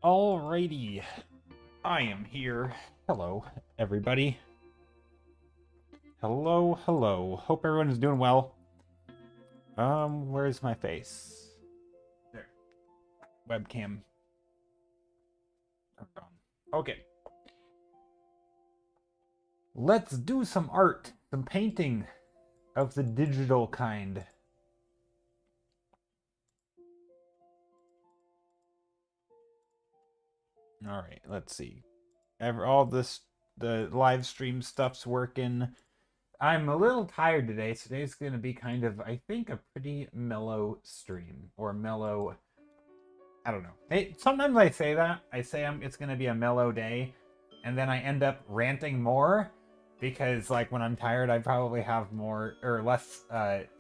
Alrighty, I am here. Hello, everybody. Hello, hello. Hope everyone's doing well. Where's my face? There. Webcam. Okay. Let's do some art, some painting of the digital kind. Alright, let's see. The live stream stuff's working. I'm a little tired today. Today's going to be kind of, I think, a pretty mellow stream. Or mellow... I don't know. Sometimes I say that. It's going to be a mellow day. And then I end up ranting more. Because, like, when I'm tired, I probably have more... Or less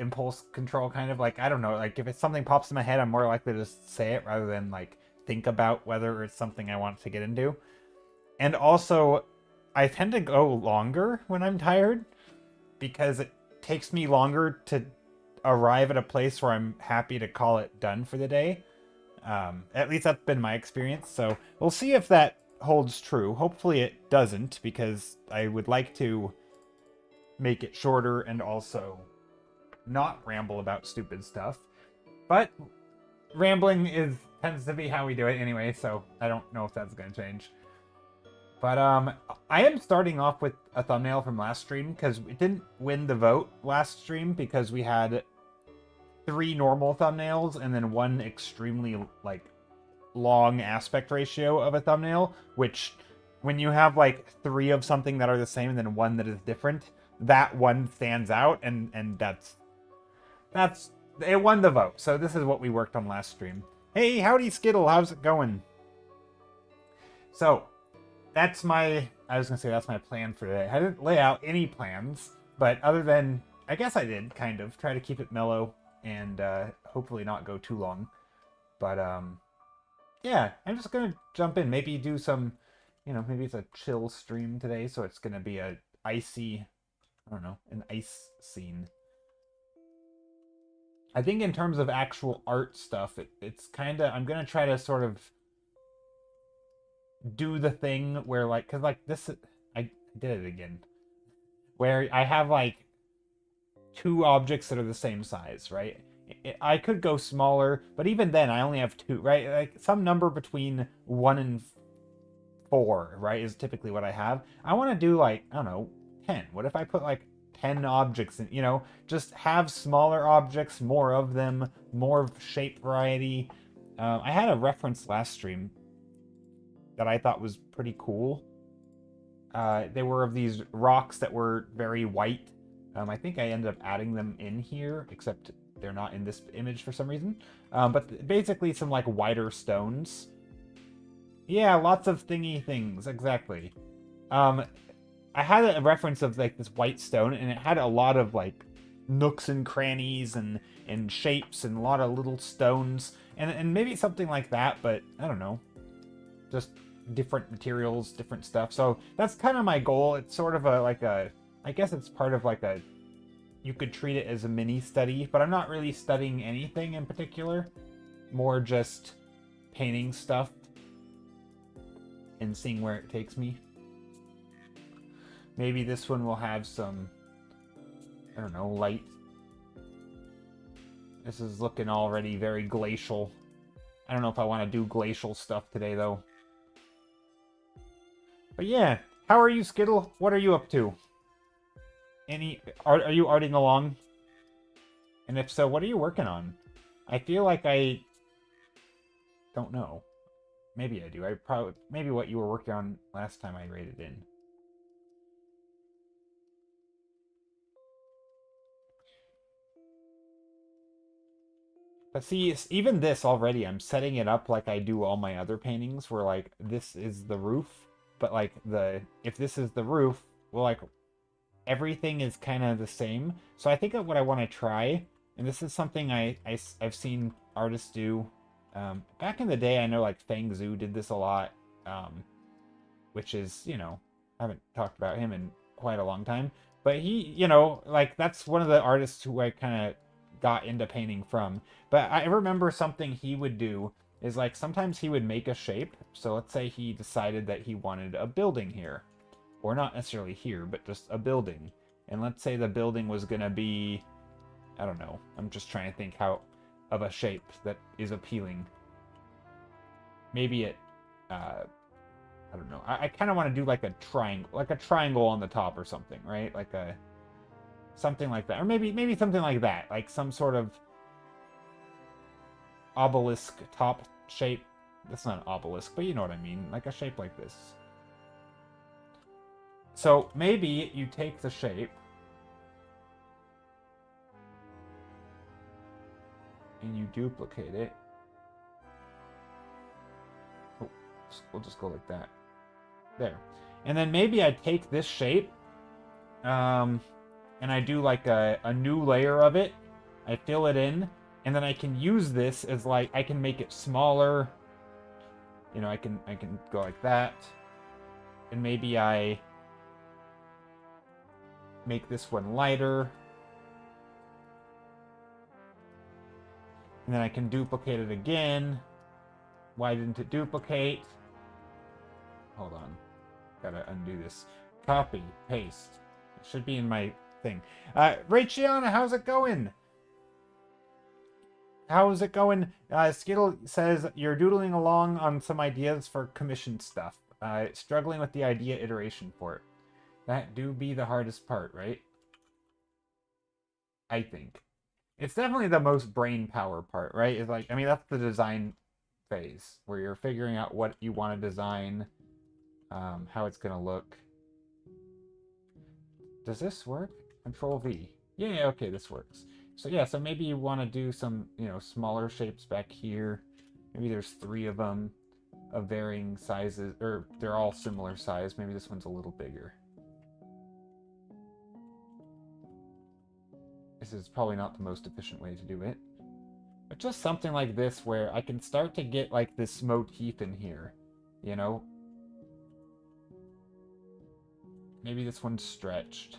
impulse control, kind of. Like, I don't know. Like, if it's something pops in my head, I'm more likely to just say it rather than, like, think about whether it's something I want to get into. And also, I tend to go longer when I'm tired. Because it takes me longer to arrive at a place where I'm happy to call it done for the day. At least that's been my experience, so we'll see if that holds true. Hopefully it doesn't, because I would like to make it shorter and also not ramble about stupid stuff. But rambling tends to be how we do it anyway, so I don't know if that's going to change. But I am starting off with a thumbnail from last stream because it didn't win the vote last stream because we had 3 normal thumbnails and then 1 extremely like long aspect ratio of a thumbnail, which when you have like 3 of something that are the same and then 1 that is different, that one stands out, and that's it won the vote. So this is what we worked on last stream. Hey, howdy Skittle, how's it going? So that's my plan for today. I didn't lay out any plans, but other than, I guess I did, kind of, try to keep it mellow and hopefully not go too long. But, yeah, I'm just gonna jump in. Maybe do some, maybe it's a chill stream today, so it's gonna be a icy, I don't know, an ice scene. I think in terms of actual art stuff, it's kind of, I'm gonna try to sort of do the thing where, like, because, like, I did it again. Where I have, like, 2 objects that are the same size, right? I could go smaller, but even then, I only have 2, right? Like, some number between 1 and 4, right, is typically what I have. I want to do, like, I don't know, 10. What if I put, like, 10 objects in, just have smaller objects, more of them, more shape variety. I had a reference last stream that I thought was pretty cool. They were of these rocks that were very white. I think I ended up adding them in here, except they're not in this image for some reason. But basically some like whiter stones. Yeah, lots of thingy things, exactly. I had a reference of like this white stone, and it had a lot of like nooks and crannies and shapes and a lot of little stones. And maybe something like that, but I don't know. Just different materials, different stuff. So that's kind of my goal. It's sort of I guess it's part of like you could treat it as a mini study, but I'm not really studying anything in particular. More just painting stuff and seeing where it takes me. Maybe this one will have some, I don't know, light. This is looking already very glacial. I don't know if I want to do glacial stuff today, though. But yeah, how are you, Skittle? What are you up to? Are you arting along? And if so, what are you working on? I feel like I don't know. Maybe I do. Maybe what you were working on last time I raided in. But see, even this already, I'm setting it up like I do all my other paintings, where like this is the roof, but like if this is the roof, well, like everything is kind of the same. So I think what I want to try, and this is something I've seen artists do. Back in the day, I know like Feng Zhu did this a lot, which is, I haven't talked about him in quite a long time, but he, like that's one of the artists who I kind of got into painting from. But I remember something he would do is like sometimes he would make a shape. So let's say he decided that he wanted a building here. Or not necessarily here, but just a building. And let's say the building was going to be, I don't know, I'm just trying to think how of a shape that is appealing. Maybe it, I don't know. I kind of want to do like a triangle on the top or something, right? Like something like that. Or maybe something like that. Like some sort of obelisk top shape. That's not an obelisk, but you know what I mean. Like a shape like this. So maybe you take the shape and you duplicate it. Oh, we'll just go like that. There. And then maybe I take this shape and I do like a new layer of it. I fill it in, and then I can use this as like, I can make it smaller. You know, I can go like that. And maybe I make this one lighter. And then I can duplicate it again. Why didn't it duplicate? Hold on. Gotta undo this. Copy, paste. It should be in my thing. Rachel, how's it going? How's it going? Skittle says you're doodling along on some ideas for commission stuff. Struggling with the idea iteration for it. That do be the hardest part, right? I think. It's definitely the most brain power part, right? It's like, I mean, that's the design phase, where you're figuring out what you want to design, how it's going to look. Does this work? Control V. Yeah, okay, this works. So yeah, so maybe you want to do some, you know, smaller shapes back here. Maybe there's 3 of them of varying sizes, or they're all similar size. Maybe this one's a little bigger. This is probably not the most efficient way to do it. But just something like this where I can start to get like this motif in here, you know? Maybe this one's stretched.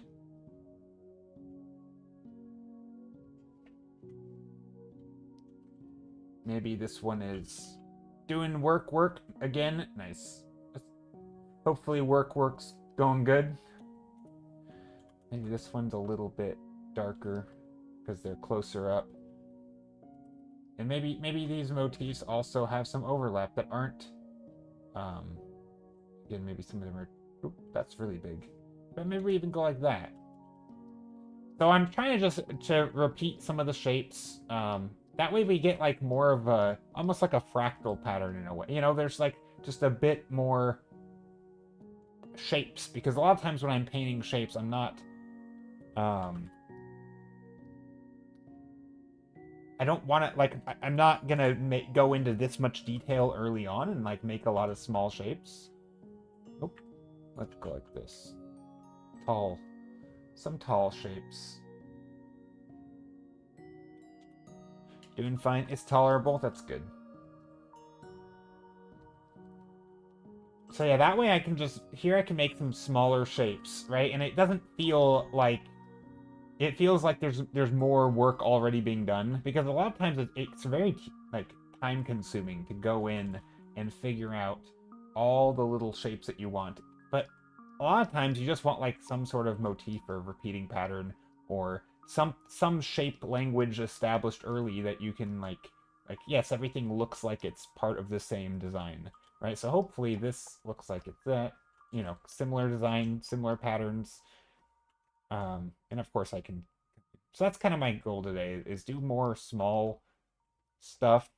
Maybe this one is doing work again. Nice. Hopefully work's going good. Maybe this one's a little bit darker because they're closer up. And maybe these motifs also have some overlap that aren't again, maybe some of them are, oop, that's really big. But maybe we even go like that. So I'm trying to repeat some of the shapes. That way we get like more of a, almost like a fractal pattern in a way. You know, there's like just a bit more shapes, because a lot of times when I'm painting shapes, I'm not, I don't want to, like, I'm not going to go into this much detail early on and, like, make a lot of small shapes. Oh, let's go like this. Tall. Some tall shapes. Doing fine. It's tolerable. That's good. So yeah, that way I can just, here I can make some smaller shapes, right? And it doesn't feel like, it feels like there's more work already being done, because a lot of times it's very like time consuming to go in and figure out all the little shapes that you want. But a lot of times you just want like some sort of motif or repeating pattern, or some shape language established early that you can like yes, everything looks like it's part of the same design, right? So hopefully this looks like it's that, you know, similar design, similar patterns. And of course I can, so that's kind of my goal today, is do more small stuff.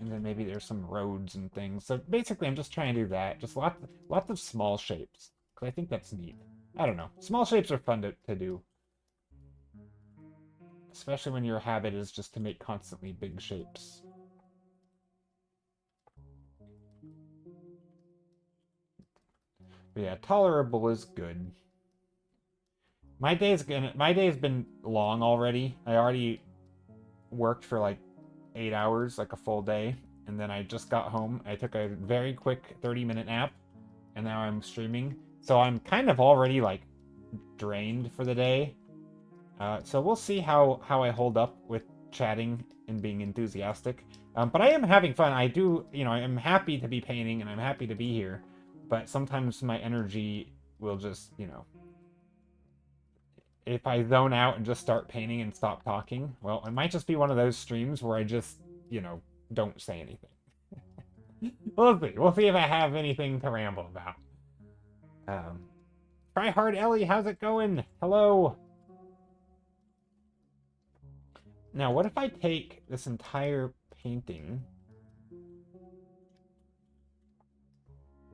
And then maybe there's some roads and things. So basically I'm just trying to do that. Just lots of small shapes, because I think that's neat. I don't know. Small shapes are fun to do. Especially when your habit is just to make constantly big shapes. But yeah, tolerable is good. My day's been long already. I already worked for like 8 hours, like a full day, and then I just got home. I took a very quick 30-minute nap, and now I'm streaming. So I'm kind of already like drained for the day. So we'll see how I hold up with chatting and being enthusiastic. But I am having fun. I do, I'm happy to be painting and I'm happy to be here. But sometimes my energy will just, if I zone out and just start painting and stop talking, well, it might just be one of those streams where I just, don't say anything. We'll see. We'll see if I have anything to ramble about. Try Hard Ellie, how's it going? Hello. Now, what if I take this entire painting,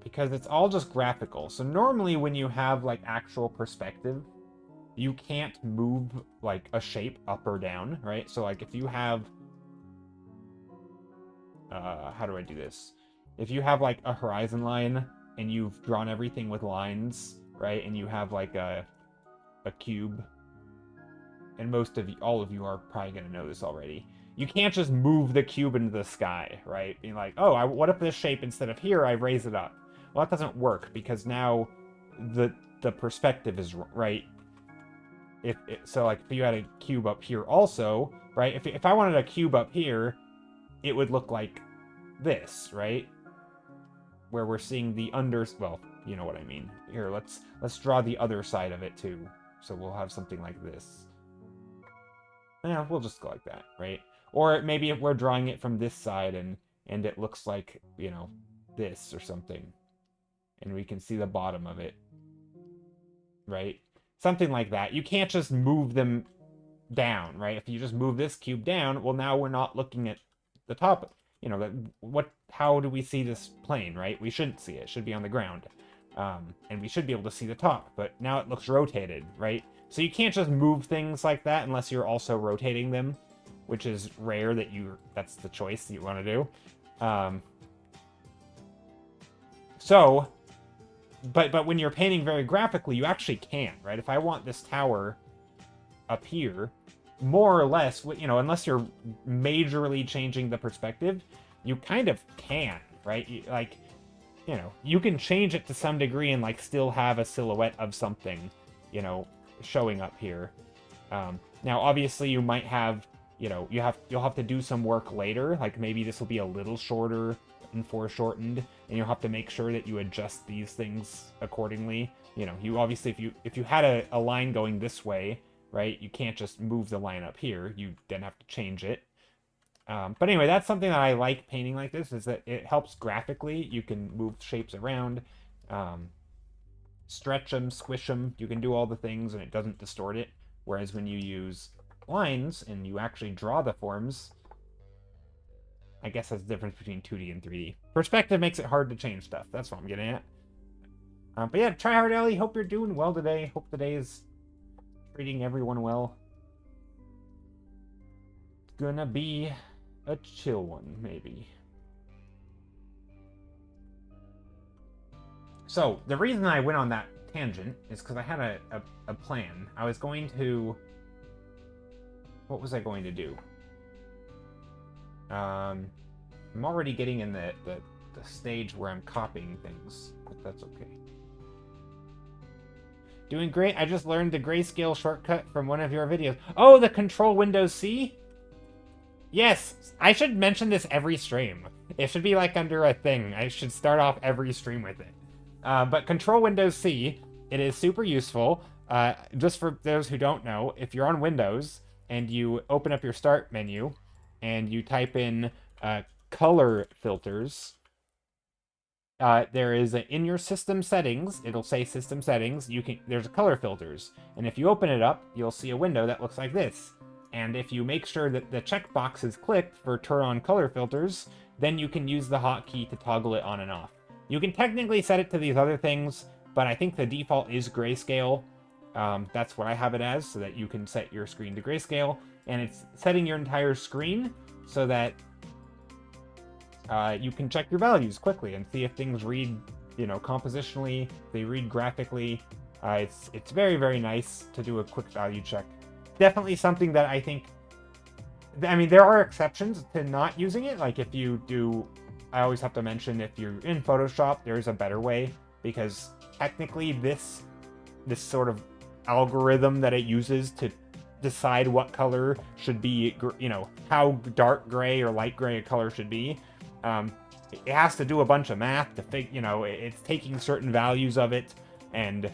because it's all just graphical. So normally when you have like actual perspective, you can't move like a shape up or down, right? So like if you have, how do I do this? If you have like a horizon line and you've drawn everything with lines, right? And you have like a cube, and all of you are probably going to know this already. You can't just move the cube into the sky, right? Being like, oh, what if this shape, instead of here, I raise it up? Well, that doesn't work, because now the perspective is right. So like if you had a cube up here also, right? If I wanted a cube up here, it would look like this, right? Where we're seeing the well, you know what I mean. Here, let's draw the other side of it too. So we'll have something like this. Yeah, we'll just go like that, right? Or maybe if we're drawing it from this side and it looks like, this or something. And we can see the bottom of it, right? Something like that. You can't just move them down, right? If you just move this cube down, well, now we're not looking at the top. How do we see this plane, right? We shouldn't see it. It should be on the ground. And we should be able to see the top, but now it looks rotated, right? So you can't just move things like that unless you're also rotating them, which is rare that's the choice that you want to do. But when you're painting very graphically, you actually can, right? If I want this tower up here, more or less, unless you're majorly changing the perspective, you kind of can, right? You can change it to some degree and still have a silhouette of something, showing up here. Now, obviously, you might have, you'll have to do some work later. Like maybe this will be a little shorter and foreshortened, and you'll have to make sure that you adjust these things accordingly. You obviously, if you had a line going this way, right, you can't just move the line up here. You then have to change it. But anyway, that's something that I like painting like this, is that it helps graphically. You can move shapes around, stretch them, squish them. You can do all the things, and it doesn't distort it. Whereas when you use lines and you actually draw the forms, I guess that's the difference between 2D and 3D. Perspective makes it hard to change stuff. That's what I'm getting at. But yeah, Try Hard Ellie, hope you're doing well today. Hope the day is treating everyone well. It's gonna be a chill one, maybe. So, the reason I went on that tangent is because I had a plan. I was going to... What was I going to do? I'm already getting in the stage where I'm copying things, but that's okay. Doing great. I just learned the grayscale shortcut from one of your videos. Oh, the Control Windows C? Yes, I should mention this every stream. It should be like under a thing. I should start off every stream with it. But Control Windows C, it is super useful. Just for those who don't know, if you're on Windows and you open up your Start menu and you type in color filters, there is in your system settings, it'll say system settings, there's a color filters. And if you open it up, you'll see a window that looks like this. And if you make sure that the checkbox is clicked for turn on color filters, then you can use the hotkey to toggle it on and off. You can technically set it to these other things, but I think the default is grayscale. That's what I have it as, so that you can set your screen to grayscale. And it's setting your entire screen so that you can check your values quickly and see if things read, compositionally, they read graphically. It's very, very nice to do a quick value check. Definitely something that I think... I mean, there are exceptions to not using it. Like if you do... I always have to mention, if you're in Photoshop, there's a better way. Because technically this sort of algorithm that it uses to decide what color should be, you know, how dark gray or light gray a color should be. It has to do a bunch of math to you know, it's taking certain values of it and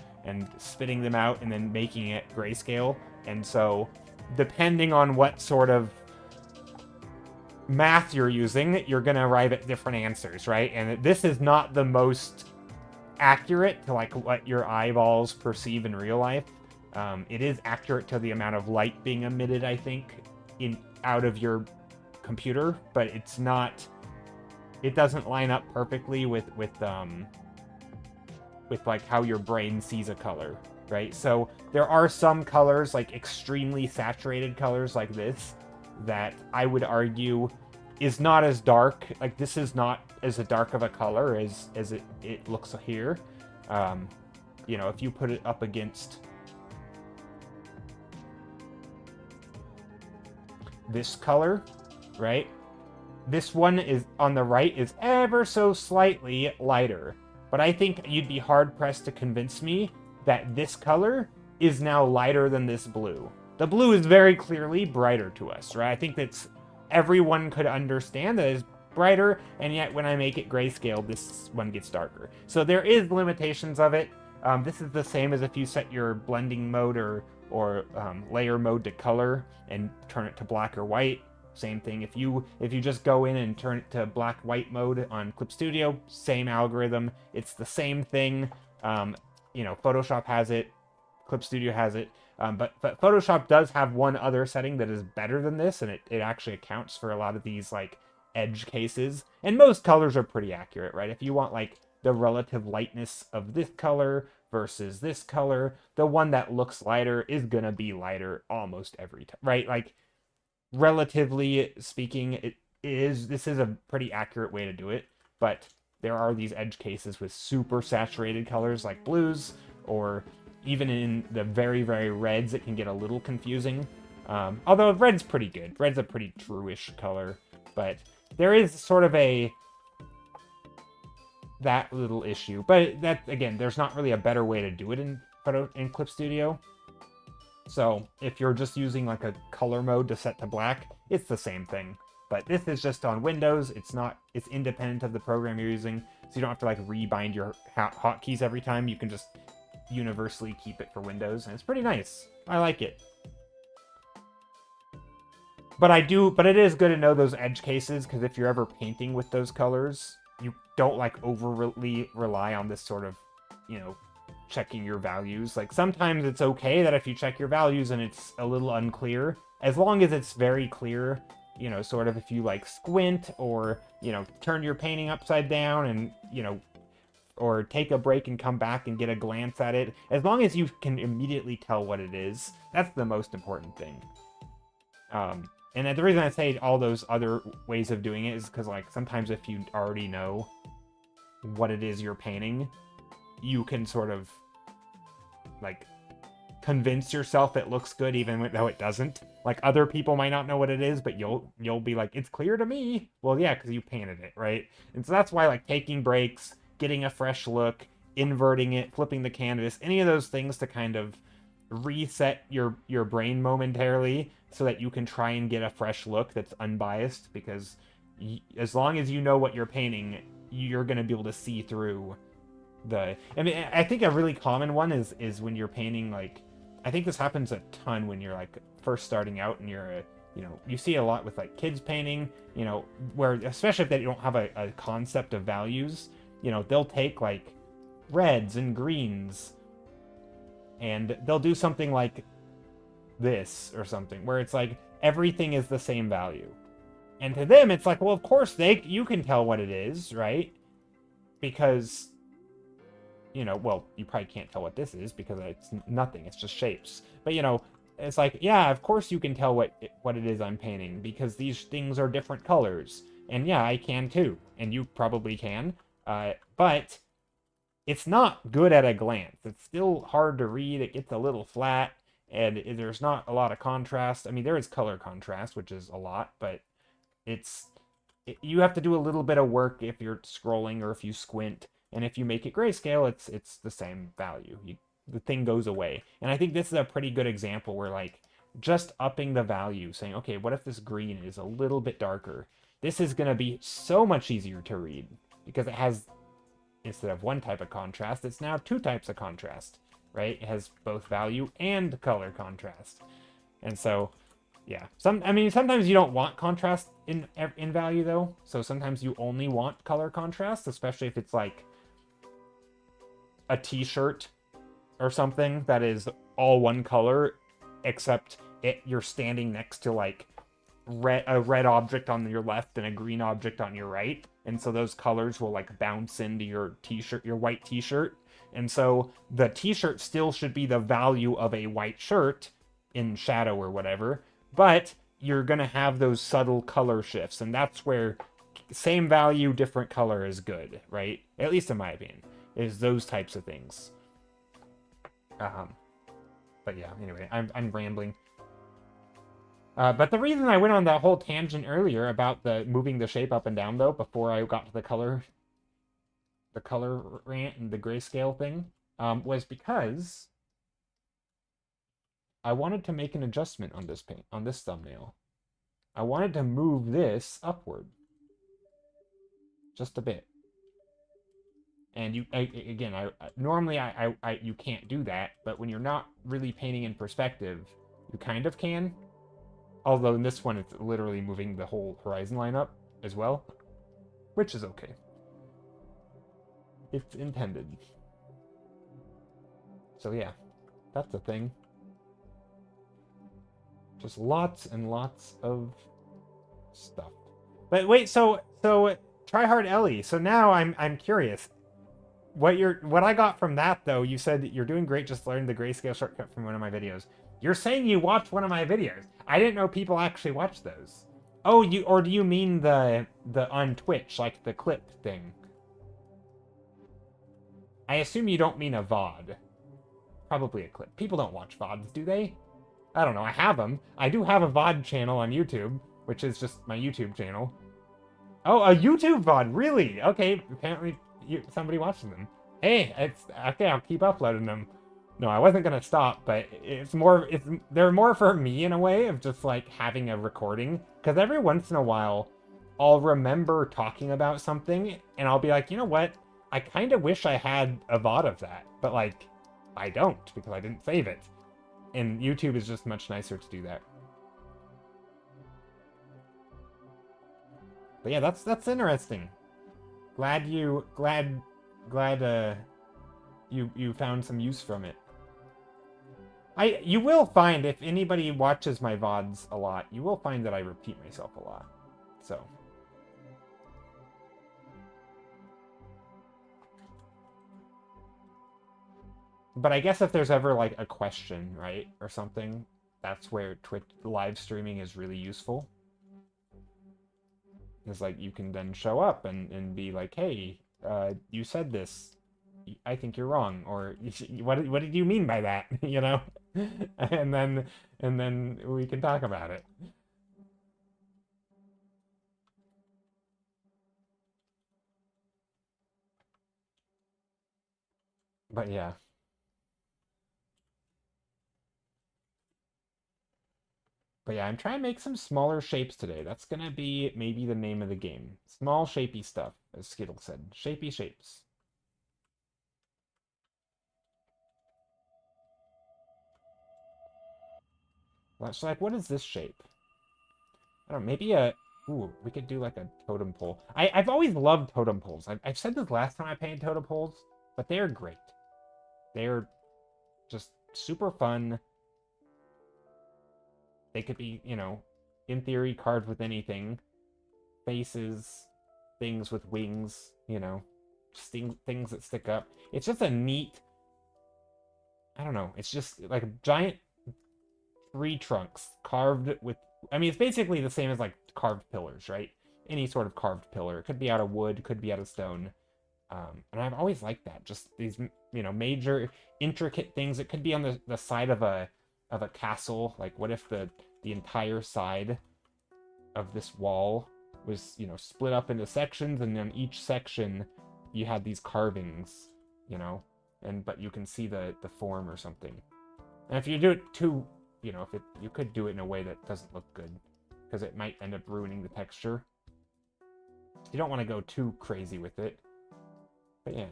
spitting them out and then making it grayscale. And so depending on what sort of math you're using, you're going to arrive at different answers, right? And this is not the most accurate to like what your eyeballs perceive in real life. It is accurate to the amount of light being emitted, I think, out of your computer, but it's not. It doesn't line up perfectly with like how your brain sees a color, right? So there are some colors, like extremely saturated colors like this, that I would argue is not as dark. Like this is not as dark of a color as it looks here. You know, if you put it up against this color, right? This one is on the right is ever so slightly lighter, but I think you'd be hard pressed to convince me that this color is now lighter than this blue. The blue is very clearly brighter to us, right? I think that's everyone could understand that it's brighter, and yet when I make it grayscale, this one gets darker. So there is limitations of it. This is the same as if you set your blending mode or layer mode to color and turn it to black or white. Same thing. If you just go in and turn it to black white mode on Clip Studio, same algorithm. It's the same thing. You know, Photoshop has it, Clip Studio has it, but Photoshop does have one other setting that is better than this, and it actually accounts for a lot of these like edge cases. And most colors are pretty accurate, right? If you want like the relative lightness of this color versus this color, the one that looks lighter is gonna be lighter almost every time, right? Like relatively speaking, this is a pretty accurate way to do it, but there are these edge cases with super saturated colors like blues, or even in the very, very reds, it can get a little confusing. Although red's pretty good. Red's a pretty true-ish color, but there is sort of that little issue. But that, again, there's not really a better way to do it in Clip Studio. So if you're just using like a color mode to set to black, it's the same thing. But this is just on Windows. It's independent of the program you're using, so you don't have to like rebind your hotkeys every time. You can just universally keep it for Windows, and it's pretty nice. I like it. But it is good to know those edge cases, because if you're ever painting with those colors, you don't like overly rely on this sort of, you know, checking your values. Like sometimes it's okay that if you check your values and it's a little unclear, as long as it's very clear, you know, sort of if you like squint or, you know, turn your painting upside down and, you know, or take a break and come back and get a glance at it, as long as you can immediately tell what it is, that's the most important thing. And the reason I say all those other ways of doing it is because, like, sometimes if you already know what it is you're painting, you can sort of, like, convince yourself it looks good even though it doesn't. Like, other people might not know what it is, but you'll be like, it's clear to me. Well, yeah, because you painted it, right? And so that's why, like, taking breaks, getting a fresh look, inverting it, flipping the canvas, any of those things to kind of reset your brain momentarily so that you can try and get a fresh look that's unbiased, because as long as you know what you're painting, you're going to be able to see through I mean, I think a really common one is when you're painting, like, I think this happens a ton when you're, like, first starting out and you're you know, you see a lot with, like, kids painting, you know, where, especially if they don't have a concept of values, you know, they'll take, like, reds and greens, and they'll do something like this or something, where it's like, everything is the same value. And to them, it's like, well, of course, you can tell what it is, right? Because, you know, well, you probably can't tell what this is because it's nothing, it's just shapes. But, you know, it's like, yeah, of course you can tell what it is I'm painting, because these things are different colors. And yeah, I can too, and you probably can. But it's not good at a glance. It's still hard to read. It gets a little flat, and there's not a lot of contrast. I mean, there is color contrast, which is a lot, but you have to do a little bit of work if you're scrolling or if you squint. And if you make it grayscale, it's the same value. the thing goes away. And I think this is a pretty good example where like just upping the value, saying, okay, what if this green is a little bit darker? This is going to be so much easier to read because it has, instead of one type of contrast, it's now two types of contrast, right? It has both value and color contrast. And so, yeah. I mean, sometimes you don't want contrast in value, though. So sometimes you only want color contrast, especially if it's like a t-shirt or something that is all one color, except you're standing next to like a red object on your left and a green object on your right, and so those colors will like bounce into your t-shirt, your white t-shirt, and so the t-shirt still should be the value of a white shirt in shadow or whatever, but you're gonna have those subtle color shifts, and that's where same value, different color is good, right? At least in my opinion, is those types of things. But yeah, anyway, I'm rambling. But the reason I went on that whole tangent earlier about the moving the shape up and down, though, before I got to the color rant and the grayscale thing, was because I wanted to make an adjustment on this thumbnail. I wanted to move this upward just a bit. And normally you can't do that, but when you're not really painting in perspective, you kind of can. Although in this one, it's literally moving the whole horizon line up as well, which is okay. It's intended. So yeah, that's the thing. Just lots and lots of stuff. But wait, so Tryhard Ellie. So now I'm curious. What I got from that, though, you said you're doing great, just learned the grayscale shortcut from one of my videos. You're saying you watched one of my videos. I didn't know people actually watch those. Oh, do you mean the on Twitch, like the clip thing? I assume you don't mean a VOD. Probably a clip. People don't watch VODs, do they? I don't know. I have them. I do have a VOD channel on YouTube, which is just my YouTube channel. Oh, a YouTube VOD, really? Okay, apparently somebody watches them. Hey, it's okay. I'll keep uploading them. No, I wasn't gonna stop, but they're more for me in a way of just like having a recording, because every once in a while I'll remember talking about something and I'll be like, you know what? I kind of wish I had a VOD of that, but like I don't because I didn't save it. And YouTube is just much nicer to do that. But yeah, that's interesting. Glad you found some use from it. You will find, if anybody watches my VODs a lot, you will find that I repeat myself a lot. So. But I guess if there's ever like a question, right, or something, that's where Twitch live streaming is really useful. It's like you can then show up and be like, hey, you said this. I think you're wrong, or what did you mean by that? You know, and then we can talk about it. But yeah. But yeah, I'm trying to make some smaller shapes today. That's gonna be maybe the name of the game. Small, shapy stuff, as Skittle said. Shapy shapes. Well, so like, what is this shape? I don't know, maybe ooh, we could do like a totem pole. I've always loved totem poles. I've said this last time I painted totem poles, but they're great. They're just super fun. They could be, you know, in theory, carved with anything. Faces, things with wings, you know, things that stick up. It's just a neat, I don't know, it's just like a giant tree trunks carved with, I mean, it's basically the same as like carved pillars, right? Any sort of carved pillar. It could be out of wood, could be out of stone. And I've always liked that. Just these, you know, major, intricate things. It could be on the side of a castle. Like, what if the entire side of this wall was, you know, split up into sections, and then each section you had these carvings, you know? but you can see the form or something. And if you do it too, you know, you could do it in a way that doesn't look good, because it might end up ruining the texture. You don't want to go too crazy with it. But yeah.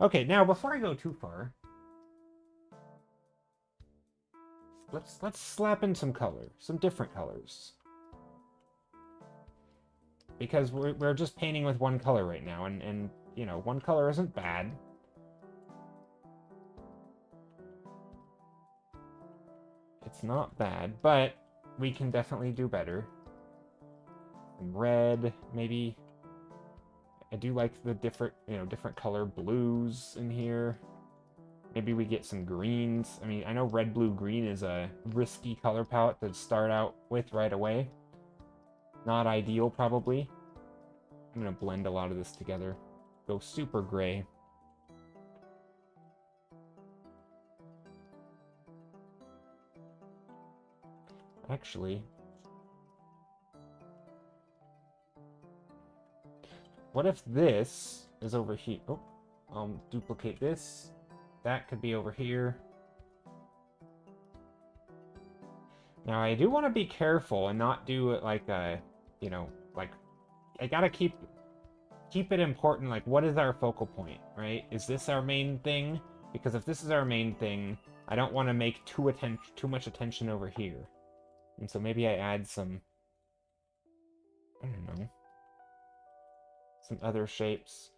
Okay, now before I go too far, let's slap in some color, some different colors. Because we're just painting with one color right now, and you know, one color isn't bad. It's not bad, but we can definitely do better. Some red, maybe. I do like the different, you know, different color blues in here. Maybe we get some greens. I mean, I know red, blue, green is a risky color palette to start out with right away. Not ideal, probably. I'm gonna blend a lot of this together. Go super gray. Actually, what if this is over here? Oh, duplicate this. That could be over here. Now, I do want to be careful and not do it like a, you know, like, I gotta keep it important, like, what is our focal point, right? Is this our main thing? Because if this is our main thing, I don't want to make too much attention over here. And so maybe I add some, I don't know, some other shapes.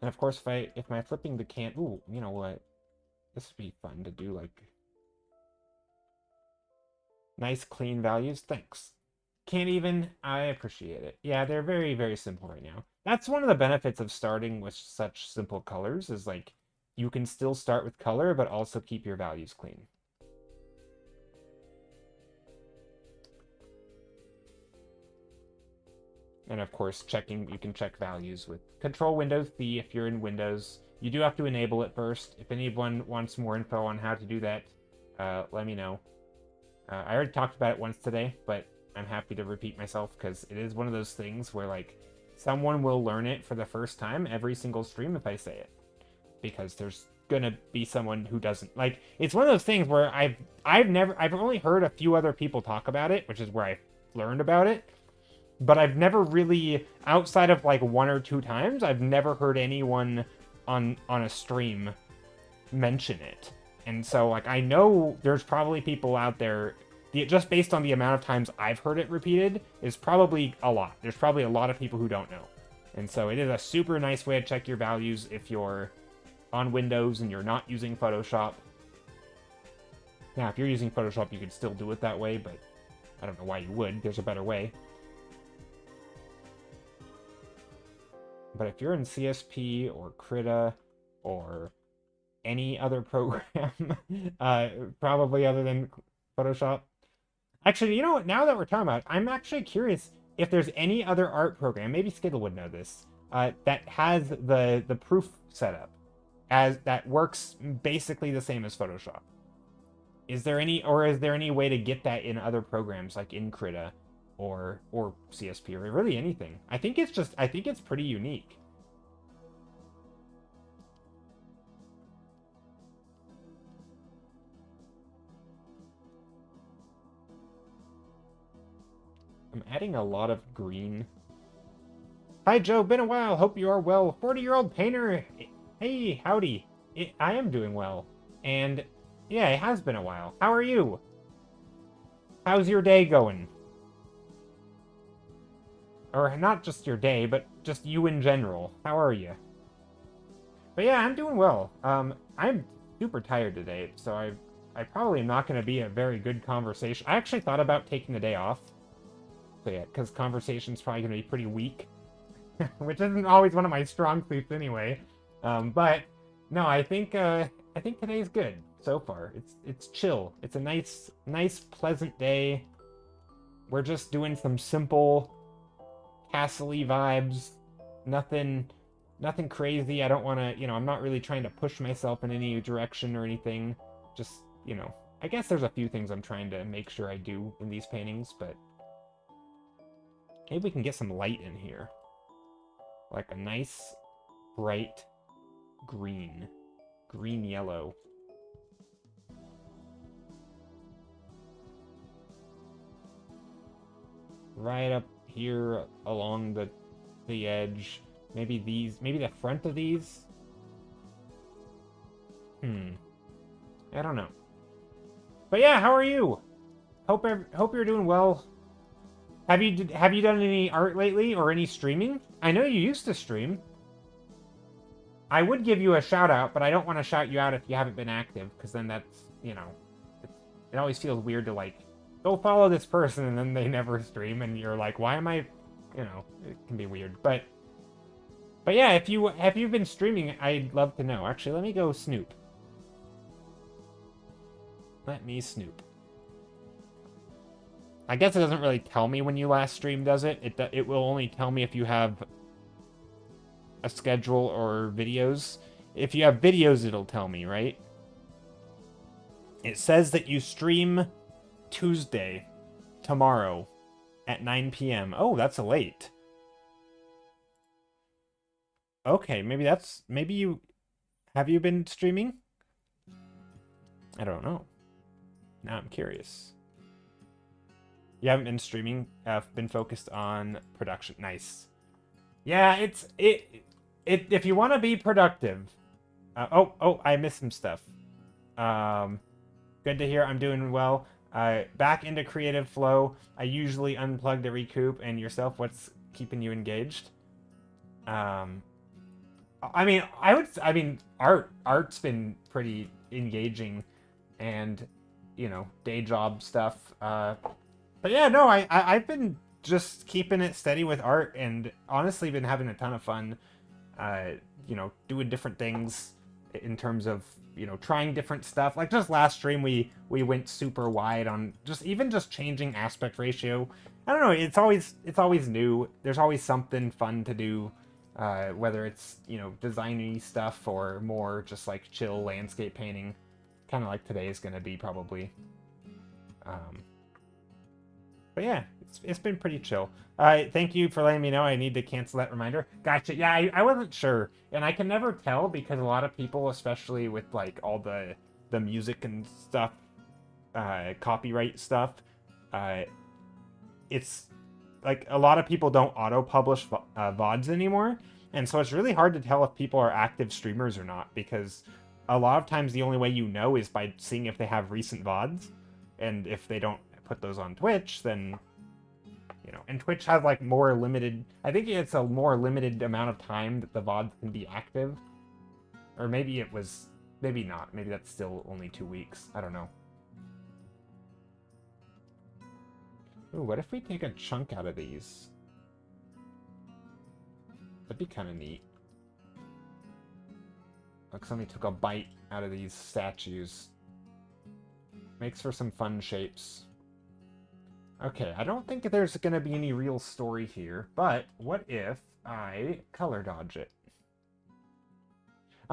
And of course, if I'm flipping the can, ooh, you know what? This would be fun to do, like, nice clean values. Thanks. Can't even, I appreciate it. Yeah, they're very, very simple right now. That's one of the benefits of starting with such simple colors, is like, you can still start with color, but also keep your values clean. And of course, you can check values with Control Windows D if you're in Windows. You do have to enable it first. If anyone wants more info on how to do that, let me know. I already talked about it once today, but I'm happy to repeat myself because it is one of those things where, like, someone will learn it for the first time every single stream if I say it. Because there's gonna be someone who doesn't. Like, it's one of those things where I've only heard a few other people talk about it, which is where I learned about it. But I've never really, outside of like 1 or 2 times, I've never heard anyone on a stream mention it. And so, like, I know there's probably people out there, just based on the amount of times I've heard it repeated, is probably a lot. There's probably a lot of people who don't know. And so it is a super nice way to check your values if you're on Windows and you're not using Photoshop. Now, if you're using Photoshop, you could still do it that way, but I don't know why you would. There's a better way. But if you're in CSP or Krita or any other program, probably other than Photoshop. Actually, you know what? Now that we're talking about it, I'm actually curious if there's any other art program, maybe Skittle would know this, that has the proof setup that works basically the same as Photoshop. Is there any way to get that in other programs like in Krita or CSP or really anything? I think it's pretty unique. I'm adding a lot of green. Hi, Joe. Been a while. Hope you are well. 40-year-old painter. Hey, howdy. I am doing well. And yeah, it has been a while. How are you? How's your day going? Or not just your day, but just you in general. How are you? But yeah, I'm doing well. I'm super tired today, so I probably am not going to be a very good conversation. I actually thought about taking the day off. So yeah, because conversation's probably going to be pretty weak. Which isn't always one of my strong suits anyway. But no, I think today's good so far. It's chill. It's a nice pleasant day. We're just doing some simple castle-y vibes. Nothing crazy. I don't want to, I'm not really trying to push myself in any direction or anything. Just, I guess there's a few things I'm trying to make sure I do in these paintings, but maybe we can get some light in here. Like a nice, bright green. Green yellow. Right up here along the edge. Maybe these, maybe the front of these. I don't know. But yeah, how are you? Hope you're doing well. Have you done any art lately or any streaming? I know you used to stream. I would give you a shout out, but I don't want to shout you out if you haven't been active, because then that's, you know, it always feels weird to like go follow this person and then they never stream and you're like, why am I, you know, it can be weird. But yeah, if you've been streaming, I'd love to know. Actually, let me go snoop. Let me snoop. I guess it doesn't really tell me when you last streamed, does it? It will only tell me if you have a schedule or videos. If you have videos, it'll tell me, right? It says that you stream Tuesday, tomorrow, at 9 p.m. Oh, that's late. Okay, maybe you... Have you been streaming? I don't know. Now I'm curious. You haven't been streaming, been focused on production. Nice. Yeah, if you want to be productive. I missed some stuff. Good to hear. I'm doing well. Back into creative flow. I usually unplug to recoup. And yourself, what's keeping you engaged? I mean, art's been pretty engaging, and you know, day job stuff. But yeah, no, I've been just keeping it steady with art, and honestly been having a ton of fun. You know, doing different things in terms of, you know, trying different stuff. Like just last stream, we went super wide on just changing aspect ratio. I don't know. It's always new. There's always something fun to do. Whether it's, you know, designy stuff or more just like chill landscape painting, kind of like today is going to be probably. But yeah, it's been pretty chill. Thank you for letting me know. I need to cancel that reminder. Gotcha. Yeah, I wasn't sure, and I can never tell because a lot of people, especially with like all the music and stuff, copyright stuff, it's like a lot of people don't auto-publish VODs anymore, and so it's really hard to tell if people are active streamers or not, because a lot of times the only way you know is by seeing if they have recent VODs, and if they don't put those on Twitch, then, you know, and Twitch has like more limited, I think it's a more limited amount of time that the VODs can be active, or maybe not, maybe that's still only 2 weeks, I don't know. Ooh, what if we take a chunk out of these? That'd be kind of neat. Like somebody took a bite out of these statues. Makes for some fun shapes. Okay, I don't think there's going to be any real story here, but what if I color dodge it?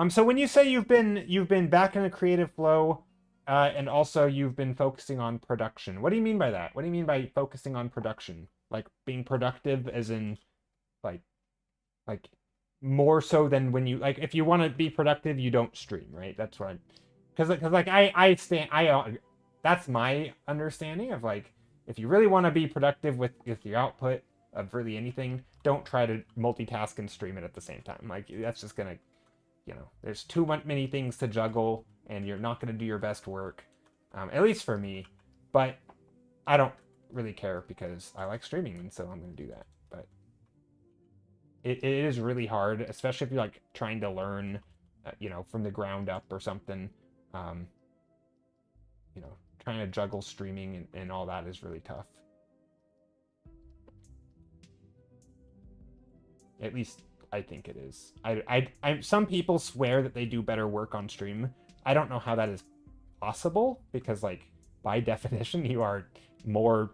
So when you say you've been back in a creative flow, and also you've been focusing on production, what do you mean by that? What do you mean by focusing on production? Like being productive as in like more so than when you, like, if you want to be productive, you don't stream, right? That's what because like that's my understanding of, like, if you really want to be productive with your output of really anything, don't try to multitask and stream it at the same time. Like, that's just gonna, you know, there's too many things to juggle, and you're not gonna do your best work, at least for me. But I don't really care because I like streaming, and so I'm gonna do that. But it is really hard, especially if you're like trying to learn, you know, from the ground up or something. You know, trying to juggle streaming and all that is really tough. At least I think it is. Some people swear that they do better work on stream. I don't know how that is possible, because, like, by definition, you are more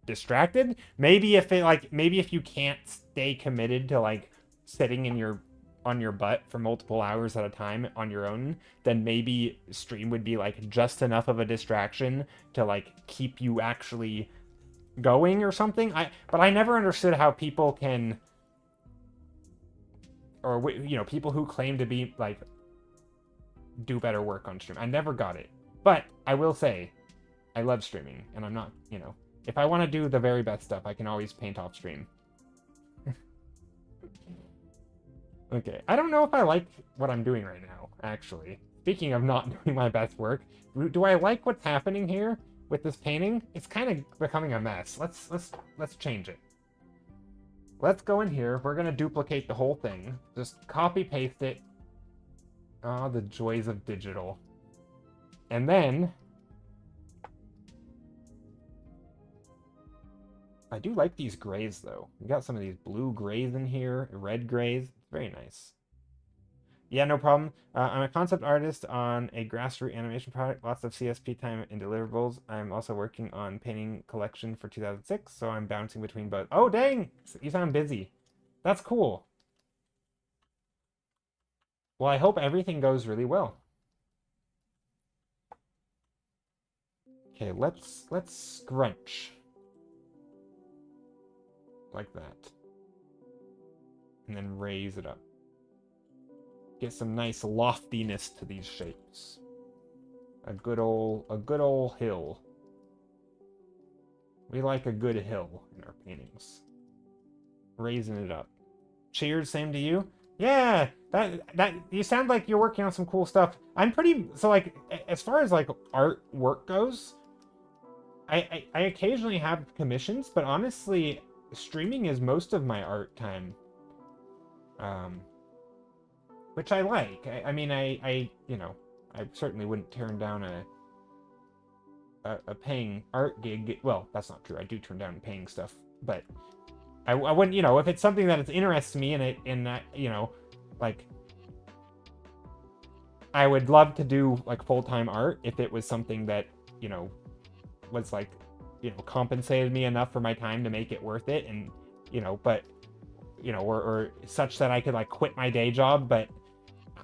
distracted. Maybe if you can't stay committed to, like, sitting on your butt for multiple hours at a time on your own, then maybe stream would be like just enough of a distraction to like keep you actually going or something. But I never understood how people can or you know, people who claim to be like do better work on stream. I never got it, but I will say, I love streaming, and I'm not, you know, if I want to do the very best stuff, I can always paint off stream. Okay, I don't know if I like what I'm doing right now, actually. Speaking of not doing my best work, do I like what's happening here with this painting? It's kind of becoming a mess. Let's change it. Let's go in here. We're gonna duplicate the whole thing. Just copy paste it. Ah, the joys of digital. And then I do like these grays though. We got some of these blue grays in here, red grays. Very nice. Yeah, no problem. I'm a concept artist on a grassroots animation project, lots of CSP time and deliverables. I'm also working on painting collection for 2006, so I'm bouncing between both. Oh, dang! You sound busy. That's cool. Well, I hope everything goes really well. Okay, let's scrunch. Like that. And then raise it up. Get some nice loftiness to these shapes. A good old hill. We like a good hill in our paintings. Raising it up. Cheers, same to you. Yeah, that you sound like you're working on some cool stuff. I'm pretty so like as far as like art work goes, I occasionally have commissions, but honestly, streaming is most of my art time. Which I like. I mean, I you know, I certainly wouldn't turn down a paying art gig. Well, that's not true. I do turn down paying stuff, but I wouldn't, you know, if it's something that interests me and that, you know, like I would love to do like full-time art if it was something that, you know, was like, you know, compensated me enough for my time to make it worth it, and you know, but you know, or such that I could like quit my day job, but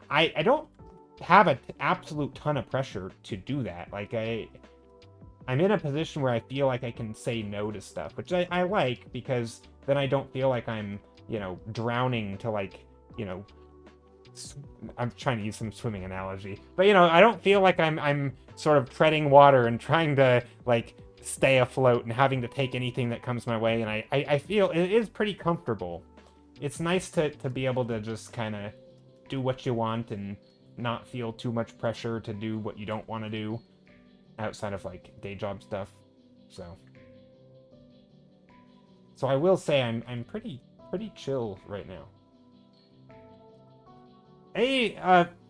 I don't have an absolute ton of pressure to do that. Like I'm in a position where I feel like I can say no to stuff, which I like, because then I don't feel like I'm, you know, drowning to like, you know, I'm trying to use some swimming analogy, but you know, I don't feel like I'm sort of treading water and trying to like stay afloat and having to take anything that comes my way, and I feel it is pretty comfortable. It's nice to be able to just kind of do what you want and not feel too much pressure to do what you don't want to do outside of like day job stuff. So I will say I'm pretty chill right now. Hey,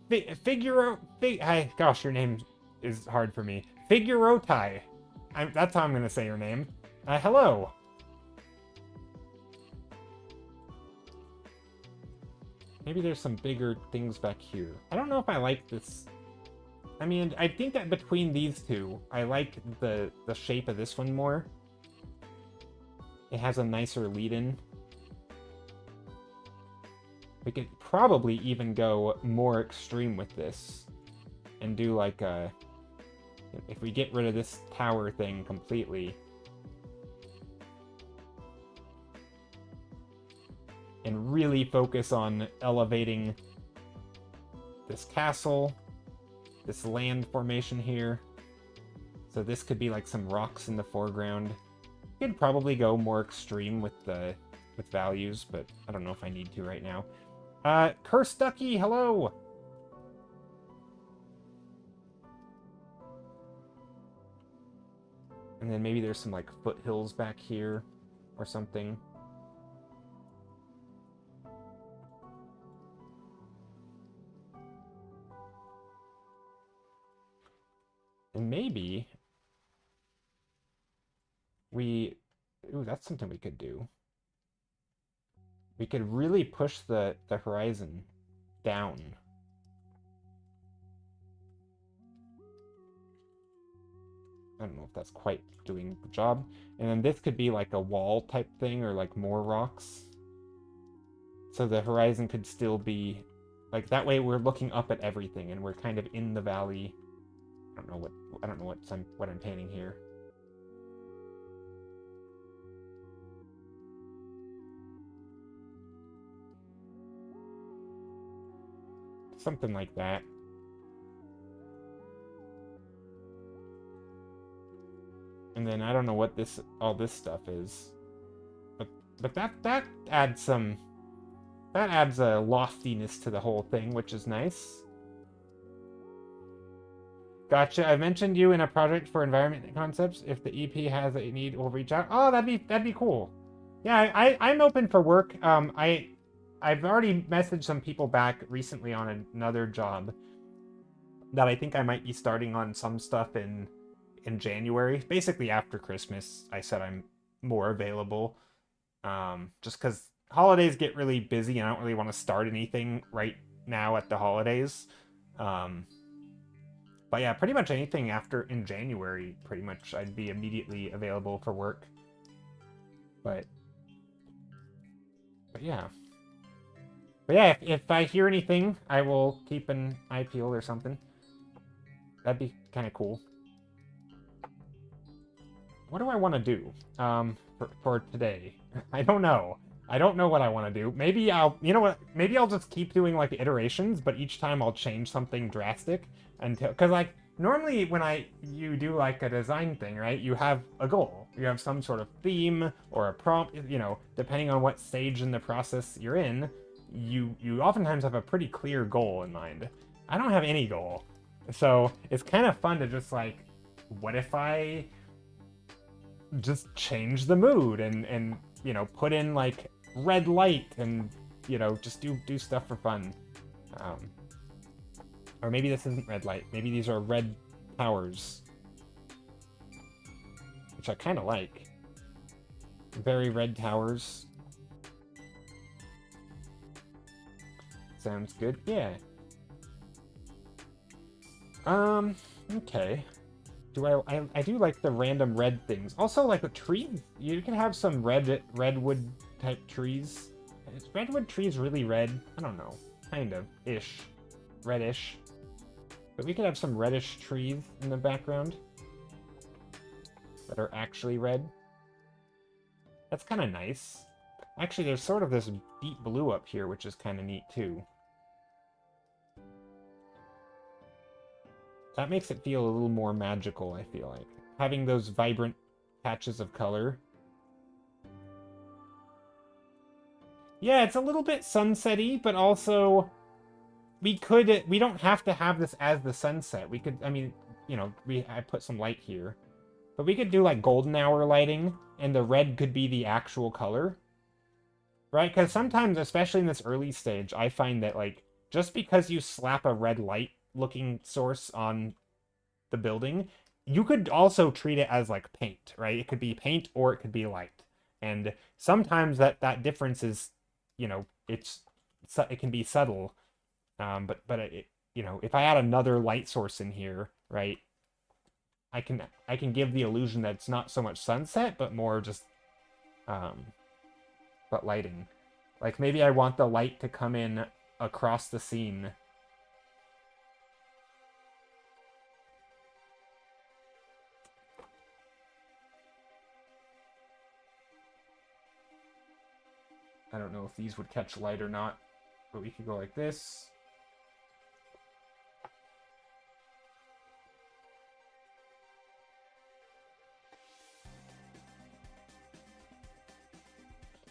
Figuro, hi, gosh, your name is hard for me. Figurotai. That's how I'm gonna say your name. Hello. Maybe there's some bigger things back here. I don't know if I like this. I mean, I think that between these two, I like the shape of this one more. It has a nicer lead-in. We could probably even go more extreme with this and do like a... If we get rid of this tower thing completely and really focus on elevating this castle, this land formation here. So this could be like some rocks in the foreground. You could probably go more extreme with values, but I don't know if I need to right now. Curse Ducky, hello! And then maybe there's some like foothills back here or something. And maybe we... Ooh, that's something we could do. We could really push the horizon down. I don't know if that's quite doing the job. And then this could be like a wall type thing, or like more rocks. So the horizon could still be... Like, that way we're looking up at everything, and we're kind of in the valley. I don't know what I'm painting here. Something like that. And then I don't know what all this stuff is. But that adds a loftiness to the whole thing, which is nice. Gotcha. I've mentioned you in a project for environment concepts. If the EP has a need, we'll reach out. Oh, that'd be cool. Yeah, I'm open for work. I've already messaged some people back recently on another job that I think I might be starting on some stuff in January. Basically after Christmas, I said I'm more available. Just because holidays get really busy and I don't really want to start anything right now at the holidays. But yeah, pretty much anything in January, pretty much I'd be immediately available for work. But yeah. But yeah, if I hear anything, I will keep an eye peeled or something. That'd be kind of cool. What do I want to do for today? I don't know. I don't know what I want to do. Maybe you know what? Maybe I'll just keep doing like iterations, but each time I'll change something drastic until, because like normally when you do like a design thing, right? You have a goal. You have some sort of theme or a prompt. You know, depending on what stage in the process you're in, you oftentimes have a pretty clear goal in mind. I don't have any goal, so it's kind of fun to just like, what if I just change the mood and you know, put in like red light and, you know, just do stuff for fun. Or maybe this isn't red light. Maybe these are red towers, which I kind of like. Very red towers. Sounds good. Yeah. Okay. I do like the random red things. Also, like the trees, you can have some redwood type trees. Is redwood trees really red? I don't know. Kind of ish, reddish. But we could have some reddish trees in the background that are actually red. That's kind of nice. Actually, there's sort of this deep blue up here, which is kind of neat too. That makes it feel a little more magical, I feel like. Having those vibrant patches of color. Yeah, it's a little bit sunset-y, but also we don't have to have this as the sunset. We could, I mean, you know, I put some light here. But we could do like golden hour lighting, and the red could be the actual color. Right? Because sometimes, especially in this early stage, I find that like, just because you slap a red light looking source on the building, you could also treat it as like paint, right? It could be paint or it could be light. And sometimes that difference is, you know, it can be subtle. But it, you know, if I add another light source in here, right, I can give the illusion that it's not so much sunset, but more just but lighting. Like maybe I want the light to come in across the scene. I don't know if these would catch light or not, but we could go like this.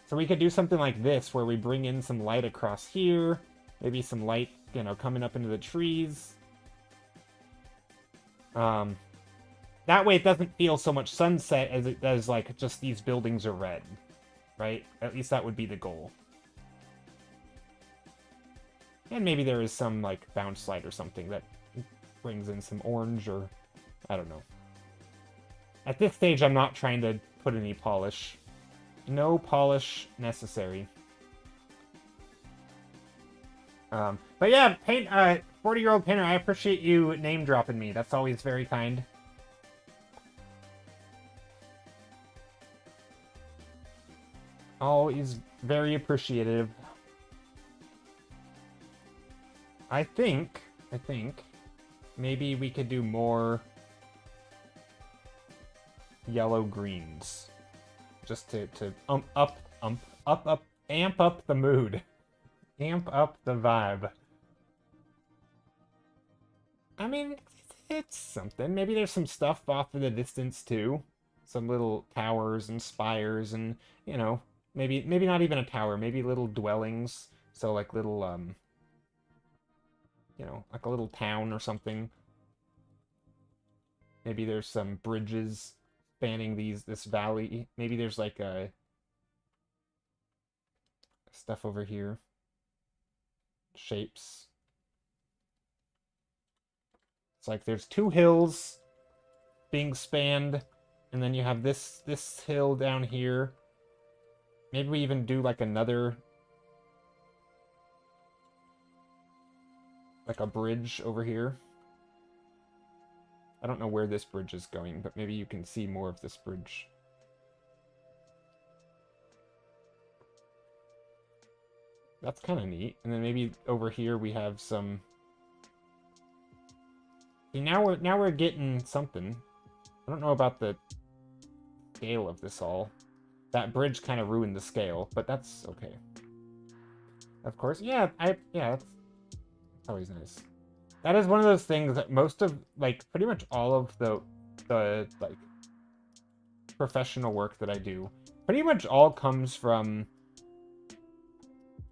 So we could do something like this, where we bring in some light across here, maybe some light, you know, coming up into the trees. That way it doesn't feel so much sunset as it does like just these buildings are red. Right? At least that would be the goal. And maybe there is some, like, bounce light or something that brings in some orange or... I don't know. At this stage, I'm not trying to put any polish. No polish necessary. But yeah, 40-year-old painter, I appreciate you name-dropping me. That's always very kind. Always very appreciative. I think maybe we could do more yellow greens, just to amp up the mood, amp up the vibe. I mean, it's something. Maybe there's some stuff off in the distance too. Some little towers and spires and, you know, maybe not even a tower, maybe little dwellings. So like little you know, like a little town or something. Maybe there's some bridges spanning this valley. Maybe there's like stuff over here. Shapes. It's like there's two hills being spanned, and then you have this hill down here. Maybe we even do like another, like a bridge over here. I don't know where this bridge is going, but maybe you can see more of this bridge. That's kind of neat. And then maybe over here we have some. See, now we're getting something. I don't know about the scale of this all. That bridge kind of ruined the scale, but that's okay. Of course, yeah, that's always nice. That is one of those things that most of, like, pretty much all of the like professional work that I do, pretty much all comes from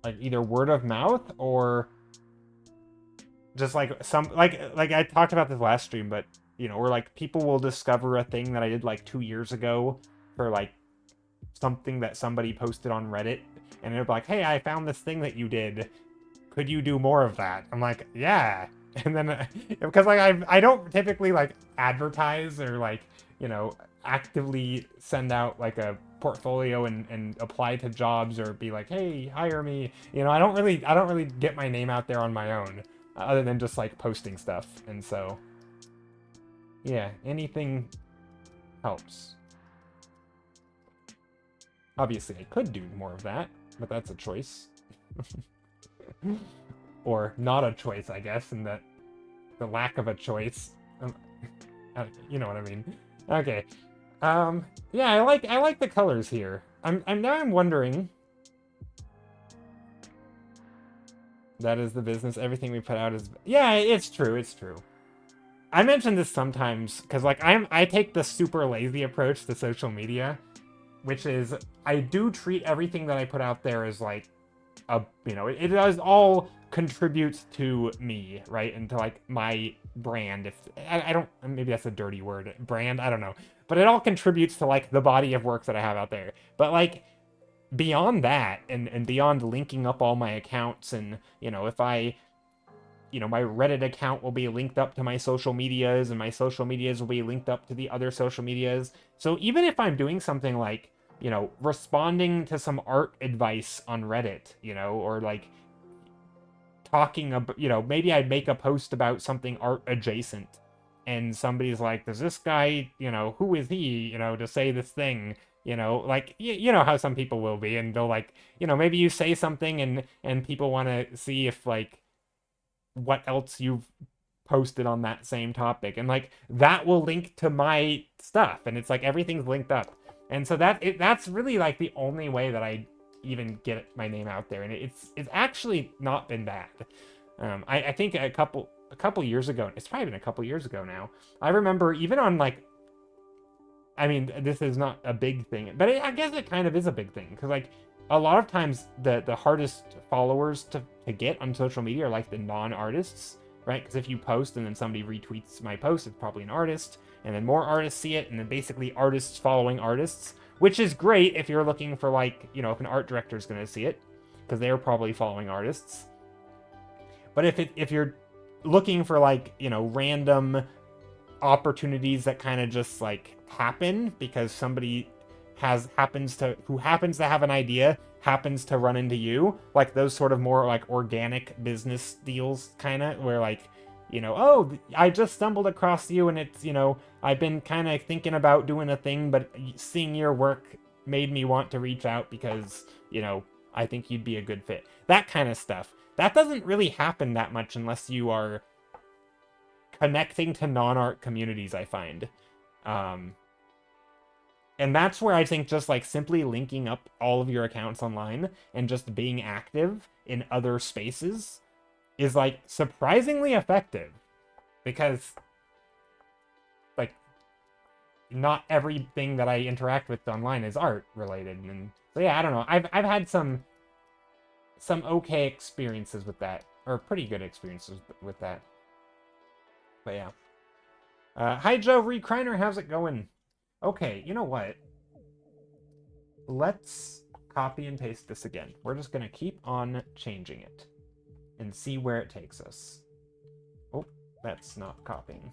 like either word of mouth or just like some like I talked about this last stream, but you know, or like people will discover a thing that I did like 2 years ago for like something that somebody posted on Reddit, and they're like, hey, I found this thing that you did, could you do more of that? I'm like, yeah. And then because like I don't typically like advertise or like, you know, actively send out like a portfolio and apply to jobs or be like, hey, hire me, you know, I don't really get my name out there on my own, other than just like posting stuff. And so yeah, anything helps. Obviously I could do more of that, but that's a choice. Or not a choice, I guess, and that the lack of a choice. You know what I mean. Okay. Yeah, I like the colors here. I'm wondering. That is the business. Everything we put out is, yeah, it's true. It's true. I mention this sometimes because like I take the super lazy approach to social media, which is I do treat everything that I put out there as like a, you know, it does all contributes to me, right? And to like my brand. If I don't, maybe that's a dirty word, brand, I don't know, but it all contributes to like the body of work that I have out there. But like beyond that, and beyond linking up all my accounts, and you know, if I, you know, my Reddit account will be linked up to my social medias, and my social medias will be linked up to the other social medias. So even if I'm doing something like, you know, responding to some art advice on Reddit, you know, or like talking about, you know, maybe I make a post about something art adjacent, and somebody's like, does this guy, you know, who is he, you know, to say this thing, you know, like, you know how some people will be, and they'll like, you know, maybe you say something and people want to see if like what else you've posted on that same topic, and like that will link to my stuff, and it's like everything's linked up. And so that's really like the only way that I even get my name out there, and it's actually not been bad. I think a couple years ago, it's probably been a couple years ago now, I remember even on like, I mean, this is not a big thing, but I guess it kind of is a big thing, because like a lot of times the hardest followers to get on social media are like the non-artists, right? Because if you post and then somebody retweets my post, it's probably an artist, and then more artists see it, and then basically artists following artists, which is great if you're looking for like, you know, if an art director is going to see it, because they're probably following artists. But if you're looking for like, you know, random opportunities that kind of just like happen because somebody happens to have an idea, happens to run into you, like those sort of more like organic business deals, kind of, where like, you know, oh, I just stumbled across you, and it's, you know, I've been kind of thinking about doing a thing, but seeing your work made me want to reach out because, you know, I think you'd be a good fit. That kind of stuff. That doesn't really happen that much unless you are connecting to non-art communities, I find. And that's where I think just like simply linking up all of your accounts online and just being active in other spaces is like surprisingly effective. because like not everything that I interact with online is art related, and so yeah, I don't know. I've had some okay experiences with that, or pretty good experiences with that. But yeah. Hi Joe Recriner, how's it going? Okay, you know what? Let's copy and paste this again. We're just gonna keep on changing it and see where it takes us. Oh, that's not copying.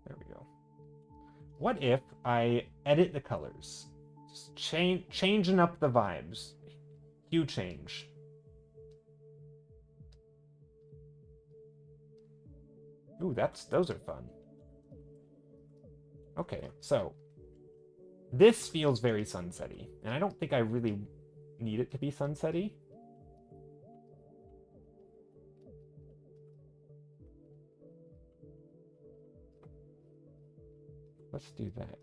There we go. What if I edit the colors? Just changing up the vibes. Hue change. Ooh, those are fun. Okay, so this feels very sunsetty, and I don't think I really need it to be sunsetty. Let's do that.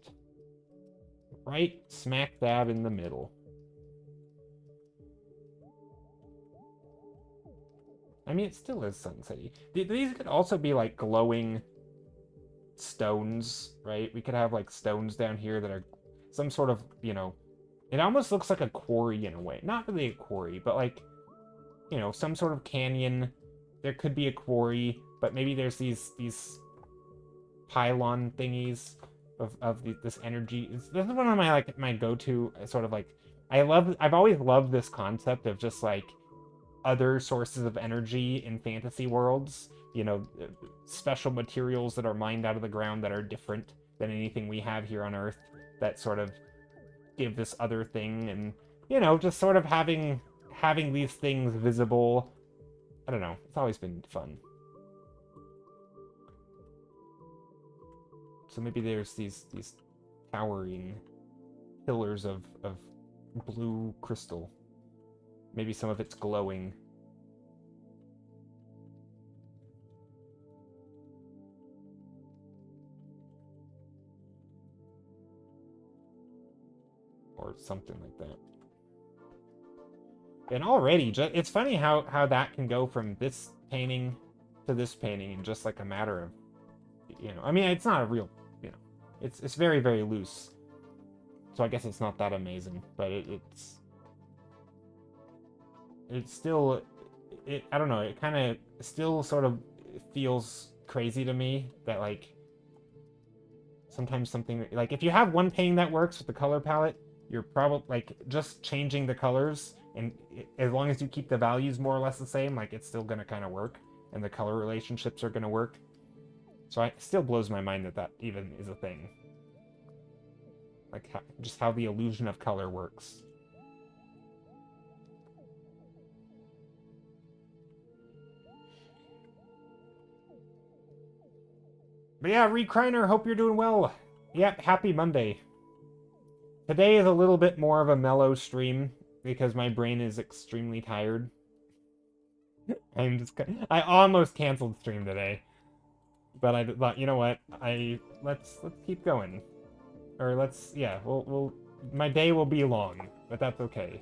Right smack dab in the middle. I mean, it still is sunsetty. These could also be like glowing stones, right? We could have like stones down here that are some sort of, you know, it almost looks like a quarry in a way. Not really a quarry, but like, you know, some sort of canyon. There could be a quarry, but maybe there's these pylon thingies of this energy. This is one of my go-to sort of like, I've always loved this concept of just like other sources of energy in fantasy worlds, you know, special materials that are mined out of the ground that are different than anything we have here on Earth, that sort of give this other thing, and, you know, just sort of having these things visible. I don't know, it's always been fun. So maybe there's these towering pillars of blue crystal. Maybe some of it's glowing. Or something like that. And already, it's funny how that can go from this painting to this painting in just like a matter of, you know, I mean, it's not a real, you know, it's very, very loose. So I guess it's not that amazing, but it's still, I don't know, it kind of still sort of feels crazy to me that, like, sometimes something, like, if you have one painting that works with the color palette, you're probably, like, just changing the colors, and as long as you keep the values more or less the same, like, it's still going to kind of work, and the color relationships are going to work. So it still blows my mind that even is a thing. Like, just how the illusion of color works. But yeah, Recriner, hope you're doing well. Yep, happy Monday. Today is a little bit more of a mellow stream because my brain is extremely tired. I almost canceled stream today, but I thought, you know what? Let's keep going, or yeah, we'll my day will be long, but that's okay.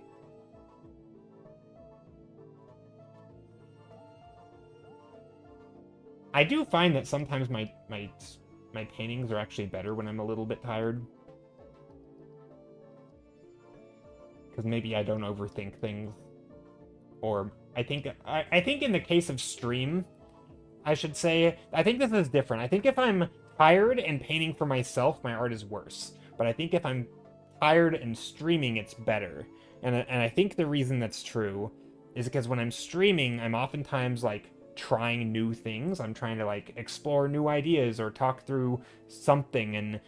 I do find that sometimes my paintings are actually better when I'm a little bit tired. Because maybe I don't overthink things. Or I think in the case of stream, I should say, I think this is different. I think if I'm tired and painting for myself, my art is worse. But I think if I'm tired and streaming, it's better. And I think the reason that's true is because when I'm streaming, I'm oftentimes like trying new things. I'm trying to like explore new ideas or talk through something,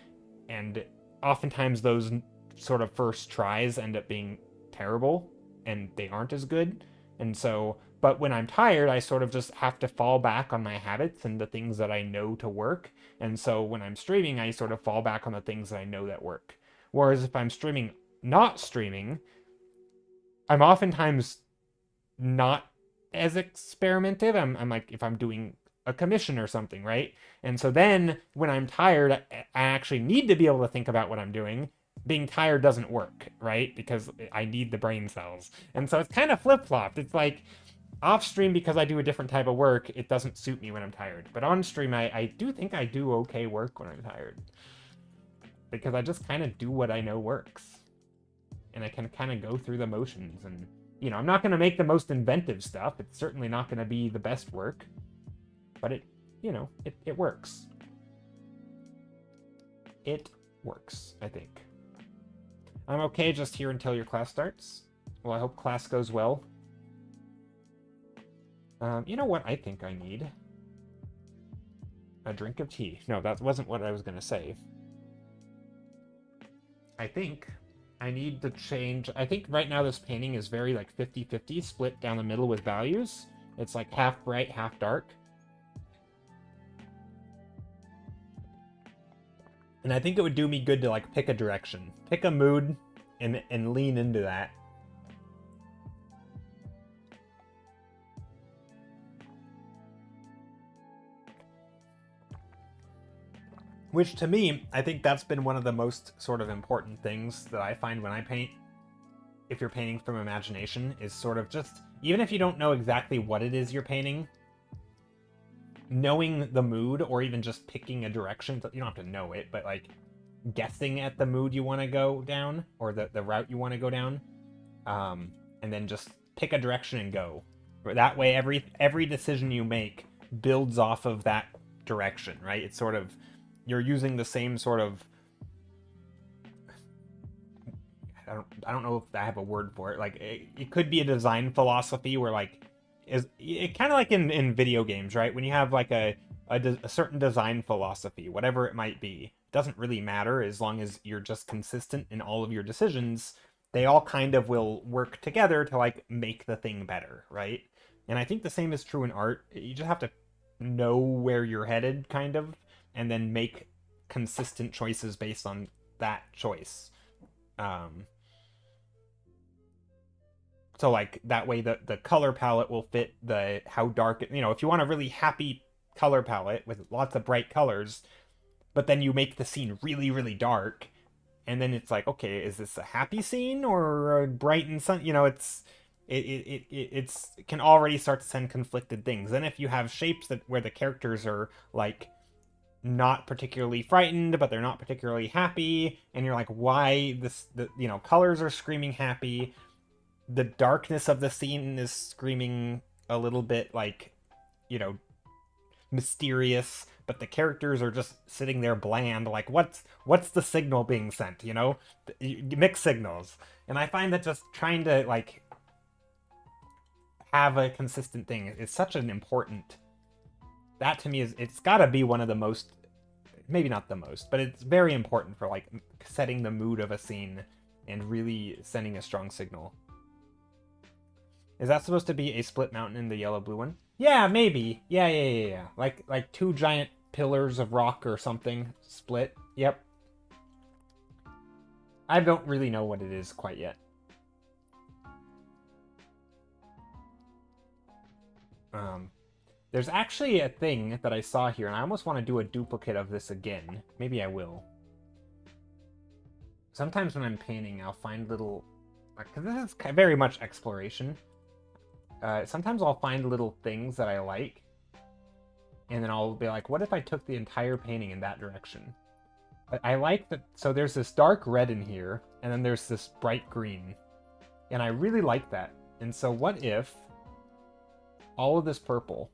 and oftentimes those sort of first tries end up being terrible and they aren't as good. And so, but when I'm tired, I sort of just have to fall back on my habits and the things that I know to work. And so when I'm streaming, I sort of fall back on the things that I know that work. Whereas if I'm not streaming, I'm oftentimes not as experimentative. I'm like, if I'm doing a commission or something, right? And so then when I'm tired, I actually need to be able to think about what I'm doing. Being tired doesn't work, right? Because I need the brain cells. And so it's kind of flip-flopped. It's like Off stream, because I do a different type of work, it doesn't suit me when I'm tired. But on stream, I do think I do okay work when I'm tired. Because I just kind of do what I know works. And I can kind of go through the motions. And, you know, I'm not going to make the most inventive stuff. It's certainly not going to be the best work. But it, you know, it works. It works, I think. I'm okay just here until your class starts. Well, I hope class goes well. You know what I think I need? A drink of tea. No, that wasn't what I was going to say. I think I need to change. I think right now this painting is very like 50-50, split down the middle with values. It's like half bright, half dark. And I think it would do me good to like pick a direction, pick a mood, and lean into that. Which to me, I think that's been one of the most sort of important things that I find when I paint. If you're painting from imagination, is sort of just, even if you don't know exactly what it is you're painting, knowing the mood or even just picking a direction, you don't have to know it, but like guessing at the mood you want to go down or the route you want to go down, and then just pick a direction and go. That way every decision you make builds off of that direction, right? It's sort of, you're using the same sort of, I don't know if I have a word for it. Like it could be a design philosophy where like is it kind of like in video games, right? When you have like a certain design philosophy, whatever it might be, doesn't really matter as long as you're just consistent in all of your decisions. They all kind of will work together to like make the thing better, right? And I think the same is true in art. You just have to know where you're headed, kind of, and then make consistent choices based on that choice. So like that way the color palette will fit the how dark it, you know, if you want a really happy color palette with lots of bright colors, but then you make the scene really, really dark, and then it's like, okay, is this a happy scene or a bright and sun? You know, it can already start to send conflicted things. Then if you have shapes that where the characters are like not particularly frightened, but they're not particularly happy, and you're like, why you know, colors are screaming happy, the darkness of the scene is screaming a little bit like, you know, mysterious, but the characters are just sitting there bland, like what's the signal being sent, you know? Mixed signals. And I find that just trying to like have a consistent thing is such an important, that to me is, it's got to be one of the most, maybe not the most, but it's very important for like setting the mood of a scene and really sending a strong signal. Is that supposed to be a split mountain in the yellow blue one? Yeah, maybe. Yeah. Like two giant pillars of rock or something split. Yep. I don't really know what it is quite yet. There's actually a thing that I saw here, and I almost want to do a duplicate of this again. Maybe I will. Sometimes when I'm painting, I'll find little, because this is very much exploration. Sometimes I'll find little things that I like, and then I'll be like, what if I took the entire painting in that direction? I like that, so there's this dark red in here, and then there's this bright green, and I really like that. And so what if all of this purple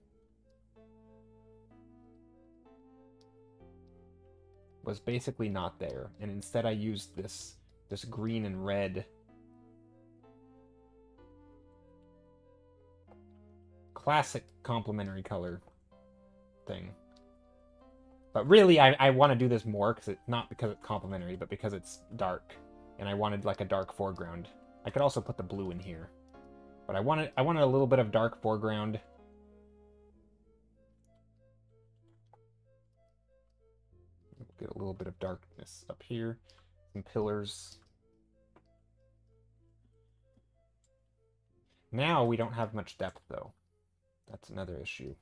was basically not there, and instead I used this green and red classic complementary color thing. But really, I want to do this more because it's not because it's complementary, but because it's dark, and I wanted like a dark foreground. I could also put the blue in here, but I wanted a little bit of dark foreground. Get a little bit of darkness up here, some pillars. Now we don't have much depth though. That's another issue.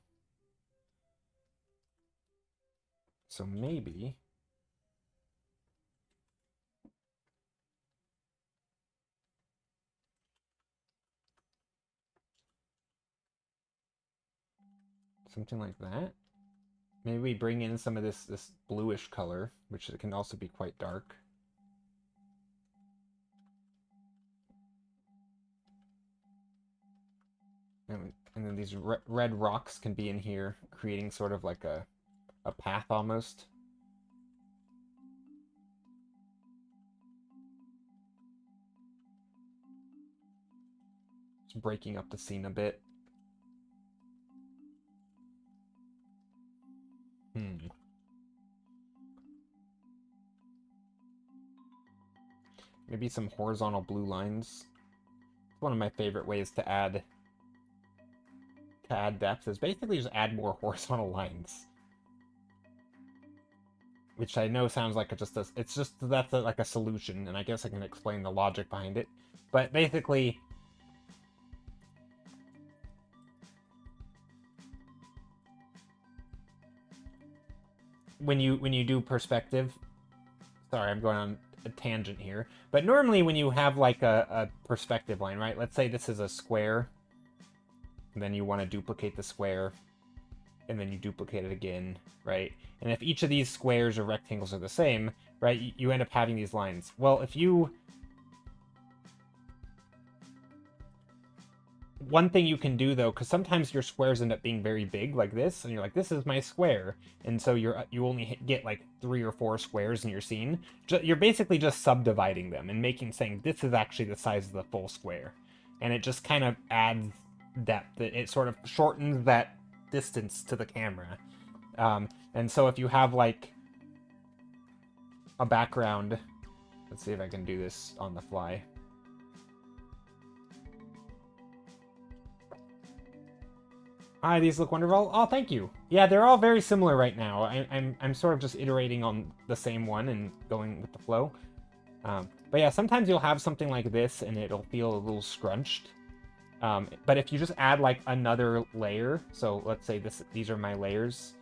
So maybe Something like that. Maybe we bring in some of this bluish color, which it can also be quite dark. And then these red rocks can be in here, creating sort of like a path almost. Just breaking up the scene a bit. Maybe some horizontal blue lines. It's one of my favorite ways to add depth is basically just add more horizontal lines. Which I know sounds like that's like a solution, and I guess I can explain the logic behind it. But basically, when you do perspective, sorry, I'm going on a tangent here, but normally when you have like a perspective line, right? Let's say this is a square, and then you want to duplicate the square, and then you duplicate it again, right? And if each of these squares or rectangles are the same, right, you end up having these lines. Well, one thing you can do though, because sometimes your squares end up being very big like this, and you're like, this is my square, and so you only get like 3 or 4 squares in your scene. You're basically just subdividing them and saying this is actually the size of the full square, and it just kind of adds depth. It sort of shortens that distance to the camera. And so if you have like a background, let's see if I can do this on the fly. Hi, these look wonderful. Oh, thank you. Yeah, they're all very similar right now. I'm sort of just iterating on the same one and going with the flow. But yeah, sometimes you'll have something like this and it'll feel a little scrunched. But if you just add like another layer, so let's say these are my layers.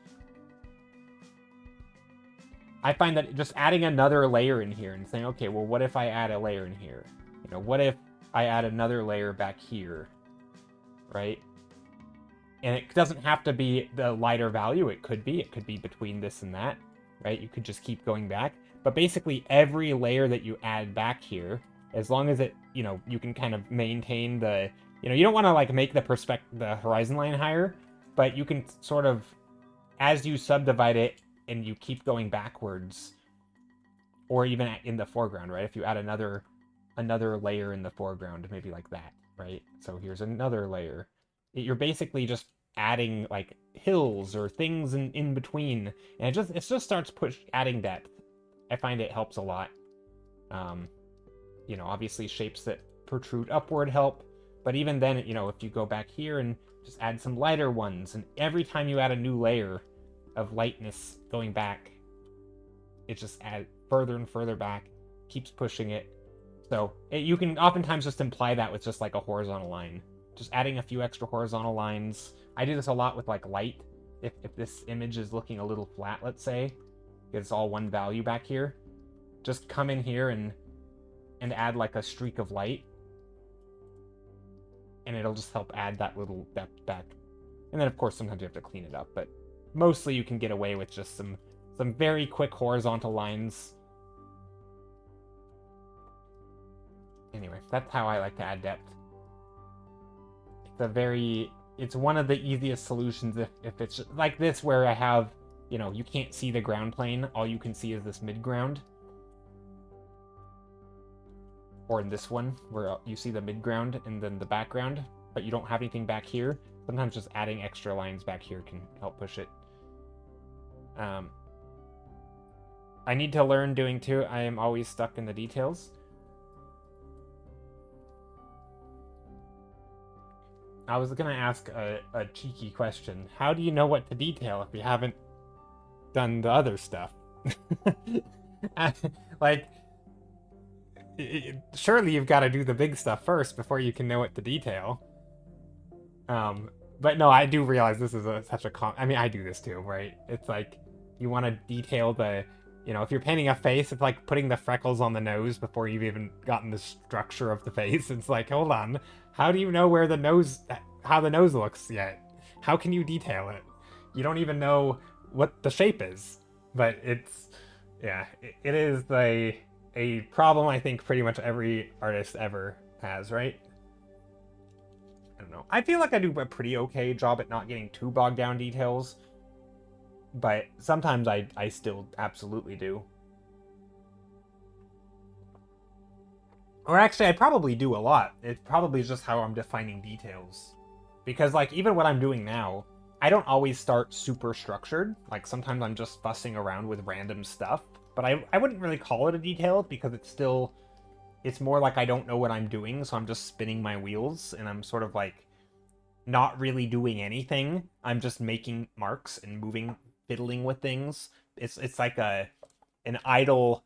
I find that just adding another layer in here and saying, okay, well, what if I add a layer in here? You know, what if I add another layer back here, right? And it doesn't have to be the lighter value. It could be between this and that, right? You could just keep going back. But basically every layer that you add back here, as long as it, you know, you can kind of maintain the, you know, you don't want to like make the horizon line higher, but you can sort of, as you subdivide it and you keep going backwards, or even in the foreground, right? If you add another layer in the foreground, maybe like that, right? So here's another layer. You're basically just adding like hills or things in between, and it just starts adding depth. I find it helps a lot. You know, obviously shapes that protrude upward help, but even then, you know, if you go back here and just add some lighter ones, and every time you add a new layer of lightness going back, it just adds further and further back, keeps pushing it. So you can oftentimes just imply that with just like a horizontal line. Just adding a few extra horizontal lines. I do this a lot with like light. If this image is looking a little flat, let's say, it's all one value back here, just come in here and add like a streak of light, and it'll just help add that little depth back. And then of course sometimes you have to clean it up, but mostly you can get away with just some very quick horizontal lines. Anyway, that's how I like to add depth. It's one of the easiest solutions if it's like this, where I have, you know, you can't see the ground plane, all you can see is this mid-ground. Or in this one, where you see the mid-ground and then the background, but you don't have anything back here. Sometimes just adding extra lines back here can help push it. I need to learn doing too. I am always stuck in the details. I was gonna ask a cheeky question. How do you know what to detail if you haven't done the other stuff? Like, surely you've got to do the big stuff first before you can know what to detail. But no, I do realize this is such a I mean, I do this too, right? It's like, you want to detail the, you know, if you're painting a face, it's like putting the freckles on the nose before you've even gotten the structure of the face. It's like, hold on, how do you know how the nose looks yet? How can you detail it? you don't even know what the shape is. But it's, yeah, it is a problem I think pretty much every artist ever has, right? I don't know. I feel like I do a pretty okay job at not getting too bogged down details, but sometimes I still absolutely do. Or actually, I probably do a lot. It probably is just how I'm defining details. Because, like, even what I'm doing now, I don't always start super structured. Like, sometimes I'm just fussing around with random stuff. But I wouldn't really call it a detail because it's still... It's more like I don't know what I'm doing, so I'm just spinning my wheels, and I'm sort of, like, not really doing anything. I'm just making marks and moving, fiddling with things. It's like an idle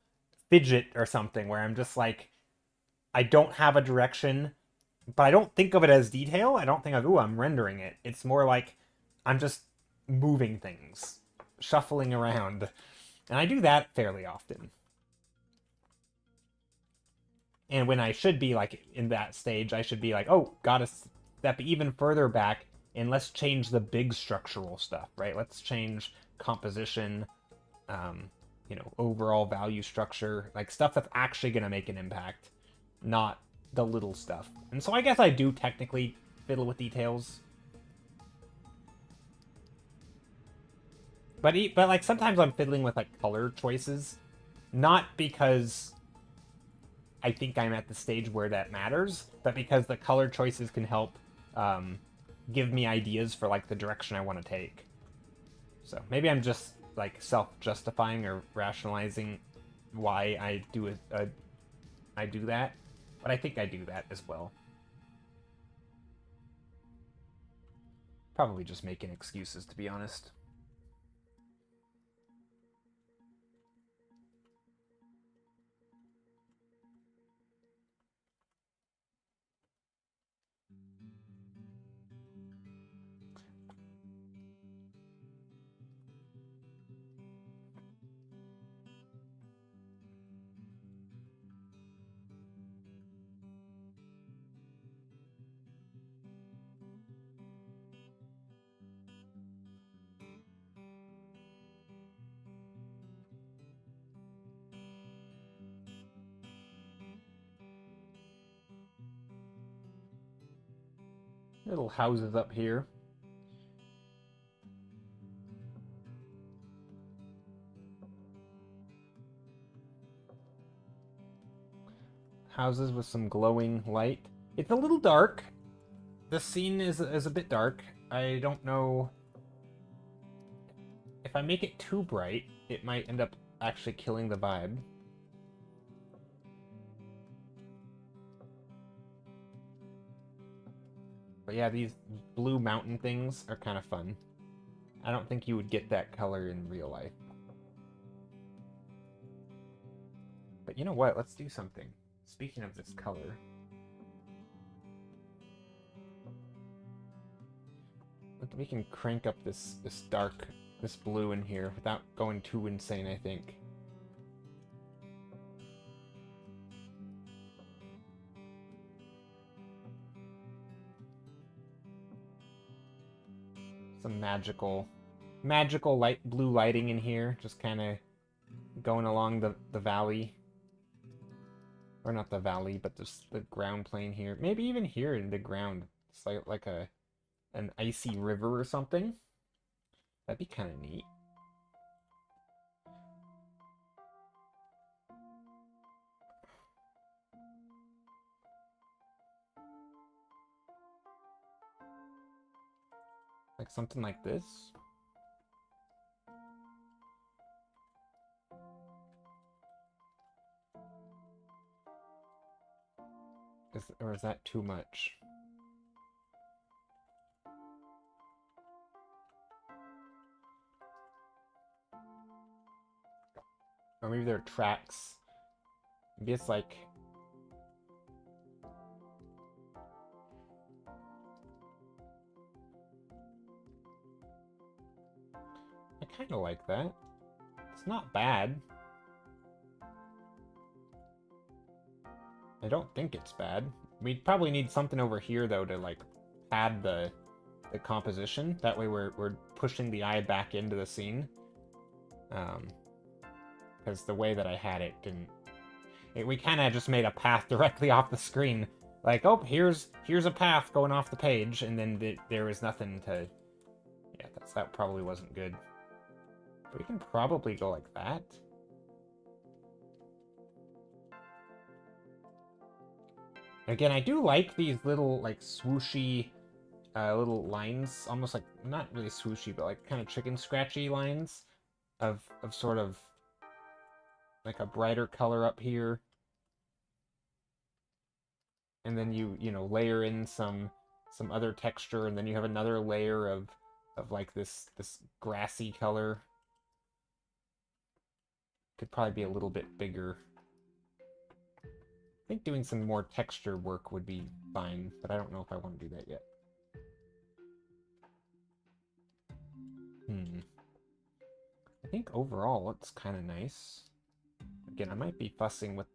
fidget or something where I'm just, like... I don't have a direction, but I don't think of it as detail. I don't think of, ooh, I'm rendering it. It's more like I'm just moving things, shuffling around. And I do that fairly often. And when I should be like in that stage, I should be like, oh, gotta step even further back and let's change the big structural stuff, right? Let's change composition, overall value structure, like stuff that's actually gonna make an impact, not the little stuff. And so I guess I do technically fiddle with details. But like sometimes I'm fiddling with like color choices, not because I think I'm at the stage where that matters, but because the color choices can help give me ideas for like the direction I want to take. So maybe I'm just like self-justifying or rationalizing why I do I do that, but I think I do that as well. Probably just making excuses, to be honest. Little houses up here. Houses with some glowing light. It's a little dark. The scene is a bit dark. I don't know if I make it too bright, it might end up actually killing the vibe. But yeah, these blue mountain things are kind of fun. I don't think you would get that color in real life. But you know what? Let's do something. Speaking of this color. We can crank up this blue in here without going too insane, I think. Some magical light blue lighting in here, just kind of going along the valley. Or not the valley, but just the ground plane here. Maybe even here in the ground. It's like an icy river or something. That'd be kind of neat. Like something like this. Or is that too much? Or maybe there are tracks. Maybe it's like... I kind of like that. It's not bad. I don't think it's bad. We'd probably need something over here, though, to, like, pad the the composition. That way we're pushing the eye back into the scene. Because the way that I had it didn't... we kind of just made a path directly off the screen. Like, oh, here's a path going off the page, and then there was nothing to... Yeah, that probably wasn't good. But we can probably go like that. Again, I do like these little, like, swooshy little lines. Almost like, not really swooshy, but like kind of chicken scratchy lines of sort of like a brighter color up here. And then you know, layer in some other texture, and then you have another layer of like this grassy color. Could probably be a little bit bigger. I think doing some more texture work would be fine, but I don't know if I want to do that yet. I think overall it's kind of nice. Again, I might be fussing with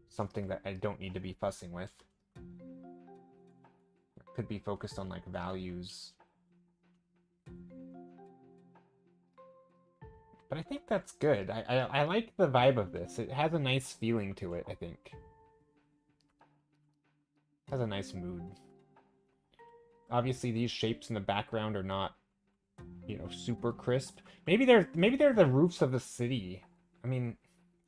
something that I don't need to be fussing with. It could be focused on like values. But I think that's good. I like the vibe of this. It has a nice feeling to it, I think. It has a nice mood. Obviously, these shapes in the background are not, you know, super crisp. Maybe they're the roofs of the city. I mean,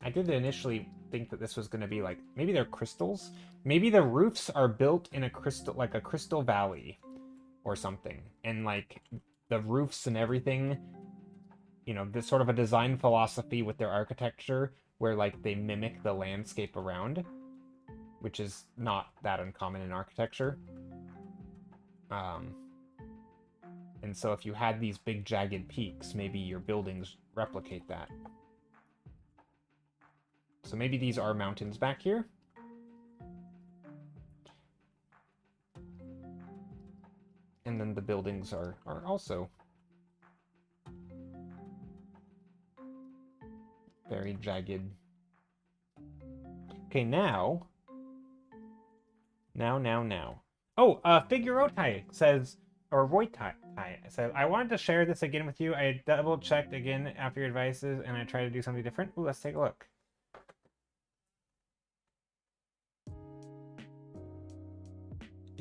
I did initially think that this was going to be like, maybe they're crystals. Maybe the roofs are built in a crystal, like a crystal valley or something. And like the roofs and everything, you know, this sort of a design philosophy with their architecture where like they mimic the landscape around, which is not that uncommon in architecture. And so if you had these big jagged peaks, maybe your buildings replicate that. So maybe these are mountains back here. And then the buildings are also very jagged. Okay, now. Oh, Figurotai says, or Voitai says, I wanted to share this again with you. I double-checked again after your advices, and I tried to do something different. Ooh, let's take a look.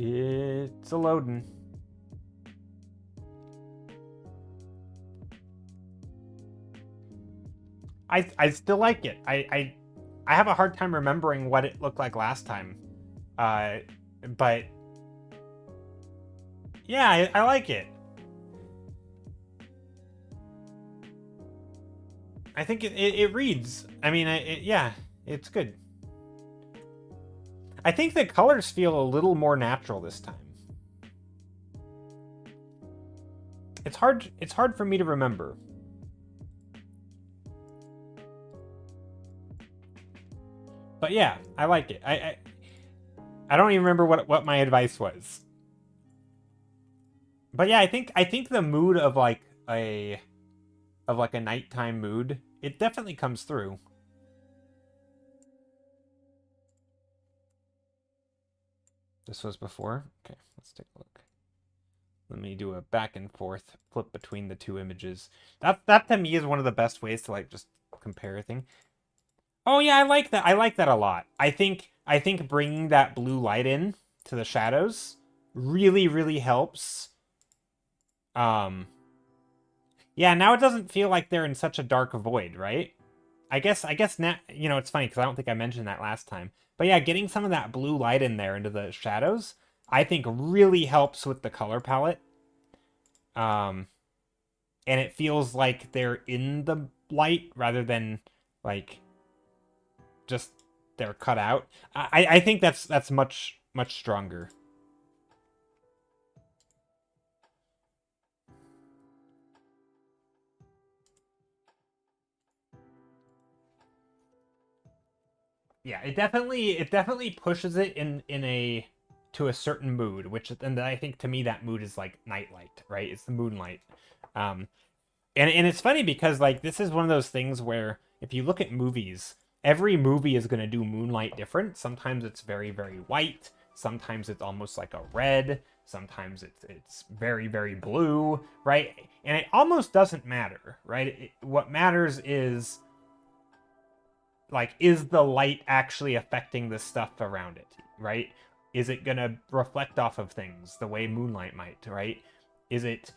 It's a loading. I still like it. I have a hard time remembering what it looked like last time. But yeah, I like it. I think it reads. I mean, yeah, it's good. I think the colors feel a little more natural this time. It's hard for me to remember. But yeah, I like it. I don't even remember what my advice was. But yeah, I think the mood of like a nighttime mood, it definitely comes through. This was before. Okay, let's take a look. Let me do a back and forth flip between the two images. That to me is one of the best ways to like just compare a thing. Oh yeah, I like that. I like that a lot. I think bringing that blue light in to the shadows really helps. Yeah, now it doesn't feel like they're in such a dark void, right? I guess now, you know, it's funny because I don't think I mentioned that last time. But yeah, getting some of that blue light in there into the shadows, I think really helps with the color palette. And it feels like they're in the light rather than like just they're cut out. I think that's much stronger. Yeah, it definitely pushes it to a certain mood, which, and I think to me that mood is like nightlight, right? It's the moonlight. And it's funny because like this is one of those things where if you look at movies, every movie is going to do moonlight different. Sometimes it's very white. Sometimes it's almost like a red. Sometimes it's very, very blue, right? And it almost doesn't matter, right? What matters is, like, is the light actually affecting the stuff around it, right? Is it gonna reflect off of things the way moonlight might, right? Is it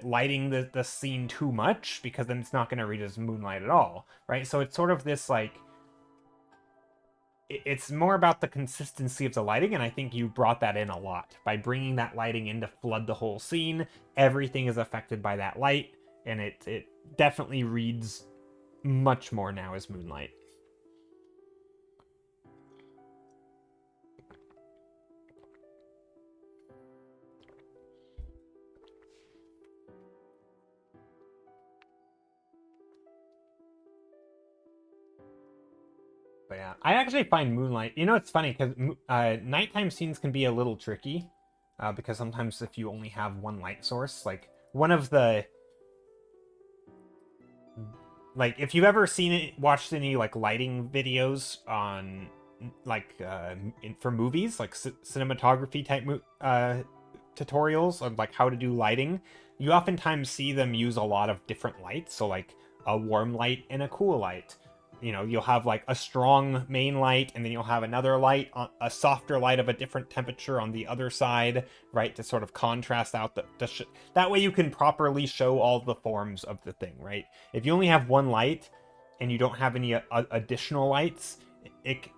lighting the scene too much? Because then it's not gonna read as moonlight at all, right? So it's sort of this, like, it's more about the consistency of the lighting, and I think you brought that in a lot. By bringing that lighting in to flood the whole scene, everything is affected by that light, and it definitely reads much more now as moonlight. But yeah, I actually find moonlight. You know, it's funny because nighttime scenes can be a little tricky because sometimes if you only have one light source, like one of the, like if you've ever watched any like lighting videos on like for movies, like cinematography type tutorials of like how to do lighting, you oftentimes see them use a lot of different lights. So like a warm light and a cool light. You know, you'll have like a strong main light, and then you'll have another light, a softer light of a different temperature on the other side, right? To sort of contrast out that way you can properly show all the forms of the thing, right? If you only have one light and you don't have any additional lights,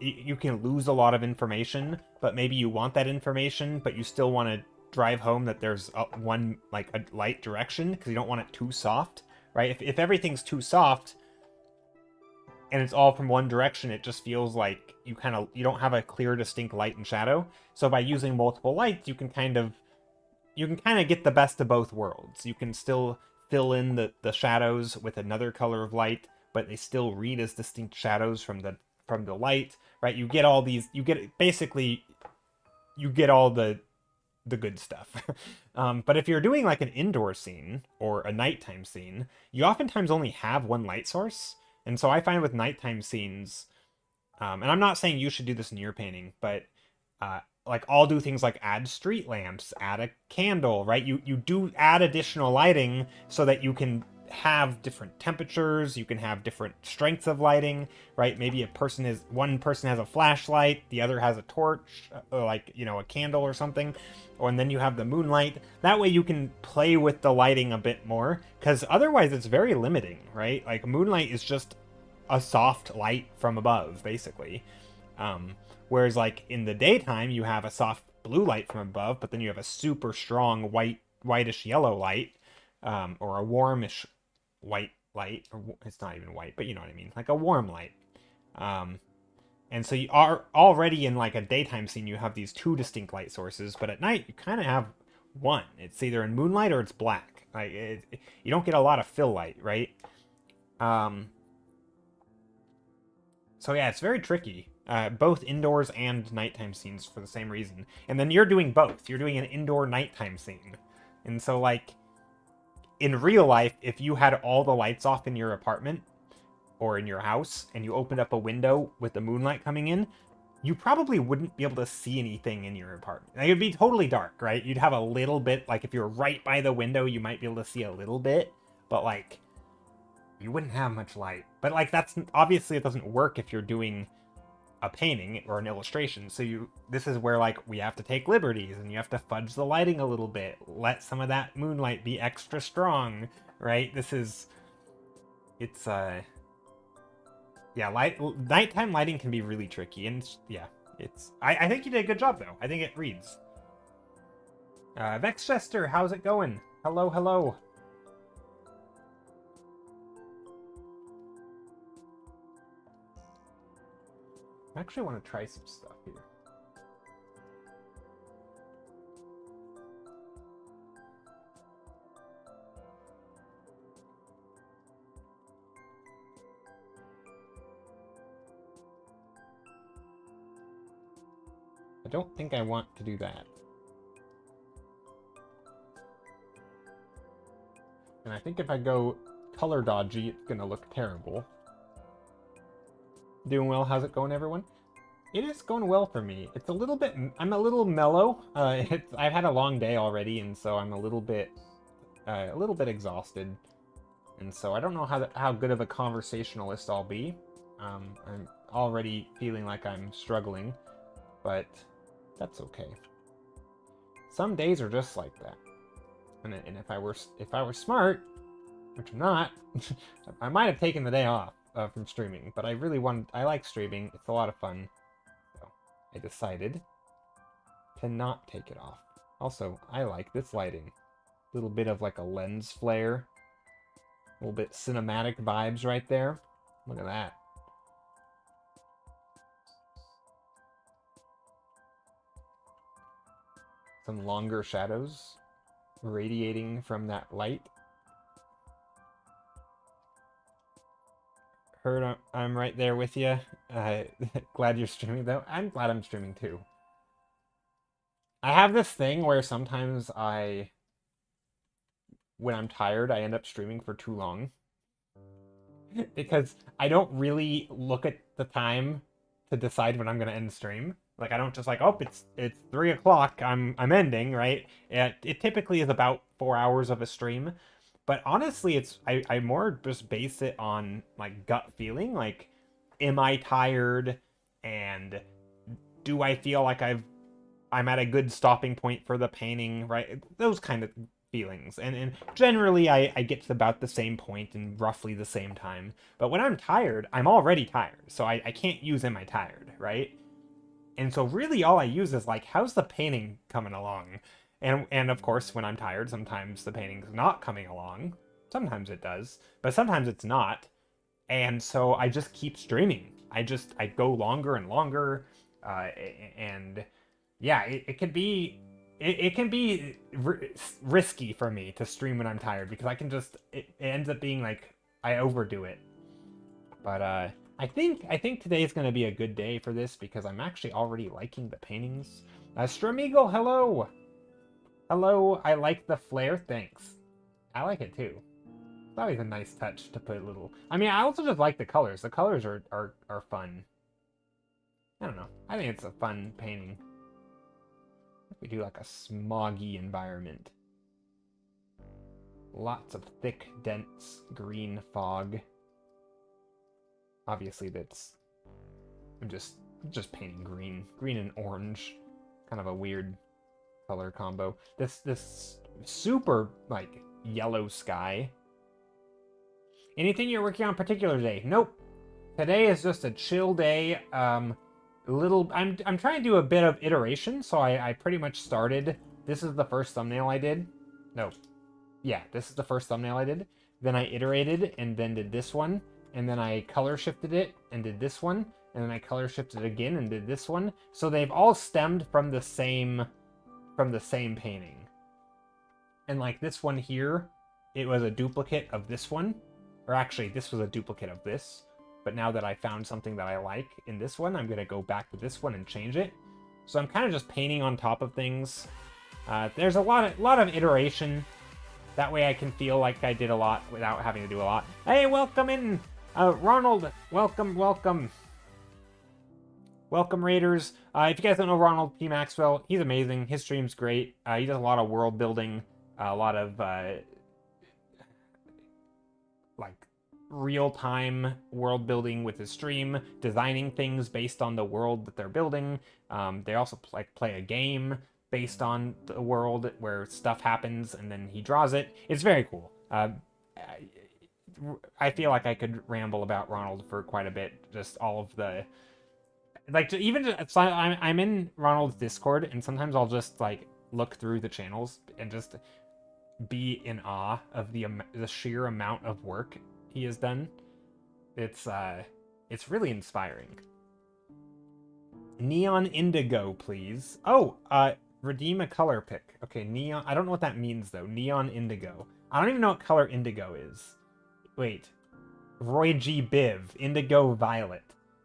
you can lose a lot of information, but maybe you want that information, but you still want to drive home that there's one, like a light direction, because you don't want it too soft, right? If everything's too soft, and it's all from one direction, it just feels like you don't have a clear, distinct light and shadow. So by using multiple lights, you can kind of get the best of both worlds. You can still fill in the shadows with another color of light, but they still read as distinct shadows from the light, right? You get all these, you get all the good stuff. But if you're doing like an indoor scene or a nighttime scene, you oftentimes only have one light source. And so I find with nighttime scenes, and I'm not saying you should do this in your painting, but like I'll do things like add street lamps, add a candle, right? You do add additional lighting so that you can have different temperatures, you can have different strengths of lighting, right? Maybe one person has a flashlight, the other has a torch, or like, you know, a candle or something, and then you have the moonlight. That way you can play with the lighting a bit more, because otherwise it's very limiting, right? Like moonlight is just a soft light from above, basically. Whereas like in the daytime you have a soft blue light from above, but then you have a super strong whitish yellow light, or a warmish white light, or it's not even white, but you know what I mean, like a warm light. And so you are already in like a daytime scene, you have these two distinct light sources, but at night you kind of have one. It's either in moonlight or it's black. Like you don't get a lot of fill light, right? So yeah, it's very tricky. Both indoors and nighttime scenes for the same reason. And then you're doing both. You're doing an indoor nighttime scene. And so like in real life, if you had all the lights off in your apartment or in your house and you opened up a window with the moonlight coming in, you probably wouldn't be able to see anything in your apartment. Like, it'd be totally dark, right? You'd have a little bit, like if you're right by the window, you might be able to see a little bit, but like you wouldn't have much light. But like that's obviously it doesn't work if you're doing a painting or an illustration. So this is where like we have to take liberties and you have to fudge the lighting a little bit. Let some of that moonlight be extra strong, right? Nighttime lighting can be really tricky, and I think you did a good job though. I think it reads. Vexchester, how's it going? Hello. I actually want to try some stuff here. I don't think I want to do that. And I think if I go color dodgy, it's gonna look terrible. Doing well, how's it going, everyone? It is going well for me. It's a little bit. I'm a little mellow. I've had a long day already, and so I'm a little bit exhausted. And so I don't know how good of a conversationalist I'll be. I'm already feeling like I'm struggling, but that's okay. Some days are just like that. And if I were smart, which I'm not, I might have taken the day off from streaming. But I like streaming. It's a lot of fun. So I decided to not take it off. Also, I like this lighting. A little bit of like a lens flare. A little bit cinematic vibes right there. Look at that. Some longer shadows radiating from that light. Heard I'm right there with you. Glad you're streaming though. I'm glad I'm streaming too. I have this thing where sometimes when I'm tired, I end up streaming for too long. Because I don't really look at the time to decide when I'm gonna end stream. Like I don't just like, oh, it's 3 o'clock. I'm ending, right? It typically is about 4 hours of a stream. But honestly, I more just base it on like gut feeling. Like, am I tired? And do I feel like I'm at a good stopping point for the painting, right? Those kind of feelings. And generally I get to about the same point in roughly the same time. But when I'm tired, I'm already tired. So I can't use am I tired, right? And so really all I use is like, how's the painting coming along? And of course, when I'm tired, sometimes the painting's not coming along. Sometimes it does, but sometimes it's not. And so I just keep streaming. I go longer and longer. And yeah, it can be risky for me to stream when I'm tired because I can just it ends up being like I overdo it. But I think today is going to be a good day for this because I'm actually already liking the paintings. Stramigo, hello. Hello, I like the flare, thanks. I like it too. It's always a nice touch to put a little... I mean, I also just like the colors. The colors are fun. I don't know. I think it's a fun painting. We do like a smoggy environment. Lots of thick, dense green fog. Obviously I'm just painting green. Green and orange. Kind of a weird color combo. This super like yellow sky. Anything you're working on particular today? Nope. Today is just a chill day. I'm trying to do a bit of iteration, so I pretty much started. This is the first thumbnail I did. No. Yeah, this is the first thumbnail I did. Then I iterated and then did this one, and then I color shifted it and did this one, and then I color shifted again and did this one. So they've all stemmed from the same painting. And like this one here, it was a duplicate of this one. Or actually, this was a duplicate of this. But now that I found something that I like in this one, I'm going to go back to this one and change it. So I'm kind of just painting on top of things. There's a lot of iteration. That way I can feel like I did a lot without having to do a lot. Hey, welcome in! Ronald, welcome. Welcome, Raiders. If you guys don't know Ronald P. Maxwell, he's amazing. His stream's great. He does a lot of world building, a lot of like real-time world building with his stream, designing things based on the world that they're building. They also play a game based on the world where stuff happens and then he draws it. It's very cool. I feel like I could ramble about Ronald for quite a bit. Just all of the I'm in Ronald's Discord, and sometimes I'll just like look through the channels and just be in awe of the sheer amount of work he has done. It's really inspiring. Neon Indigo, please. Oh, redeem a color pick. Okay, neon. I don't know what that means though. Neon Indigo. I don't even know what color indigo is. Wait, Roy G. Biv. Indigo Violet.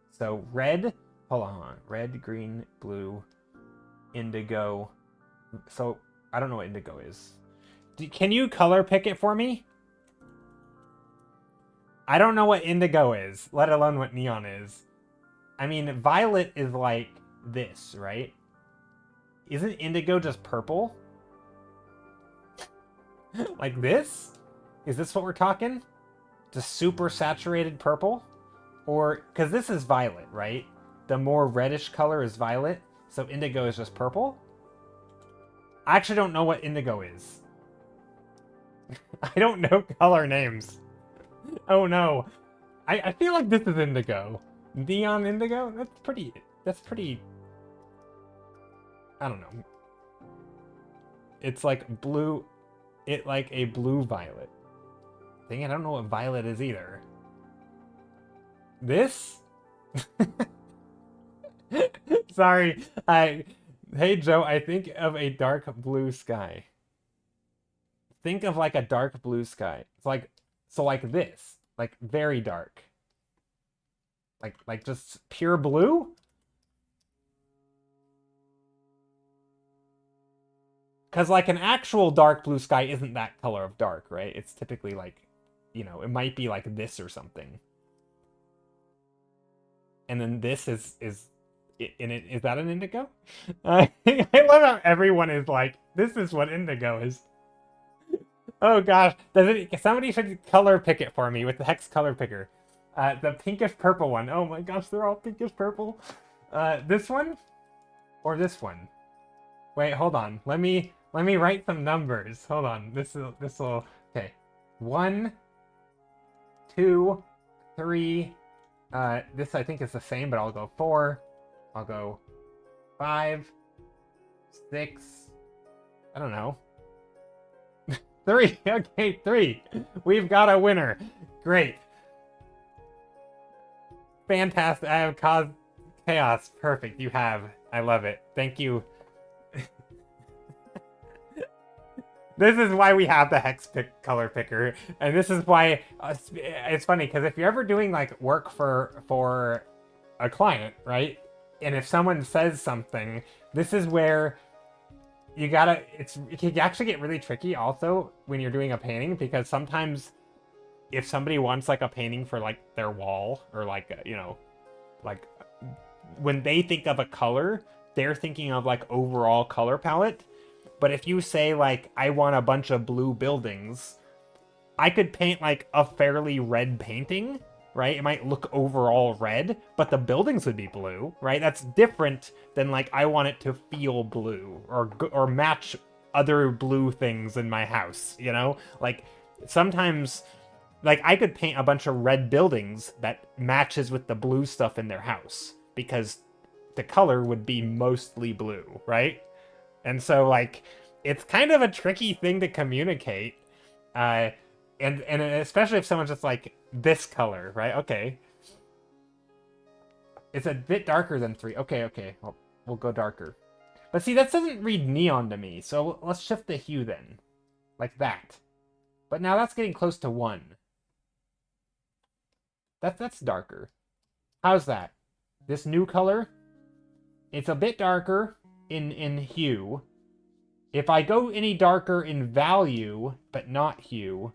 So red. Hold on. Red, green, blue, indigo. So, I don't know what indigo is. Can you color pick it for me? I don't know what indigo is, let alone what neon is. I mean, violet is like this, right? Isn't indigo just purple? Like this? Is this what we're talking? Just super saturated purple? Or, because this is violet, right? The more reddish color is violet, so indigo is just purple? I actually don't know what indigo is. I don't know color names. Oh no. I feel like this is indigo. Neon indigo? That's pretty, I don't know. It's like blue, like a blue violet. Dang it, I don't know what violet is either. This? Sorry, hey Joe, I think of a dark blue sky. Think of like a dark blue sky. It's like, so like this, like very dark. Like just pure blue? Because like an actual dark blue sky isn't that color of dark, right? It's typically like, you know, it might be like this or something. And then this is that an indigo? I love how everyone is like, this is what indigo is. Oh gosh, somebody should color pick it for me with the hex color picker. The pinkish purple one. Oh my gosh, they're all pinkish purple. This one or this one? Wait, hold on. Let me write some numbers. Hold on. This will okay. 1, 2, 3. This I think is the same, but I'll go 4. I'll go 5, 6. I don't know. 3. Okay, 3. We've got a winner. Great. Fantastic. I have caused chaos. Perfect. You have. I love it. Thank you. This is why we have the hex color picker, and this is why it's funny because if you're ever doing like work for a client, right? And if someone says something, this is where you gotta. It can actually get really tricky also when you're doing a painting because sometimes if somebody wants like a painting for like their wall or like you know, like when they think of a color, they're thinking of like overall color palette. But if you say, like, I want a bunch of blue buildings, I could paint, like, a fairly red painting, right? It might look overall red, but the buildings would be blue, right? That's different than, like, I want it to feel blue or match other blue things in my house, you know? Like, sometimes, like, I could paint a bunch of red buildings that matches with the blue stuff in their house because the color would be mostly blue, right? And so, like, it's kind of a tricky thing to communicate. And especially if someone's just like, this color, right? Okay. It's a bit darker than 3. Okay. We'll go darker. But see, that doesn't read neon to me. So let's shift the hue then. Like that. But now that's getting close to 1. That's darker. How's that? This new color? It's a bit darker in hue. If I go any darker in value, but not hue...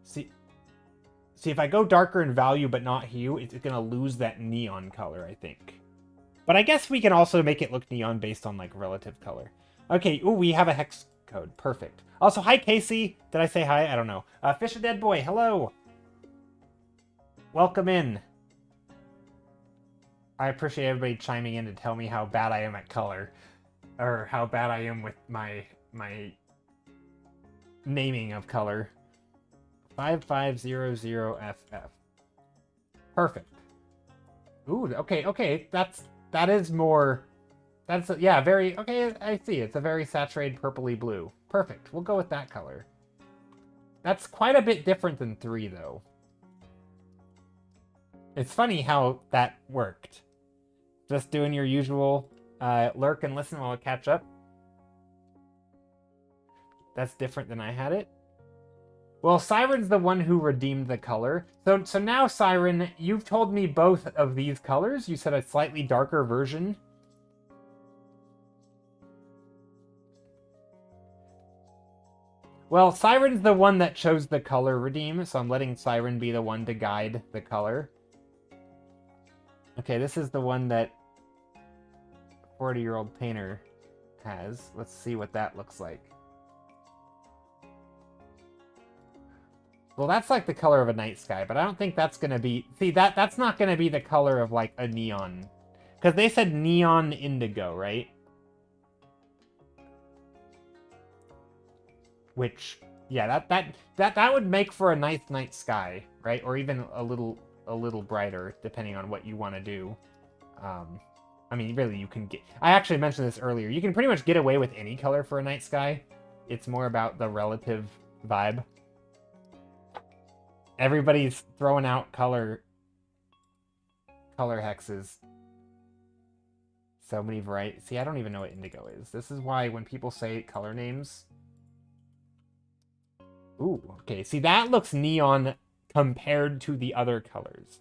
See, if I go darker in value, but not hue, it's going to lose that neon color, I think. But I guess we can also make it look neon based on, like, relative color. Okay, ooh, we have a hex code. Perfect. Also, hi, Casey. Did I say hi? I don't know. Fish a Dead Boy, hello. Welcome in. I appreciate everybody chiming in to tell me how bad I am at color. Or how bad I am with my naming of color. 5500FF. Perfect. Ooh, okay. That is more... That's, yeah, very... Okay, I see. It's a very saturated purpley blue. Perfect. We'll go with that color. That's quite a bit different than 3, though. It's funny how that worked. Just doing your usual lurk and listen while I catch up. That's different than I had it. Well, Siren's the one who redeemed the color. So now, Siren, you've told me both of these colors. You said a slightly darker version. Well, Siren's the one that chose the color redeem, so I'm letting Siren be the one to guide the color. Okay, this is the one that 40-year-old painter has. Let's see what that looks like. Well, that's like the color of a night sky, but I don't think that's gonna be... See, that's not gonna be the color of, like, a neon. Because they said neon indigo, right? Which, yeah, that would make for a nice night sky, right? Or even a little brighter, depending on what you want to do. I mean, really, you can get... I actually mentioned this earlier. You can pretty much get away with any color for a night sky. It's more about the relative vibe. Everybody's throwing out color hexes. So many varieties. See, I don't even know what indigo is. This is why when people say color names... Ooh, okay. See, that looks neon compared to the other colors,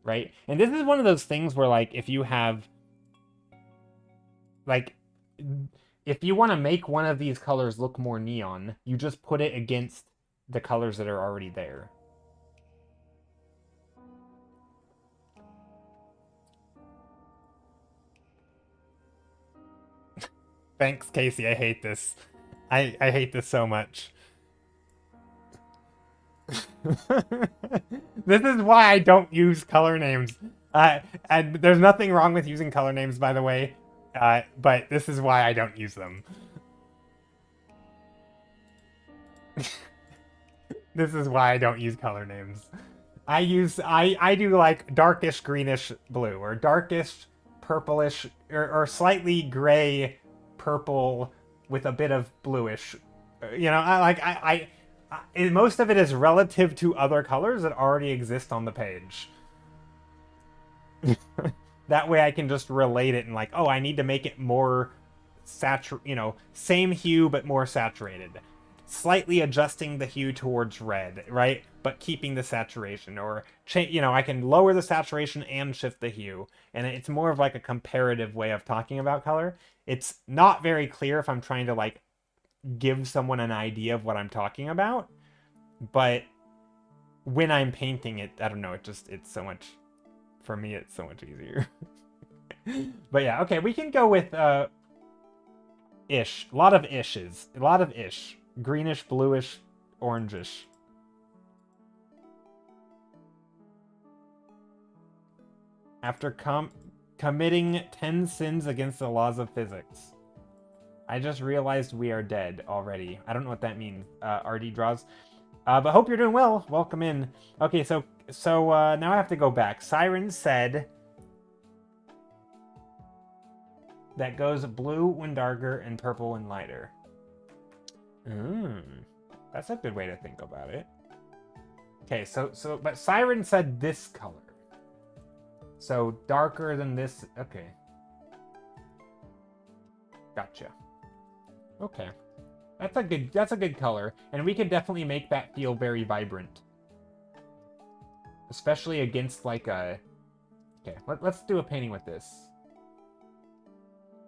right? And this is one of those things where, like, if you have... Like, if you want to make one of these colors look more neon, you just put it against the colors that are already there. Thanks, Casey. I hate this. I hate this so much. This is why I don't use color names. And there's nothing wrong with using color names, by the way. But this is why I don't use them. This is why I don't use color names. I do like darkish greenish blue, or darkish purplish, or slightly gray purple with a bit of bluish. You know, most of it is relative to other colors that already exist on the page. That way I can just relate it and like, oh, I need to make it more same hue but more saturated. Slightly adjusting the hue towards red, right? But keeping the saturation, or I can lower the saturation and shift the hue. And it's more of like a comparative way of talking about color. It's not very clear if I'm trying to like give someone an idea of what I'm talking about, but when I'm painting it, I don't know, it's so much, for me, it's so much easier. But yeah, okay, we can go with ish. A lot of ishes. A lot of ish. Greenish, bluish, orangish. After committing 10 sins against the laws of physics. I just realized we are dead already. I don't know what that means. RD draws. But hope you're doing well. Welcome in. Okay, so now I have to go back. Siren said that goes blue when darker and purple when lighter. That's a good way to think about it. Okay, but Siren said this color. So darker than this. Okay. Gotcha. Okay. That's a good color, and we can definitely make that feel very vibrant. Especially against like a... Okay, let's do a painting with this.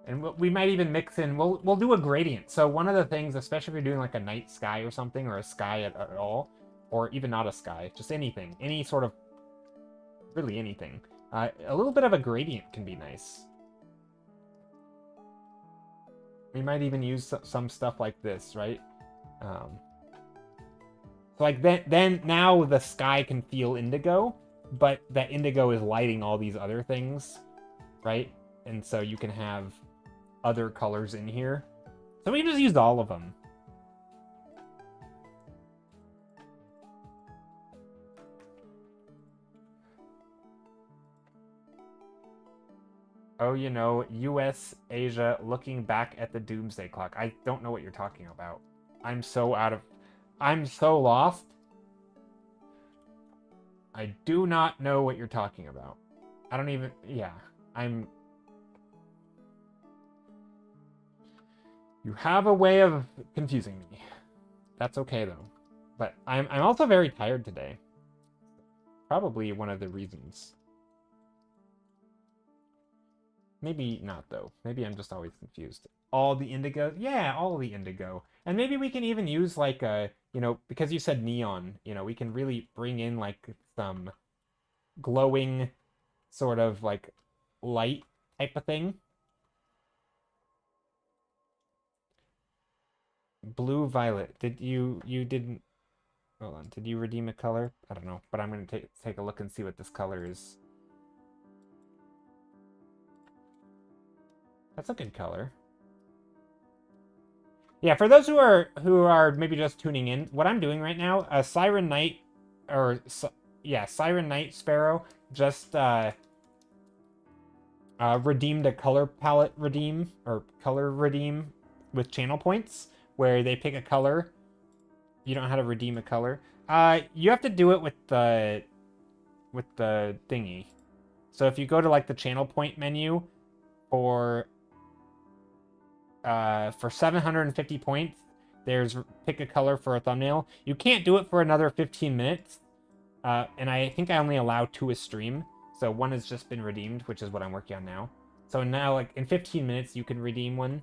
And we might even mix in, we'll do a gradient. So one of the things, especially if you're doing like a night sky or something, or a sky at all, or even not a sky, just anything, any sort of, really anything. A little bit of a gradient can be nice. We might even use some stuff like this, right? So like then now the sky can feel indigo, but that indigo is lighting all these other things, right? And so you can have other colors in here. So we can just use all of them. Oh, US, Asia, looking back at the doomsday clock. I don't know what you're talking about. I'm so lost. I do not know what you're talking about. I don't even, yeah, you have a way of confusing me. That's okay though. But I'm also very tired today. Probably one of the reasons. Maybe not, though. Maybe I'm just always confused. All the indigo? Yeah, all the indigo. And maybe we can even use, like, a, you know, because you said neon, you know, we can really bring in, like, some glowing sort of, like, light type of thing. Blue, violet. You didn't, hold on, did you redeem a color? I don't know, but I'm going to take a look and see what this color is. That's a good color. Yeah, for those who are maybe just tuning in, what I'm doing right now, Siren Knight, or yeah, Siren Knight Sparrow just redeemed a color palette redeem or color redeem with channel points, where they pick a color. You don't know how to redeem a color. You have to do it with the thingy. So if you go to like the channel point menu for 750 points, there's pick a color for a thumbnail. You can't do it for another 15 minutes. And I think I only allow 2 a stream. So 1 has just been redeemed, which is what I'm working on now. So now, like, in 15 minutes, you can redeem one.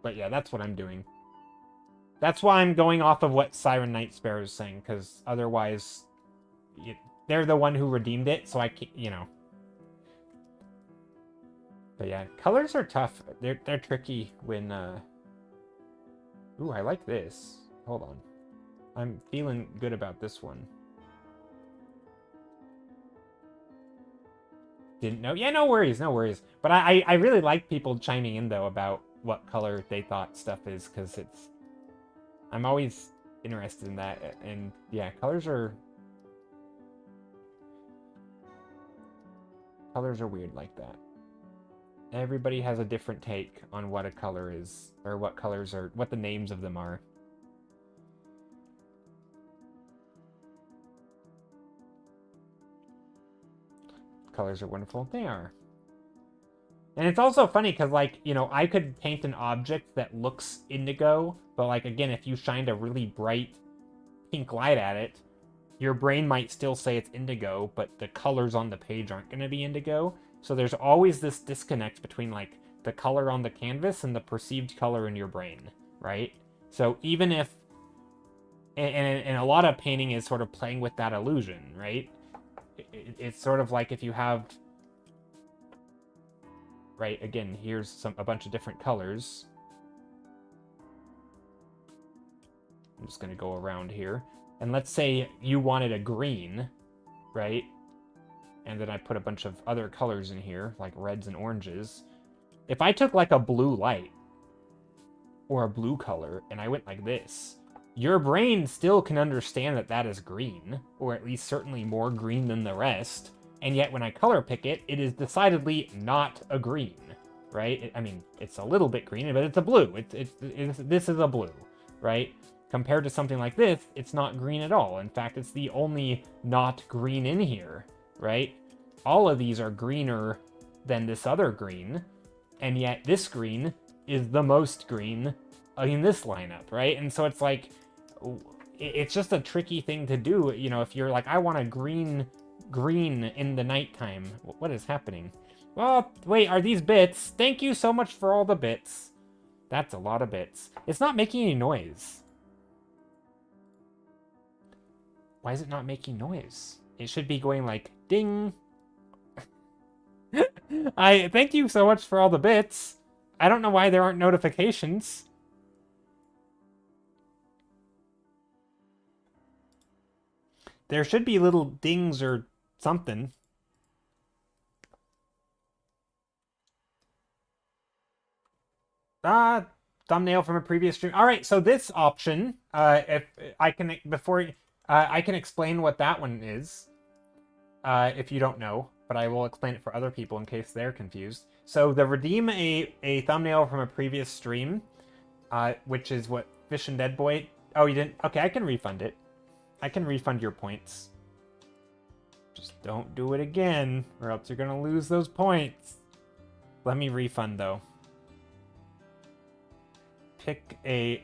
But yeah, that's what I'm doing. That's why I'm going off of what Siren Knight Sparrow is saying, because otherwise, they're the one who redeemed it, so I can't, you know. But yeah, colors are tough. They're tricky when, Ooh, I like this. Hold on. I'm feeling good about this one. Didn't know. Yeah, no worries, no worries. But I really like people chiming in, though, about what color they thought stuff is, because it's... I'm always interested in that, and yeah, colors are weird like that. Everybody has a different take on what a color is, or what colors are, what the names of them are. Colors are wonderful. They are. And it's also funny because, like, you know, I could paint an object that looks indigo, but, like, again, if you shined a really bright pink light at it, your brain might still say it's indigo, but the colors on the page aren't going to be indigo. So there's always this disconnect between, like, the color on the canvas and the perceived color in your brain, right? So even if... And a lot of painting is sort of playing with that illusion, right? It's sort of like if you have... Right, again, here's a bunch of different colors. I'm just going to go around here. And let's say you wanted a green, right? And then I put a bunch of other colors in here, like reds and oranges. If I took like a blue light, or a blue color, and I went like this, your brain still can understand that that is green, or at least certainly more green than the rest. And yet when I color pick it, it is decidedly not a green, right? I mean, it's a little bit green, but it's a blue. This is a blue, right? Compared to something like this, it's not green at all. In fact, it's the only not green in here, right? All of these are greener than this other green, and yet this green is the most green in this lineup, right? And so it's like, it's just a tricky thing to do, you know, if you're like, I want a green in the nighttime. What is happening? Well, wait, are these bits? Thank you so much for all the bits. That's a lot of bits. It's not making any noise. Why is it not making noise? It should be going like, ding. I thank you so much for all the bits. I don't know why there aren't notifications. There should be little dings or something. Thumbnail from a previous stream. All right, so this option, if I can I can explain what that one is, if you don't know, but I will explain it for other people in case they're confused. So the redeem a thumbnail from a previous stream, which is what Fish and Dead Boy. Oh, you didn't? Okay, I can refund it. I can refund your points. Just don't do it again, or else you're gonna lose those points. Let me refund, though. Pick a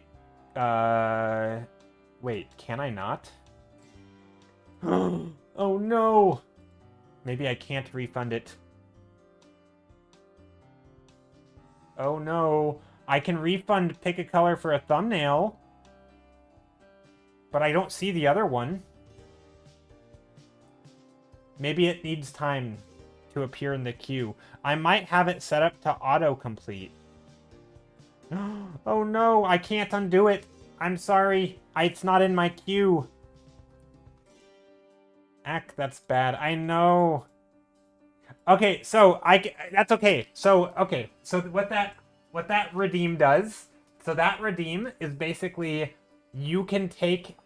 Wait, can I not? Oh no! Maybe I can't refund it. Oh no. I can refund pick a color for a thumbnail, but I don't see the other one. Maybe it needs time to appear in the queue. I might have it set up to autocomplete. Oh no, I can't undo it. I'm sorry. It's not in my queue. That's bad. I know. Okay, so that's okay. So what that redeem does, so that redeem is basically you can take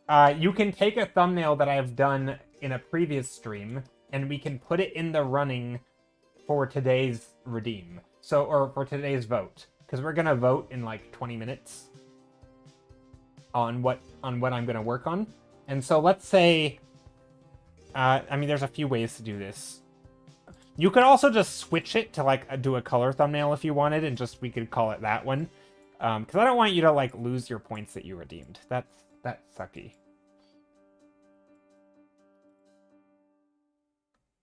a thumbnail that I've done in a previous stream and we can put it in the running for today's redeem. So, or for today's vote, because we're gonna vote in like 20 minutes on what I'm gonna work on. And so let's say, I mean, there's a few ways to do this. You could also just switch it to like do a color thumbnail if you wanted, and just we could call it that one. Because I don't want you to like lose your points that you redeemed. That's sucky.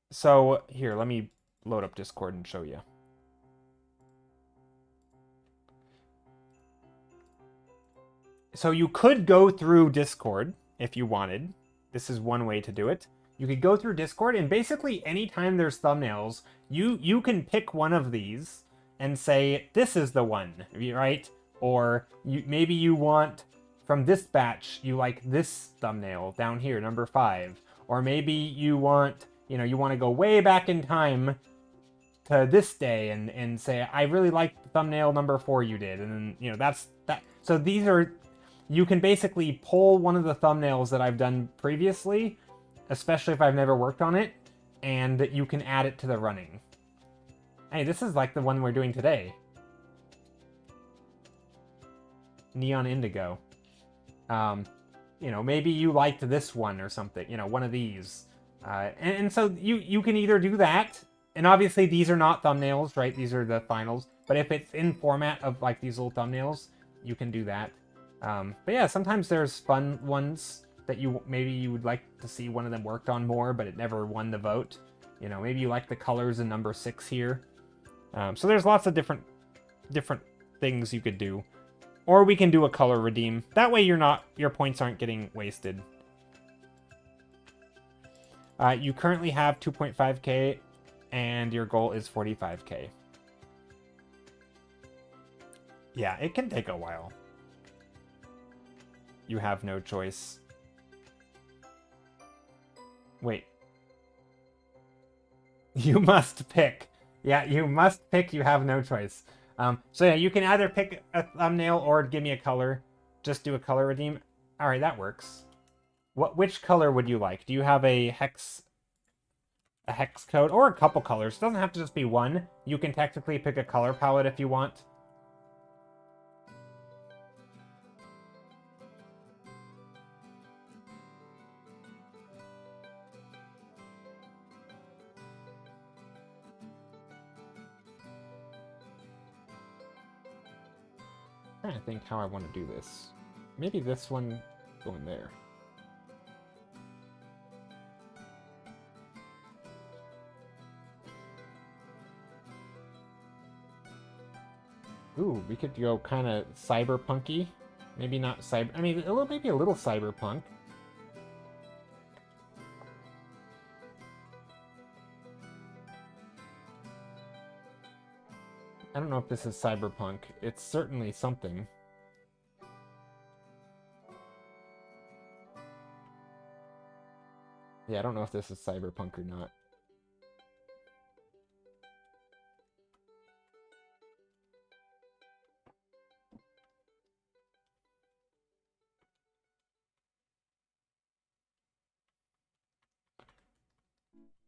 So here, let me load up Discord and show you. So you could go through Discord if you wanted. This is one way to do it. You could go through Discord, and basically anytime there's thumbnails, you can pick one of these and say, this is the one, right? Or maybe you want, from this batch, you like this thumbnail down here, number 5. Or maybe you want, you want to go way back in time to this day and say, I really like the thumbnail number 4 you did. And then, that's that. So these are, you can basically pull one of the thumbnails that I've done previously, especially if I've never worked on it, and you can add it to the running. Hey, this is like the one we're doing today. Neon Indigo. Maybe you liked this one or something, one of these. And so you can either do that, and obviously these are not thumbnails, right? These are the finals. But if it's in format of like these little thumbnails, you can do that. But yeah, sometimes there's fun ones that maybe you would like to see one of them worked on more, but it never won the vote. Maybe you like the colors in number 6 here. So there's lots of different things you could do. Or we can do a color redeem. That way your points aren't getting wasted. You currently have 2.5k, and your goal is 45k. Yeah, it can take a while. You have no choice. Wait. You must pick. Yeah, you must pick. You have no choice. So yeah, you can either pick a thumbnail or give me a color. Just do a color redeem. All right, that works. Which color would you like? Do you have a hex code or a couple colors? It doesn't have to just be one. You can technically pick a color palette if you want. I'm trying to think how I want to do this. Maybe this one going there. Ooh, we could go kind of cyberpunky. Maybe not cyber. I mean, maybe a little cyberpunk. I don't know if this is cyberpunk. It's certainly something. Yeah, I don't know if this is cyberpunk or not.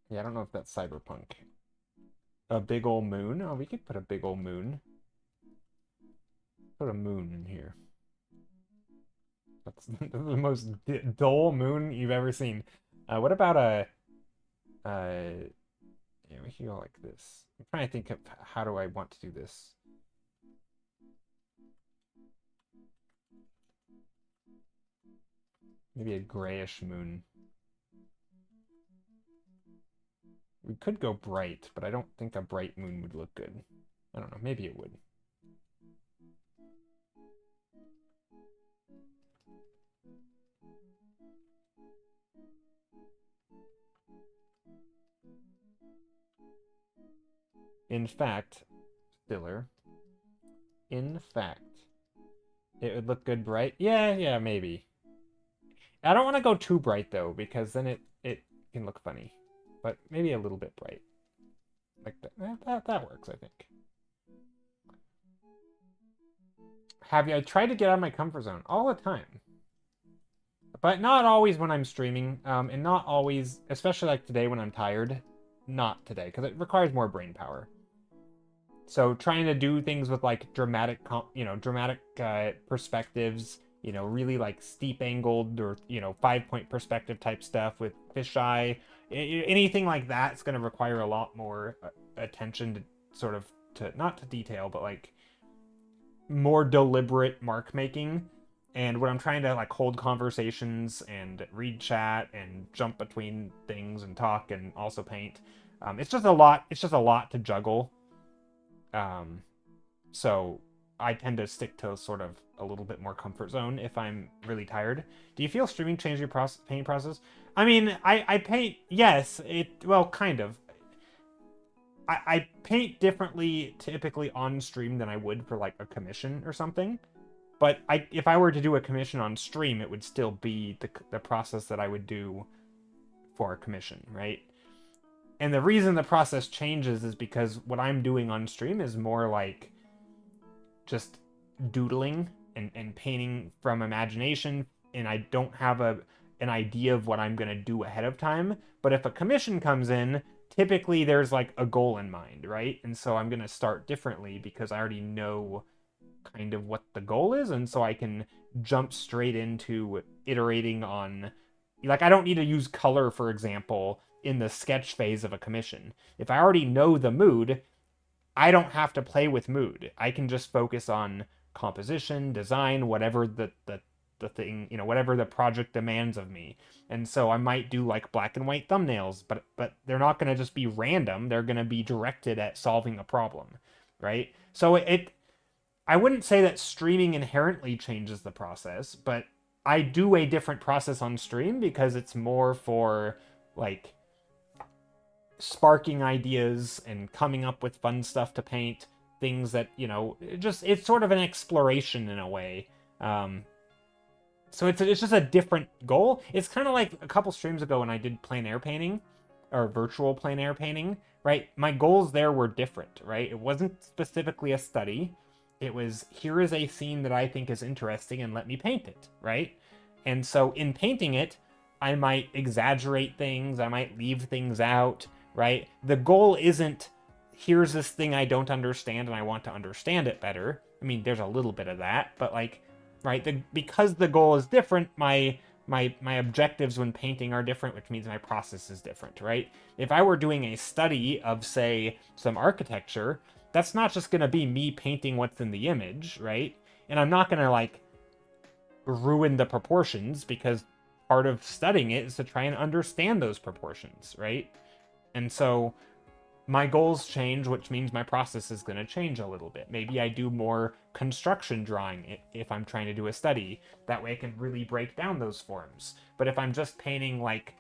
Yeah, I don't know if that's cyberpunk. A big old moon? Oh, we could put a big old moon. Put a moon in here. That's the most dull moon you've ever seen. What about a... Yeah, we can go like this. I'm trying to think of how do I want to do this. Maybe a grayish moon. We could go bright, but I don't think a bright moon would look good. I don't know, maybe it would. In fact, Stiller, in fact, it would look good bright. Yeah, maybe. I don't want to go too bright though, because then it can look funny. But maybe a little bit bright. Like that works, I think. I tried to get out of my comfort zone all the time. But not always when I'm streaming, and not always, especially like today when I'm tired. Not today, because it requires more brain power. So trying to do things with like dramatic perspectives, really like steep angled or 5-point perspective type stuff with fisheye, anything like that's going to require a lot more attention to not to detail, but like more deliberate mark making. And when I'm trying to like hold conversations and read chat and jump between things and talk and also paint, it's just a lot. It's just a lot to juggle. So I tend to stick to sort of a little bit more comfort zone if I'm really tired. Do you feel streaming changed your painting process? I mean, I paint, yes, well, kind of. I paint differently typically on stream than I would for like a commission or something. But if I were to do a commission on stream, it would still be the process that I would do for a commission, right? And the reason the process changes is because what I'm doing on stream is more like just doodling and painting from imagination, and I don't have an idea of what I'm going to do ahead of time. But if a commission comes in, typically there's like a goal in mind, right? And so I'm going to start differently because I already know kind of what the goal is, and so I can jump straight into iterating on, like, I don't need to use color, for example, in the sketch phase of a commission. If I already know the mood, I don't have to play with mood. I can just focus on composition, design, whatever the thing, whatever the project demands of me. And so I might do like black and white thumbnails, but they're not going to just be random. They're going to be directed at solving a problem, right? So I wouldn't say that streaming inherently changes the process, but I do a different process on stream because it's more for like sparking ideas and coming up with fun stuff to paint, things that, it's sort of an exploration in a way. So it's just a different goal. It's kind of like a couple streams ago when I did plein air painting or virtual plein air painting, right? My goals there were different, right? It wasn't specifically a study. It was, here is a scene that I think is interesting and let me paint it, right? And so in painting it, I might exaggerate things, I might leave things out, right? The goal isn't, here's this thing I don't understand and I want to understand it better. I mean, there's a little bit of that, but like, right, because the goal is different, my objectives when painting are different, which means my process is different, right? If I were doing a study of, say, some architecture, that's not just going to be me painting what's in the image, right? And I'm not going to, like, ruin the proportions, because part of studying it is to try and understand those proportions, right? And so my goals change, which means my process is going to change a little bit. Maybe I do more construction drawing if I'm trying to do a study. That way I can really break down those forms. But if I'm just painting, like,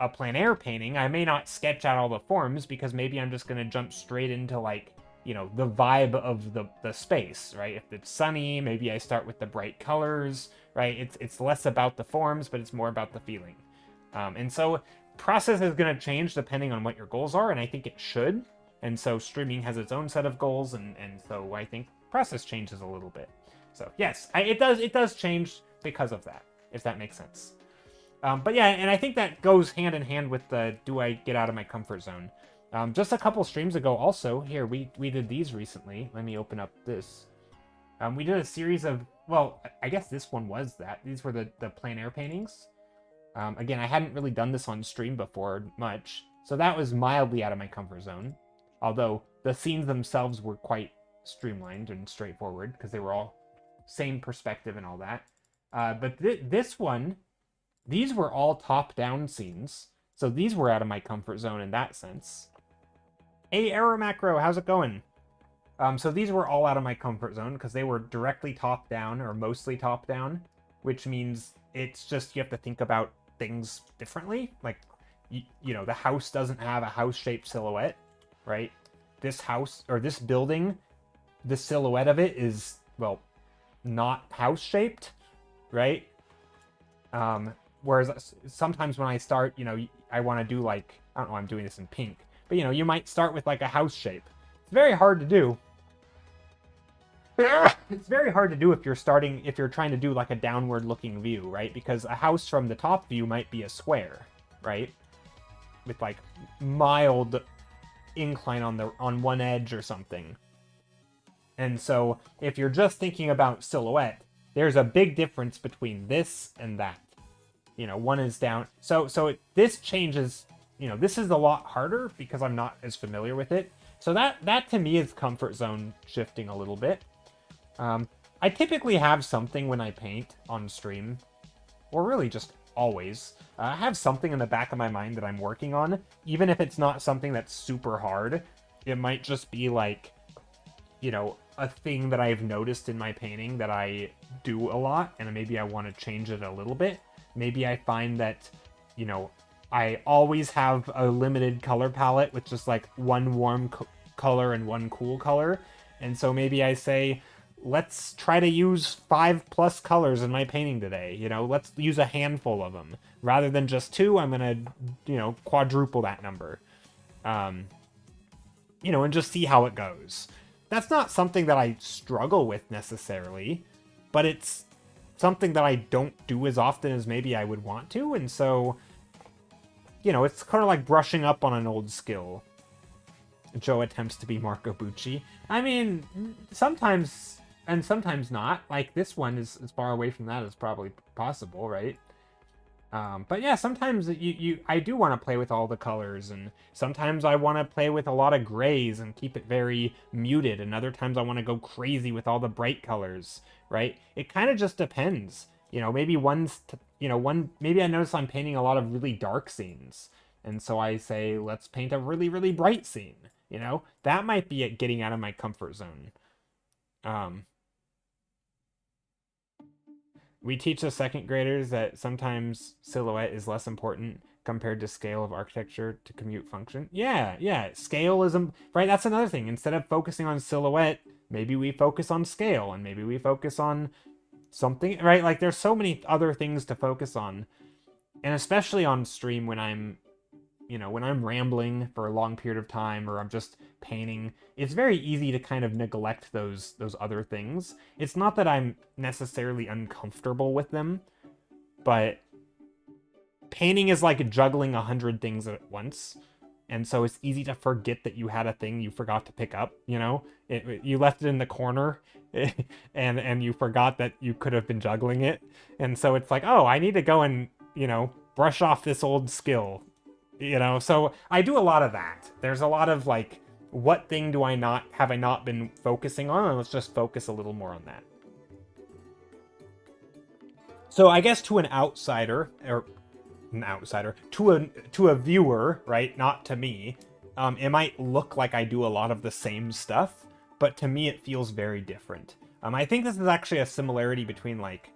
a plein air painting, I may not sketch out all the forms because maybe I'm just going to jump straight into, like, the vibe of the space, right? If it's sunny, maybe I start with the bright colors, right? It's less about the forms, but it's more about the feeling. And so process is going to change depending on what your goals are, and I think it should. And so streaming has its own set of goals, and so I think process changes a little bit. So yes, it does change because of that, if that makes sense. But yeah, and I think that goes hand in hand with the, do I get out of my comfort zone? Just a couple streams ago also, here, we did these recently. Let me open up this. We did a series of, well, I guess this one was that. These were the plein air paintings. Again, I hadn't really done this on stream before much, so that was mildly out of my comfort zone. Although the scenes themselves were quite streamlined and straightforward, because they were all same perspective and all that. But this one, these were all top-down scenes, so these were out of my comfort zone in that sense. Hey, Error Macro, how's it going? So these were all out of my comfort zone because they were directly top-down or mostly top-down, which means it's just you have to think about things differently. Like, you know, the house doesn't have a house-shaped silhouette, right? This house, or this building, the silhouette of it is, well, not house-shaped, right? Whereas sometimes when I start, you know, I want to do like, I don't know, I'm doing this in pink, but you know, you might start with like a house shape. It's very hard to do. It's very hard to do if you're trying to do like a downward looking view, right? Because a house from the top view might be a square, right? With like mild incline on one edge or something. And so if you're just thinking about silhouette, there's a big difference between this and that. You know, one is down. This changes, you know, this is a lot harder because I'm not as familiar with it. So that to me is comfort zone shifting a little bit. I typically have something when I paint on stream, or really just always. I have something in the back of my mind that I'm working on, even if it's not something that's super hard. It might just be like, you know, a thing that I've noticed in my painting that I do a lot, and maybe I want to change it a little bit. Maybe I find that, you know, I always have a limited color palette with just like one warm color and one cool color. And so maybe I say, let's try to use 5+ colors in my painting today. You know, let's use a handful of them. Rather than just 2, I'm going to, you know, quadruple that number. You know, and just see how it goes. That's not something that I struggle with necessarily, but it's something that I don't do as often as maybe I would want to, and so, you know, it's kind of like brushing up on an old skill. Joe attempts to be Marco Bucci. I mean, sometimes, and sometimes not. Like, this one is as far away from that as probably possible, right? But yeah, sometimes I do want to play with all the colors, and sometimes I want to play with a lot of grays and keep it very muted, and other times I want to go crazy with all the bright colors, right? It kind of just depends. You know, maybe maybe I notice I'm painting a lot of really dark scenes, and so I say, let's paint a really, really bright scene, you know? That might be it getting out of my comfort zone. We teach the second graders that sometimes silhouette is less important compared to scale of architecture to commute function. Yeah, scale is, right, that's another thing. Instead of focusing on silhouette, maybe we focus on scale, and maybe we focus on something, right? Like, there's so many other things to focus on. And especially on stream when I'm, you know, when I'm rambling for a long period of time, or I'm just painting, it's very easy to kind of neglect those other things. It's not that I'm necessarily uncomfortable with them, but painting is like juggling 100 things at once, and so it's easy to forget that you had a thing you forgot to pick up, you know? You left it in the corner, and you forgot that you could have been juggling it, and so it's like, oh, I need to go and, you know, brush off this old skill, you know? So I do a lot of that. There's a lot of like, what thing have I not been focusing on, and let's just focus a little more on that. So I guess to an outsider, or to a viewer, right, not to me, it might look like I do a lot of the same stuff, but to me it feels very different. I think this is actually a similarity between like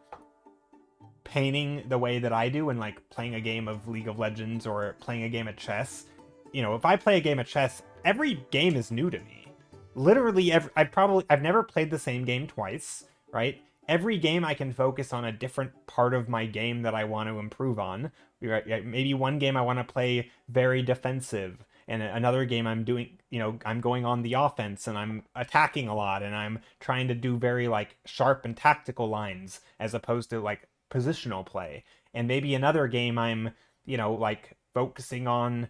painting the way that I do and like playing a game of League of Legends or playing a game of chess. You know, if I play a game of chess, every game is new to me. Literally, I've never played the same game twice, right? Every game I can focus on a different part of my game that I want to improve on. Maybe one game I want to play very defensive, and another game I'm doing, you know, I'm going on the offense and I'm attacking a lot, and I'm trying to do very like sharp and tactical lines as opposed to like positional play. And maybe another game I'm, you know, like focusing on,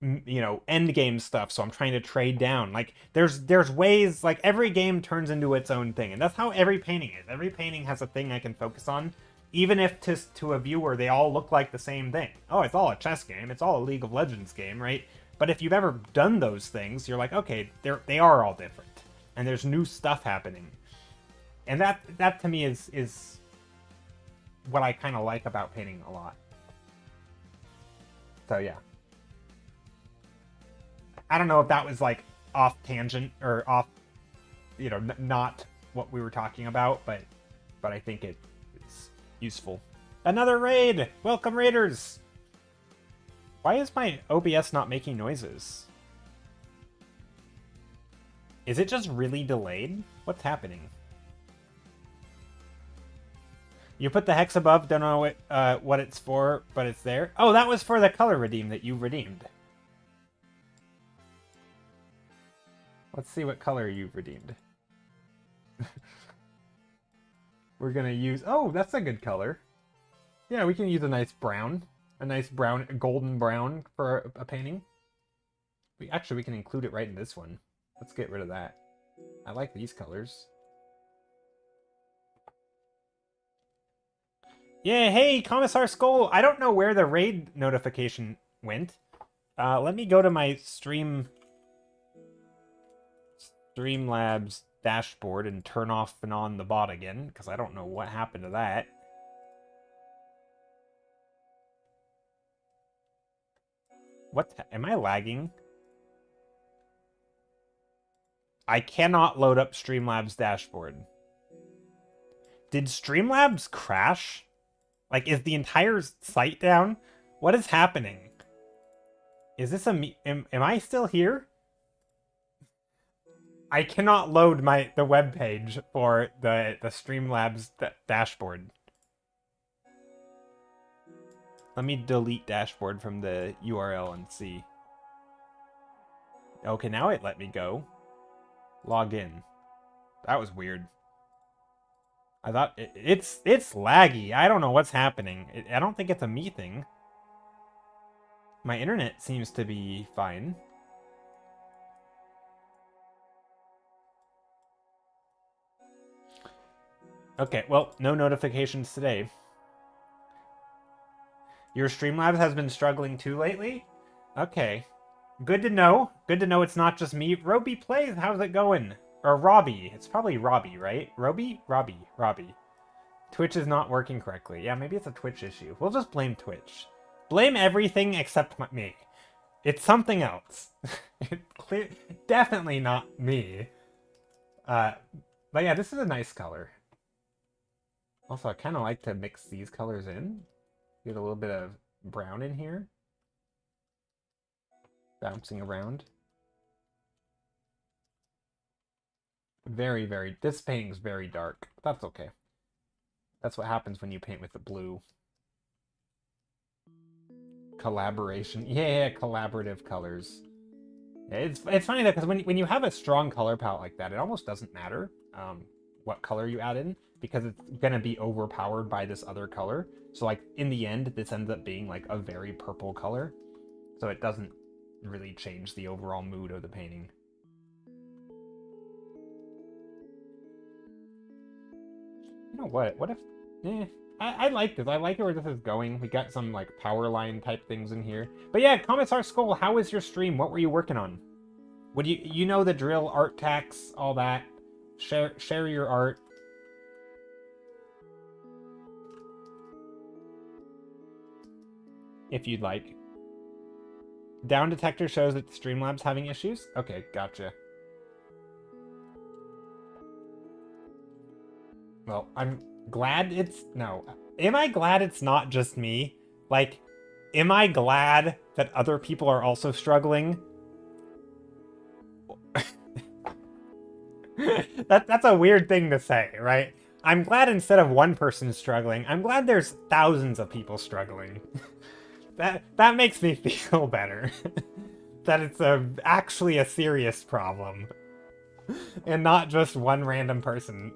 you know, end game stuff, so I'm trying to trade down. Like, there's ways, like, every game turns into its own thing, and that's how every painting is. Every painting has a thing I can focus on, even if to a viewer they all look like the same thing. Oh, it's all a chess game, it's all a League of Legends game, right? But if you've ever done those things, you're like, okay, they are all different, and there's new stuff happening. And that to me is what I kind of like about painting a lot. So yeah. I don't know if that was like off tangent or off, you know, not what we were talking about, but I think it's useful. Another raid! Welcome, raiders! Why is my OBS not making noises? Is it just really delayed? What's happening? You put the hex above, don't know what it's for, but it's there. Oh, that was for the color redeem that you redeemed. Let's see what color you've redeemed. We're gonna use... Oh, that's a good color. Yeah, we can use a nice brown. A nice brown, golden brown for a painting. Actually, we can include it right in this one. Let's get rid of that. I like these colors. Yeah, hey, Commissar Skull! I don't know where the raid notification went. Let me go to my Streamlabs dashboard and turn off and on the bot again, because I don't know what happened to that. Am I lagging? I cannot load up Streamlabs dashboard. Did Streamlabs crash? Like, is the entire site down? What is happening? Is this am I still here? I cannot load the web page for the Streamlabs dashboard. Let me delete dashboard from the URL and see. Okay, now it let me go. Log in. That was weird. I thought it's laggy. I don't know what's happening. I don't think it's a me thing. My internet seems to be fine. Okay, well, no notifications today. Your Streamlabs has been struggling too lately? Okay. Good to know. Good to know it's not just me. Roby Plays, how's it going? Or Robbie. It's probably Robbie, right? Roby? Robbie. Twitch is not working correctly. Yeah, maybe it's a Twitch issue. We'll just blame Twitch. Blame everything except me. It's something else. Definitely not me. But yeah, this is a nice color. Also, I kind of like to mix these colors in. Get a little bit of brown in here. Bouncing around. Very, very... This painting's very dark. That's okay. That's what happens when you paint with the blue. Collaboration. Yeah, collaborative colors. It's funny though, because when you have a strong color palette like that, it almost doesn't matter what color you add in, because it's going to be overpowered by this other color. So like in the end, this ends up being like a very purple color. So it doesn't really change the overall mood of the painting. You know what? What if... I like this. I like where this is going. We got some like power line type things in here. But yeah, Commissar Skull, how was your stream? What were you working on? Would you know the drill, art tax, all that. Share your art. If you'd like. Down detector shows that Streamlabs having issues? Okay, gotcha. Well, I'm glad it's... No. Am I glad it's not just me? Like, am I glad that other people are also struggling? That's a weird thing to say, right? I'm glad instead of one person struggling, I'm glad there's thousands of people struggling. That makes me feel better. That it's actually a serious problem. And not just one random person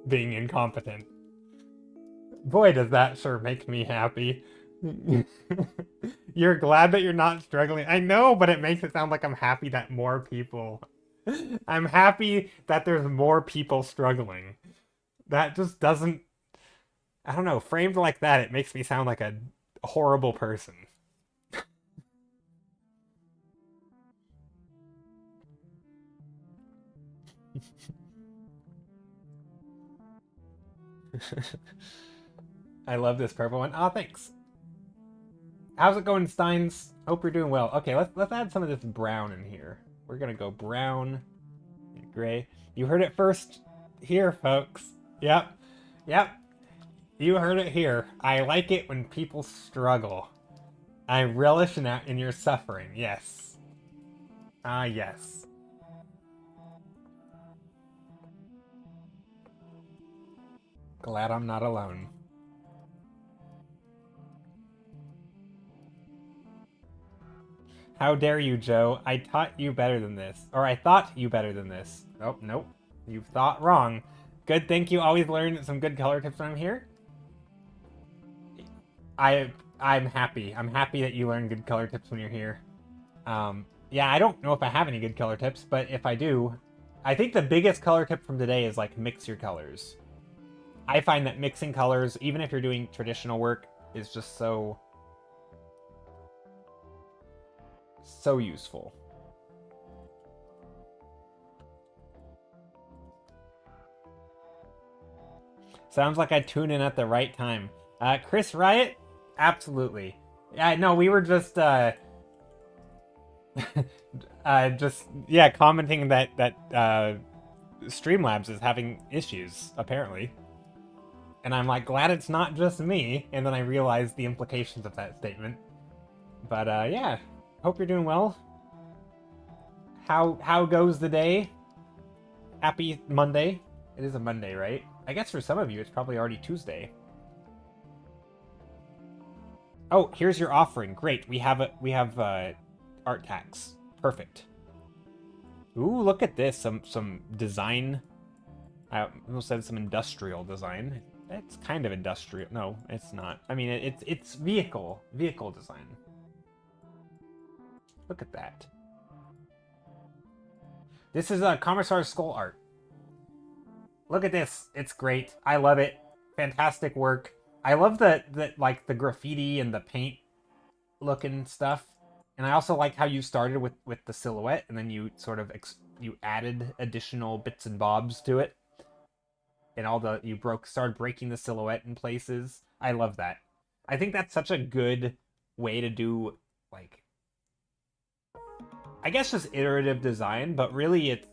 being incompetent. Boy, does that sure make me happy. You're glad that you're not struggling. I know, but it makes it sound like I'm happy that more people... I'm happy that there's more people struggling. That just doesn't... I don't know, framed like that, it makes me sound like a horrible person. I love this purple one. Oh, thanks. How's it going, Steins? Hope you're doing well. Okay, let's add some of this brown in here. We're gonna go brown, gray. You heard it first here, folks. Yep, yep. You heard it here. I like it when people struggle. I relish in your suffering. Yes. Ah, yes. Glad I'm not alone. How dare you, Joe? I taught you better than this. Or I thought you better than this. Oh, nope. You've thought wrong. Good, thank you. Always learn some good color tips when I'm here. I'm happy. I'm happy that you learn good color tips when you're here. Yeah, I don't know if I have any good color tips, but if I do, I think the biggest color tip from today is like mix your colors. I find that mixing colors, even if you're doing traditional work, is just so useful. Sounds like I tuned in at the right time. Chris Riot? Absolutely. Yeah, no, we were just commenting that Streamlabs is having issues, apparently. And I'm like, glad it's not just me, and then I realized the implications of that statement. But yeah, hope you're doing well. How goes the day? Happy Monday. It is a Monday, right? I guess for some of you it's probably already Tuesday. Oh, here's your offering. Great. We have art tax. Perfect. Ooh, look at this. Some design. I almost said some industrial design. It's kind of industrial. No, it's not. I mean, it's vehicle design. Look at that. This is a Commissar Skull art. Look at this. It's great. I love it. Fantastic work. I love the graffiti and the paint looking stuff. And I also like how you started with the silhouette and then you sort of you added additional bits and bobs to it. And you started breaking the silhouette in places. I love that. I think that's such a good way to do, like, I guess just iterative design, but really it's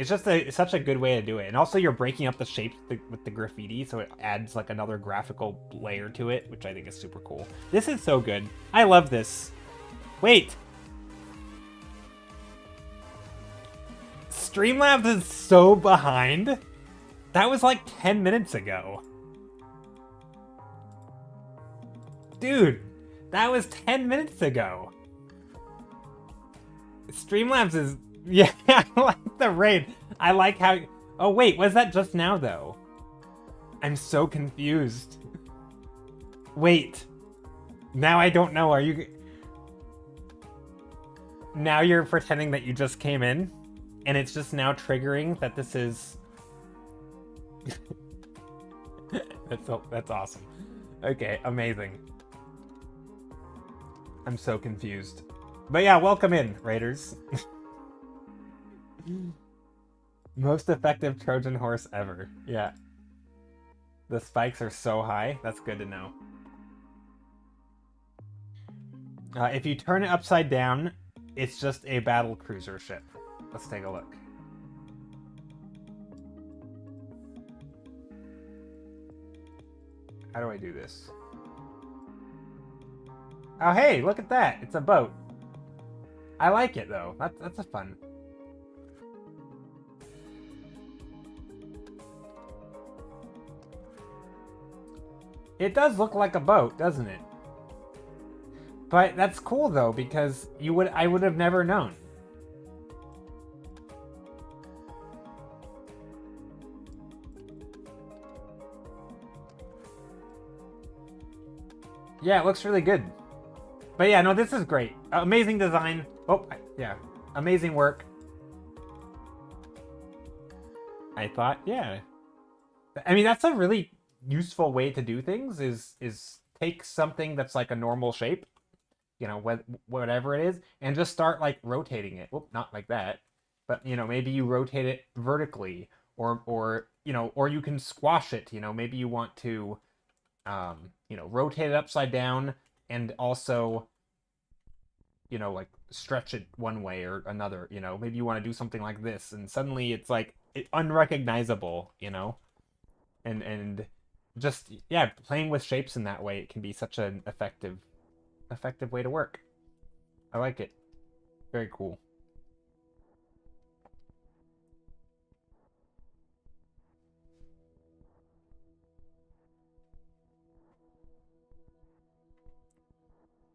just such a good way to do it. And also you're breaking up the shapes with the graffiti, so it adds like another graphical layer to it, which I think is super cool. This is so good. I love this. Wait. Streamlabs is so behind. That was like 10 minutes ago. Dude, that was 10 minutes ago. Streamlabs is... Yeah, I like the raid. I like how... Oh, wait, was that just now, though? I'm so confused. Wait. Now I don't know. Are you... Now you're pretending that you just came in? And it's just now triggering that this is... That's awesome. Okay, amazing. I'm so confused. But yeah, welcome in, Raiders. Most effective Trojan horse ever. Yeah. The spikes are so high. That's good to know. If you turn it upside down, it's just a battle cruiser ship. Let's take a look. How do I do this? Oh, hey, look at that. It's a boat. I like it, though. That's a fun... It does look like a boat, doesn't it? But that's cool, though, because I would have never known. Yeah, it looks really good. But yeah, no, this is great. Amazing design. Oh, yeah. Amazing work. I thought, yeah. I mean, that's a really useful way to do things, is take something that's like a normal shape, you know, whatever it is, and just start like rotating it. Whoop, not like that. But, you know, maybe you rotate it vertically or you know, or you can squash it. You know, maybe you want to, you know, rotate it upside down and also, you know, like stretch it one way or another. You know, maybe you want to do something like this, and suddenly it's like unrecognizable. You know, and just yeah, playing with shapes in that way, it can be such an effective way to work. I like it. Very cool.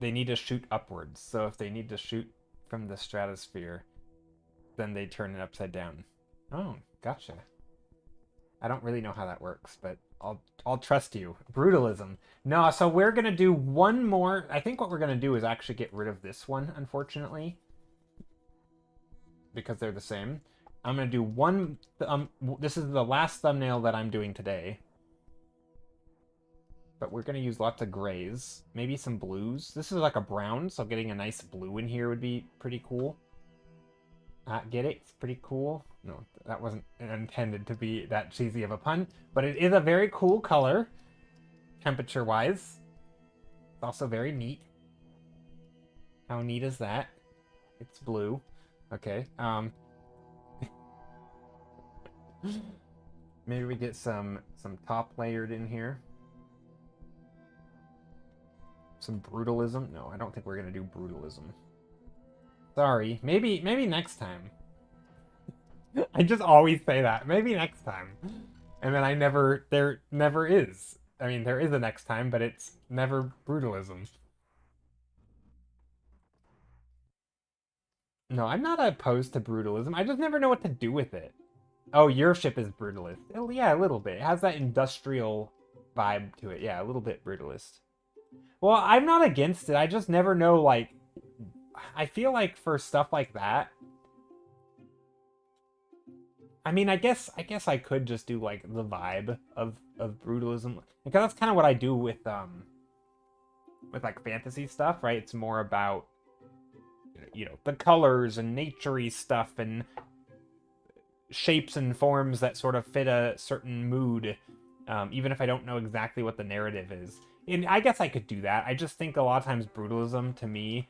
They need to shoot upwards. So if they need to shoot from the stratosphere, then they turn it upside down. Oh, gotcha. I don't really know how that works, but I'll trust you. Brutalism. No, so we're gonna do one more. I think what we're gonna do is actually get rid of this one, unfortunately, because they're the same. I'm gonna do one. This is the last thumbnail that I'm doing today. But we're going to use lots of grays. Maybe some blues. This is like a brown, so getting a nice blue in here would be pretty cool. Get it? It's pretty cool. No, that wasn't intended to be that cheesy of a pun. But it is a very cool color, temperature-wise. It's also very neat. How neat is that? It's blue. Okay. Maybe we get some top layered in here. Some brutalism? No, I don't think we're gonna do brutalism. Sorry. Maybe next time. I just always say that. Maybe next time. And then there never is. I mean, there is a next time, but it's never brutalism. No, I'm not opposed to brutalism. I just never know what to do with it. Oh, your ship is brutalist. Oh, yeah, a little bit. It has that industrial vibe to it. Yeah, a little bit brutalist. Well, I'm not against it. I just never know, like... I feel like for stuff like that... I mean, I guess I could just do, like, the vibe of brutalism. Because that's kind of what I do with, like, fantasy stuff, right? It's more about, you know, the colors and nature-y stuff and shapes and forms that sort of fit a certain mood, even if I don't know exactly what the narrative is. And I guess I could do that. I just think a lot of times brutalism, to me,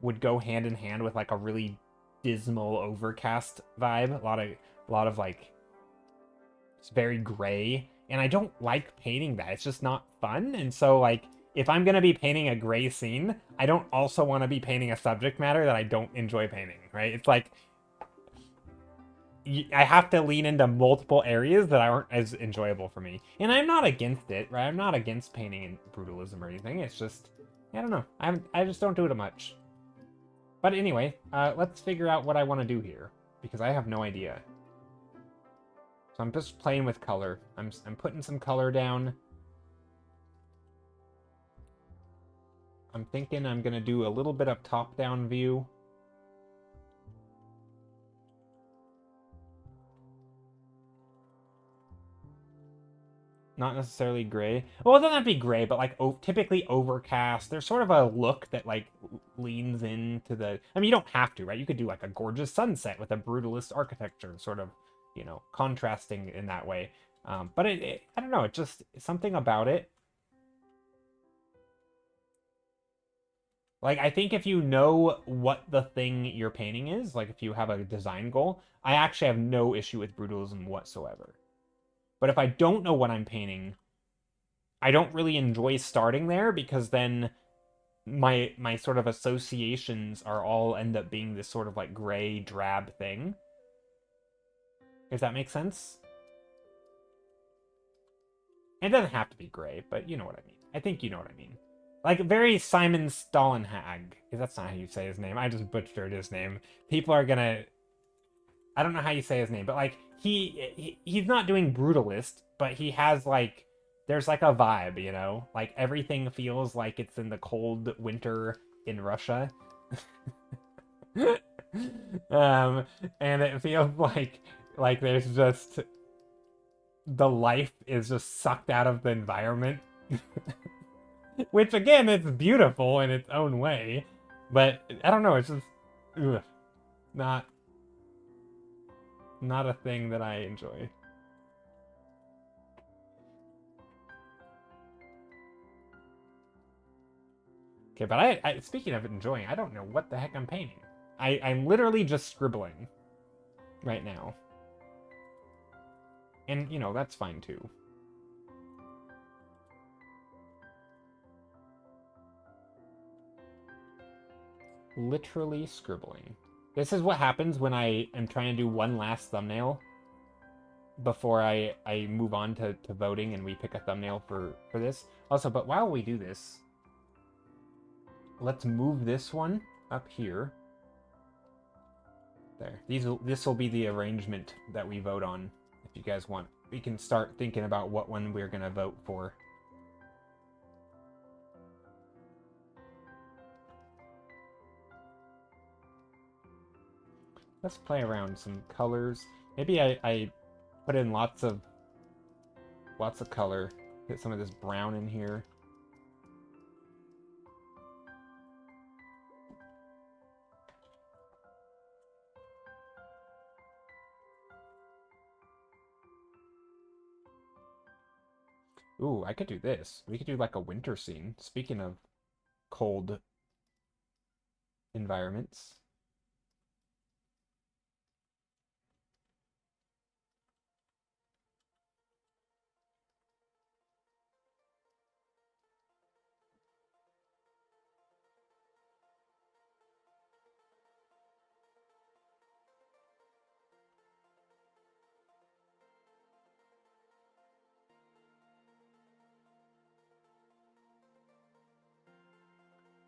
would go hand in hand with, like, a really dismal, overcast vibe. A lot of, like, it's very gray. And I don't like painting that. It's just not fun. And so, like, if I'm going to be painting a gray scene, I don't also want to be painting a subject matter that I don't enjoy painting, right? It's like, I have to lean into multiple areas that aren't as enjoyable for me. And I'm not against it, right? I'm not against painting in brutalism or anything. It's just, I don't know. I just don't do it much. But anyway, let's figure out what I want to do here, because I have no idea. So I'm just playing with color. I'm putting some color down. I'm thinking I'm going to do a little bit of top-down view. Not necessarily gray. Well, it doesn't have to be gray, but like typically overcast. There's sort of a look that like leans into the... I mean, you don't have to, right? You could do like a gorgeous sunset with a brutalist architecture, sort of, you know, contrasting in that way. But I don't know, it just, something about it. Like, I think if you know what the thing you're painting is, like if you have a design goal, I actually have no issue with brutalism whatsoever. But if I don't know what I'm painting, I don't really enjoy starting there, because then my sort of associations are all end up being this sort of like gray, drab thing. Does that make sense? It doesn't have to be gray, but you know what I mean. I think you know what I mean. Like, very Simon Stollenhag. Because that's not how you say his name. I just butchered his name. People are gonna... I don't know how you say his name, but like, he's not doing brutalist, but he has like, there's like a vibe, you know? Like, everything feels like it's in the cold winter in Russia. And it feels like there's just, the life is just sucked out of the environment. Which, again, it's beautiful in its own way, but I don't know, it's just, not... Not a thing that I enjoy. Okay, but I speaking of enjoying, I don't know what the heck I'm painting. I'm literally just scribbling right now. And, you know, that's fine too. Literally scribbling. This is what happens when I am trying to do one last thumbnail before I move on to voting and we pick a thumbnail for this. Also, but while we do this, let's move this one up here. There. This will be the arrangement that we vote on. If you guys want, we can start thinking about what one we're gonna vote for. Let's play around some colors. Maybe I put in lots of color. Get some of this brown in here. Ooh, I could do this. We could do like a winter scene. Speaking of cold environments.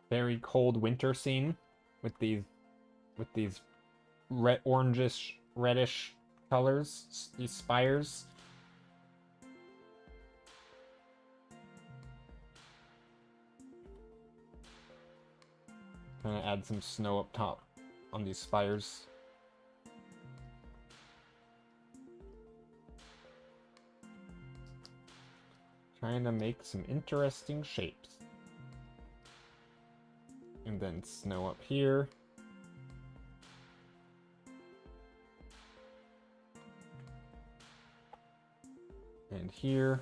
Very cold winter scene with these red, orangish, reddish colors, these spires. Gonna add some snow up top on these spires. Trying to make some interesting shapes. And then snow up here. And here.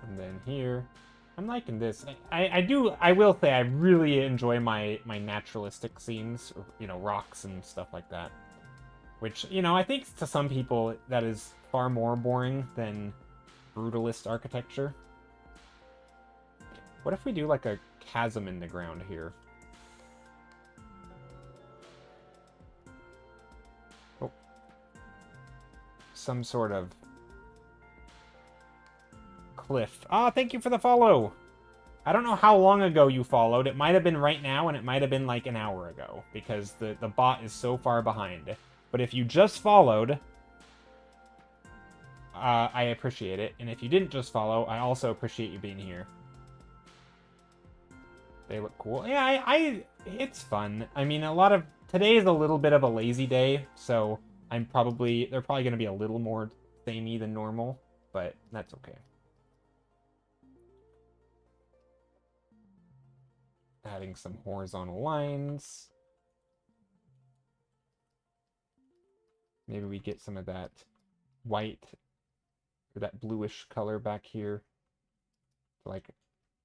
And then here. I'm liking this. I will say I really enjoy my naturalistic scenes, you know, rocks and stuff like that. Which, you know, I think to some people that is far more boring than brutalist architecture. What if we do like a chasm in the ground here? Oh. Some sort of cliff. Ah, thank you for the follow. I don't know how long ago you followed. It might have been right now, and it might have been like an hour ago, because the bot is so far behind. But if you just followed, I appreciate it. And if you didn't just follow, I also appreciate you being here. They look cool. Yeah, it's fun. I mean, today is a little bit of a lazy day, so they're probably going to be a little more samey than normal, but that's okay. Adding some horizontal lines. Maybe we get some of that white or that bluish color back here. Like,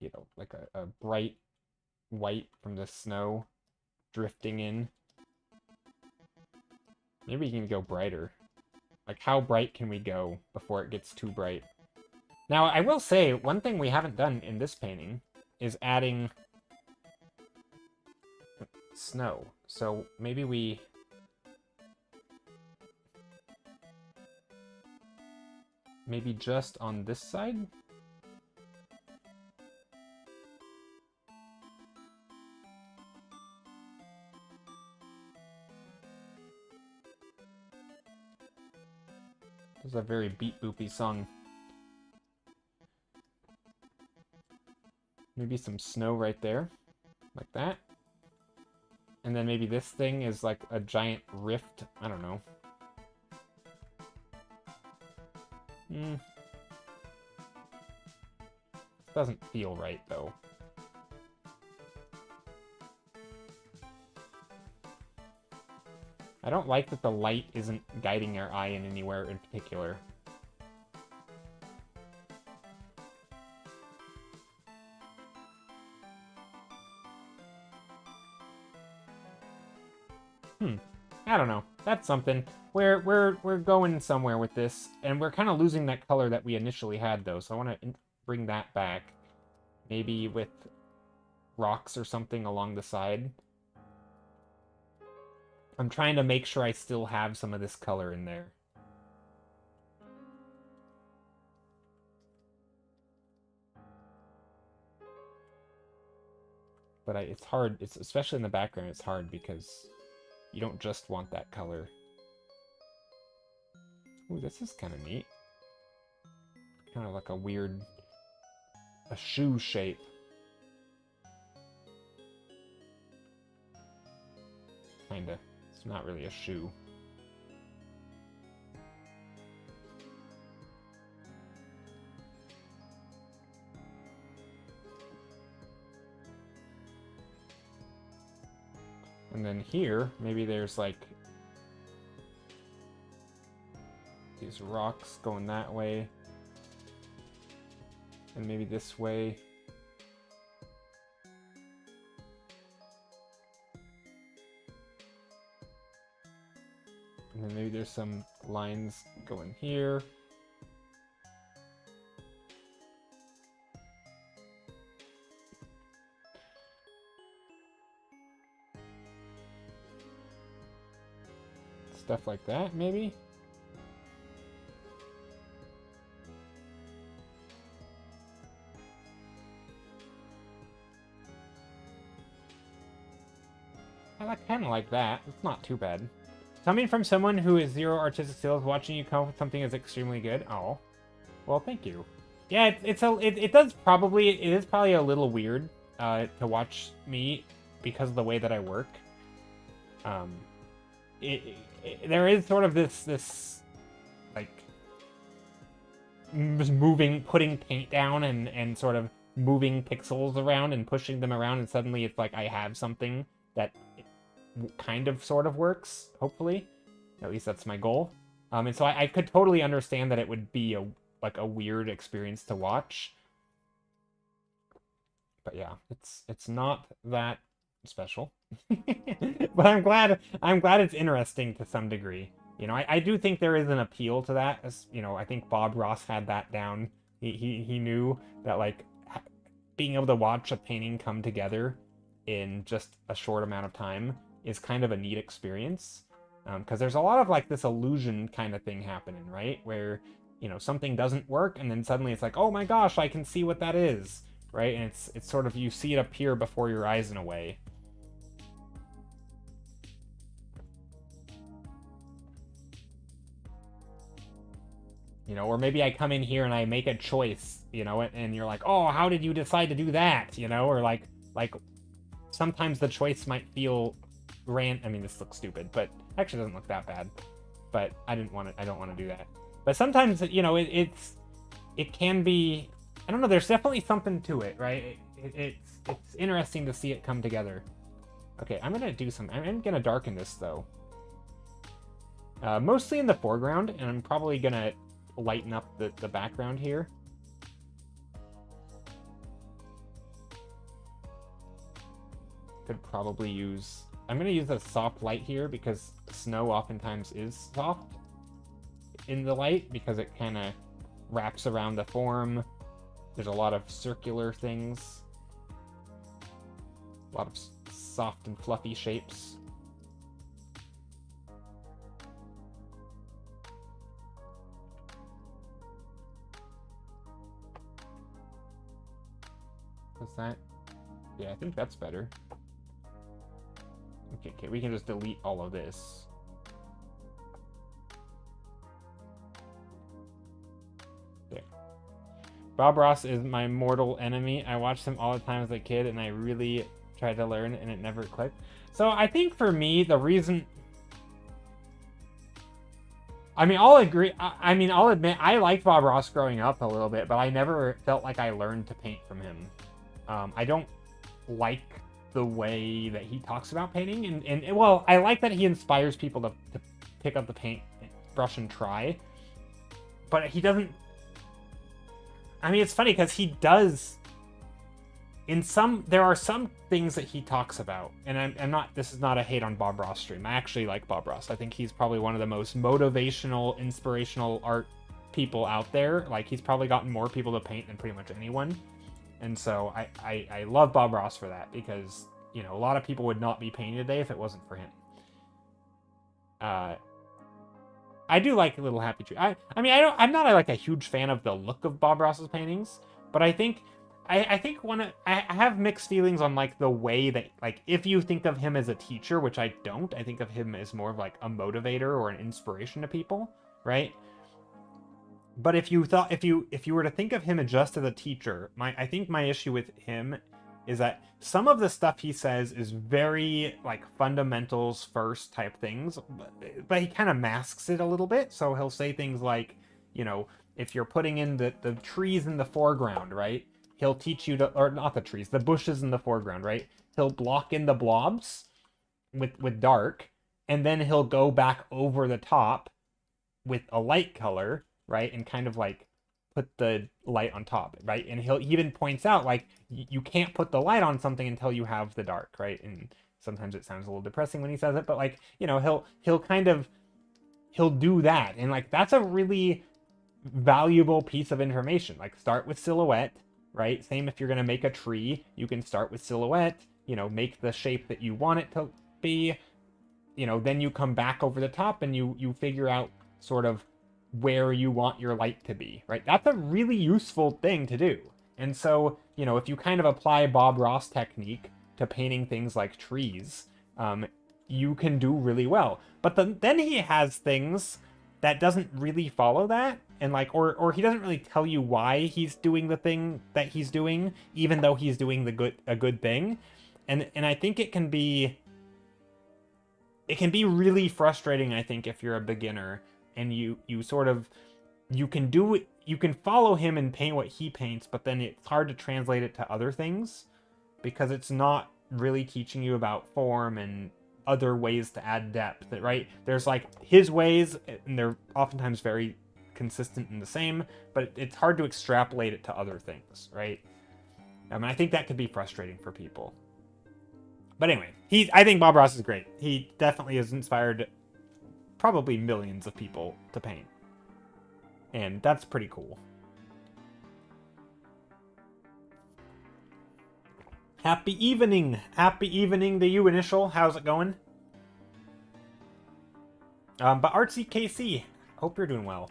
you know, like a bright white from the snow drifting in. Maybe we can go brighter. Like, how bright can we go before it gets too bright? Now, I will say, one thing we haven't done in this painting is adding snow. So maybe we... maybe just on this side? This is a very beat-boopy song. Maybe some snow right there, like that. And then maybe this thing is like a giant rift. I don't know. Doesn't feel right, though. I don't like that the light isn't guiding our eye in anywhere in particular. I don't know. That's something. We're going somewhere with this, and we're kind of losing that color that we initially had, though. So I want to bring that back, maybe with rocks or something along the side. I'm trying to make sure I still have some of this color in there. But it's hard. It's especially in the background. It's hard because you don't just want that color. Ooh, this is kind of neat. Kind of like a weird... a shoe shape. Kinda. It's not really a shoe. And then here, maybe there's like these rocks going that way. And maybe this way. And then maybe there's some lines going here. Stuff like that, maybe? I kind of like that. It's not too bad. Coming from someone who is zero artistic skills, watching you come up with something is extremely good. Oh, well, thank you. Yeah, it is probably a little weird to watch me because of the way that I work. There is sort of this like just putting paint down and sort of moving pixels around and pushing them around, and suddenly it's like I have something that kind of sort of works, hopefully. At least that's my goal. And so I could totally understand that it would be a weird experience to watch. But yeah, it's not that special. But I'm glad it's interesting to some degree. You know, I do think there is an appeal to that. As you know, I think Bob Ross had that down. He knew that, like, being able to watch a painting come together in just a short amount of time is kind of a neat experience. Because there's a lot of like this illusion kind of thing happening, right? Where, you know, something doesn't work and then suddenly it's like, oh my gosh, I can see what that is, right? And it's sort of, you see it appear before your eyes in a way. You know, or maybe I come in here and I make a choice, you know, and you're like, oh, how did you decide to do that? You know, or like sometimes the choice might feel I mean, this looks stupid, but actually doesn't look that bad. But I don't want to do that. But sometimes, you know, it can be, I don't know, there's definitely something to it, right? It's interesting to see it come together. Okay, I'm gonna darken this though. Mostly in the foreground, and I'm probably gonna lighten up the background here. Could probably use... I'm going to use a soft light here because snow oftentimes is soft in the light because it kind of wraps around the form. There's a lot of circular things. A lot of soft and fluffy shapes. What's that? Yeah, I think that's better. Okay, we can just delete all of this. There. Bob Ross is my mortal enemy. I watched him all the time as a kid, and I really tried to learn, and it never clicked. So I think for me, the reason... I mean, I'll agree. I mean, I'll admit I liked Bob Ross growing up a little bit, but I never felt like I learned to paint from him. I don't like the way that he talks about painting, and well, I like that he inspires people to pick up the paint brush and try, but he doesn't. I mean, it's funny because he does. There are some things that he talks about, and I'm not. This is not a hate on Bob Ross stream. I actually like Bob Ross. I think he's probably one of the most motivational, inspirational art people out there. Like, he's probably gotten more people to paint than pretty much anyone. And so I love Bob Ross for that, because, you know, a lot of people would not be painting today if it wasn't for him. I do like Little Happy Tree. I mean, I'm not like a huge fan of the look of Bob Ross's paintings, but I think I have mixed feelings on like the way that, like, if you think of him as a teacher, which I don't, I think of him as more of like a motivator or an inspiration to people, right? But if you were to think of him just as a teacher, I think my issue with him is that some of the stuff he says is very like fundamentals first type things, but he kind of masks it a little bit. So he'll say things like, you know, if you're putting in the trees in the foreground, right? He'll teach you to, or not the trees, the bushes in the foreground, right? He'll block in the blobs with dark, and then he'll go back over the top with a light color, right? And kind of like put the light on top, right? And he even points out, like, you can't put the light on something until you have the dark, right? And sometimes it sounds a little depressing when he says it, but like, you know, he'll do that. And like, that's a really valuable piece of information. Like, start with silhouette, right? Same if you're going to make a tree, you can start with silhouette, you know, make the shape that you want it to be, you know, then you come back over the top and you figure out sort of where you want your light to be, right? That's a really useful thing to do. And so, you know, if you kind of apply Bob Ross technique to painting things like trees, you can do really well. But then he has things that doesn't really follow that, and like, or he doesn't really tell you why he's doing the thing that he's doing, even though he's doing a good thing. And I think it can be really frustrating, I think, if you're a beginner and you can follow him and paint what he paints, but then it's hard to translate it to other things because it's not really teaching you about form and other ways to add depth, right? There's like his ways, and they're oftentimes very consistent and the same, but it's hard to extrapolate it to other things, right? I mean, I think that could be frustrating for people. But anyway, I think Bob Ross is great. He definitely has inspired probably millions of people to paint. And that's pretty cool. Happy evening. Happy evening to you, Initial. How's it going? But Artsy KC, hope you're doing well.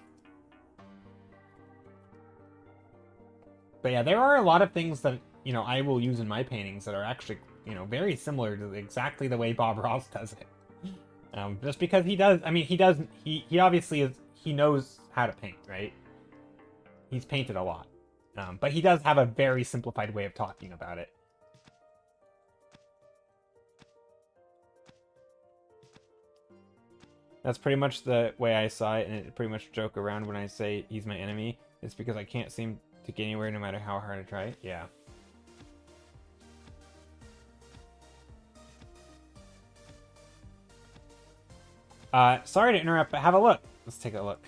But yeah, there are a lot of things that, you know, I will use in my paintings that are actually, you know, very similar to exactly the way Bob Ross does it. Just because he does, I mean, he obviously he knows how to paint, right? He's painted a lot. But he does have a very simplified way of talking about it. That's pretty much the way I saw it, and it pretty much joke around when I say he's my enemy. It's because I can't seem to get anywhere no matter how hard I try. Yeah. Sorry to interrupt, but have a look. Let's take a look.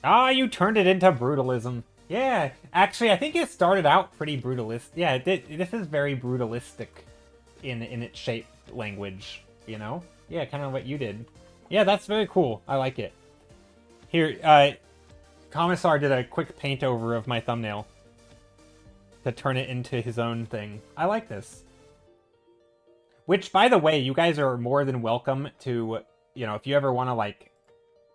Ah, you turned it into brutalism. Yeah, actually, I think it started out pretty brutalist. Yeah, this is very brutalistic in its shape language, you know? Yeah, kind of what you did. Yeah, that's very cool. I like it. Here, Commissar did a quick paint over of my thumbnail to turn it into his own thing. I like this. Which, by the way, you guys are more than welcome to, you know, if you ever want to, like,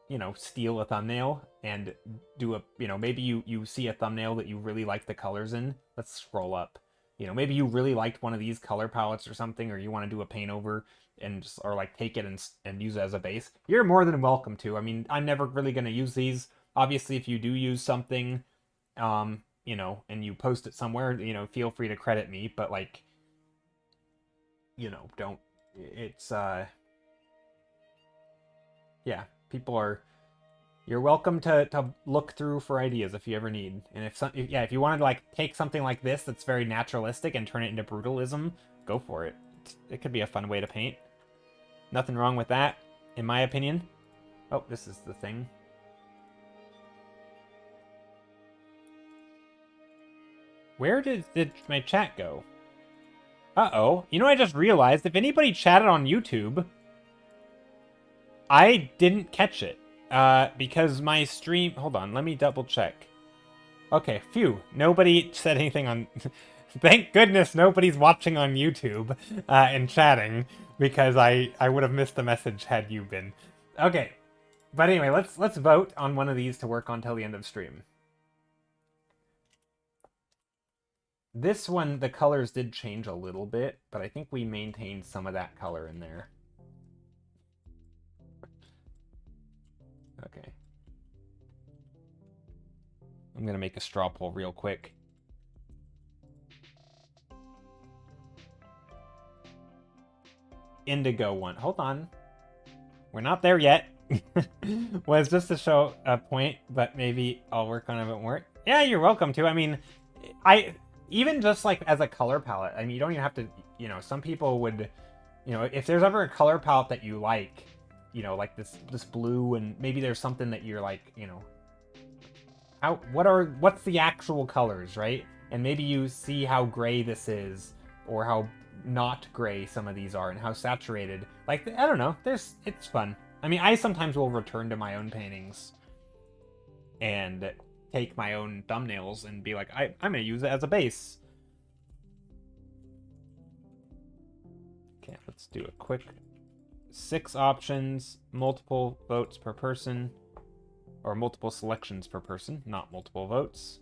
you know, steal a thumbnail and do a, you know, maybe you see a thumbnail that you really like the colors in. Let's scroll up. You know, maybe you really liked one of these color palettes or something, or you want to do a paint over and just, or like take it and use it as a base. You're more than welcome to. I mean, I'm never really going to use these. Obviously, if you do use something, you know, and you post it somewhere, you know, feel free to credit me, but like, you know, don't, it's, yeah, people are... You're welcome to look through for ideas if you ever need. And if you wanted to like take something like this that's very naturalistic and turn it into brutalism, go for it. It could be a fun way to paint. Nothing wrong with that, in my opinion. Oh, this is the thing. Where did my chat go? Uh-oh. You know, I just realized if anybody chatted on YouTube, I didn't catch it. Because my stream... Hold on, let me double check. Okay, phew. Nobody said anything on... Thank goodness nobody's watching on YouTube and chatting, because I would have missed the message had you been. Okay, but anyway, let's vote on one of these to work on till the end of stream. This one, the colors did change a little bit, but I think we maintained some of that color in there. Okay. I'm going to make a straw poll real quick. Indigo one. Hold on. We're not there yet. Was just to show a point, but maybe I'll work on it if it work. Yeah, you're welcome to. I mean, even just like as a color palette, I mean, you don't even have to, you know, some people would, you know, if there's ever a color palette that you like, you know, like this blue, and maybe there's something that you're like, you know, what's the actual colors, right? And maybe you see how gray this is, or how not gray some of these are, and how saturated. Like, I don't know, it's fun. I mean, I sometimes will return to my own paintings and take my own thumbnails and be like, I'm gonna use it as a base. Okay, let's do a quick 6 options, multiple votes per person, or multiple selections per person, not multiple votes.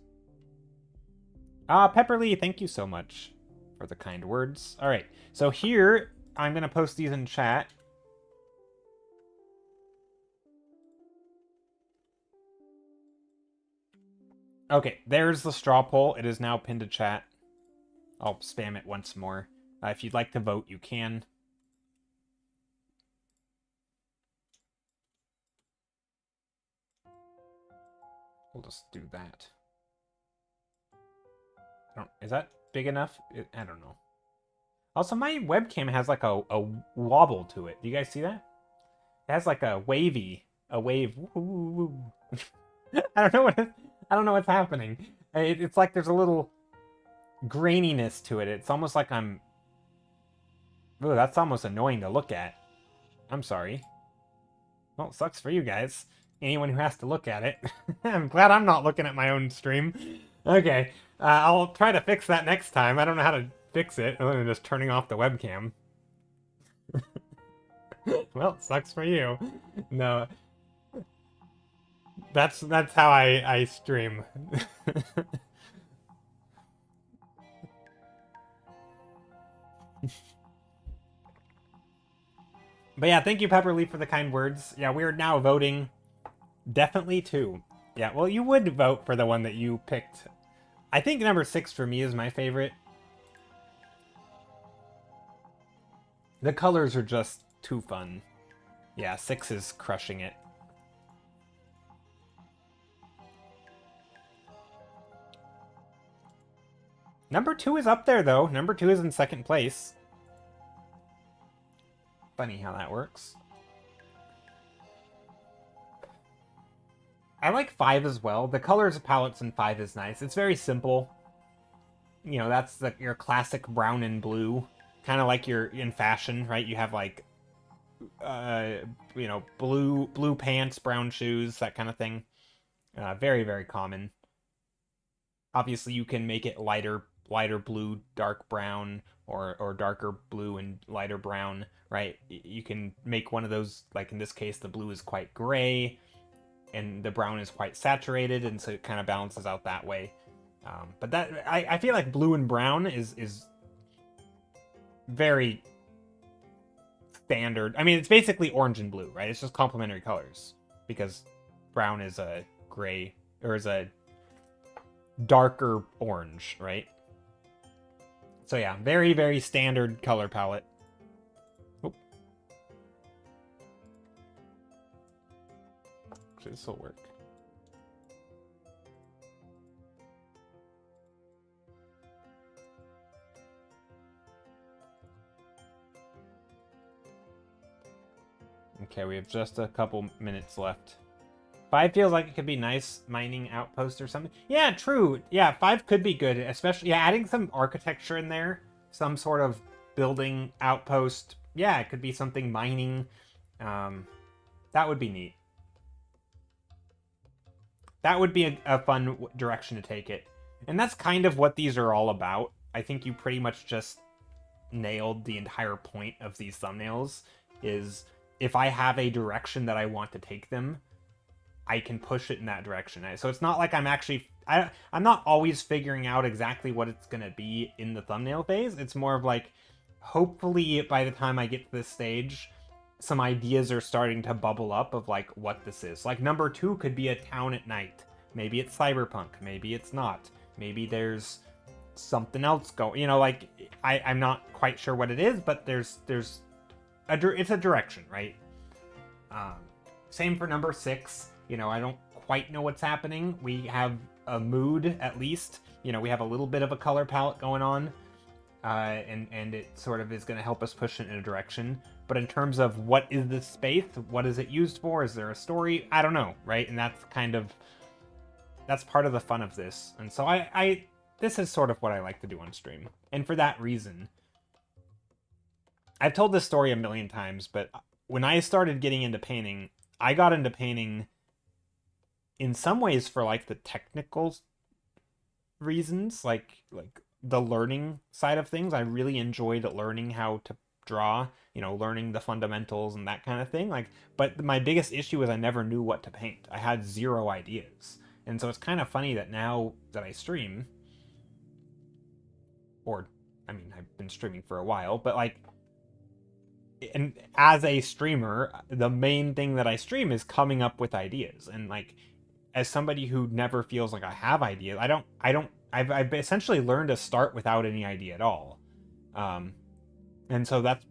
Pepperly, thank you so much for the kind words. All right, so here, I'm going to post these in chat. Okay, there's the straw poll. It is now pinned to chat. I'll spam it once more. If you'd like to vote, you can. We'll just do that. Is that big enough? I don't know. Also, my webcam has like a wobble to it. Do you guys see that? It has like a wave. Woo. I don't know what's happening. It's like there's a little graininess to it. It's almost like I'm... Ooh, that's almost annoying to look at. I'm sorry. Well, it sucks for you guys. Anyone who has to look at it. I'm glad I'm not looking at my own stream. Okay, I'll try to fix that next time. I don't know how to fix it other than just turning off the webcam. Well, it sucks for you. No. That's how I stream. But yeah, thank you, Pepperleaf, for the kind words. Yeah, we're now voting definitely 2. Yeah, well, you would vote for the one that you picked. I think number 6 for me is my favorite. The colors are just too fun. Yeah, 6 is crushing it. Number 2 is up there, though. Number 2 is in 2nd place. Funny how that works. I like 5 as well. The colors palettes in 5 is nice. It's very simple. You know, that's your classic brown and blue. Kind of like you're in fashion, right? You have like, you know, blue pants, brown shoes, that kind of thing. Very, very common. Obviously, you can make it lighter blue, dark brown, or darker blue and lighter brown, right? You can make one of those, like in this case, the blue is quite gray, and the brown is quite saturated, and so it kind of balances out that way. But that I feel like blue and brown is very standard. I mean, it's basically orange and blue, right? It's just complementary colors, because brown is a gray, or is a darker orange, right? So yeah, very, very standard color palette. Oop. Actually, this will work. Okay, we have just a couple minutes left. 5 feels like it could be nice mining outpost or something. Yeah, true. Yeah, 5 could be good, especially adding some architecture in there, some sort of building outpost. Yeah, it could be something mining. That would be neat. That would be a fun direction to take it. And that's kind of what these are all about. I think you pretty much just nailed the entire point of these thumbnails, is if I have a direction that I want to take them, I can push it in that direction. So it's not like I'm actually... I'm not always figuring out exactly what it's going to be in the thumbnail phase. It's more of like, hopefully by the time I get to this stage, some ideas are starting to bubble up of like what this is. Like number 2 could be a town at night. Maybe it's cyberpunk. Maybe it's not. Maybe there's something else going. You know, like I'm not quite sure what it is, but it's a direction, right? Same for number 6. You know, I don't quite know what's happening. We have a mood, at least. You know, we have a little bit of a color palette going on. And it sort of is going to help us push it in a direction. But in terms of what is this space, what is it used for? Is there a story? I don't know, right? And that's part of the fun of this. And so this is sort of what I like to do on stream. And for that reason, I've told this story a million times, but when I started getting into painting, I got into painting in some ways for like the technical reasons, like the learning side of things. I really enjoyed learning how to draw, you know, learning the fundamentals and that kind of thing. Like, but my biggest issue is I never knew what to paint. I had 0 ideas. And so it's kind of funny that now that I stream, or, I mean, I've been streaming for a while, but like, and as a streamer, the main thing that I stream is coming up with ideas. And like, as somebody who never feels like I have ideas, I've essentially learned to start without any idea at all. And so that's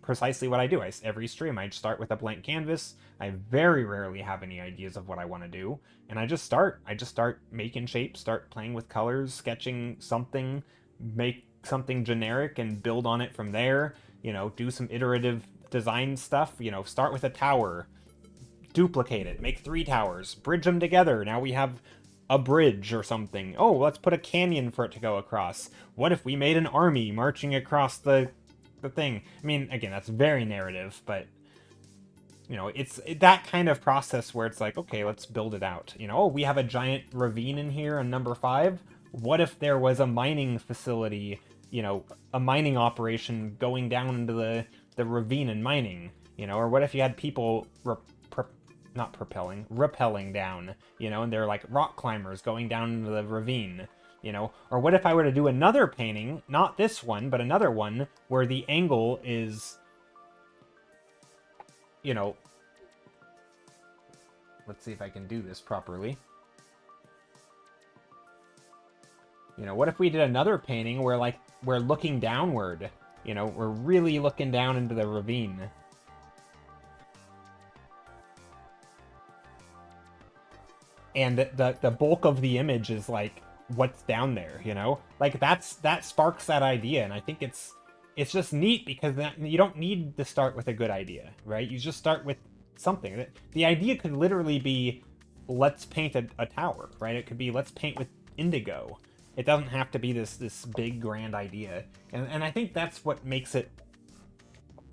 precisely what I do. Every stream, I start with a blank canvas. I very rarely have any ideas of what I want to do. And I just start making shapes, start playing with colors, sketching something, make something generic and build on it from there. You know, do some iterative design stuff. You know, start with a tower, duplicate it, make 3 towers, bridge them together. Now we have a bridge or something. Oh, let's put a canyon for it to go across. What if we made an army marching across the thing? I mean, again, that's very narrative, but you know, it's that kind of process where it's like, okay, let's build it out. You know, oh, we have a giant ravine in here on number 5. What if there was a mining facility, you know, a mining operation going down into the ravine and mining, you know? Or what if you had people rappelling down, you know, and they're like rock climbers going down into the ravine, you know? Or what if I were to do another painting, not this one, but another one, where the angle is, you know, let's see if I can do this properly. You know, what if we did another painting where, like, we're looking downward, you know, we're really looking down into the ravine. And the bulk of the image is like what's down there, you know? Like that sparks that idea, and I think it's just neat because you don't need to start with a good idea, right? You just start with something. The idea could literally be, let's paint a tower, right? It could be, let's paint with indigo. It doesn't have to be this big grand idea, and I think that's what makes it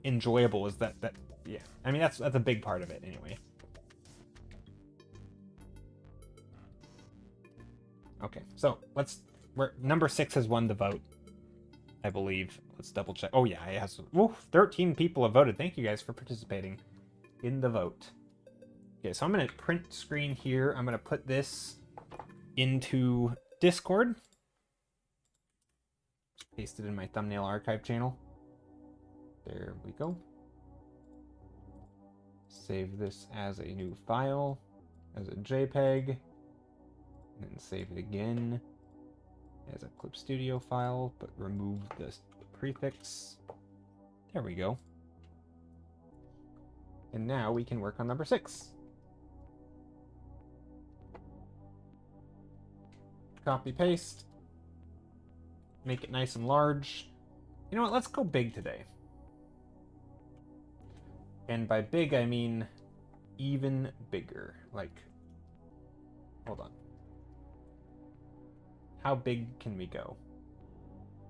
enjoyable. Is that yeah? I mean, that's a big part of it anyway. Okay, so number 6 has won the vote, I believe. Let's double check. Oh yeah, it has. 13 people have voted. Thank you guys for participating in the vote. Okay, so I'm gonna print screen here. I'm gonna put this into Discord. Paste it in my thumbnail archive channel. There we go. Save this as a new file, as a JPEG. And then save it again as a Clip Studio file, but remove the prefix. There we go. And now we can work on number 6. Copy, paste. Make it nice and large. You know what? Let's go big today. And by big, I mean even bigger. Like, hold on. How big can we go?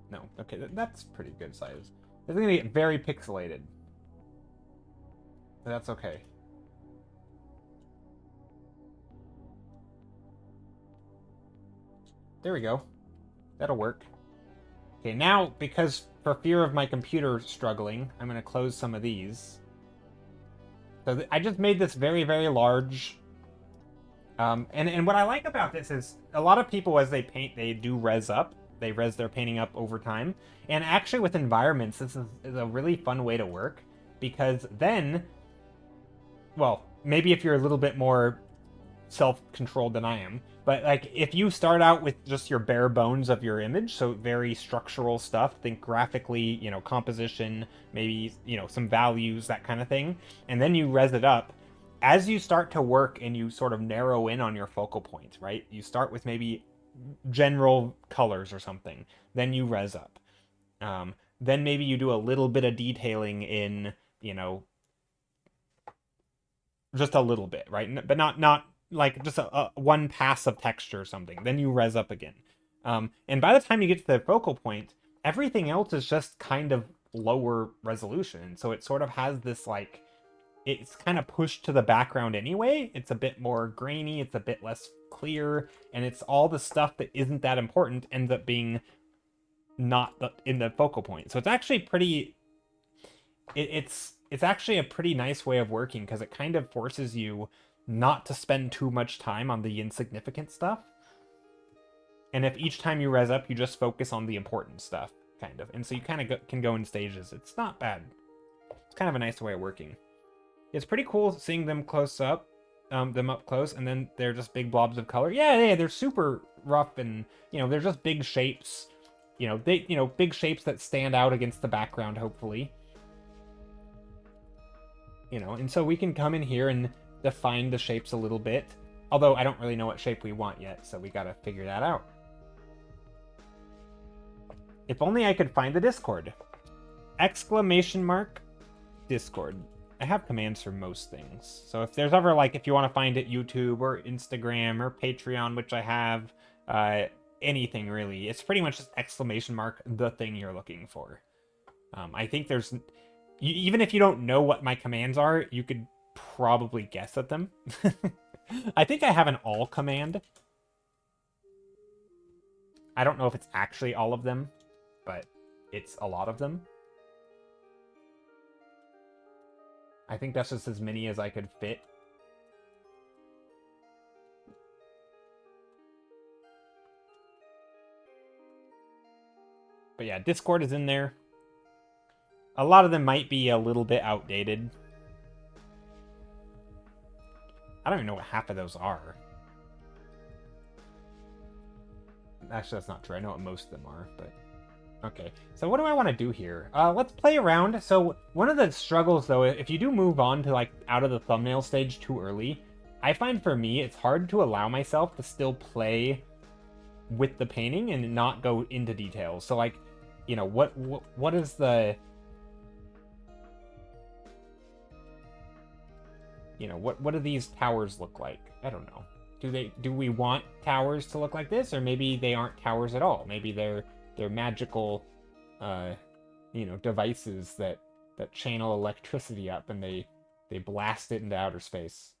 No. Okay, that's pretty good size. It's going to get very pixelated. But that's okay. There we go. That'll work. Okay, now, because for fear of my computer struggling, I'm going to close some of these. So I just made this very, very large. And what I like about this is a lot of people, as they paint, they do res up. They res their painting up over time. And actually with environments, this is a really fun way to work. Because then, well, maybe if you're a little bit more self-controlled than I am, but like if you start out with just your bare bones of your image, so very structural stuff, think graphically, you know, composition, maybe, you know, some values, that kind of thing, and then you res it up, as you start to work and you sort of narrow in on your focal points, right? You start with maybe general colors or something, then you res up. Then maybe you do a little bit of detailing in, you know, just a little bit, right? But not like just a one pass of texture or something. Then you res up again. And by the time you get to the focal point, everything else is just kind of lower resolution. So it sort of has this like, it's kind of pushed to the background anyway. It's a bit more grainy, it's a bit less clear, and it's all the stuff that isn't that important ends up being not in the focal point. So it's actually pretty, it's actually a pretty nice way of working, because it kind of forces you not to spend too much time on the insignificant stuff. And if each time you res up, you just focus on the important stuff, kind of. And so you kind of can go in stages. It's not bad. It's kind of a nice way of working. It's pretty cool seeing them close up, them up close, and then they're just big blobs of color. Yeah, they're super rough, and, you know, they're just big shapes. You know, big shapes that stand out against the background, hopefully. You know, and so we can come in here and define the shapes a little bit. Although I don't really know what shape we want yet, so we gotta figure that out. If only I could find the Discord. Exclamation mark Discord. I have commands for most things. So if there's ever, like, if you want to find it YouTube or Instagram or Patreon, which I have, anything really, it's pretty much just exclamation mark the thing you're looking for. I think there's, even if you don't know what my commands are, you could probably guess at them. I think I have an all command. I don't know if it's actually all of them, but it's a lot of them. I think that's just as many as I could fit. But yeah, Discord is in there. A lot of them might be a little bit outdated. I don't even know what half of those are. Actually, that's not true. I know what most of them are, but... Okay, so what do I want to do here? Let's play around. So one of the struggles, though, if you do move on to, like, out of the thumbnail stage too early, I find for me it's hard to allow myself to still play with the painting and not go into details. So, like, you know, what is the... You know, what do these towers look like? I don't know. Do we want towers to look like this? Or maybe they aren't towers at all. Maybe they're magical, you know, devices that channel electricity up and they blast it into outer space.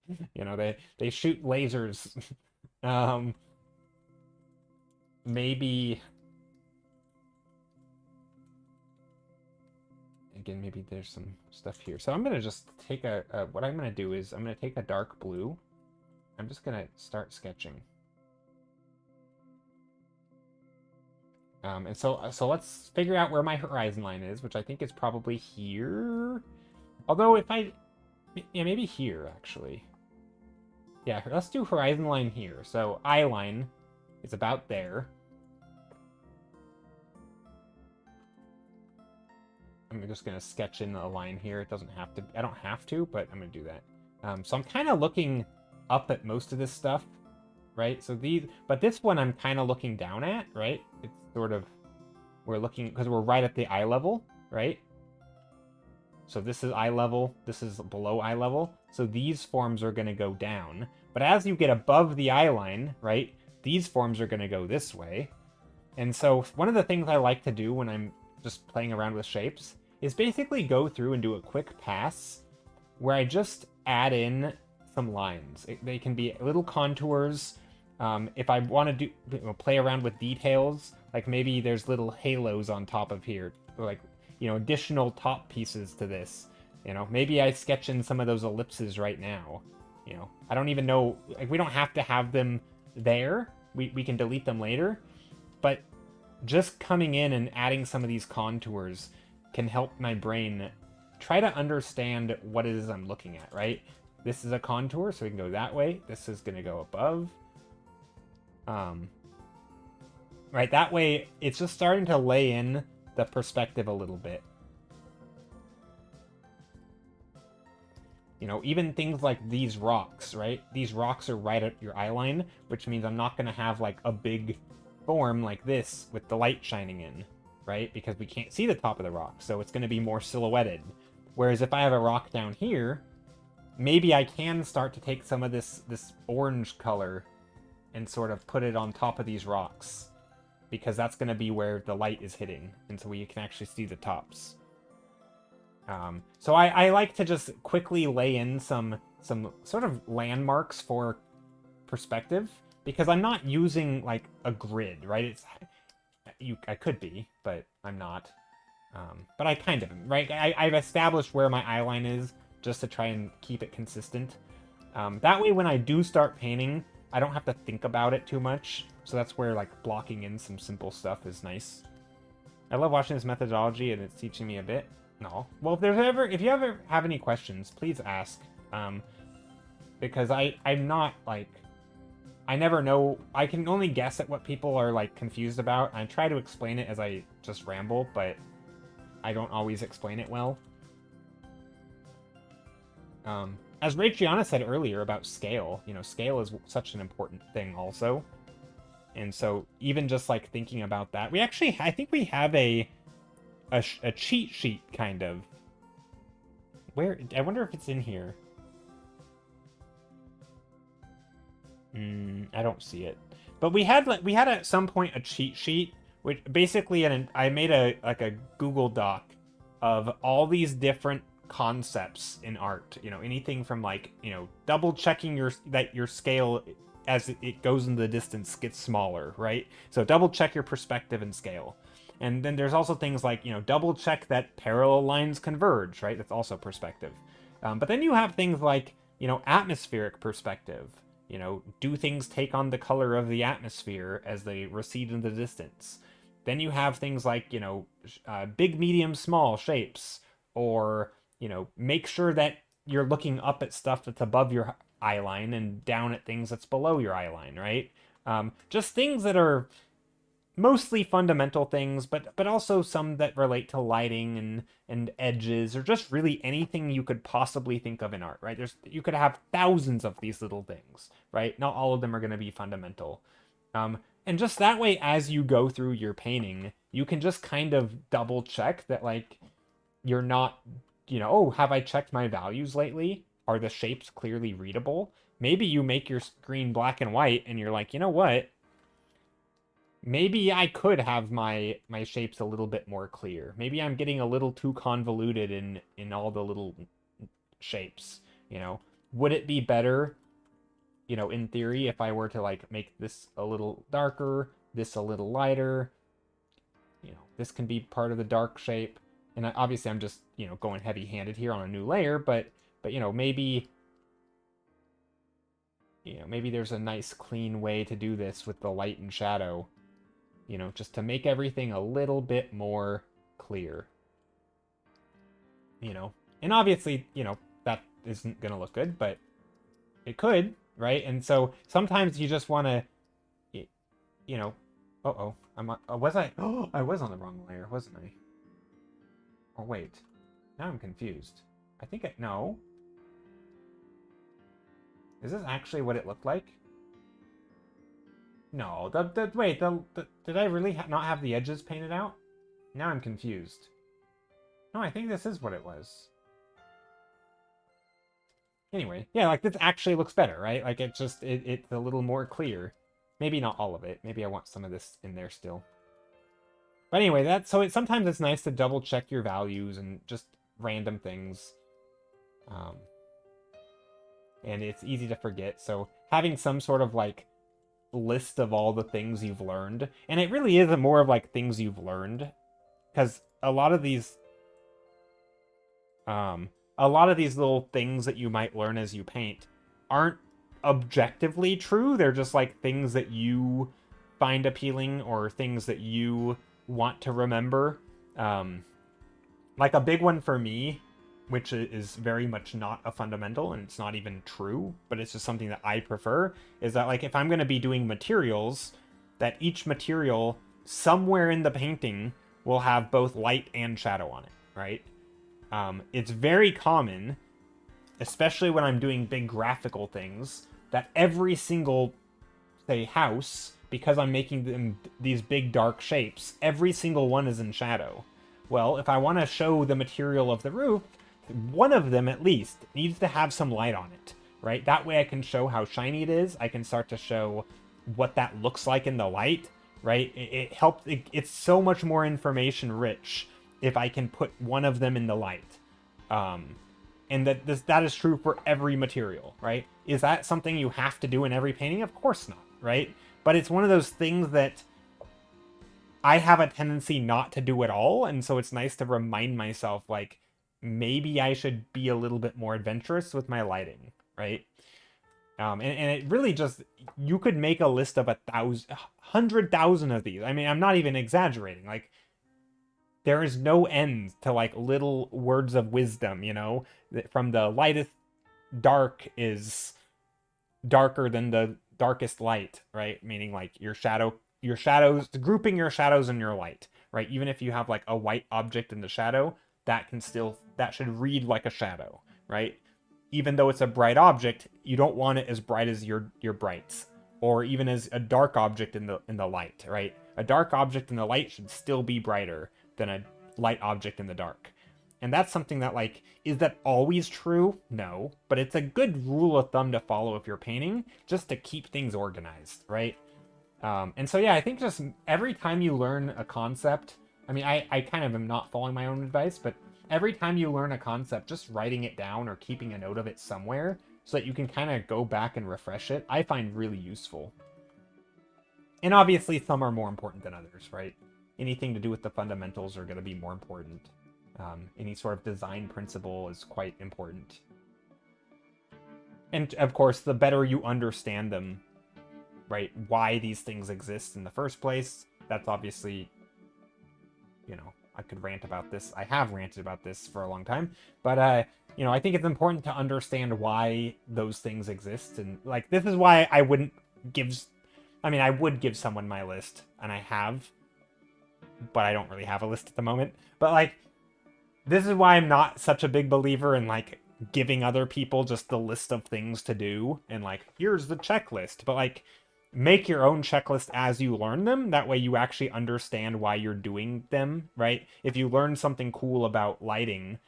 You know, they shoot lasers. Maybe... Again, maybe there's some stuff here. So I'm going to just take what I'm going to do is I'm going to take a dark blue. I'm just going to start sketching. And so let's figure out where my horizon line is, which I think is probably here. Although if yeah, maybe here, actually. Yeah, let's do horizon line here. So eye line is about there. I'm just going to sketch in a line here. It doesn't have to, I don't have to, but I'm going to do that. So I'm kind of looking up at most of this stuff. right? So these, but this one I'm kind of looking down at, right? It's sort of, we're looking, because we're right at the eye level, right? So this is eye level, this is below eye level. So these forms are going to go down. But as you get above the eye line, right, these forms are going to go this way. And so one of the things I like to do when I'm just playing around with shapes is basically go through and do a quick pass where I just add in some lines. They can be little contours. If I want to do play around with details, like maybe there's little halos on top of here, or like, additional top pieces to this. Maybe I sketch in some of those ellipses right now. I don't even know, like, we don't have to have them there. We can delete them later. But just coming in and adding some of these contours can help my brain try to understand what it is I'm looking at, right? This is a contour, so we can go that way. This is going to go above. Right, that way it's just starting to lay in the perspective a little bit. Even things like these rocks, right? These rocks are right at your eye line, which means I'm not going to have like a big form like this with the light shining in, right? Because we can't see the top of the rock, so it's going to be more silhouetted. Whereas if I have a rock down here, maybe I can start to take some of this orange color and sort of put it on top of these rocks, because that's going to be where the light is hitting, and so we can actually see the tops. So I like to just quickly lay in some sort of landmarks for perspective, because I'm not using like a grid, right? I could be, but I'm not. But I kind of am, right? I've established where my eye line is just to try and keep it consistent. That way, when I do start painting, I don't have to think about it too much. So that's where like blocking in some simple stuff is nice. I love watching this methodology, and it's teaching me a bit. No. Well, if you ever have any questions, please ask. Because I'm not like, I never know. I can only guess at what people are like confused about. I try to explain it as I just ramble, but I don't always explain it well. As Raytriana said earlier about scale, scale is such an important thing also. And so even just like thinking about that, I think we have a cheat sheet kind of. Where, I wonder if it's in here. I don't see it. But we had at some point a cheat sheet, which basically I made a Google Doc of all these different concepts in art. Anything from like, double checking that your scale as it goes into the distance gets smaller, right? So double check your perspective and scale. And then there's also things like, double check that parallel lines converge, right? That's also perspective. But then you have things like, atmospheric perspective. Do things take on the color of the atmosphere as they recede in the distance? Then you have things like, big, medium, small shapes, or, make sure that you're looking up at stuff that's above your eye line and down at things that's below your eye line, right? Just things that are mostly fundamental things, but also some that relate to lighting and edges, or just really anything you could possibly think of in art, right? You could have thousands of these little things, right? Not all of them are going to be fundamental. And just that way, as you go through your painting, you can just kind of double check that, like, you're not, oh, have I checked my values lately? Are the shapes clearly readable? Maybe you make your screen black and white and you're like, you know what? Maybe I could have my shapes a little bit more clear. Maybe I'm getting a little too convoluted in all the little shapes, Would it be better, in theory, if I were to like make this a little darker, this a little lighter, this can be part of the dark shape. And obviously I'm just, going heavy-handed here on a new layer, but maybe maybe there's a nice clean way to do this with the light and shadow. Just to make everything a little bit more clear. And obviously, that isn't going to look good, but it could, right? And so sometimes you just want to, uh-oh, was I? Oh, I was on the wrong layer, wasn't I? Oh, wait. Now I'm confused. I think no. Is this actually what it looked like? No, wait, did I really not have the edges painted out? Now I'm confused. No, I think this is what it was. Anyway, yeah, like this actually looks better, right? Like it's just, it's a little more clear. Maybe not all of it. Maybe I want some of this in there still. But anyway, sometimes it's nice to double check your values and just random things. And it's easy to forget. So having some sort of like list of all the things you've learned, and it really is more of like things you've learned, because a lot of these little things that you might learn as you paint aren't objectively true. They're just like things that you find appealing or things that you want to remember. Like a big one for me, which is very much not a fundamental and it's not even true, but it's just something that I prefer, is that like if I'm going to be doing materials, that each material somewhere in the painting will have both light and shadow on it, right? It's very common, especially when I'm doing big graphical things, that every single, say, house, because I'm making them these big dark shapes, every single one is in shadow. Well, if I want to show the material of the roof, one of them at least needs to have some light on it, right? That way I can show how shiny it is. I can start to show what that looks like in the light, right? It helps. It's so much more information rich if I can put one of them in the light. And that is true for every material, right? Is that something you have to do in every painting? Of course not, right? But it's one of those things that I have a tendency not to do at all, and so it's nice to remind myself, like, maybe I should be a little bit more adventurous with my lighting, right? And it really just, you could make a list of 100,000 of these. I mean, I'm not even exaggerating. Like, there is no end to like little words of wisdom, you know, from the lightest dark is darker than the darkest light, right? Meaning like your shadows, grouping your shadows in your light, right? Even if you have like a white object in the shadow, that should read like a shadow, right? Even though it's a bright object, you don't want it as bright as your brights, or even as a dark object in the light, right? A dark object in the light should still be brighter than a light object in the dark. And that's something that, like, is that always true? No, but it's a good rule of thumb to follow if you're painting, just to keep things organized, right? And so yeah, I think just every time you learn a concept, I mean, I kind of am not following my own advice, but every time you learn a concept, just writing it down or keeping a note of it somewhere so that you can kind of go back and refresh it, I find really useful. And obviously some are more important than others, right? Anything to do with the fundamentals are going to be more important. Any sort of design principle is quite important. And of course, the better you understand them, right, why these things exist in the first place, that's obviously, you know, I could rant about this. I have ranted about this for a long time, but you know, I think it's important to understand why those things exist. And like, this is why I wouldn't give, I mean, I would give someone my list, and I have, but I don't really have a list at the moment. But like, this is why I'm not such a big believer in like giving other people just the list of things to do and like, here's the checklist. But like, make your own checklist as you learn them. That way you actually understand why you're doing them, right? If you learn something cool about lighting,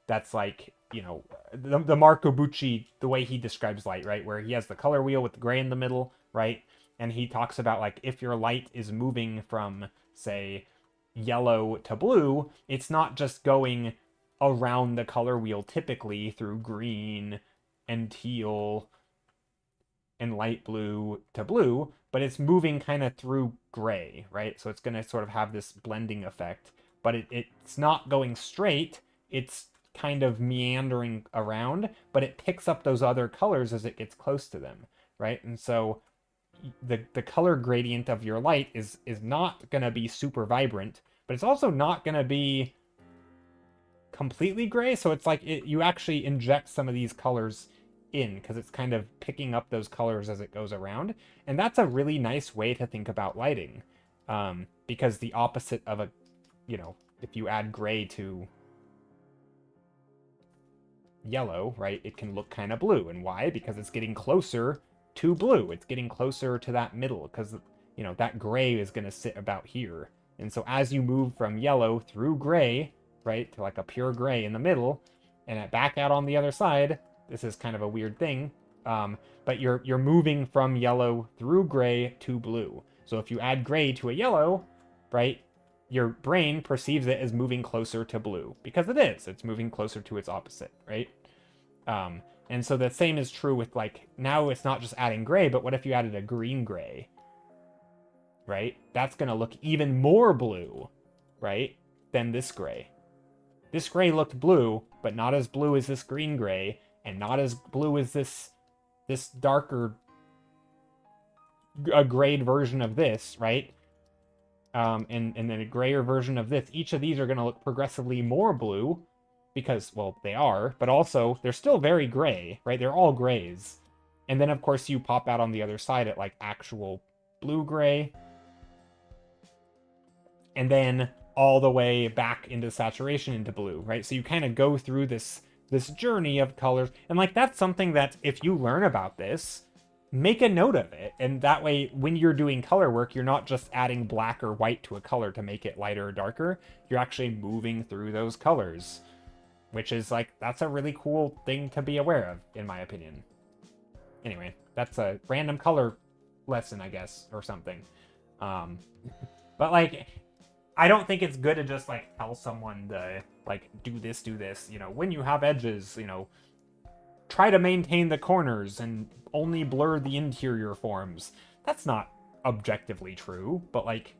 that's like, you know, the Marco Bucci, the way he describes light, right? Where he has the color wheel with the gray in the middle, right? And he talks about like, if your light is moving from, say, yellow to blue, it's not just going around the color wheel typically through green and teal and light blue to blue, but it's moving kind of through gray, right? So it's going to sort of have this blending effect, but it's not going straight. It's kind of meandering around, but it picks up those other colors as it gets close to them, right? And so the color gradient of your light is not going to be super vibrant, but it's also not going to be completely gray. So it's like you actually inject some of these colors in because it's kind of picking up those colors as it goes around. And that's a really nice way to think about lighting, because the opposite of a, you know, if you add gray to yellow, right, it can look kind of blue. And why? Because it's getting closer to blue. It's getting closer to that middle, because you know, that gray is going to sit about here. And so as you move from yellow through gray, right, to like a pure gray in the middle, and back out on the other side, this is kind of a weird thing, but you're moving from yellow through gray to blue. So if you add gray to a yellow, right, your brain perceives it as moving closer to blue, because it is. It's moving closer to its opposite, right? And so the same is true with, like, now it's not just adding gray, but what if you added a green gray, right? That's going to look even more blue, right, than this gray. This gray looked blue, but not as blue as this green gray, and not as blue as this darker grayed version of this, right? And then a grayer version of this. Each of these are going to look progressively more blue, because, well, they are, but also they're still very gray, right? They're all grays. And then, of course, you pop out on the other side at, like, actual blue-gray. And then all the way back into saturation into blue, right? So you kind of go through this journey of colors. And, like, that's something that if you learn about this, make a note of it. And that way, when you're doing color work, you're not just adding black or white to a color to make it lighter or darker. You're actually moving through those colors, which is, like, that's a really cool thing to be aware of, in my opinion. Anyway, that's a random color lesson, I guess, or something. But, like, I don't think it's good to just, like, tell someone to, like, do this, you know, when you have edges, you know, try to maintain the corners and only blur the interior forms. That's not objectively true, but, like,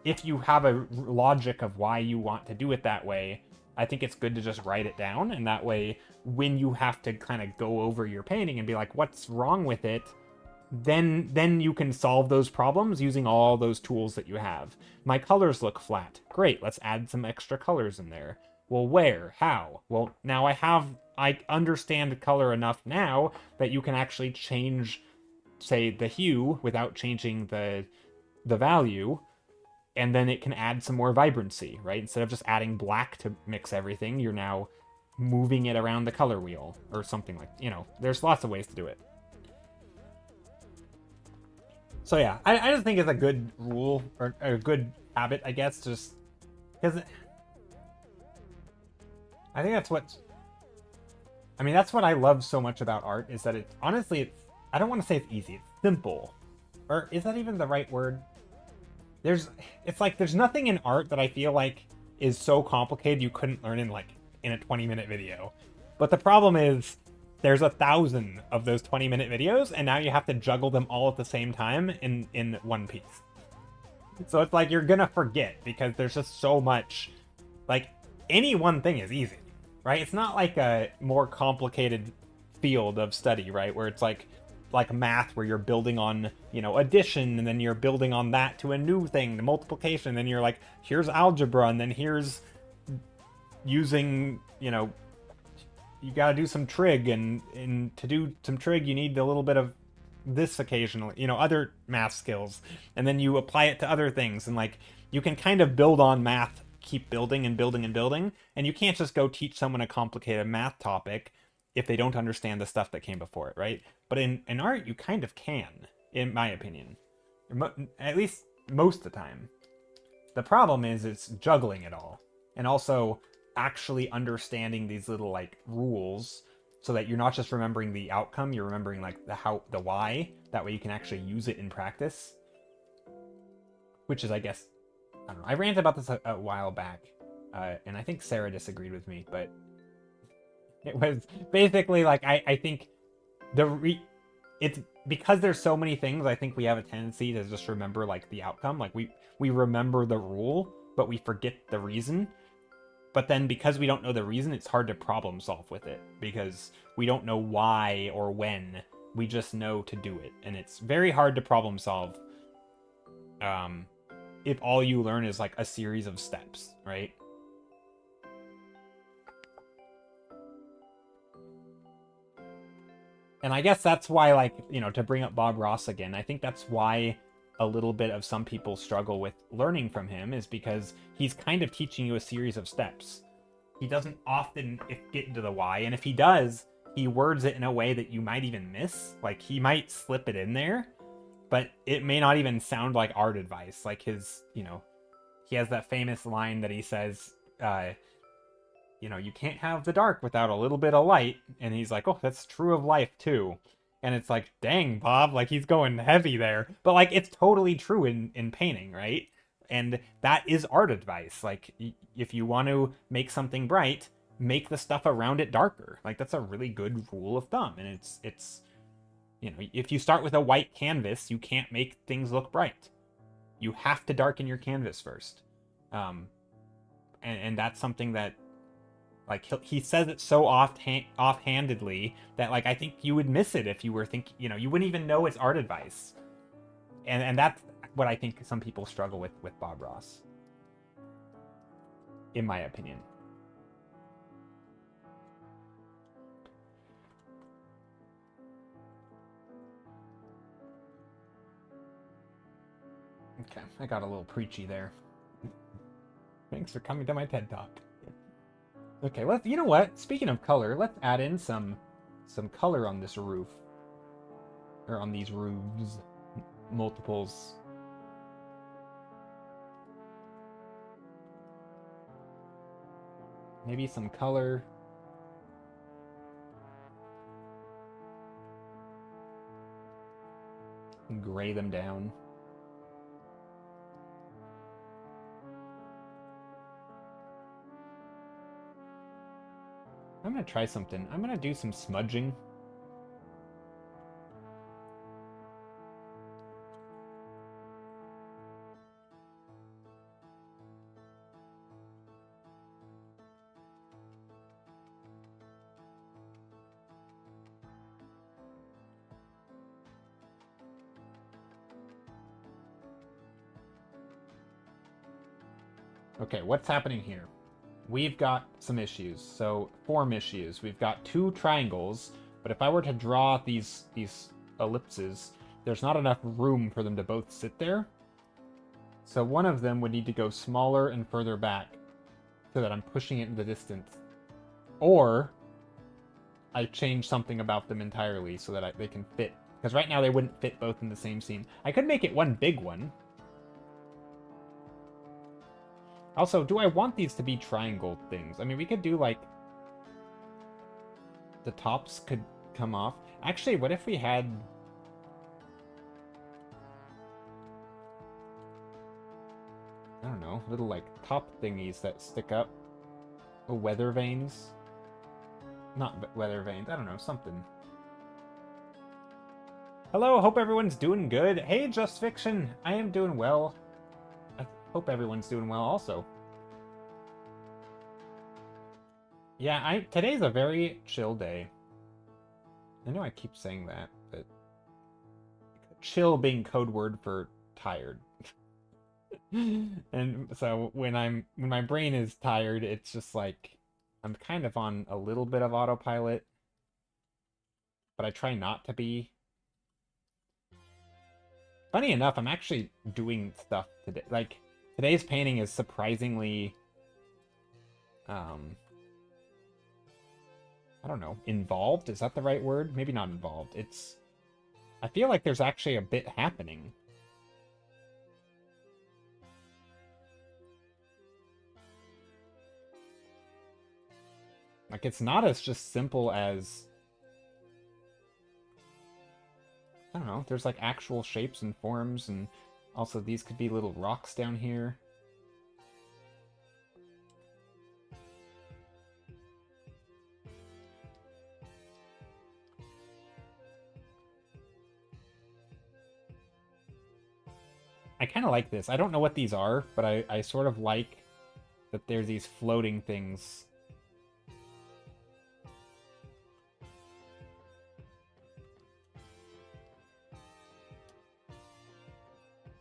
if you have a logic of why you want to do it that way, I think it's good to just write it down, and that way, when you have to kind of go over your painting and be like, what's wrong with it, then you can solve those problems using all those tools that you have. My colors look flat. Great, let's add some extra colors in there. Well, where? How? Well, now I understand color enough now that you can actually change, say, the hue without changing the value, and then it can add some more vibrancy, right? Instead of just adding black to mix everything, you're now moving it around the color wheel or something like, you know, there's lots of ways to do it. So yeah, I just think it's a good rule, or a good habit, I guess, just because I think that's that's what I love so much about art, is that it's, honestly, it's, I don't want to say it's easy, it's simple. Or is that even the right word? It's like, there's nothing in art that I feel like is so complicated you couldn't learn in a 20-minute video. But the problem is, there's 1,000 of those 20-minute videos, and now you have to juggle them all at the same time in one piece. So it's like, you're gonna forget, because there's just so much. Like, any one thing is easy, right? It's not like a more complicated field of study, right? Where it's like math, where you're building on, you know, addition, and then you're building on that to a new thing, the multiplication, and then you're like, here's algebra, and then here's using, you know, you gotta do some trig, and to do some trig, you need a little bit of this occasionally, you know, other math skills, and then you apply it to other things, and, like, you can kind of build on math, keep building and building and building, and you can't just go teach someone a complicated math topic if they don't understand the stuff that came before it, right? But in art, you kind of can, in my opinion. At least most of the time. The problem is, it's juggling it all. And also actually understanding these little, like, rules, so that you're not just remembering the outcome, you're remembering, like, the why. That way you can actually use it in practice. Which is, I guess, I don't know. I ranted about this a while back, and I think Sarah disagreed with me, but it was basically like, I think it's because there's so many things, I think we have a tendency to just remember, like, the outcome. Like, we remember the rule, but we forget the reason. But then because we don't know the reason, it's hard to problem solve with it, because we don't know why or when. We just know to do it, and it's very hard to problem solve if all you learn is, like, a series of steps, right? And I guess that's why, like, you know, to bring up Bob Ross again, I think that's why a little bit of some people struggle with learning from him, is because he's kind of teaching you a series of steps. He doesn't often get into the why, and if he does, he words it in a way that you might even miss. Like, he might slip it in there, but it may not even sound like art advice. Like his, he has that famous line that he says, you can't have the dark without a little bit of light. And he's like, oh, that's true of life too. And it's like, dang, Bob, like he's going heavy there. But like it's totally true in painting, right? And that is art advice. Like if you want to make something bright, make the stuff around it darker. Like that's a really good rule of thumb. And it's if you start with a white canvas, you can't make things look bright. You have to darken your canvas first. And that's something that like he says it so offhandedly that like I think you would miss it if you were thinking, you wouldn't even know it's art advice. And that's what I think some people struggle with Bob Ross, in my opinion. Okay, I got a little preachy there. Thanks for coming to my TED Talk. Okay, you know what? Speaking of color, let's add in some color on this roof. Or on these roofs. Multiples. Maybe some color. And gray them down. I'm gonna try something. I'm gonna do some smudging. Okay, what's happening here? We've got some issues. So, form issues. We've got two triangles, but if I were to draw these ellipses, there's not enough room for them to both sit there. So one of them would need to go smaller and further back so that I'm pushing it in the distance. Or I change something about them entirely so that they can fit. Because right now they wouldn't fit both in the same scene. I could make it one big one. Also, do I want these to be triangle things? I mean, we could do, like... the tops could come off. Actually, what if we had... I don't know, little, like, top thingies that stick up? Oh, weather vanes? Not weather vanes, I don't know, something. Hello, hope everyone's doing good. Hey, Just Fiction, I am doing well. I hope everyone's doing well also. Yeah, today's a very chill day. I know I keep saying that, but chill being code word for tired. And so when my brain is tired, it's just like I'm kind of on a little bit of autopilot, but I try not to be. Funny enough, I'm actually doing stuff today. Like, today's painting is surprisingly, I don't know, involved? Is that the right word? Maybe not involved. I feel like there's actually a bit happening. Like, it's not as just simple as... I don't know, there's like actual shapes and forms, and also these could be little rocks down here. I kind of like this. I don't know what these are, but I sort of like that there's these floating things.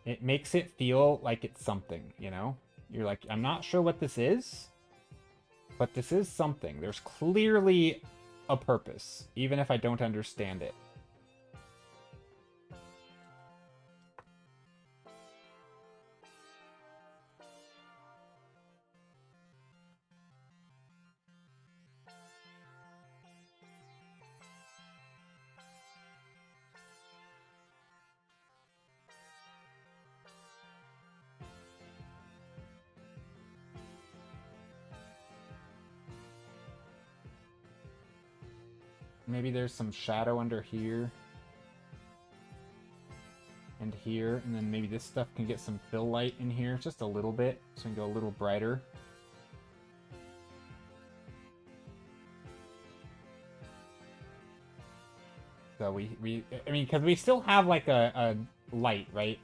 It makes it feel like it's something, you know? You're like, I'm not sure what this is, but this is something. There's clearly a purpose, even if I don't understand it. maybe there's some shadow under here. And here, and then maybe this stuff can get some fill light in here, just a little bit, so we can go a little brighter. So I mean, because we still have like a light, right?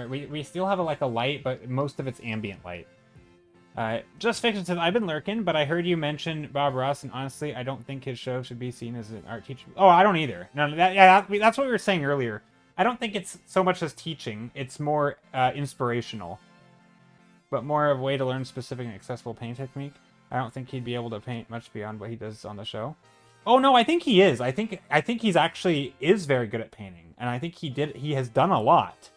We still have like a light, but most of it's ambient light. Just Fiction says, I've been lurking, but I heard you mention Bob Ross, and honestly, I don't think his show should be seen as an art teacher. Oh, I don't either. No, that's what we were saying earlier. I don't think it's so much as teaching. It's more inspirational. But more of a way to learn specific and accessible paint technique. I don't think he'd be able to paint much beyond what he does on the show. Oh, no, I think he is. I think he's actually is very good at painting. And I think he has done a lot.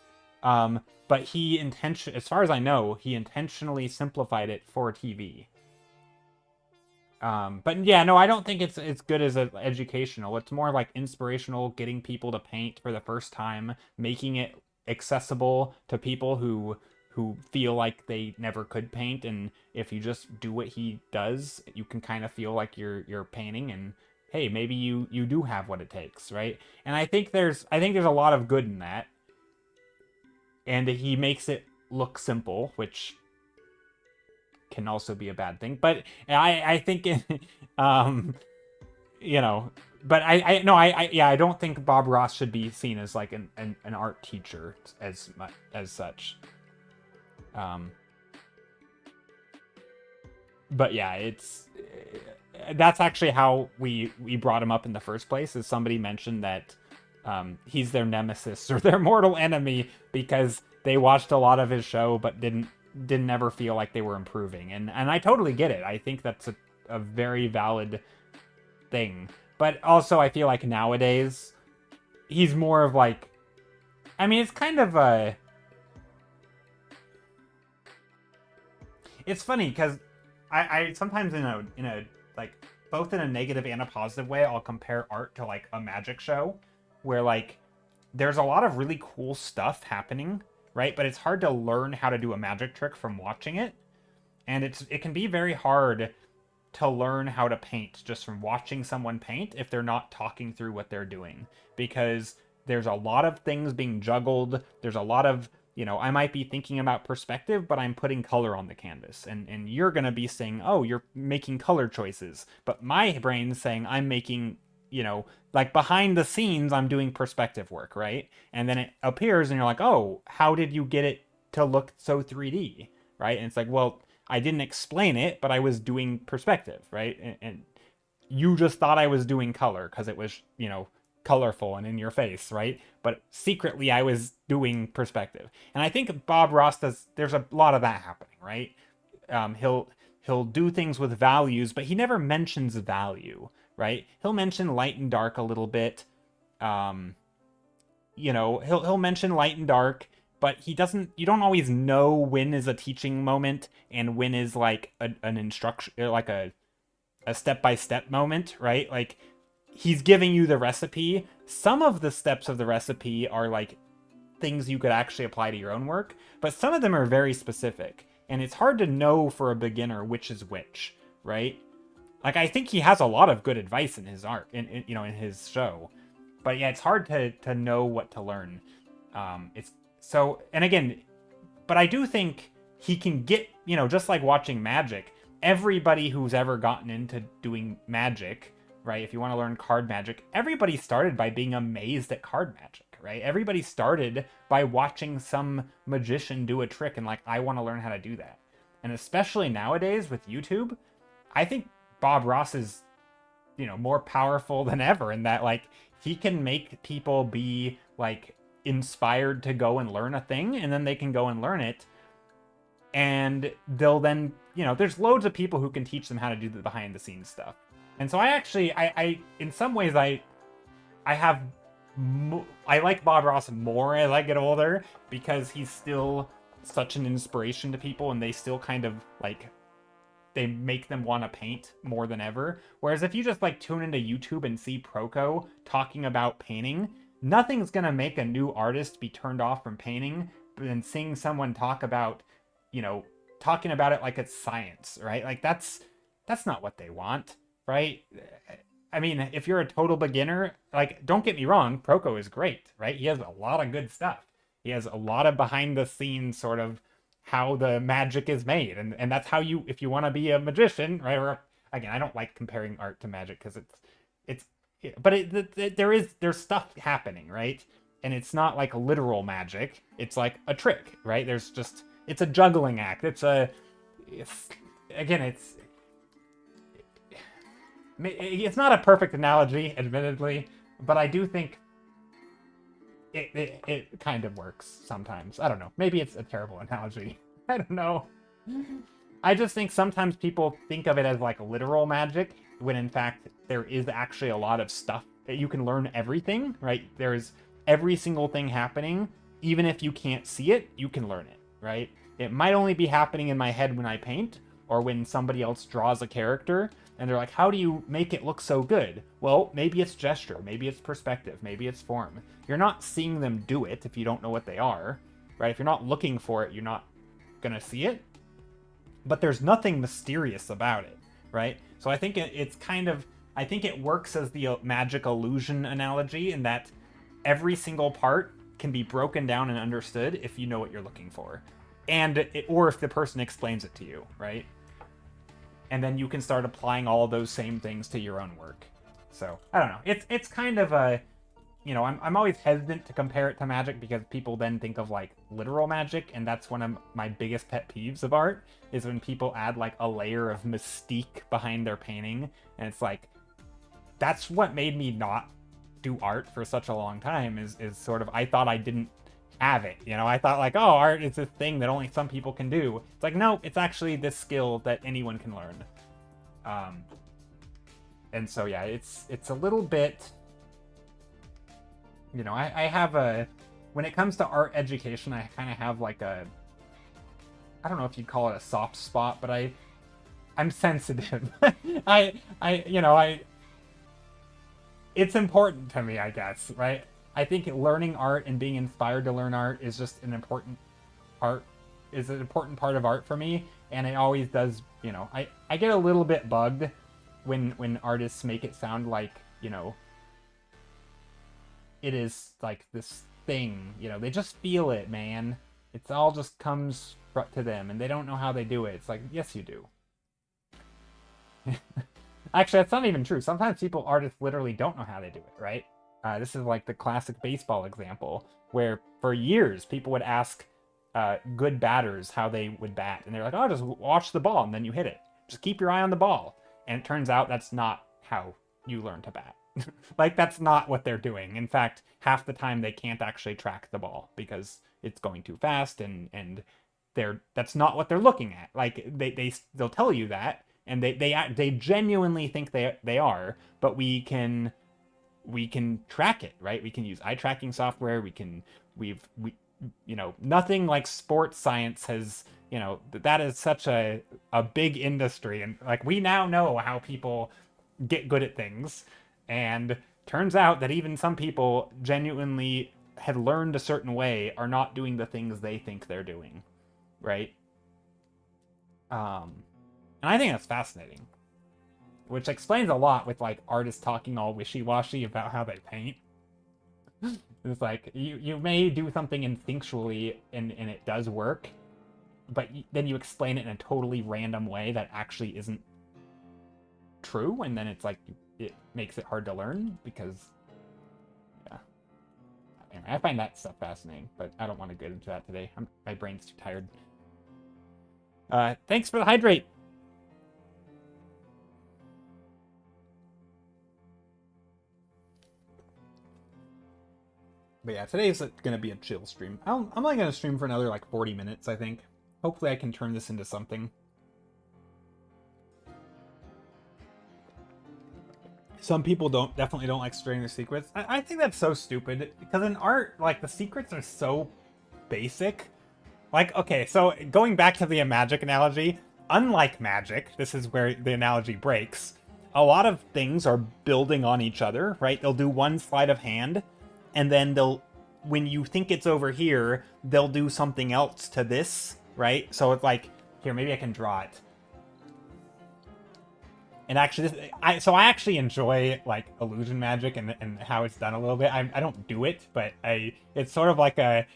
But as far as I know, he intentionally simplified it for TV. But yeah, no, I don't think it's good as educational. It's more like inspirational, getting people to paint for the first time, making it accessible to people who feel like they never could paint, and if you just do what he does, you can kind of feel like you're painting, and hey, maybe you do have what it takes, right? And I think there's a lot of good in that. And he makes it look simple, which can also be a bad thing. But I think, you know, but I don't think Bob Ross should be seen as like an art teacher as such. But yeah, that's actually how we brought him up in the first place. Is somebody mentioned that he's their nemesis or their mortal enemy because they watched a lot of his show but didn't ever feel like they were improving. And I totally get it. I think that's a very valid thing. But also I feel like nowadays he's more of like, I mean, it's kind of a, it's funny because I sometimes in a like both in a negative and a positive way, I'll compare art to like a magic show where like there's a lot of really cool stuff happening, right? But it's hard to learn how to do a magic trick from watching it. And it can be very hard to learn how to paint just from watching someone paint if they're not talking through what they're doing. Because there's a lot of things being juggled. There's a lot of, you know, I might be thinking about perspective, but I'm putting color on the canvas. And you're going to be saying, oh, you're making color choices. But my brain's saying I'm making, you know, like behind the scenes, I'm doing perspective work, right? And then it appears and you're like, oh, how did you get it to look so 3D, right? And it's like, well, I didn't explain it, but I was doing perspective, right? And you just thought I was doing color because it was, you know, colorful and in your face, right? But secretly I was doing perspective. And I think Bob Ross there's a lot of that happening, right? He'll do things with values, but he never mentions value, right? He'll mention light and dark a little bit. You know, he'll mention light and dark, but you don't always know when is a teaching moment and when is like an instruction, like a step-by-step moment, right? Like he's giving you the recipe. Some of the steps of the recipe are like things you could actually apply to your own work, but some of them are very specific, and it's hard to know for a beginner which is which, right? Like I think he has a lot of good advice in his art, in his show, but yeah, it's hard to know what to learn. It's so, and again, but I do think he can get, you know, just like watching magic, everybody who's ever gotten into doing magic, right? If you want to learn card magic, everybody started by being amazed at card magic, right? Everybody started by watching some magician do a trick and like, I want to learn how to do that. And especially nowadays with YouTube, I think Bob Ross is, you know, more powerful than ever in that like he can make people be like inspired to go and learn a thing, and then they can go and learn it, and they'll then, you know, there's loads of people who can teach them how to do the behind the scenes stuff. And so I in some ways I like Bob Ross more as I get older because he's still such an inspiration to people, and they still kind of like, they make them want to paint more than ever. Whereas if you just like tune into YouTube and see Proko talking about painting, nothing's gonna make a new artist be turned off from painting than seeing someone talk about, you know, talking about it like it's science, right? Like that's not what they want. right? I mean, if you're a total beginner, like, don't get me wrong, Proko is great, right? He has a lot of good stuff. He has a lot of behind the scenes sort of how the magic is made. And that's how you, if you want to be a magician, right? Or again, I don't like comparing art to magic because it's, but there's stuff happening, right? And it's not like literal magic. It's like a trick, right? It's a juggling act. It's not a perfect analogy, admittedly, but I do think it kind of works sometimes. I don't know. Maybe it's a terrible analogy. I don't know. I just think sometimes people think of it as like literal magic, when in fact there is actually a lot of stuff that you can learn everything, right? There's every single thing happening. Even if you can't see it, you can learn it, right? It might only be happening in my head when I paint, or when somebody else draws a character, and they're like, how do you make it look so good? Well, maybe it's gesture, maybe it's perspective, maybe it's form. You're not seeing them do it if you don't know what they are, right? If you're not looking for it, you're not gonna see it. But there's nothing mysterious about it, right? So I think I think it works as the magic illusion analogy, in that every single part can be broken down and understood if you know what you're looking for. Or if the person explains it to you, right? And then you can start applying all those same things to your own work. So, I don't know. It's kind of a, I'm always hesitant to compare it to magic, because people then think of like literal magic, and that's one of my biggest pet peeves of art, is when people add like a layer of mystique behind their painting, and it's like, that's what made me not do art for such a long time, is sort of, I thought I didn't have it, I thought like, oh, art is this thing that only some people can do. It's like, no, it's actually this skill that anyone can learn. And so yeah, it's a little bit, I have when it comes to art education, I kind of have like I don't know if you'd call it a soft spot, but I'm sensitive. It's important to me, I guess, right? I think learning art and being inspired to learn art is just an important part of art for me. And it always does, I get a little bit bugged when artists make it sound like, it is like this thing, they just feel it, man. It's all just comes to them, and they don't know how they do it. It's like, yes, you do. Actually, that's not even true. Sometimes artists literally don't know how they do it, right? This is like the classic baseball example, where for years people would ask good batters how they would bat, and they're like, oh, just watch the ball and then you hit it. Just keep your eye on the ball. And it turns out that's not how you learn to bat. Like, that's not what they're doing. In fact, half the time they can't actually track the ball because it's going too fast, and that's not what they're looking at. Like, they'll tell you that, and they genuinely think they are, but we can track it, right? We can use eye tracking software. Nothing like sports science has, that is such a big industry, and like, we now know how people get good at things, and turns out that even some people genuinely have learned a certain way are not doing the things they think they're doing, right? And I think that's fascinating, which explains a lot with like artists talking all wishy-washy about how they paint. It's like, you may do something instinctually and it does work, but then you explain it in a totally random way that actually isn't true, and then it's like, it makes it hard to learn, because yeah. Anyway, I find that stuff fascinating, but I don't want to get into that today. My brain's too tired. Thanks for the hydrate. But yeah, today's going to be a chill stream. I'm only going to stream for another like 40 minutes, I think. Hopefully I can turn this into something. Some people definitely don't like sharing their secrets. I think that's so stupid, because in art, like, the secrets are so basic. Like, okay, so going back to the magic analogy, unlike magic, this is where the analogy breaks. A lot of things are building on each other, right? They'll do one sleight of hand, and then when you think it's over here, they'll do something else to this, right? So it's like, here, maybe I can draw it. And actually, I actually enjoy like illusion magic and how it's done a little bit. I don't do it, but it's sort of like a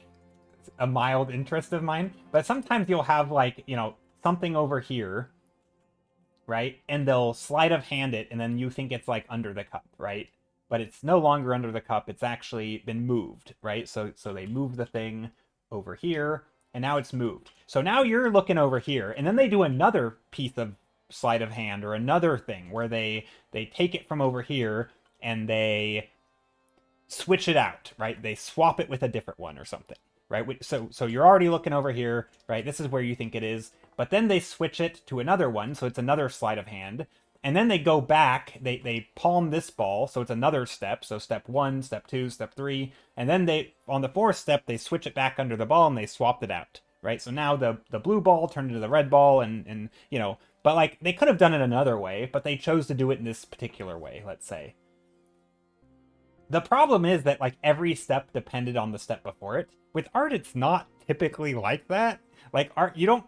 mild interest of mine. But sometimes you'll have like, you know, something over here, right? And they'll sleight of hand it, and then you think it's like under the cup, right? But it's no longer under the cup. It's actually been moved, right? So they move the thing over here, and now it's moved. So now you're looking over here, and then they do another piece of sleight of hand or another thing where they take it from over here and they switch it out, right? They swap it with a different one or something, right? So you're already looking over here, right? This is where you think it is, but then they switch it to another one, so it's another sleight of hand. And then they go back, they palm this ball, so it's another step. So step 1, step 2, step 3, and then they, on the 4th step, they switch it back under the ball and they swapped it out, right? So now the blue ball turned into the red ball, and you know, but like they could have done it another way, but they chose to do it in this particular way, let's say. The problem is that like every step depended on the step before it. With art, it's not typically like that. Like art, you don't,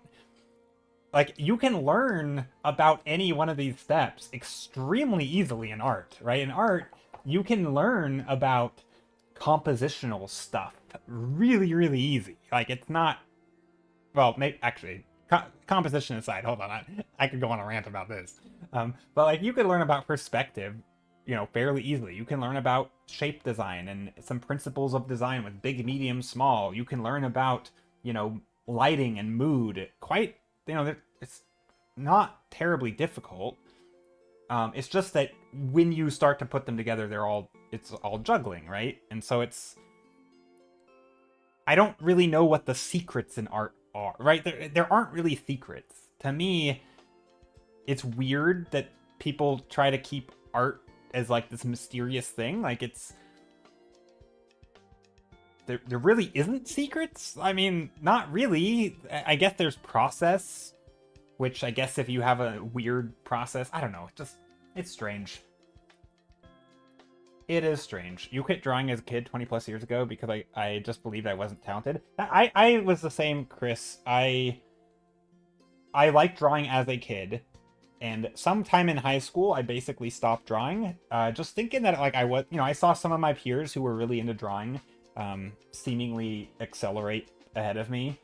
like you can learn about any one of these steps extremely easily in art, right? In art, you can learn about compositional stuff really, really easy. Like it's not, well, maybe actually, composition aside, hold on, I could go on a rant about this. But like you could learn about perspective, you know, fairly easily. You can learn about shape design and some principles of design with big, medium, small. You can learn about, you know, lighting and mood quite, you know, it's not terribly difficult. It's just that when you start to put them together, it's all juggling, right? And so I don't really know what the secrets in art are, right? There aren't really secrets. To me, it's weird that people try to keep art as like this mysterious thing. Like there really isn't secrets. I mean, not really. I guess there's process, which I guess if you have a weird process, I don't know. It's strange. It is strange. You quit drawing as a kid 20 plus years ago because I just believed I wasn't talented. I was the same, Chris. I liked drawing as a kid, and sometime in high school I basically stopped drawing. Just thinking that like I was, you know, I saw some of my peers who were really into drawing seemingly accelerate ahead of me.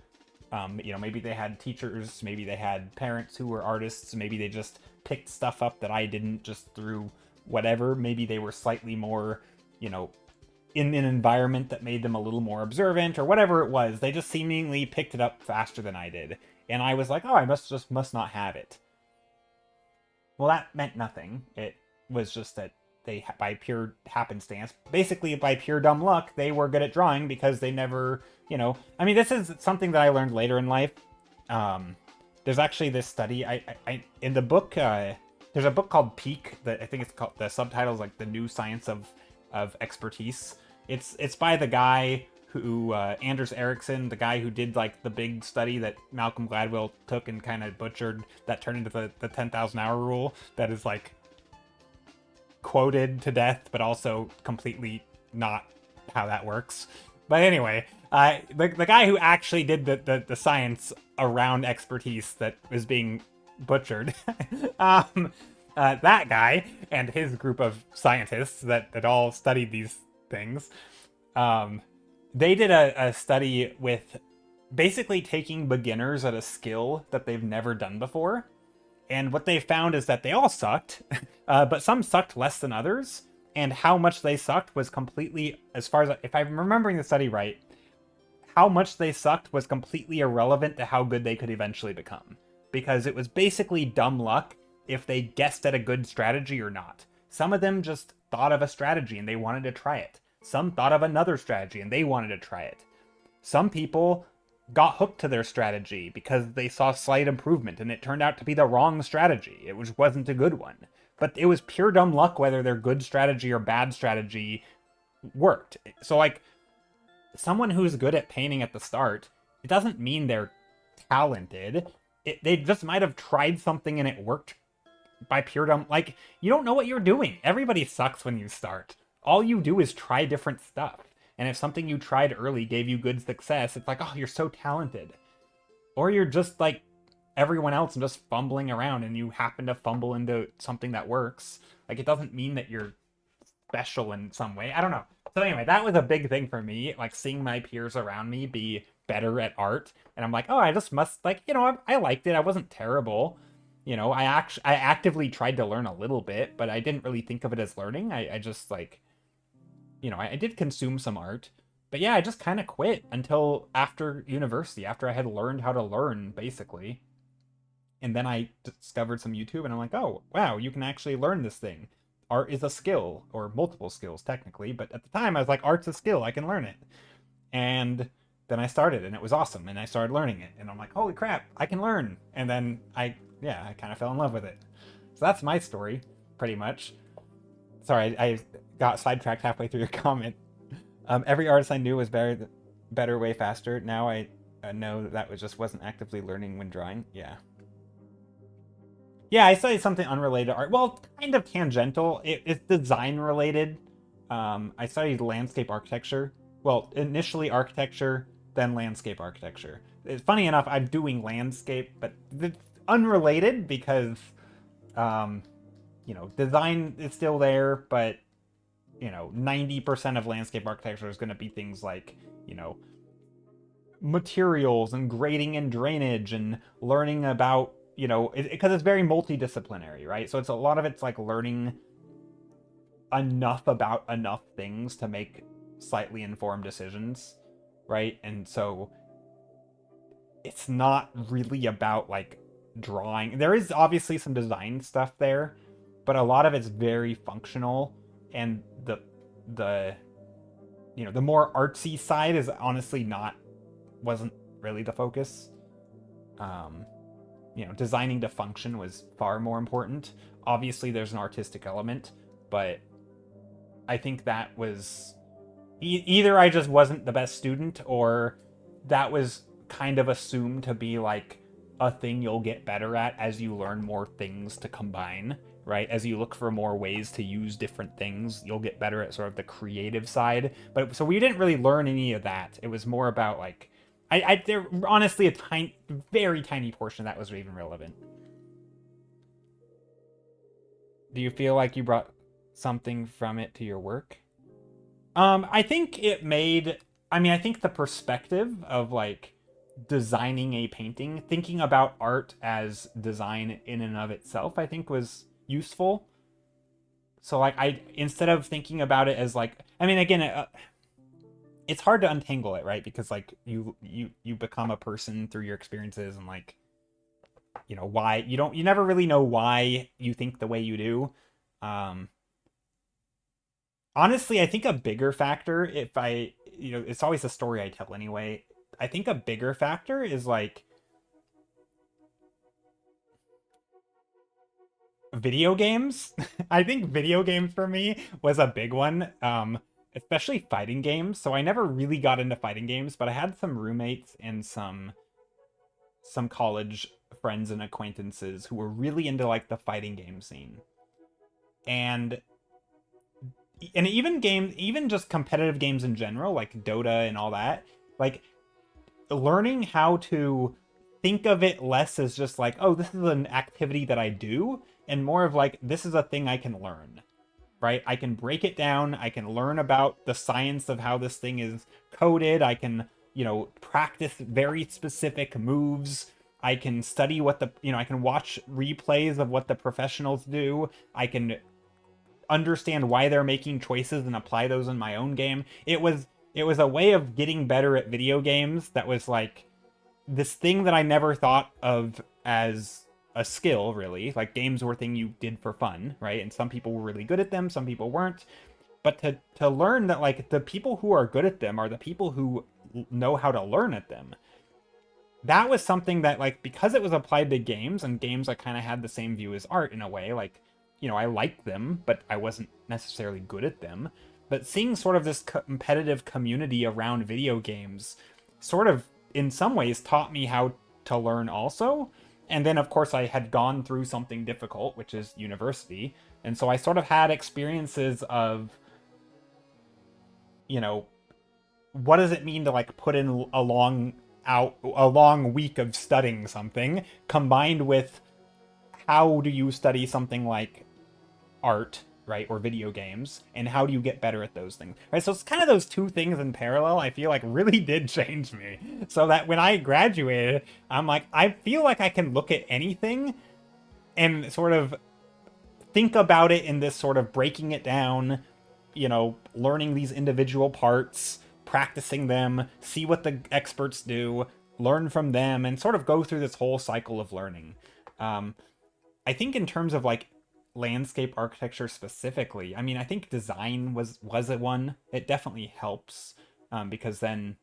You know, maybe they had teachers, maybe they had parents who were artists, maybe they just picked stuff up that I didn't just through whatever. Maybe they were slightly more, you know, in an environment that made them a little more observant or whatever it was. They just seemingly picked it up faster than I did. And I was like, oh, I must not have it. Well, that meant nothing. It was just that they, by pure happenstance, basically by pure dumb luck, they were good at drawing because they never, you know, I mean, this is something that I learned later in life. There's actually this study, I in the book, there's a book called Peak that I think it's called, the subtitle's like The New Science of Expertise. It's by the guy who, Anders Ericsson, the guy who did like the big study that Malcolm Gladwell took and kind of butchered, that turned into the 10,000 hour rule, that is like quoted to death, but also completely not how that works. But anyway, the guy who actually did the science around expertise that was being butchered, that guy and his group of scientists that all studied these things, they did a study with basically taking beginners at a skill that they've never done before. And what they found is that they all sucked, but some sucked less than others. And how much they sucked was completely, as far as, if I'm remembering the study right, how much they sucked was completely irrelevant to how good they could eventually become. Because it was basically dumb luck if they guessed at a good strategy or not. Some of them just thought of a strategy and they wanted to try it. Some thought of another strategy and they wanted to try it. Some people got hooked to their strategy because they saw slight improvement and it turned out to be the wrong strategy. It wasn't a good one. But it was pure dumb luck whether their good strategy or bad strategy worked. So like, someone who's good at painting at the start, it doesn't mean they're talented. They just might have tried something and it worked by pure dumb, like, you don't know what you're doing. Everybody sucks when you start. All you do is try different stuff. And if something you tried early gave you good success, it's like, oh, you're so talented. Or you're just like everyone else and just fumbling around, and you happen to fumble into something that works. Like, it doesn't mean that you're special in some way. I don't know. So anyway, that was a big thing for me, like seeing my peers around me be better at art. And I'm like, oh, I just must, like, I liked it. I wasn't terrible. I actively tried to learn a little bit, but I didn't really think of it as learning. I just like, I did consume some art. But yeah, I just kind of quit until after university, after I had learned how to learn, basically. And then I discovered some YouTube, and I'm like, oh, wow, you can actually learn this thing. Art is a skill, or multiple skills, technically. But at the time, I was like, art's a skill. I can learn it. And then I started, and it was awesome. And I started learning it. And I'm like, holy crap, I can learn. And then I kind of fell in love with it. So that's my story, pretty much. Sorry, I got sidetracked halfway through your comment. Every artist I knew was better, way faster. Now I know that wasn't actively learning when drawing. Yeah. Yeah, I studied something unrelated to art. Well, kind of tangential. It's design related. I studied landscape architecture. Well, initially architecture, then landscape architecture. It's funny enough, I'm doing landscape, but it's unrelated because, design is still there, but 90% of landscape architecture is going to be things like, materials and grading and drainage and learning about, because it's very multidisciplinary, right? So a lot of it's like learning enough about enough things to make slightly informed decisions, right? And so it's not really about like drawing. There is obviously some design stuff there, but a lot of it's very functional, and the more artsy side is honestly wasn't really the focus. Designing to function was far more important. Obviously there's an artistic element, but I think that was either I just wasn't the best student, or that was kind of assumed to be like a thing you'll get better at as you learn more things to combine, right? As you look for more ways to use different things, you'll get better at sort of the creative side. But so we didn't really learn any of that. It was more about like, there honestly a very tiny portion of that was even relevant. Do you feel like you brought something from it to your work? I think it made, I think the perspective of like designing a painting, thinking about art as design in and of itself, I think was useful. So like instead of thinking about it as like, again, it's hard to untangle it, right? Because like you become a person through your experiences, and like, why you never really know why you think the way you do. Honestly, I think a bigger factor, it's always a story I tell anyway. I think a bigger factor is like video games. I think video games for me was a big one. Especially fighting games. So I never really got into fighting games, but I had some roommates and some college friends and acquaintances who were really into like the fighting game scene. And even just competitive games in general, like Dota and all that, like learning how to think of it less as just like, oh, this is an activity that I do, and more of like, this is a thing I can learn. Right? I can break it down. I can learn about the science of how this thing is coded. I can, practice very specific moves. I can study I can watch replays of what the professionals do. I can understand why they're making choices and apply those in my own game. It was a way of getting better at video games that was like this thing that I never thought of as a skill, really. Like, games were a thing you did for fun, right? And some people were really good at them, some people weren't. But to learn that, like, the people who are good at them are the people who know how to learn at them. That was something that, like, because it was applied to games, and games I kind of had the same view as art in a way, like, I liked them, but I wasn't necessarily good at them. But seeing sort of this competitive community around video games sort of, in some ways, taught me how to learn also. And then, of course, I had gone through something difficult, which is university. And so I sort of had experiences of, what does it mean to, like, put in a long out a long week of studying something, combined with how do you study something like art, right, or video games, and how do you get better at those things, right? So it's kind of those two things in parallel, I feel like really did change me. So that when I graduated, I'm like, I feel like I can look at anything and sort of think about it in this sort of breaking it down, you know, learning these individual parts, practicing them, see what the experts do, learn from them, and sort of go through this whole cycle of learning. I think in terms of like landscape architecture specifically, I mean, I think design was a one. It definitely helps, because then,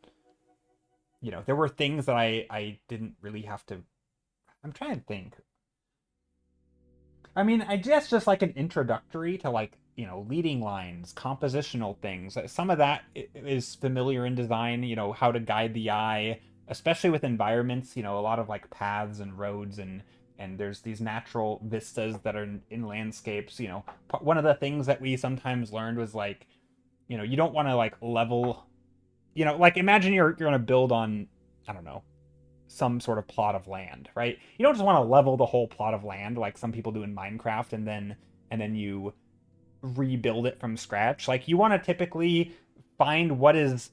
you know, there were things that I didn't really have to. I'm trying to think. I mean, I guess just like an introductory to, like, you know, leading lines, compositional things. Some of that is familiar in design, you know, how to guide the eye, especially with environments, you know, a lot of like paths and roads, and there's these natural vistas that are in landscapes, you know. One of the things that we sometimes learned was like, you know, you don't want to like level, you know, like imagine you're going to build on, I don't know, some sort of plot of land, right? You don't just want to level the whole plot of land like some people do in Minecraft and then you rebuild it from scratch. Like, you want to typically find what is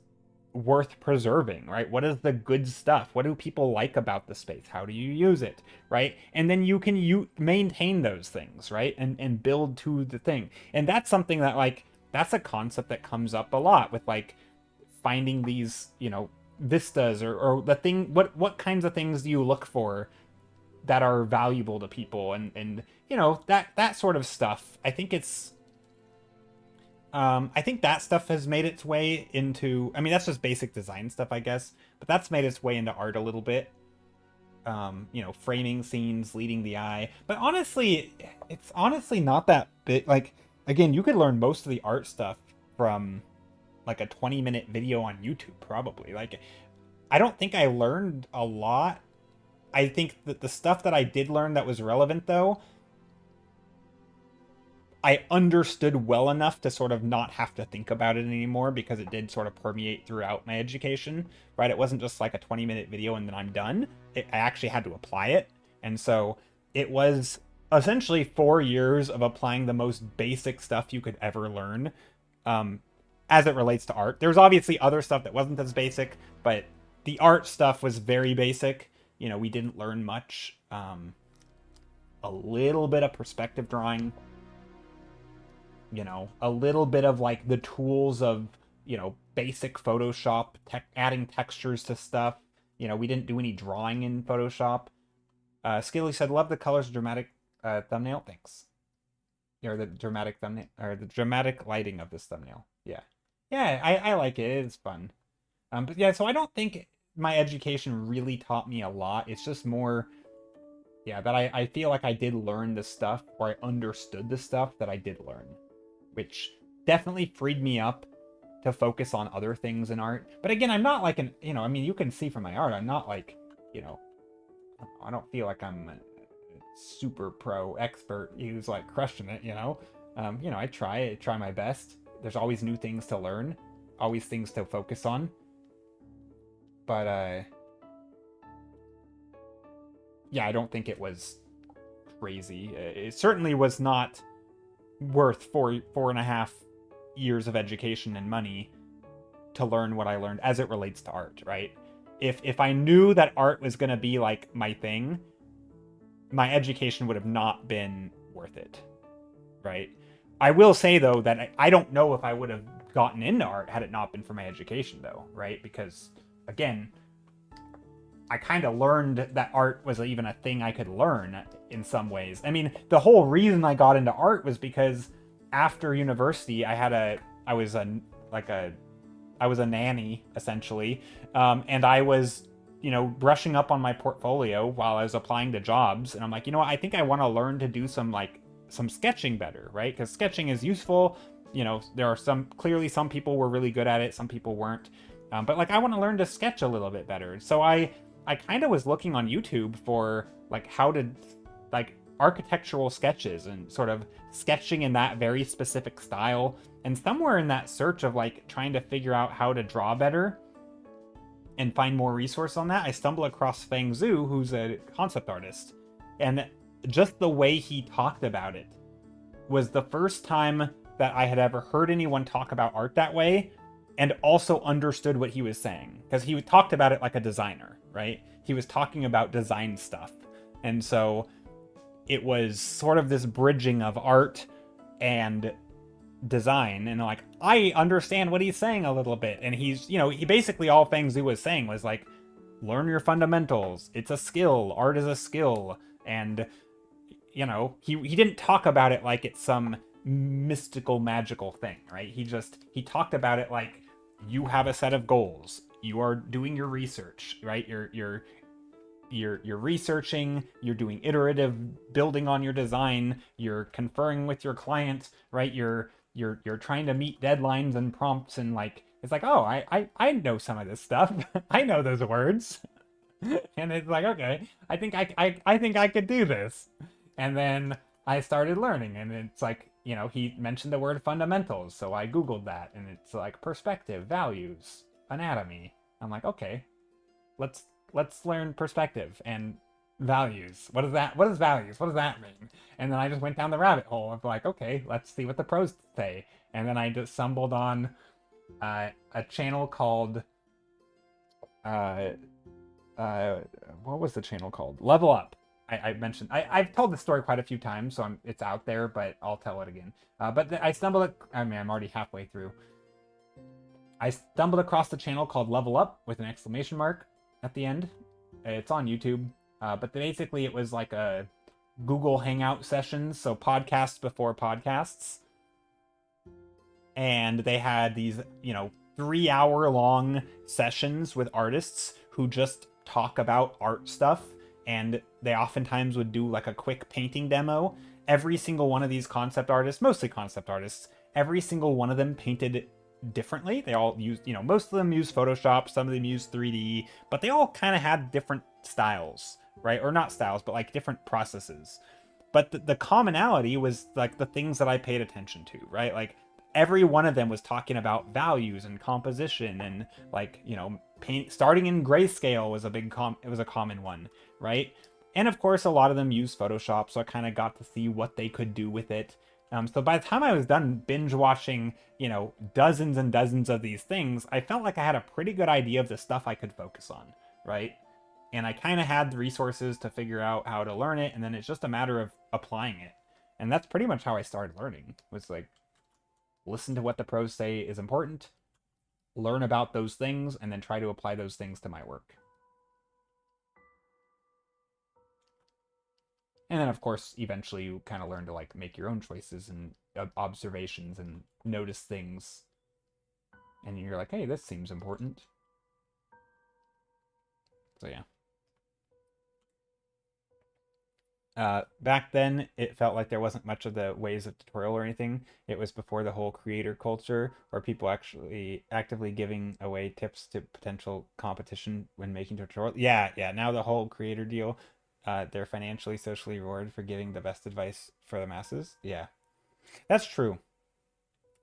worth preserving, right? What is the good stuff? What do people like about the space? How do you use it, right? And then you can maintain those things, right? And build to the thing. And that's something that, like, that's a concept that comes up a lot with like finding these, you know, vistas or the thing, what kinds of things do you look for that are valuable to people, and you know, that sort of stuff. I think it's I think that stuff has made its way into, I mean, that's just basic design stuff, I guess, but that's made its way into art a little bit. You know, framing scenes, leading the eye. But honestly, it's honestly not that big. Like, again, you could learn most of the art stuff from like a 20-minute video on YouTube, probably. Like, I don't think I learned a lot. I think that the stuff that I did learn that was relevant, though, I understood well enough to sort of not have to think about it anymore, because it did sort of permeate throughout my education, right? It wasn't just like a 20-minute video and then I'm done. I actually had to apply it. And so it was essentially 4 years of applying the most basic stuff you could ever learn, as it relates to art. There's obviously other stuff that wasn't as basic, but the art stuff was very basic. You know, we didn't learn much. A little bit of perspective drawing, you know, a little bit of like the tools of, you know, basic Photoshop, adding textures to stuff. You know, we didn't do any drawing in Photoshop. Skilly said, love the colors, dramatic thumbnail. Thanks. Or the dramatic thumbnail, or the dramatic lighting of this thumbnail. Yeah. Yeah, I like it. It's fun. But yeah, so I don't think my education really taught me a lot. It's just more, yeah, that I feel like I did learn the stuff, or I understood the stuff that I did learn, which definitely freed me up to focus on other things in art. But again, I'm not like you know, I mean, you can see from my art, I'm not like, you know, I don't feel like I'm a super pro expert who's like crushing it, you know. You know, I try my best. There's always new things to learn, always things to focus on. But yeah, I don't think it was crazy. It certainly was not worth 4.5 years of education and money to learn what I learned as it relates to art, right? If I knew that art was going to be like my thing, my education would have not been worth it, right? I will say, though, that I don't know if I would have gotten into art had it not been for my education, though, right? Because, again, I kind of learned that art was even a thing I could learn in some ways. I mean, the whole reason I got into art was because after university, I was a nanny, essentially, and I was, you know, brushing up on my portfolio while I was applying to jobs, and I'm like, you know what, I think I want to learn to do some sketching better, right? Because sketching is useful. You know, there are clearly some people were really good at it, some people weren't, but like, I want to learn to sketch a little bit better. So I kind of was looking on YouTube for like how to, like, architectural sketches and sort of sketching in that very specific style. And somewhere in that search of like trying to figure out how to draw better, and find more resource on that, I stumble across Feng Zhu, who's a concept artist. And just the way he talked about it was the first time that I had ever heard anyone talk about art that way, and also understood what he was saying. Because he talked about it like a designer, right? He was talking about design stuff. And so it was sort of this bridging of art and design, and like, I understand what he's saying a little bit. And he's, you know, he basically, all Feng Zhu was saying was like, learn your fundamentals. It's a skill. Art is a skill. And, you know, he didn't talk about it like it's some mystical, magical thing, right? He talked about it like, you have a set of goals. You are doing your research, right? You're researching, you're doing iterative building on your design, you're conferring with your client, right? You're trying to meet deadlines and prompts, and like, it's like, oh, I know some of this stuff. I know those words. And it's like, okay, I think I could do this. And then I started learning, and it's like, you know, he mentioned the word fundamentals, so I Googled that, and it's like perspective, values, anatomy. I'm like, okay, let's learn perspective and values. What is values? What does that mean? And then I just went down the rabbit hole of like, okay, let's see what the pros say. And then I just stumbled on a channel called what was the channel called? Level Up. I mentioned, I've told this story quite a few times, so it's out there, but I'll tell it again. I stumbled, I'm already halfway through. I stumbled across the channel called Level Up with an exclamation mark at the end. It's on YouTube, but basically it was like a Google Hangout sessions, so podcasts before podcasts. And they had these, you know, 3-hour-long sessions with artists who just talk about art stuff. And they oftentimes would do like a quick painting demo. Every single one of these concept artists, mostly concept artists, every single one of them painted differently. They all used, you know, most of them used Photoshop, some of them used 3D, but they all kind of had different styles, right? Or not styles, but like different processes. But the commonality was like the things that I paid attention to, right? Like every one of them was talking about values and composition, and like, you know, starting in grayscale was a common one, right? And of course, a lot of them used Photoshop, so I kind of got to see what they could do with it. So by the time I was done binge watching, you know, dozens and dozens of these things, I felt like I had a pretty good idea of the stuff I could focus on, right? And I kind of had the resources to figure out how to learn it, and then it's just a matter of applying it. And that's pretty much how I started learning, was like, listen to what the pros say is important, learn about those things, and then try to apply those things to my work. And then, of course, eventually you kind of learn to like make your own choices and observations and notice things. And you're like, hey, this seems important. So yeah. Back then, it felt like there wasn't much of the ways of tutorial or anything. It was before the whole creator culture, or people actually actively giving away tips to potential competition when making tutorial. Yeah. Now the whole creator deal, they're financially, socially rewarded for giving the best advice for the masses. Yeah, that's true.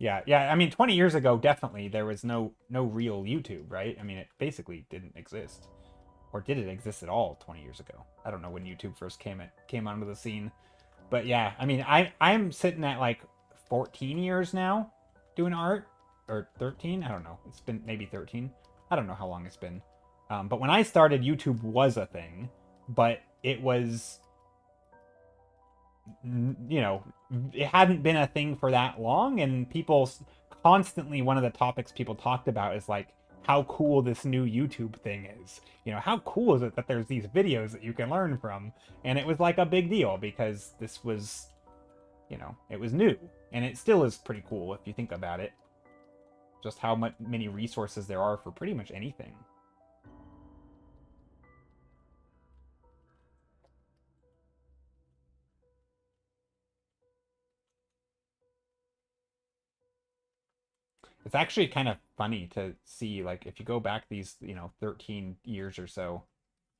Yeah. I mean, 20 years ago, definitely there was no real YouTube, right? I mean, it basically didn't exist. Or did it exist at all 20 years ago? I don't know when YouTube first came onto the scene. But yeah, I mean, I'm sitting at like 14 years now doing art. Or 13? I don't know. It's been maybe 13. I don't know how long it's been. But when I started, YouTube was a thing. But it was, you know, it hadn't been a thing for that long. And people constantly, one of the topics people talked about is like, how cool this new YouTube thing is. You know, how cool is it that there's these videos that you can learn from? And it was like a big deal because this was, you know, it was new. And it still is pretty cool if you think about it. Just how many resources there are for pretty much anything. It's actually kind of funny to see, like, if you go back these, you know, 13 years or so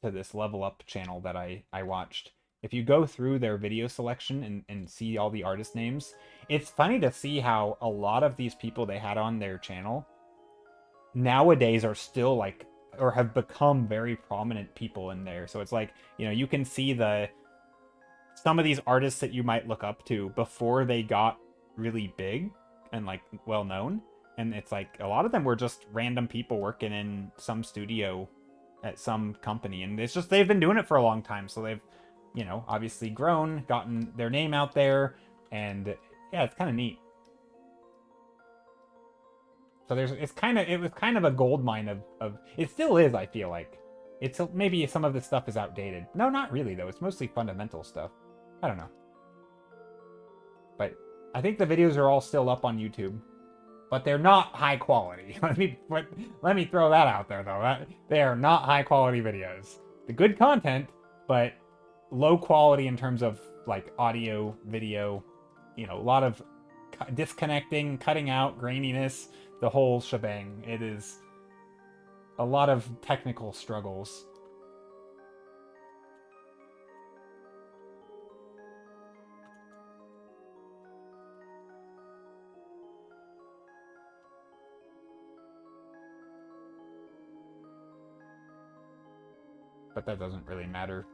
to this Level Up channel that I watched. If you go through their video selection and see all the artist names, it's funny to see how a lot of these people they had on their channel nowadays are still, like, or have become very prominent people in there. So it's like, you know, you can see some of these artists that you might look up to before they got really big and like well known. And it's like a lot of them were just random people working in some studio at some company. And it's just they've been doing it for a long time. So they've, you know, obviously grown, gotten their name out there. And yeah, it's kind of neat. So it was kind of a gold mine of it still is, I feel like. It's maybe some of this stuff is outdated. No, not really though. It's mostly fundamental stuff. I don't know. But I think the videos are all still up on YouTube. But they're not high quality. Let me throw that out there though. They are not high quality videos. The good content, but low quality in terms of like audio, video, you know, a lot of disconnecting, cutting out, graininess, the whole shebang. It is a lot of technical struggles. But that doesn't really matter.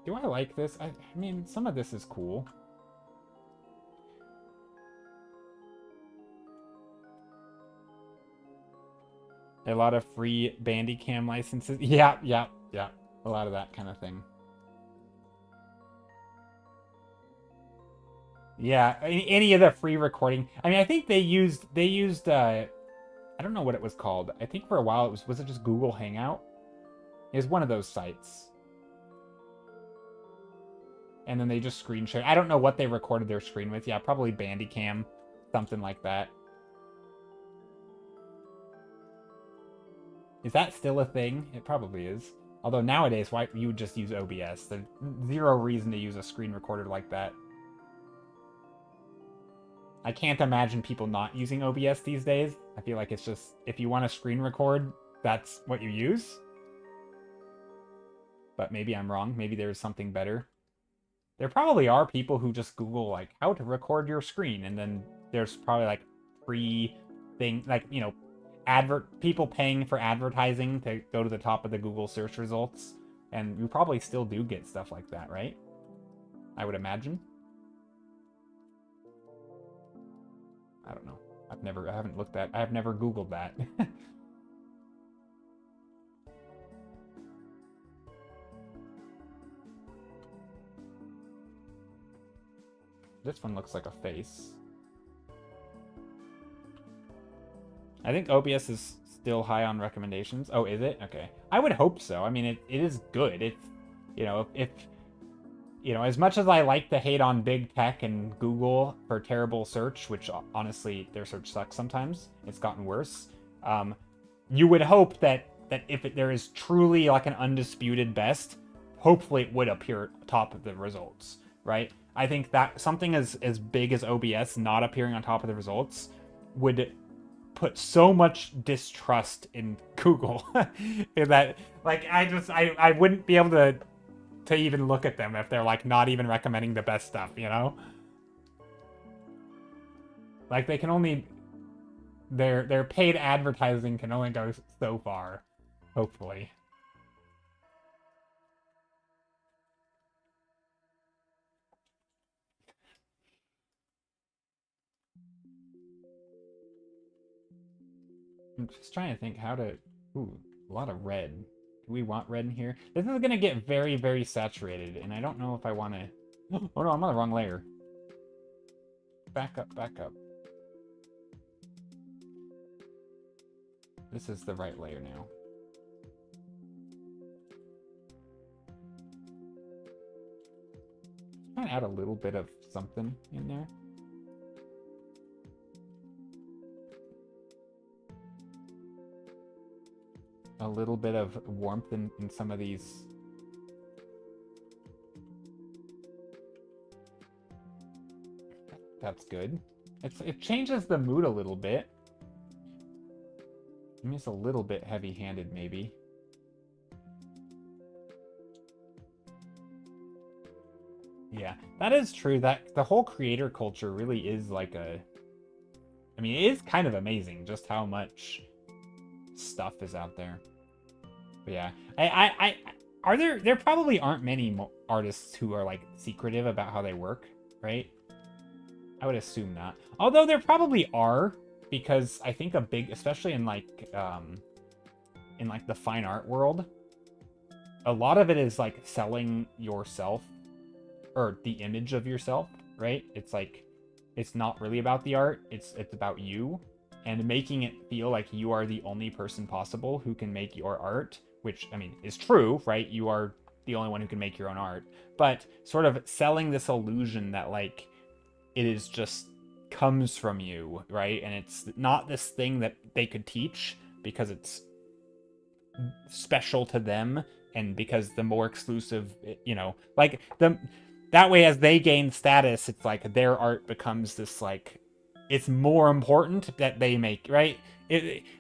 Do I like this? I mean, some of this is cool. A lot of free Bandicam licenses. Yeah. A lot of that kind of thing. Yeah, any of the free recording. I mean, I think they used I don't know what it was called. I think for a while was it just Google Hangout? It was one of those sites. And then they just screen share. I don't know what they recorded their screen with. Yeah, probably Bandicam, something like that. Is that still a thing? It probably is. Although nowadays, why you would just use OBS. There's zero reason to use a screen recorder like that. I can't imagine people not using OBS these days. I feel like it's just, if you want to screen record, that's what you use. But maybe I'm wrong. Maybe there's something better. There probably are people who just Google, like, how to record your screen. And then there's probably, like, free thing, like, you know, people paying for advertising to go to the top of the Google search results. And you probably still do get stuff like that, right? I would imagine. I don't know. I haven't looked at, I've never Googled that. This one looks like a face. I think OBS is still high on recommendations. Oh, is it? Okay. I would hope so. I mean, it is good. It's, you know, if you know, as much as I like to hate on big tech and Google for terrible search, which honestly, their search sucks sometimes, it's gotten worse. You would hope that if there is truly like an undisputed best, hopefully it would appear top of the results, right? I think that something as big as OBS not appearing on top of the results would put so much distrust in Google that, like, I wouldn't be able to even look at them if they're, like, not even recommending the best stuff, you know? Like, they can only... Their paid advertising can only go so far, hopefully. I'm just trying to think how to... Ooh, a lot of red. Do we want red in here? This is going to get very, very saturated, and I don't know if I want to... Oh no, I'm on the wrong layer. Back up, back up. This is the right layer now. Trying to add a little bit of something in there. A little bit of warmth in some of these. That's good. It changes the mood a little bit. I mean, it's a little bit heavy-handed, maybe. Yeah, that is true. That the whole creator culture really is like a... I mean, it is kind of amazing just how much stuff is out there. But yeah, I are there probably aren't many artists who are like secretive about how they work, right? I would assume not. Although there probably are, because I think a big, especially in like the fine art world, a lot of it is like selling yourself or the image of yourself, right? It's like it's not really about the art, it's about you, and making it feel like you are the only person possible who can make your art, which I mean is true, right? You are the only one who can make your own art, but sort of selling this illusion that like it is just comes from you, right? And it's not this thing that they could teach because it's special to them, and because the more exclusive, like that way as they gain status, it's like their art becomes this like it's more important that they make, right?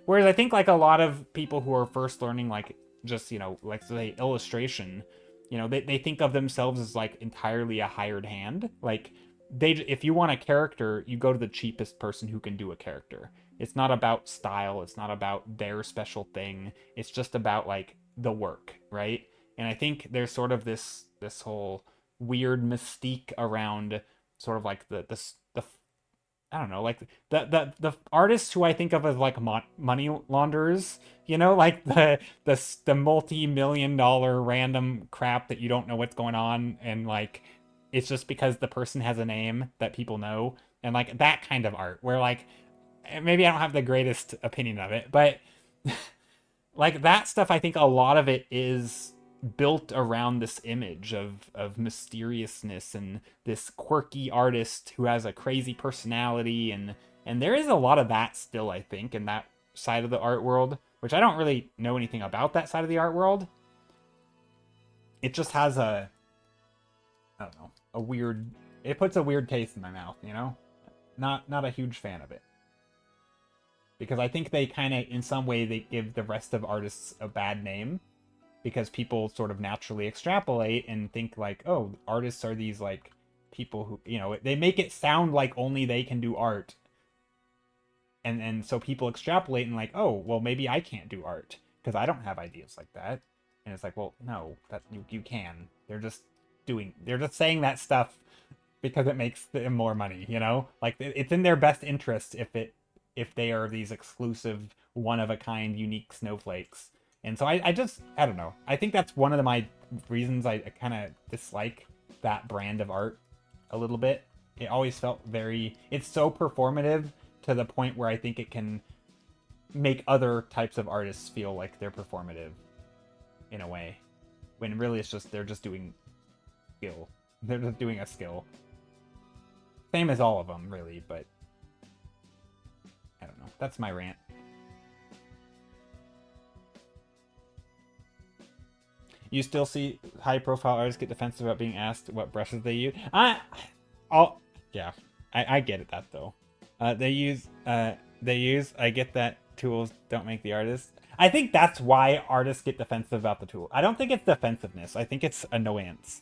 Whereas I think like a lot of people who are first learning like just like say illustration, they think of themselves as like entirely a hired hand. Like if you want a character, you go to the cheapest person who can do a character. It's not about style, it's not about their special thing, it's just about like the work, right? And I think there's sort of this whole weird mystique around sort of like the I don't know, like the artists who I think of as like money launderers, like the multi-million-dollar random crap that you don't know what's going on, and like it's just because the person has a name that people know, and like that kind of art where like maybe I don't have the greatest opinion of it, but like that stuff, I think a lot of it is built around this image of mysteriousness and this quirky artist who has a crazy personality, and there is a lot of that still, I think, in that side of the art world, which I don't really know anything about that side of the art world. It just has I don't know, it puts a weird taste in my mouth, not a huge fan of it, because I think they kind of in some way they give the rest of artists a bad name, because people sort of naturally extrapolate and think like, oh, artists are these like people who, they make it sound like only they can do art. And so people extrapolate and like, oh, well, maybe I can't do art because I don't have ideas like that. And it's like, well, no, that you can. They're just saying that stuff because it makes them more money, Like it's in their best interest if they are these exclusive, one of a kind, unique snowflakes. And so I don't know. I think that's one of my reasons I kind of dislike that brand of art a little bit. It always felt it's so performative to the point where I think it can make other types of artists feel like they're performative in a way, when really they're just doing skill. They're just doing a skill. Same as all of them, really, but I don't know. That's my rant. You still see high-profile artists get defensive about being asked what brushes they use. I get it, that though. They use. I get that tools don't make the artist. I think that's why artists get defensive about the tool. I don't think it's defensive-ness. I think it's annoyance.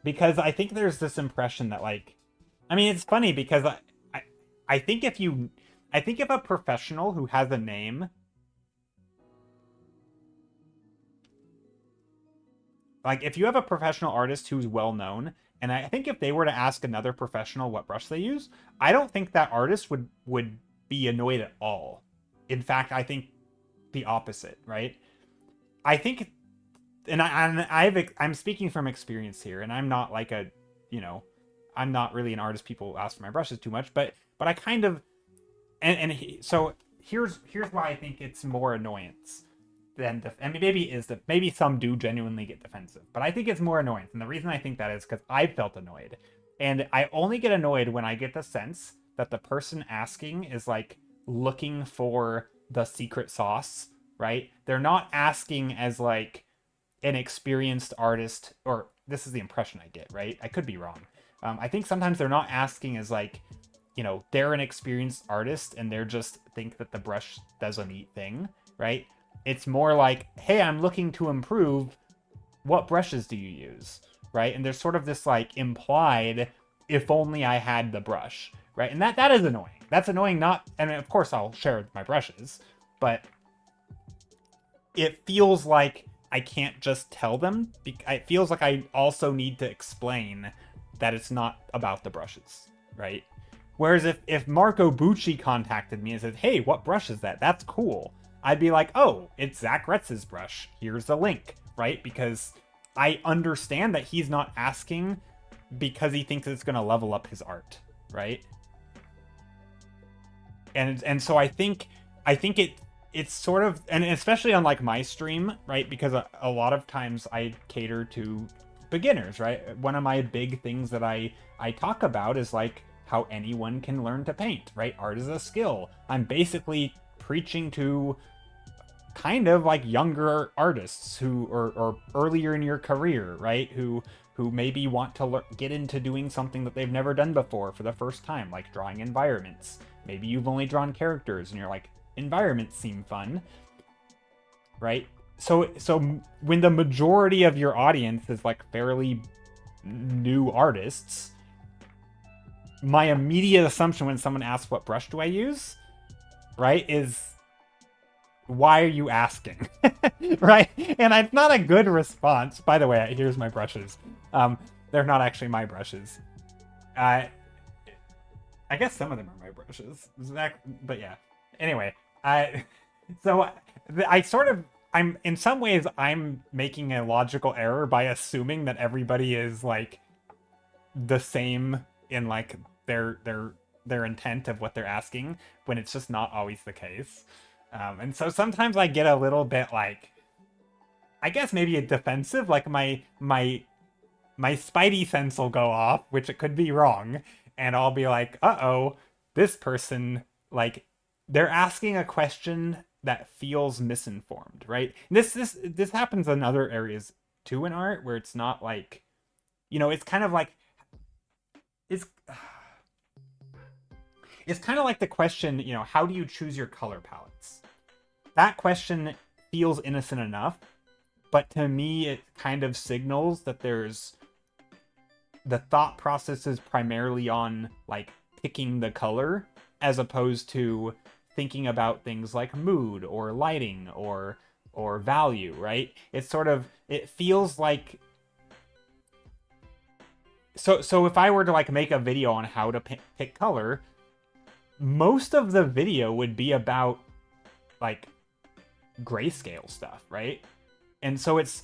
Because I think there's this impression that like, I mean, it's funny because I think if a professional who has a name. Like, if you have a professional artist who's well-known, and I think if they were to ask another professional what brush they use, I don't think that artist would be annoyed at all. In fact, I think the opposite, right? I think, and I'm speaking from experience here, and I'm not like I'm not really an artist people ask for my brushes too much, but I kind of, so here's why I think it's more annoyance. Maybe some do genuinely get defensive, but I think it's more annoyance. And the reason I think that is because I felt annoyed. And I only get annoyed when I get the sense that the person asking is like looking for the secret sauce, right? They're not asking as like an experienced artist, or this is the impression I get, right? I could be wrong. I think sometimes they're not asking as like, they're an experienced artist and they're just think that the brush does a neat thing, right? It's more like, hey, I'm looking to improve. What brushes do you use? Right? And there's sort of this like implied, if only I had the brush, right? And that is annoying. That's annoying. And of course I'll share my brushes, but it feels like I can't just tell them. It feels like I also need to explain that it's not about the brushes, right? Whereas if Marco Bucci contacted me and said, hey, what brush is that? That's cool. I'd be like, oh, it's Zach Retz's brush. Here's the link, right? Because I understand that he's not asking because he thinks it's going to level up his art, right? And so I think it's sort of, and especially on like my stream, right? Because a lot of times I cater to beginners, right? One of my big things that I talk about is like how anyone can learn to paint, right? Art is a skill. I'm basically preaching to kind of like younger artists who or earlier in your career, right? Who maybe want to get into doing something that they've never done before for the first time, like drawing environments. Maybe you've only drawn characters and you're like, environments seem fun, right? So when the majority of your audience is like fairly new artists, my immediate assumption when someone asks what brush do I use, right, is why are you asking? Right? And it's not a good response. By the way, here's my brushes. They're not actually my brushes. I guess some of them are my brushes. But yeah. Anyway, I'm in some ways I'm making a logical error by assuming that everybody is like the same in like their intent of what they're asking, when it's just not always the case. And so sometimes I get a little bit like, I guess maybe a defensive, like my spidey sense will go off, which it could be wrong, and I'll be like, uh-oh, this person, like, they're asking a question that feels misinformed, right? This happens in other areas too in art, where it's not like, you know, it's kind of like it's kind of like the question, you know, how do you choose your color palettes? That question feels innocent enough, but to me it kind of signals that the thought process is primarily on like picking the color, as opposed to thinking about things like mood or lighting or value, right? It's sort of, it feels like, so if I were to like make a video on how to pick color, most of the video would be about like grayscale stuff, right? And so it's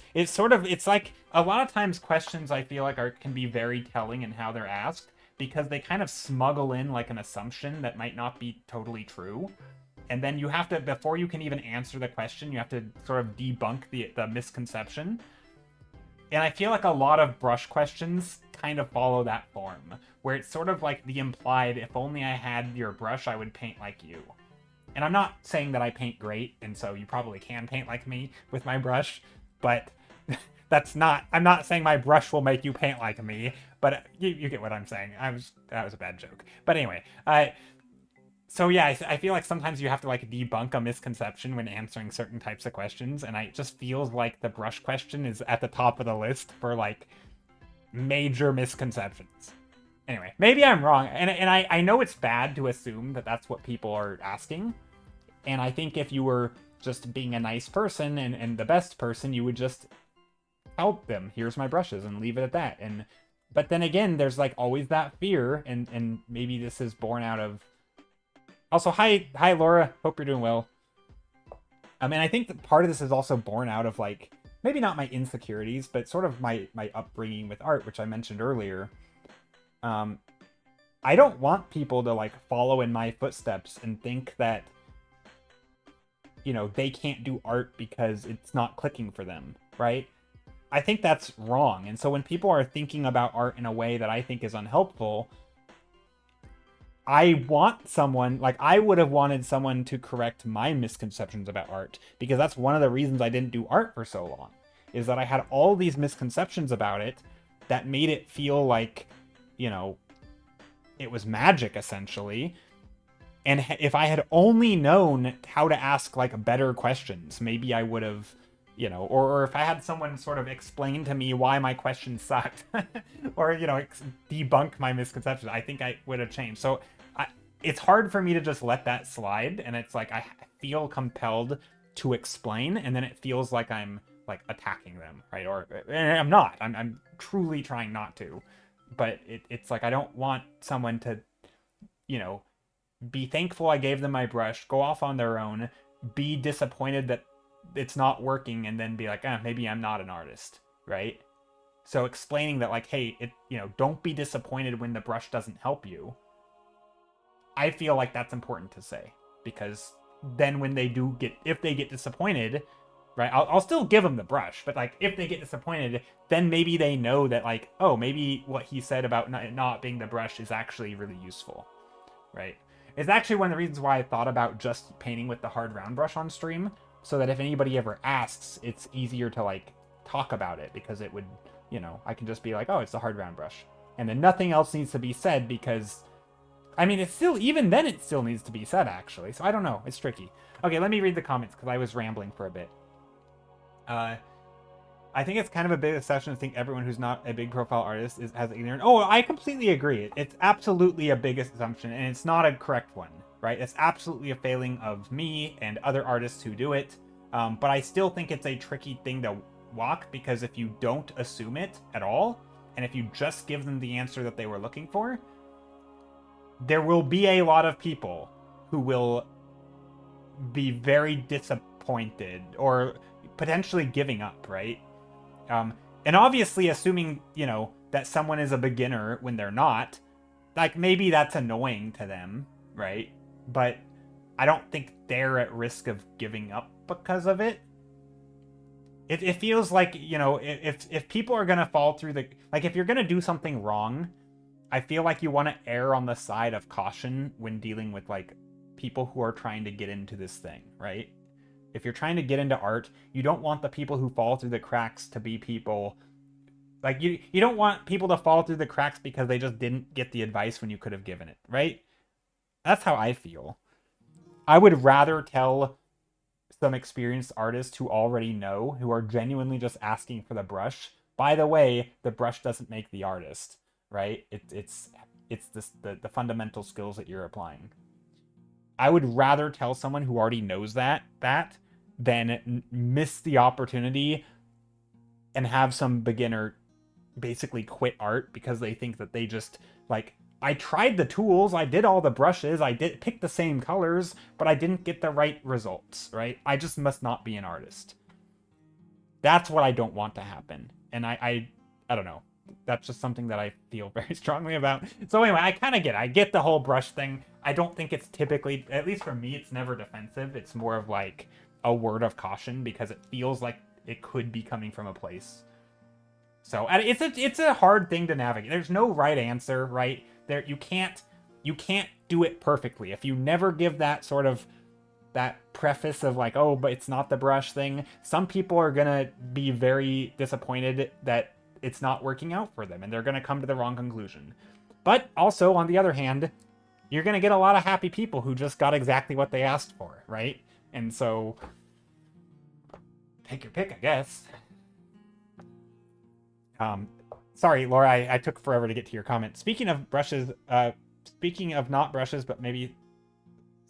like a lot of times questions I feel like can be very telling in how they're asked, because they kind of smuggle in like an assumption that might not be totally true. And then you have to, before you can even answer the question, you have to sort of debunk the misconception. And I feel like a lot of brush questions kind of follow that form, where it's sort of like the implied, if only I had your brush, I would paint like you. And I'm not saying that I paint great, and so you probably can paint like me with my brush, but I'm not saying my brush will make you paint like me, but you get what I'm saying. That was a bad joke. But anyway, so yeah, I feel like sometimes you have to like debunk a misconception when answering certain types of questions, and it just feels like the brush question is at the top of the list for like major misconceptions. Anyway, maybe I'm wrong, and I know it's bad to assume that that's what people are asking, and I think if you were just being a nice person and the best person, you would just help them. Here's my brushes, and leave it at that. But then again, there's like always that fear, and maybe this is born out of. Also, hi Laura, hope you're doing well. I mean, I think that part of this is also born out of like, maybe not my insecurities, but sort of my upbringing with art, which I mentioned earlier. I don't want people to like follow in my footsteps and think that, you know, they can't do art because it's not clicking for them, right? I think that's wrong. And so when people are thinking about art in a way that I think is unhelpful, I want someone, like I would have wanted someone to correct my misconceptions about art, because that's one of the reasons I didn't do art for so long, is that I had all these misconceptions about it that made it feel like, you know, it was magic essentially. And if I had only known how to ask like better questions, maybe I would have, you know, or if I had someone sort of explain to me why my question sucked, or, you know, debunk my misconceptions, I think I would have changed. So it's hard for me to just let that slide. And it's like, I feel compelled to explain, and then it feels like I'm like attacking them, right? Or and I'm not. I'm truly trying not to, but it's like I don't want someone to, you know, be thankful I gave them my brush, go off on their own, be disappointed that it's not working, and then be like, maybe I'm not an artist, right? So explaining that, like, hey, don't be disappointed when the brush doesn't help you. I feel like that's important to say, because then when they if they get disappointed, right, I'll still give them the brush, but like if they get disappointed, then maybe they know that, like, oh, maybe what he said about not being the brush is actually really useful, right? It's actually one of the reasons why I thought about just painting with the hard round brush on stream, so that if anybody ever asks, it's easier to like talk about it, because it would, I can just be like, oh, it's the hard round brush, and then nothing else needs to be said, because I mean, it's still, even then it still needs to be said, actually. So I don't know. It's tricky. Okay, let me read the comments, because I was rambling for a bit. I think it's kind of a big assumption to think everyone who's not a big profile artist has ignorant. Oh, I completely agree. It's absolutely a big assumption, and it's not a correct one, right? It's absolutely a failing of me and other artists who do it. But I still think it's a tricky thing to walk, because if you don't assume it at all, and if you just give them the answer that they were looking for, there will be a lot of people who will be very disappointed or potentially giving up, right? And obviously assuming, that someone is a beginner when they're not, like, maybe that's annoying to them, right? But I don't think they're at risk of giving up because of it. It feels like, if people are going to fall through if you're going to do something wrong, I feel like you want to err on the side of caution when dealing with, like, people who are trying to get into this thing, right? If you're trying to get into art, you don't want the people who fall through the cracks to be people... Like, you don't want people to fall through the cracks because they just didn't get the advice when you could have given it, right? That's how I feel. I would rather tell some experienced artists who already know, who are genuinely just asking for the brush, by the way, the brush doesn't make the artist, right? It's the fundamental skills that you're applying. I would rather tell someone who already knows that than miss the opportunity and have some beginner basically quit art because they think that they just, like, I tried the tools, I did all the brushes, I did pick the same colors, but I didn't get the right results, right? I just must not be an artist. That's what I don't want to happen. And I don't know. That's just something that I feel very strongly about. So anyway, I kind of get it. I get the whole brush thing. I don't think it's typically, at least for me, it's never defensive. It's more of like a word of caution, because it feels like it could be coming from a place. So it's a hard thing to navigate. There's no right answer, right? There, you can't do it perfectly. If you never give that sort of, that preface of like, oh, but it's not the brush thing, some people are gonna be very disappointed that it's not working out for them, and they're gonna come to the wrong conclusion. But also, on the other hand, you're gonna get a lot of happy people who just got exactly what they asked for, right? And so, take your pick, I guess. Sorry, Laura, I took forever to get to your comment. Speaking of brushes, speaking of not brushes, but maybe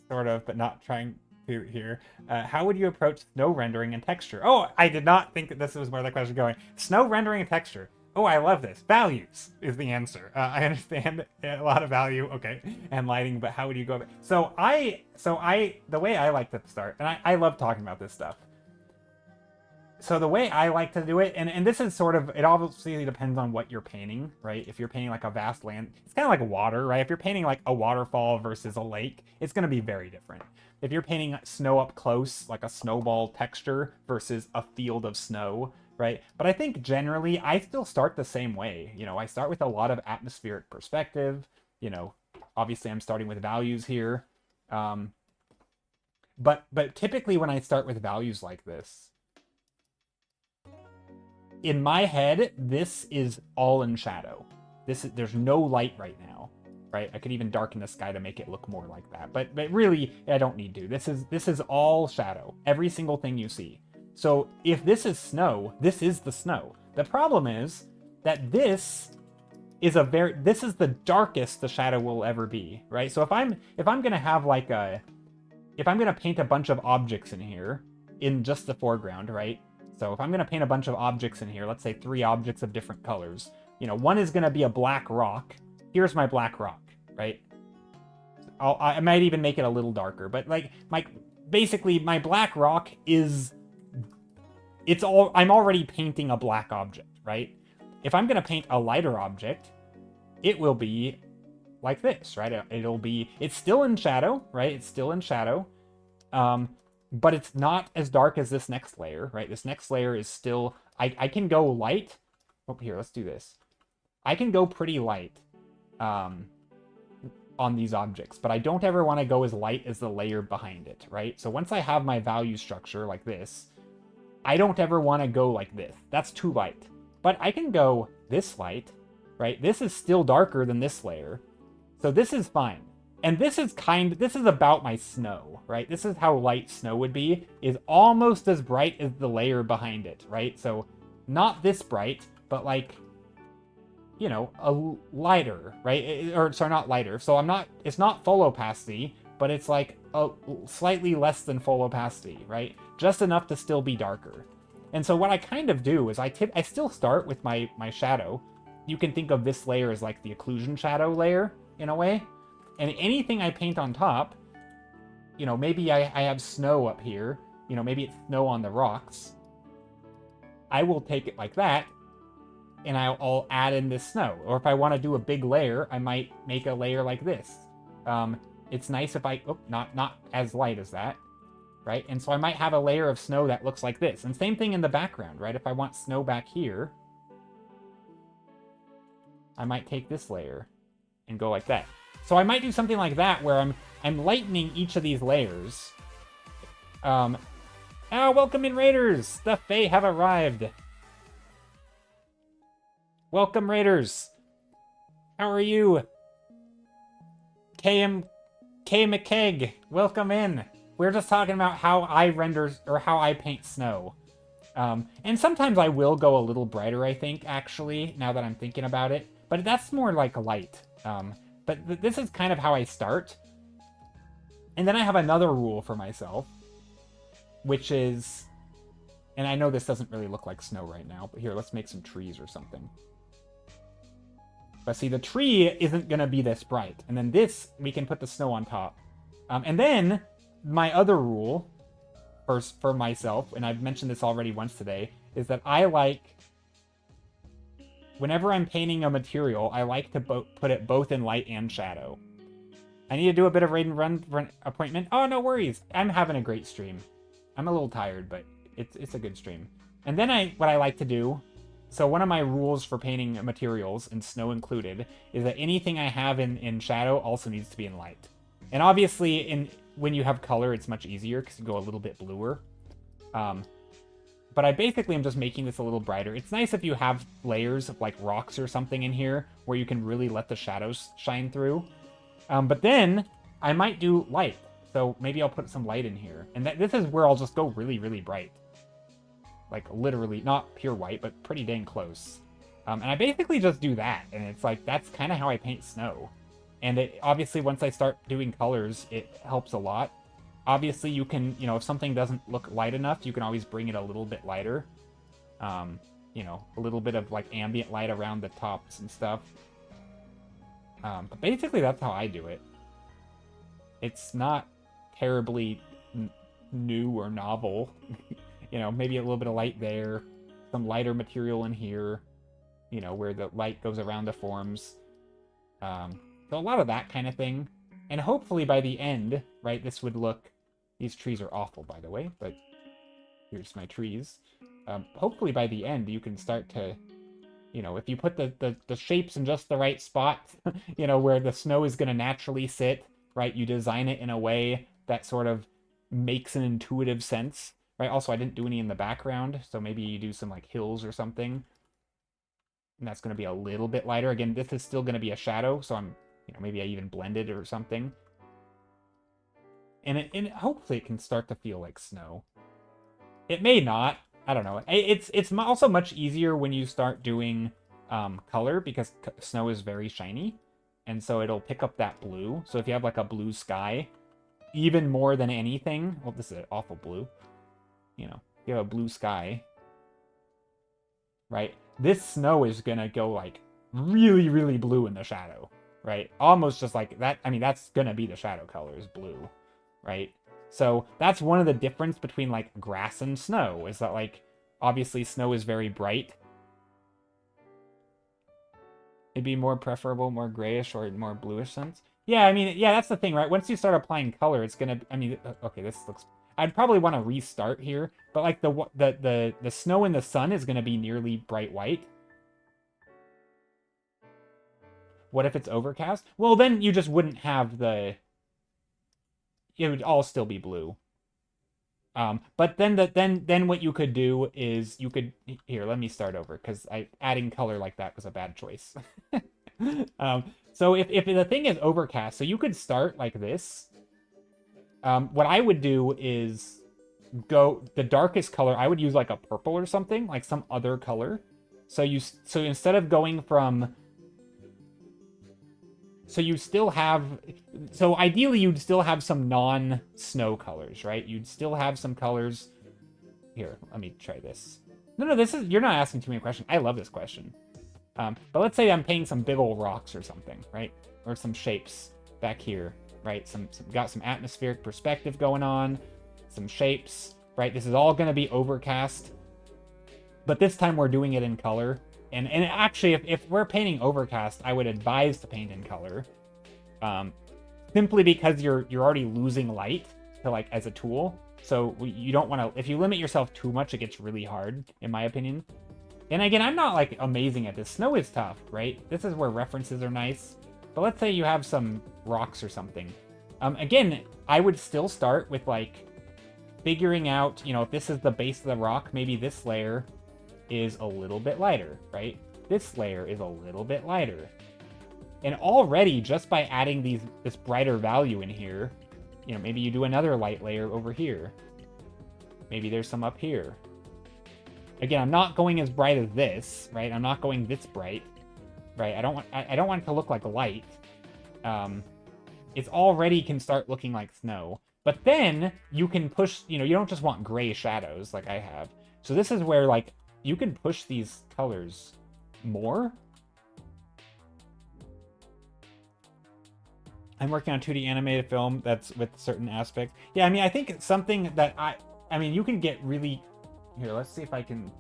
sort of, but not trying to here, how would you approach snow rendering and texture? Oh, I did not think that this was where the question was going. Snow rendering and texture. Oh, I love this. Values is the answer. I understand a lot of value, okay, and lighting, but how would you go about it? So the way I like to start, and I love talking about this stuff. So the way I like to do it, and this is sort of, it obviously depends on what you're painting, right? If you're painting like a vast land, it's kind of like water, right? If you're painting like a waterfall versus a lake, it's going to be very different. If you're painting snow up close, like a snowball texture versus a field of snow, right? But I think generally I still start the same way. I start with a lot of atmospheric perspective. Obviously I'm starting with values here. But typically when I start with values like this, in my head, this is all in shadow. There's no light right now, right? I could even darken the sky to make it look more like that. But really, I don't need to. This is all shadow. Every single thing you see. So if this is snow, this is the snow. The problem is that this is the darkest the shadow will ever be, right? So if I'm gonna have like a if I'm going to paint a bunch of objects in here, in just the foreground, right? So if I'm going to paint a bunch of objects in here, let's say 3 objects of different colors, you know, one is going to be a black rock. Here's my black rock, right? I might even make it a little darker, but like basically my black rock is, I'm already painting a black object, right? If I'm going to paint a lighter object, it will be like this, right? It's still in shadow, right? It's still in shadow. But it's not as dark as this next layer, right? This next layer is still, I can go light. Oh, here, let's do this. I can go pretty light on these objects, but I don't ever want to go as light as the layer behind it, right? So once I have my value structure like this, I don't ever want to go like this. That's too light. But I can go this light, right? This is still darker than this layer. So this is fine. And this is about my snow, right? This is how light snow would be, is almost as bright as the layer behind it, right? So not this bright, but like, you know, a lighter, right? Or sorry, not lighter. So it's not full opacity, but it's like a slightly less than full opacity, right? Just enough to still be darker. And so what I kind of do is I still start with my shadow. You can think of this layer as like the occlusion shadow layer in a way. And anything I paint on top, you know, maybe I have snow up here, you know, maybe it's snow on the rocks. I will take it like that, and I'll add in this snow. Or if I want to do a big layer, I might make a layer like this. It's nice if not as light as that, right? And so I might have a layer of snow that looks like this. And same thing in the background, right? If I want snow back here, I might take this layer and go like that. So I might do something like that where I'm lightening each of these layers. Welcome in, Raiders! The Fae have arrived. Welcome, Raiders. How are you? K McKeg, welcome in. We're just talking about how I how I paint snow. And sometimes I will go a little brighter, I think, actually, now that I'm thinking about it. But that's more like light. But this is kind of how I start. And then I have another rule for myself, which is, and I know this doesn't really look like snow right now, but here, let's make some trees or something. But see, the tree isn't going to be this bright. And then this, we can put the snow on top. And then my other rule for myself, and I've mentioned this already once today, is that I like, whenever I'm painting a material, I like to put it both in light and shadow. I need to do a bit of raid and run appointment. Oh, no worries. I'm having a great stream. I'm a little tired, but it's a good stream. And then what I like to do, so one of my rules for painting materials, and snow included, is that anything I have in shadow also needs to be in light. And obviously, when you have color, it's much easier because you go a little bit bluer. But I basically am just making this a little brighter. It's nice if you have layers of like rocks or something in here where you can really let the shadows shine through. But then I might do light. So maybe I'll put some light in here. And this is where I'll just go really, really bright. Like literally, not pure white, but pretty dang close. And I basically just do that. And it's like, that's kind of how I paint snow. And obviously once I start doing colors, it helps a lot. Obviously, you can, you know, if something doesn't look light enough, you can always bring it a little bit lighter. You know, a little bit of, like, ambient light around the tops and stuff. But basically, that's how I do it. It's not terribly new or novel. You know, maybe a little bit of light there. Some lighter material in here. You know, where the light goes around the forms. So a lot of that kind of thing. And hopefully by the end, right, this would look... These trees are awful, by the way, but here's my trees. Hopefully by the end, you can start to, you know, if you put the shapes in just the right spot, you know, where the snow is going to naturally sit, right, you design it in a way that sort of makes an intuitive sense, right? Also, I didn't do any in the background, so maybe you do some, like, hills or something. And that's going to be a little bit lighter. Again, this is still going to be a shadow, so you know, maybe I even blended or something. And hopefully it can start to feel like snow. It may not. I don't know. It's also much easier when you start doing color because snow is very shiny. And so it'll pick up that blue. So if you have like a blue sky, even more than anything. Well, this is an awful blue. You know, you have a blue sky, right? This snow is gonna go like really, really blue in the shadow, right? Almost just like that. I mean, that's gonna be the shadow color is blue, right? So that's one of the difference between like grass and snow is that like obviously snow is very bright. It'd be more preferable, more grayish or more bluish sense. Yeah, I mean, yeah, that's the thing, right? Once you start applying color, it's gonna. I mean, okay, this looks. I'd probably want to restart here, but like the snow in the sun is gonna be nearly bright white. What if it's overcast? Well, then you just wouldn't have the. It would all still be blue. But then what you could do is you could here. Let me start over because adding color like that was a bad choice. So if the thing is overcast, so you could start like this. What I would do is go the darkest color. I would use like a purple or something, like some other color. So instead of going from so you still have, so ideally you'd still have some non-snow colors, right? You'd still have some colors. Here, let me try this. No, you're not asking too many questions. I love this question. But let's say I'm painting some big old rocks or something, right? Or some shapes back here, right? Got some atmospheric perspective going on, some shapes, right? This is all going to be overcast. But this time we're doing it in color. And actually, if we're painting overcast, I would advise to paint in color, simply because you're already losing light to like as a tool. So you don't want to. If you limit yourself too much, it gets really hard, in my opinion. And again, I'm not like amazing at this. Snow is tough, right? This is where references are nice. But let's say you have some rocks or something. Again, I would still start with like figuring out, you know, if this is the base of the rock, maybe this layer is a little bit lighter, right? This layer is a little bit lighter. And already, just by adding this brighter value in here, you know, maybe you do another light layer over here. Maybe there's some up here. Again, I'm not going as bright as this, right? I'm not going this bright, right? I don't want it to look like light. It's already can start looking like snow. But then you can push, you know, you don't just want gray shadows like I have. So this is where like you can push these colors more. I'm working on 2D animated film that's with certain aspects. Yeah, I mean, I think it's something that I mean, you can get really... Here, let's see if I can...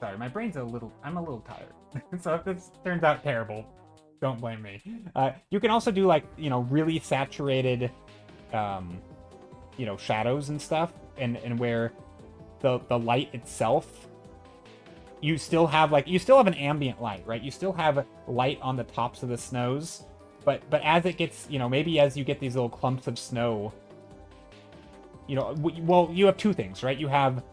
Sorry, my brain's I'm a little tired. So if this turns out terrible, don't blame me. You can also do like, you know, really saturated, you know, shadows and stuff. And where the light itself... You still have an ambient light, right? You still have light on the tops of the snows, but as it gets, you know, maybe as you get these little clumps of snow, you know, well, you have two things, right? You have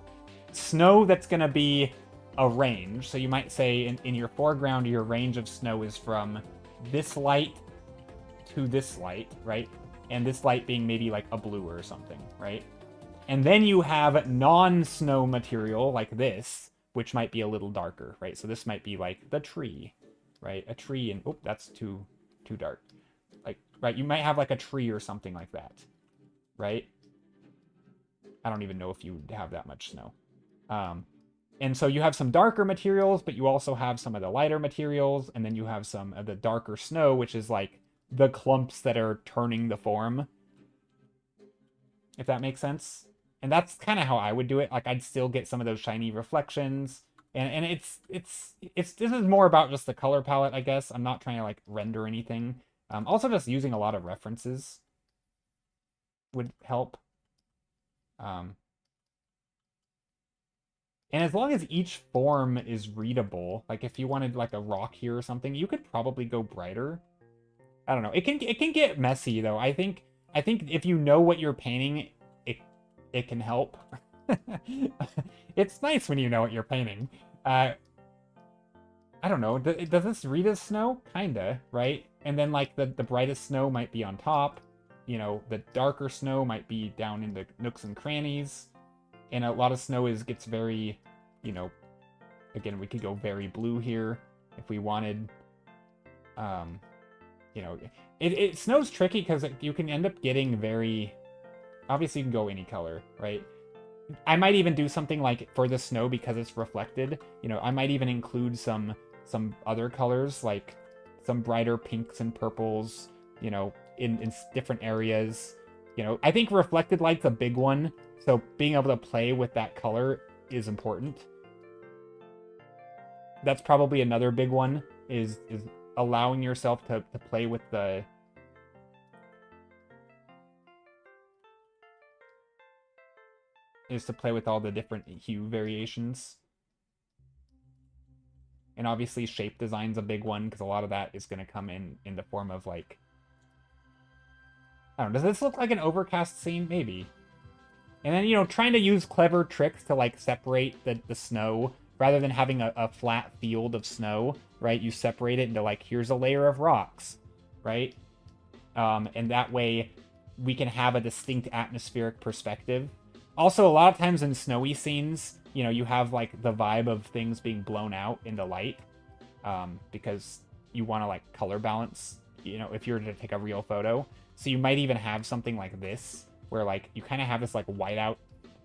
snow that's going to be a range. So you might say in your foreground, your range of snow is from this light to this light, right? And this light being maybe like a blue or something, right? And then you have non-snow material like this, which might be a little darker, right? So this might be like the tree, right? A tree and, oh, that's too dark. Like, right, you might have like a tree or something like that, right? I don't even know if you have that much snow. And so you have some darker materials, but you also have some of the lighter materials, and then you have some of the darker snow, which is like the clumps that are turning the form. If that makes sense. And that's kind of how I would do it. Like I'd still get some of those shiny reflections. And this is more about just the color palette, I guess. I'm not trying to like render anything. Also just using a lot of references would help. And as long as each form is readable, like if you wanted like a rock here or something, you could probably go brighter. I don't know. It can get messy though. I think if you know what you're painting, it can help. It's nice when you know what you're painting. I don't know. Does this read as snow? Kinda, right? And then like the brightest snow might be on top. You know, the darker snow might be down in the nooks and crannies. And a lot of snow gets very, you know, again, we could go very blue here if we wanted. You know, it snow's tricky because you can end up getting very Obviously, you can go any color, right? I might even do something like for the snow because it's reflected. You know, I might even include some other colors, like some brighter pinks and purples, you know, in different areas. You know, I think reflected light's a big one, so being able to play with that color is important. That's probably another big one, is allowing yourself to play with the... is to play with all the different hue variations. And obviously shape design's a big one, because a lot of that is going to come in the form of, like... I don't know, does this look like an overcast scene? Maybe. And then, you know, trying to use clever tricks to, like, separate the snow, rather than having a flat field of snow, right? You separate it into, like, here's a layer of rocks, right? And that way, we can have a distinct atmospheric perspective. Also, a lot of times in snowy scenes, you know, you have, like, the vibe of things being blown out into light, because you want to, like, color balance, you know, if you were to take a real photo. So you might even have something like this, where, like, you kind of have this, like, whiteout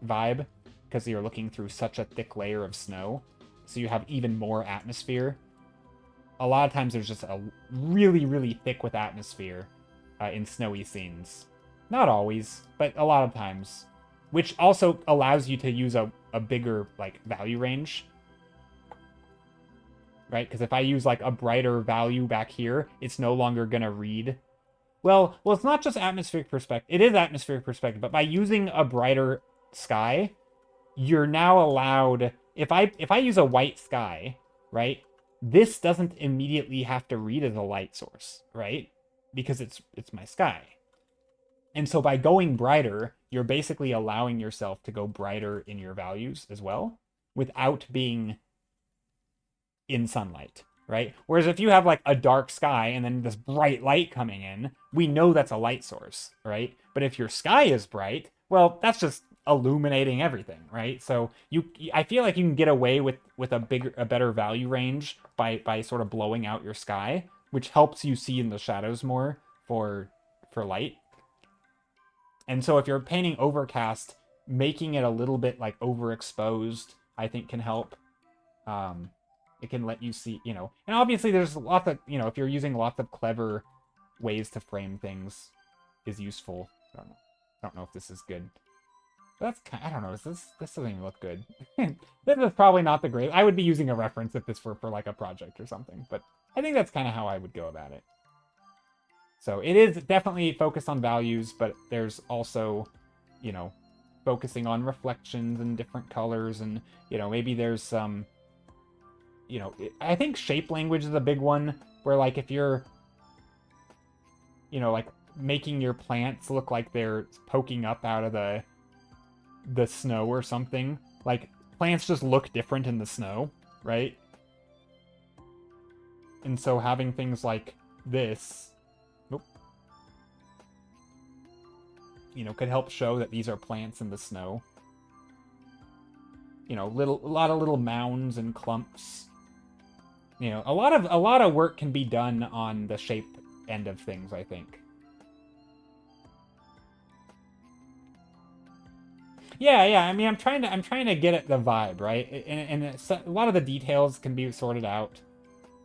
vibe, because you're looking through such a thick layer of snow. So you have even more atmosphere. A lot of times there's just a really, really thick with atmosphere in snowy scenes. Not always, but a lot of times. Which also allows you to use a bigger, like, value range. Right? Because if I use, like, a brighter value back here, it's no longer going to read. Well, it's not just atmospheric perspective. It is atmospheric perspective, but by using a brighter sky, you're now allowed... If I use a white sky, right? This doesn't immediately have to read as a light source, right? Because it's my sky. And so by going brighter, you're basically allowing yourself to go brighter in your values as well, without being in sunlight, right? Whereas if you have, like, a dark sky and then this bright light coming in, we know that's a light source, right? But if your sky is bright, well, that's just illuminating everything, right? So I feel like you can get away with a better value range by sort of blowing out your sky, which helps you see in the shadows more for light. And so if you're painting overcast, making it a little bit, like, overexposed, I think can help. It can let you see, you know, and obviously there's lots of, you know, if you're using lots of clever ways to frame things is useful. I don't know if this is good. But that's kind of, I don't know, this doesn't even look good. This is probably not the great. I would be using a reference if this were for, like, a project or something, but I think that's kind of how I would go about it. So it is definitely focused on values, but there's also, you know, focusing on reflections and different colors, and, you know, maybe there's some, you know, I think shape language is a big one, where, like, if you're, you know, like, making your plants look like they're poking up out of the snow or something, like, plants just look different in the snow, right? And so having things like this, you know, could help show that these are plants in the snow. You know, a lot of little mounds and clumps. You know, a lot of work can be done on the shape end of things, I think. Yeah. I mean, I'm trying to get at the vibe, right? And it's, a lot of the details can be sorted out.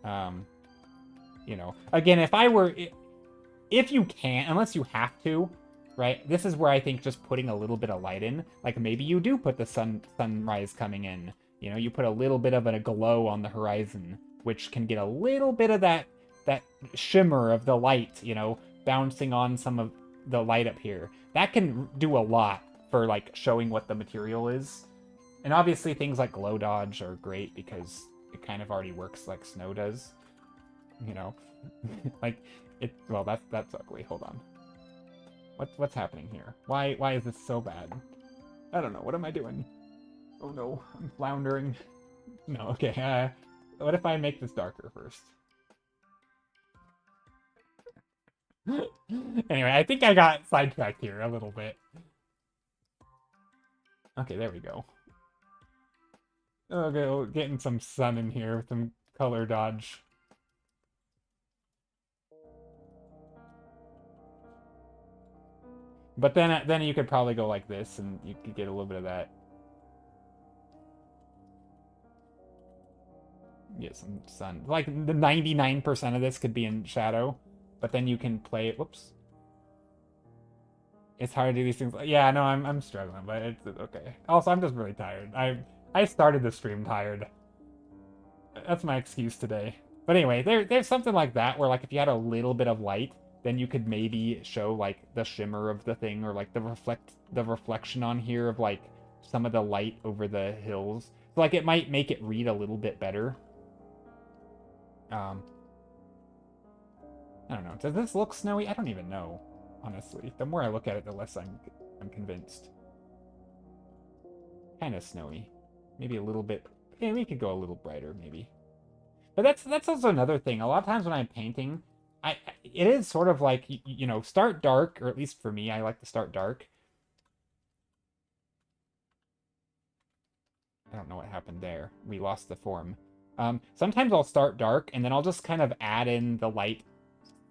You know, again, if you can, unless you have to, right? This is where I think just putting a little bit of light in, like maybe you do put the sunrise coming in. You know, you put a little bit of a glow on the horizon, which can get a little bit of that shimmer of the light, you know, bouncing on some of the light up here. That can do a lot for, like, showing what the material is. And obviously things like glow dodge are great because it kind of already works like snow does. You know, like it. Well, that's ugly. Hold on. What's happening here? Why is this so bad? I don't know. What am I doing? Oh no, I'm floundering. No, okay. What if I make this darker first? Anyway, I think I got sidetracked here a little bit. Okay, there we go. Okay, well, getting some sun in here with some color dodge. But then you could probably go like this, and you could get a little bit of that. Get some sun. Like the 99% of this could be in shadow, but then you can play it. Whoops. It's hard to do these things. Yeah, no, I'm struggling, but it's okay. Also, I'm just really tired. I started the stream tired. That's my excuse today. But anyway, there's something like that where like if you had a little bit of light, then you could maybe show like the shimmer of the thing, or like the reflection on here of like some of the light over the hills. So like it might make it read a little bit better. I don't know. Does this look snowy? I don't even know, honestly. The more I look at it, the less I'm convinced. Kind of snowy. Maybe a little bit. Yeah, we could go a little brighter, maybe. But that's also another thing. A lot of times when I'm painting, it is sort of like, you know, start dark, or at least for me, I like to start dark. I don't know what happened there. We lost the form. Sometimes I'll start dark, and then I'll just kind of add in the light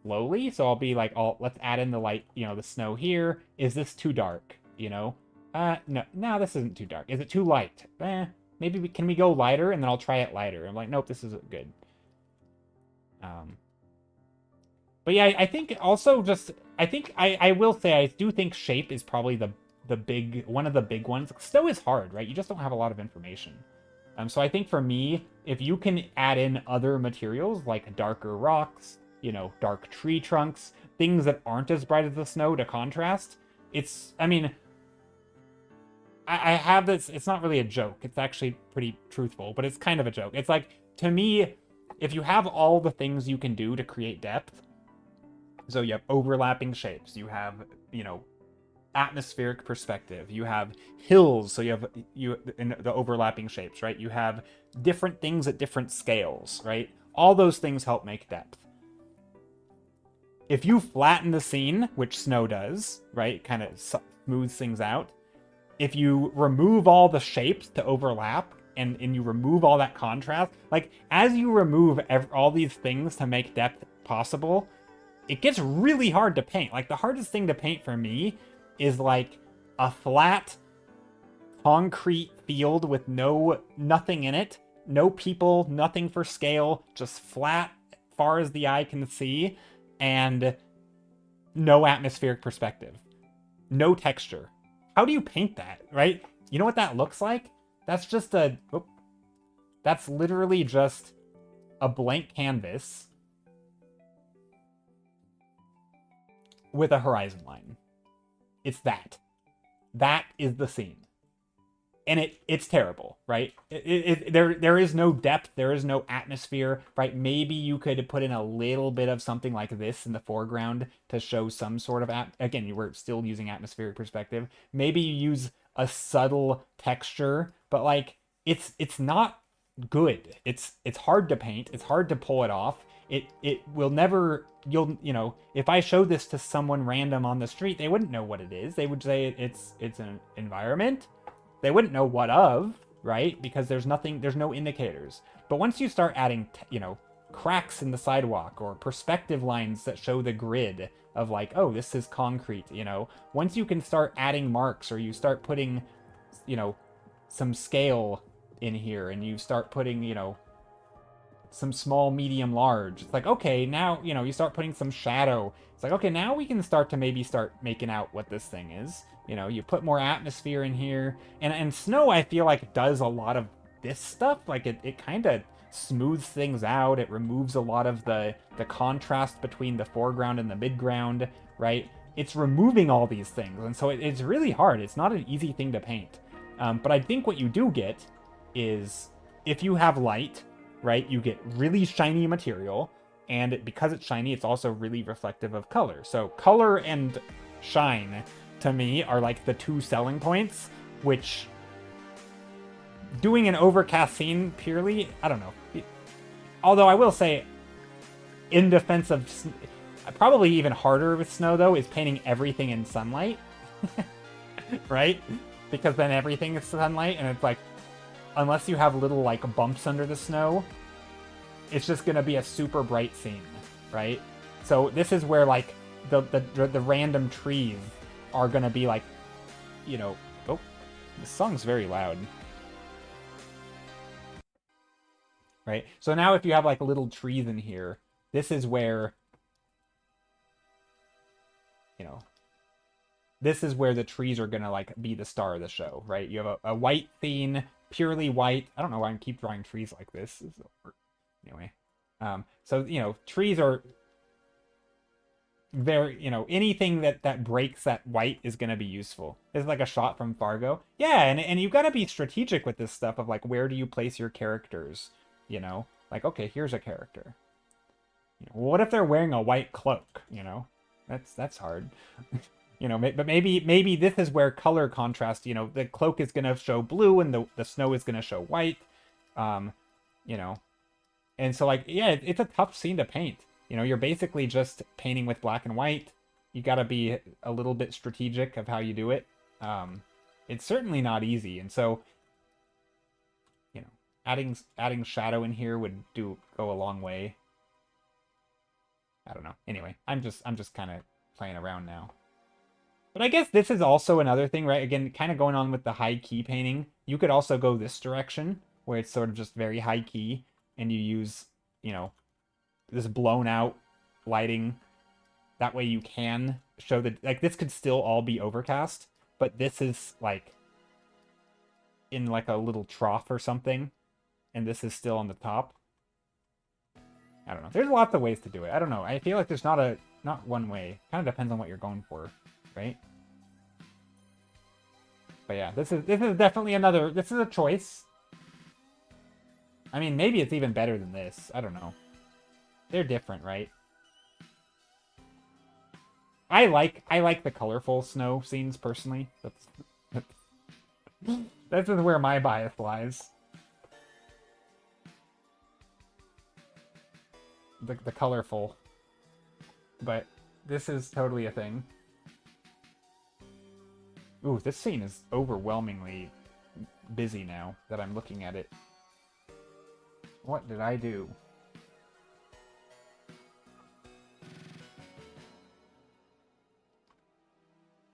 slowly. So I'll be like, let's add in the light, you know, the snow here. Is this too dark? You know? No, this isn't too dark. Is it too light? Maybe can we go lighter? And then I'll try it lighter. I'm like, nope, this isn't good. But yeah, I think also just, I will say, I do think shape is probably one of the big ones. Snow is hard, right? You just don't have a lot of information. So I think for me, if you can add in other materials like darker rocks, you know, dark tree trunks, things that aren't as bright as the snow to contrast, I mean, I have this, it's not really a joke. It's actually pretty truthful, but it's kind of a joke. It's like, to me, if you have all the things you can do to create depth, so you have overlapping shapes, you have, you know, atmospheric perspective, you have hills, so you have in the overlapping shapes, right? You have different things at different scales, right? All those things help make depth. If you flatten the scene, which snow does, right? Kind of smooths things out. If you remove all the shapes to overlap and you remove all that contrast, like as you remove all these things to make depth possible, it gets really hard to paint. Like the hardest thing to paint for me is like a flat concrete field with nothing in it, no people, nothing for scale, just flat far as the eye can see, and no atmospheric perspective, no texture. How do you paint that, right? You know what that looks like? That's just that's literally just a blank canvas with a horizon line. It's that. That is the scene. And it's terrible, right? There is no depth, there is no atmosphere, right? Maybe you could put in a little bit of something like this in the foreground to show some sort of again, you were still using atmospheric perspective. Maybe you use a subtle texture, but like it's not good. It's hard to paint. It's hard to pull it off. It will never. You know, if I showed this to someone random on the street, they wouldn't know what it is. They would say it's an environment. They wouldn't know what of, right? Because there's no indicators. But once you start adding, you know, cracks in the sidewalk or perspective lines that show the grid of like, oh, this is concrete, you know, once you can start adding marks, or you start putting, you know, some scale in here, and you start putting, you know, some small, medium, large, it's like, okay, now, you know, you start putting some shadow. It's like, okay, now we can start making out what this thing is. You know, you put more atmosphere in here, and snow, I feel like, does a lot of this stuff. Like it kind of smooths things out. It removes a lot of the contrast between the foreground and the midground, right? It's removing all these things, and so it's really hard. It's not an easy thing to paint. But I think what you do get is, if you have light, right, you get really shiny material, and because it's shiny, it's also really reflective of color. So color and shine, to me, are like the two selling points, which, doing an overcast scene purely, I don't know. Although I will say, in defense of, probably even harder with snow though, is painting everything in sunlight. Right? Because then everything is sunlight, and it's like, unless you have little like bumps under the snow, it's just gonna be a super bright scene, right? So this is where like the random trees are going to be like, you know, oh, the song's very loud. Right? So now if you have like little trees in here, this is where, you know, this is where the trees are going to like be the star of the show, right? You have a white scene, purely white. I don't know why I keep drawing trees like this. Anyway. So, you know, trees are very, you know, anything that breaks that white is going to be useful. It's like a shot from Fargo. Yeah, and you got to be strategic with this stuff of like, where do you place your characters? You know, like, okay, here's a character. You know, what if they're wearing a white cloak? You know, that's hard. You know, but maybe this is where color contrast, you know, the cloak is going to show blue and the snow is going to show white. You know, and so like, yeah, it's a tough scene to paint. You know, you're basically just painting with black and white. You got to be a little bit strategic of how you do it. It's certainly not easy. And so, you know, adding shadow in here would go a long way. I don't know. Anyway, I'm just kind of playing around now. But I guess this is also another thing, right? Again, kind of going on with the high key painting. You could also go this direction, where it's sort of just very high key, and you use, you know, this blown out lighting. That way you can show that, like, this could still all be overcast, but this is like in like a little trough or something, and this is still on the top. I don't know. There's lots of ways to do it. I don't know. I feel like there's not one way. Kind of depends on what you're going for, right? But yeah, this is definitely this is a choice. I mean, maybe it's even better than this. I don't know. They're different, right? I like the colorful snow scenes personally. This is where my bias lies. The colorful. But this is totally a thing. Ooh, this scene is overwhelmingly busy now that I'm looking at it. What did I do?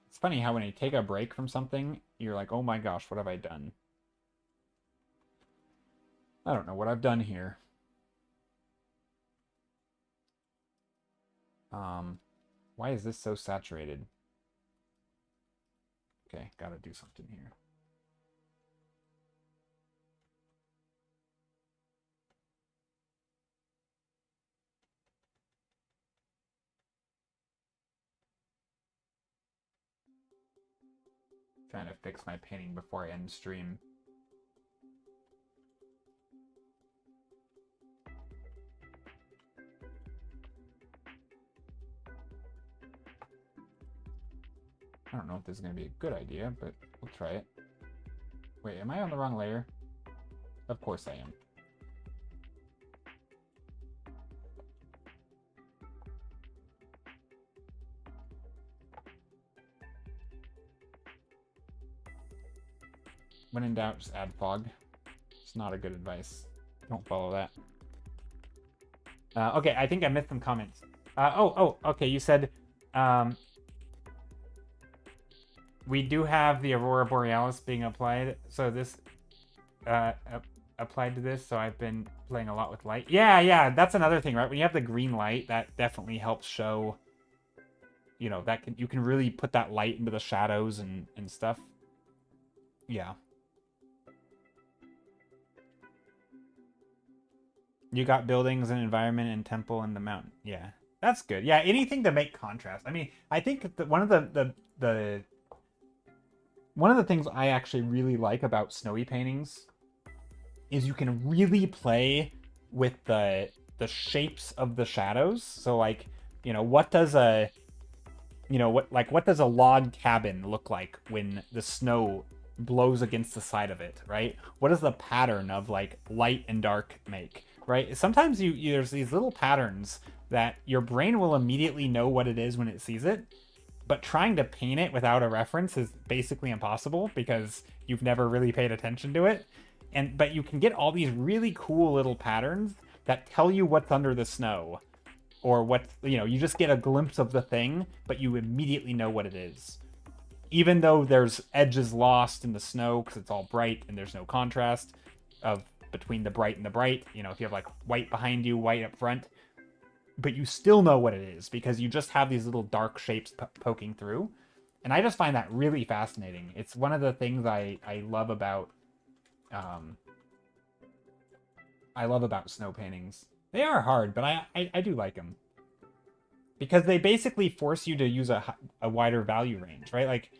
It's funny how when you take a break from something, you're like, oh my gosh, what have I done? I don't know what I've done here. Why is this so saturated? Okay, gotta do something here. Trying to fix my painting before I end stream. I don't know if this is going to be a good idea, but we'll try it. Wait, am I on the wrong layer? Of course I am. When in doubt, just add fog. It's not a good advice. Don't follow that. Okay, I think I missed some comments. Okay, you said... we do have the Aurora Borealis being applied, so this applied to this, so I've been playing a lot with light. Yeah, that's another thing, right? When you have the green light, that definitely helps show, you know, you can really put that light into the shadows and stuff. Yeah. You got buildings and environment and temple and the mountain. Yeah, that's good. Yeah, anything to make contrast. I mean, I think that one of the things I actually really like about snowy paintings is you can really play with the shapes of the shadows. So like, you know, what does a log cabin look like when the snow blows against the side of it, right? What does the pattern of like light and dark make, right? Sometimes there's these little patterns that your brain will immediately know what it is when it sees it. But trying to paint it without a reference is basically impossible because you've never really paid attention to it. But you can get all these really cool little patterns that tell you what's under the snow. Or what, you know, you just get a glimpse of the thing, but you immediately know what it is. even though there's edges lost in the snow because it's all bright and there's no contrast of between the bright and the bright, you know, if you have like white behind you, white up front, but you still know what it is because you just have these little dark shapes poking through. And I just find that really fascinating. It's one of the things I love about snow paintings. They are hard, but I do like them. Because they basically force you to use a wider value range, right? Like,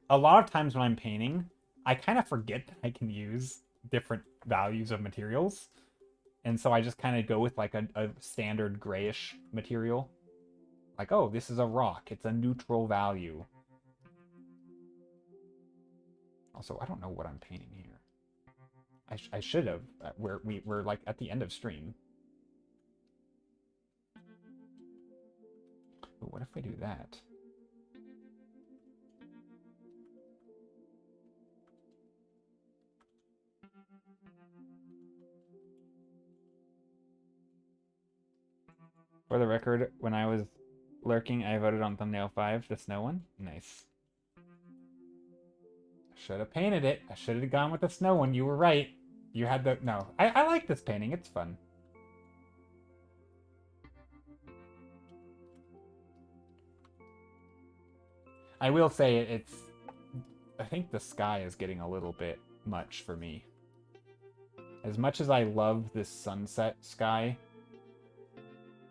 a lot of times when I'm painting, I kind of forget that I can use different values of materials. And so I just kind of go with, like, a standard grayish material. Like, oh, this is a rock. It's a neutral value. Also, I don't know what I'm painting here. I should have. We're like, at the end of stream. But what if we do that? For the record, when I was lurking, I voted on thumbnail 5, the snow one. Nice. I should have painted it. I should have gone with the snow one. You were right. You had the... No. I like this painting. It's fun. I will say it's... I think the sky is getting a little bit much for me. As much as I love this sunset sky,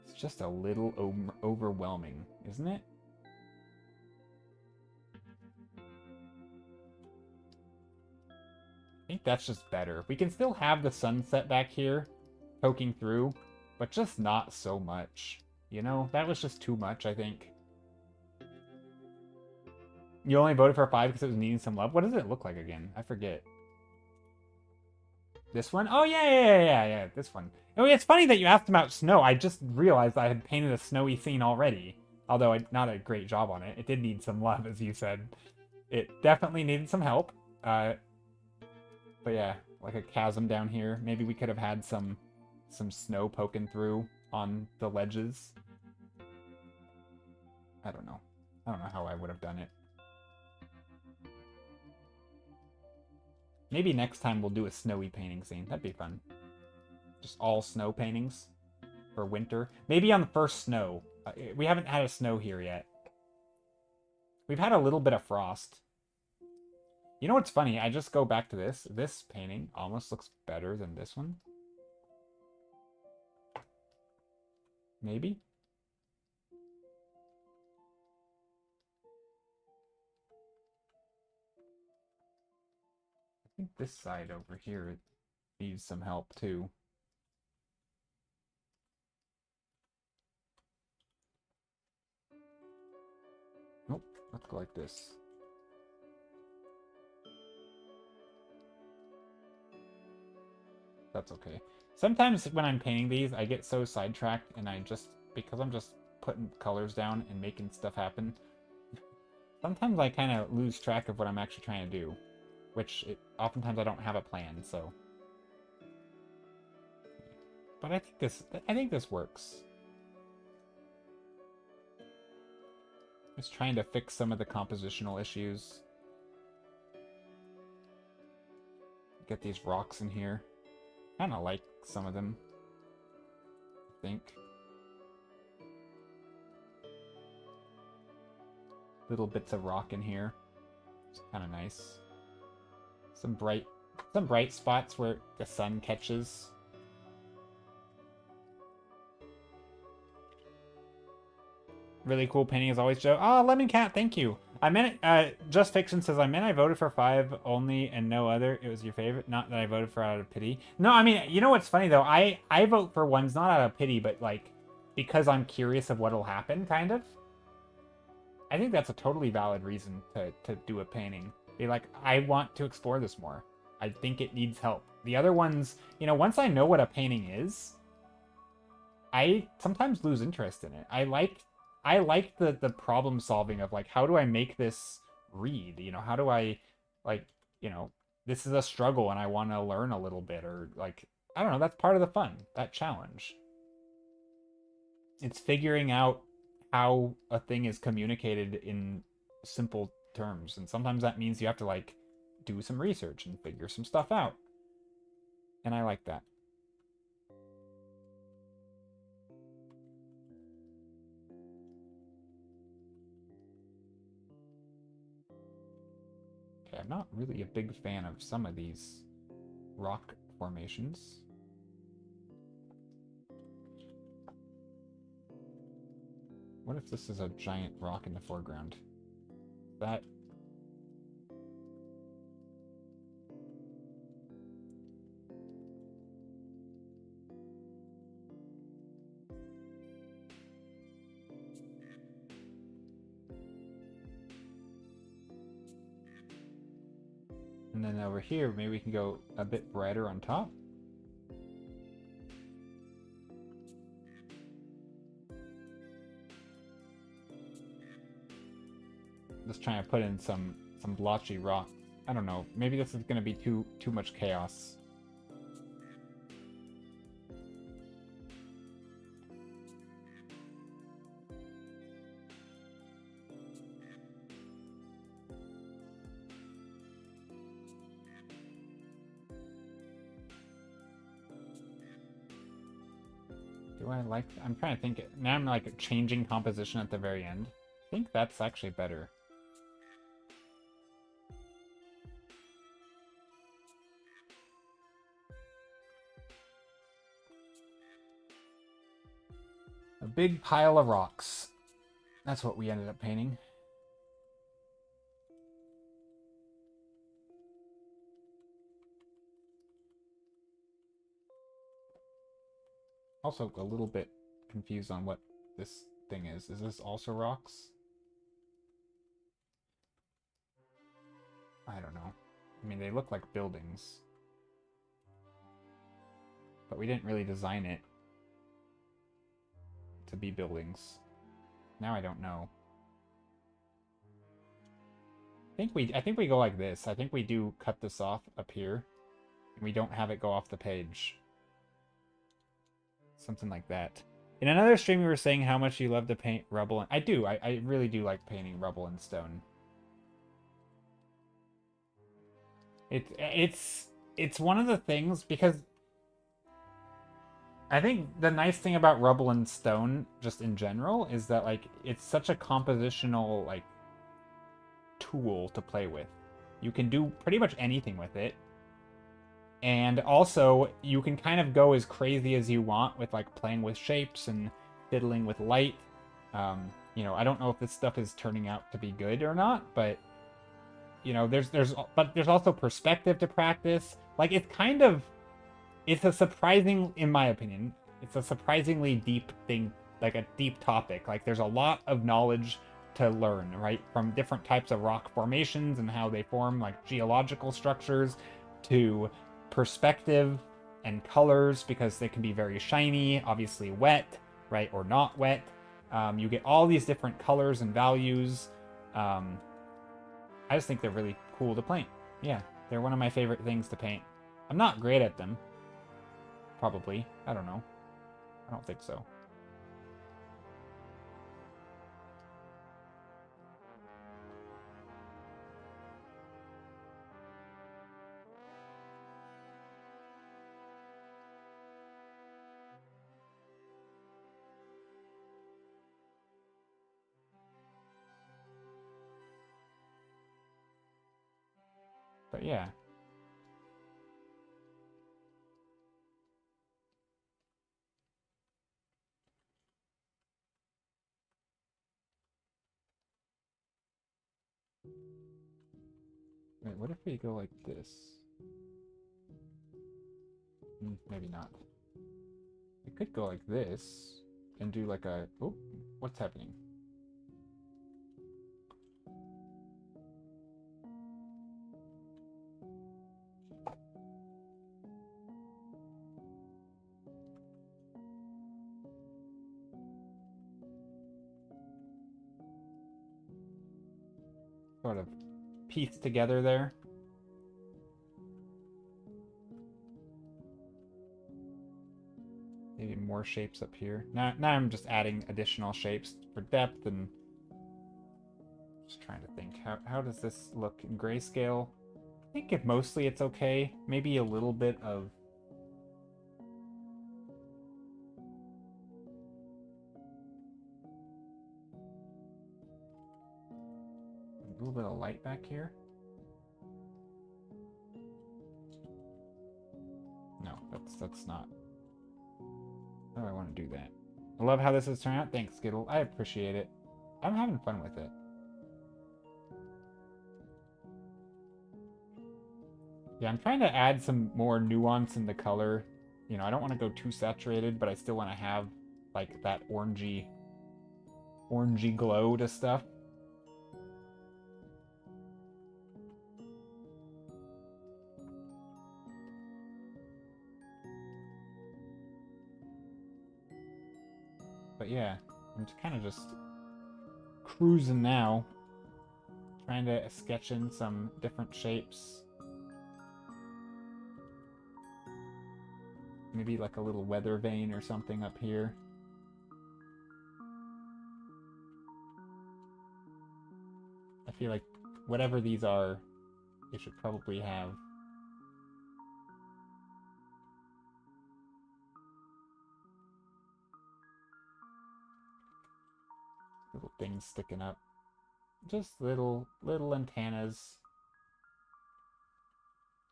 it's just a little overwhelming, isn't it? I think that's just better. We can still have the sunset back here poking through, but just not so much. You know, that was just too much, I think. You only voted for 5 because it was needing some love? What does it look like again? I forget. This one? Oh, yeah, this one. Oh, it's funny that you asked about snow. I just realized I had painted a snowy scene already. Although not a great job on it. It did need some love, as you said. It definitely needed some help. But yeah, like a chasm down here. Maybe we could have had some snow poking through on the ledges. I don't know. I don't know how I would have done it. Maybe next time we'll do a snowy painting scene. That'd be fun. Just all snow paintings for winter. Maybe on the first snow. We haven't had a snow here yet. We've had a little bit of frost. You know what's funny? I just go back to this. This painting almost looks better than this one. Maybe? I think this side over here needs some help too. Nope, let's go like this. That's okay. Sometimes when I'm painting these, I get so sidetracked and because I'm just putting colors down and making stuff happen, sometimes I kind of lose track of what I'm actually trying to do. Oftentimes I don't have a plan, so. But I think this works. Just trying to fix some of the compositional issues. Get these rocks in here. Kind of like some of them, I think. Little bits of rock in here. It's kind of nice. Some bright spots where the sun catches. Really cool painting as always, Joe. Oh, Lemon Cat, thank you. I meant Just Fiction says, I meant I voted for 5 only and no other. It was your favorite. Not that I voted for out of pity. No, I mean, you know what's funny though? I vote for ones not out of pity, but like because I'm curious of what'll happen, kind of. I think that's a totally valid reason to do a painting. Be like, I want to explore this more. I think it needs help. The other ones, you know, once I know what a painting is, I sometimes lose interest in it. I like the problem solving of like, how do I make this read? You know, how do I, like, you know, this is a struggle and I want to learn a little bit, or like, I don't know, that's part of the fun, that challenge. It's figuring out how a thing is communicated in simple, terms, and sometimes that means you have to like do some research and figure some stuff out. And I like that. Okay, I'm not really a big fan of some of these rock formations. What if this is a giant rock in the foreground? That... And then over here, maybe we can go a bit brighter on top. Just trying to put in some blotchy rock. I don't know. Maybe this is going to be too much chaos. Do I like... I'm trying to think... Now I'm like changing composition at the very end. I think that's actually better. A big pile of rocks. That's what we ended up painting. Also a little bit confused on what this thing is. Is this also rocks? I don't know. I mean, they look like buildings. But we didn't really design it to be buildings. Now I don't know. I think we go like this. I think we do cut this off up here. And we don't have it go off the page. Something like that. In another stream you were saying how much you love to paint rubble. And I do. I really do like painting rubble and stone. It's one of the things, because I think the nice thing about rubble and stone just in general is that like it's such a compositional like tool to play with. You can do pretty much anything with it. And also you can kind of go as crazy as you want with like playing with shapes and fiddling with light. You know, I don't know if this stuff is turning out to be good or not, but you know, there's also perspective to practice. Like it's a surprising, in my opinion, it's a surprisingly deep thing, like a deep topic. Like there's a lot of knowledge to learn, right? From different types of rock formations and how they form, like geological structures, to perspective and colors, because they can be very shiny, obviously wet, right? Or not wet. You get all these different colors and values. I just think they're really cool to paint. Yeah, they're one of my favorite things to paint. I'm not great at them. Probably. I don't know. I don't think so. But yeah. Wait, what if we go like this? Maybe not. We could go like this and do like a... Oh, what's happening? Sort of piece together there. Maybe more shapes up here. Now I'm just adding additional shapes for depth and Just trying to think. How does this look in grayscale? I think if mostly it's okay. Maybe a little bit of... a little bit of light back here. No, that's not... how do I want to do that? I love how this has turned out. Thanks, Skittle. I appreciate it. I'm having fun with it. Yeah, I'm trying to add some more nuance in the color. You know, I don't want to go too saturated, but I still want to have, like, that orangey glow to stuff. But yeah, I'm kind of just cruising now. Trying to sketch in some different shapes. Maybe like a little weather vane or something up here. I feel like whatever these are, they should probably have little things sticking up. Just little antennas.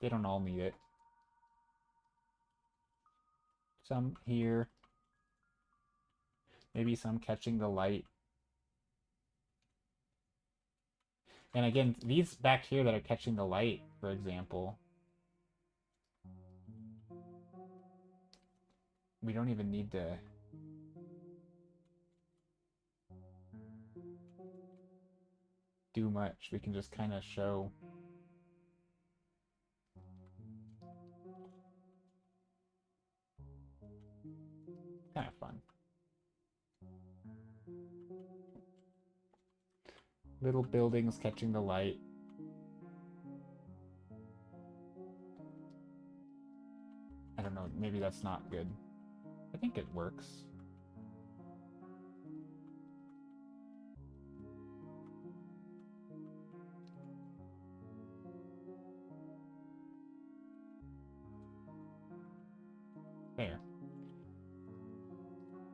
They don't all need it. Some here. Maybe some catching the light. And again, these back here that are catching the light, for example, we don't even need to do much. We can just kind of show kind of fun. Little buildings catching the light. I don't know, maybe that's not good. I think it works. There.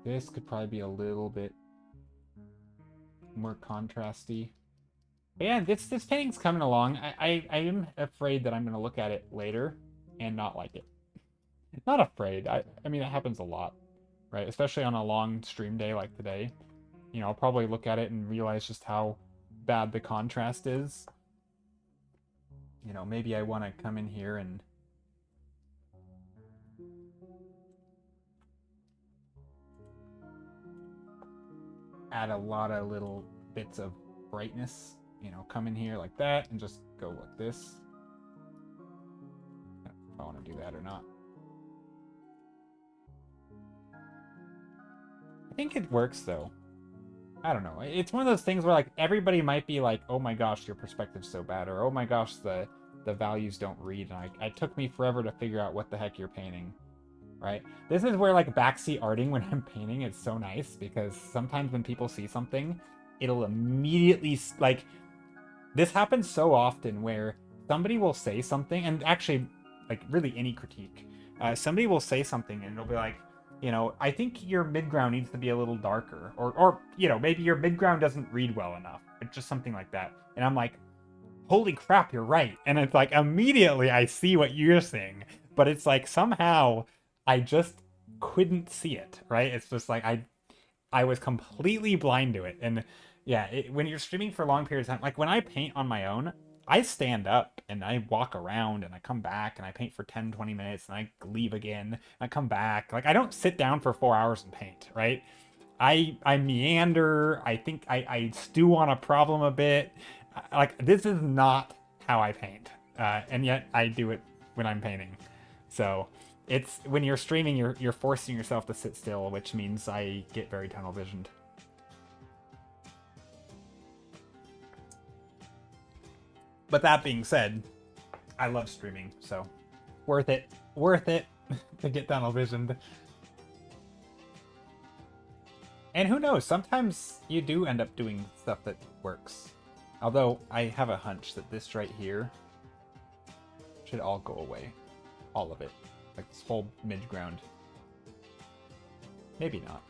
This could probably be a little bit more contrasty. But yeah, this painting's coming along. I am afraid that I'm going to look at it later and not like it. Not afraid. I mean, it happens a lot, right? Especially on a long stream day like today. You know, I'll probably look at it and realize just how bad the contrast is. You know, maybe I want to come in here and add a lot of little bits of brightness, you know, come in here like that and just go like this. I don't know if I want to do that or not. I think it works though. I don't know. It's one of those things where like everybody might be like, oh my gosh, your perspective's so bad, or oh my gosh, the values don't read, and it took me forever to figure out what the heck you're painting. Right? This is where like backseat arting when I'm painting is so nice, because sometimes when people see something, it'll immediately, like, this happens so often where somebody will say something, and actually like really any critique, somebody will say something and it'll be like, you know, I think your midground needs to be a little darker, or you know, maybe your midground doesn't read well enough, or just something like that. And I'm like, holy crap, you're right. And it's like immediately I see what you're saying, but it's like somehow I just couldn't see it, right? It's just like I was completely blind to it. And yeah, when you're streaming for long periods of time, like when I paint on my own, I stand up and I walk around and I come back and I paint for 10, 20 minutes and I leave again and I come back. Like I don't sit down for 4 hours and paint, right? I meander. I think I stew on a problem a bit. Like this is not how I paint. And yet I do it when I'm painting. So it's when you're streaming, you're forcing yourself to sit still, which means I get very tunnel visioned. But that being said, I love streaming, so worth it to get tunnel visioned. And who knows, sometimes you do end up doing stuff that works. Although I have a hunch that this right here should all go away. All of it. Like this whole mid-ground. Maybe not.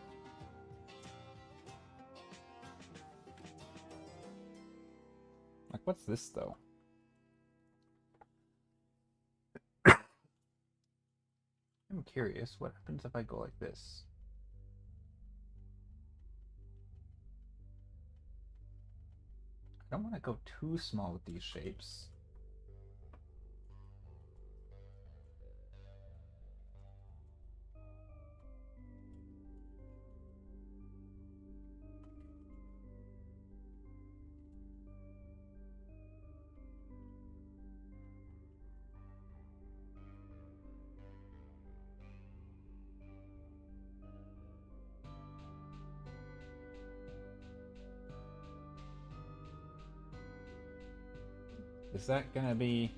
Like, what's this, though? I'm curious, what happens if I go like this? I don't want to go too small with these shapes. Is that gonna be...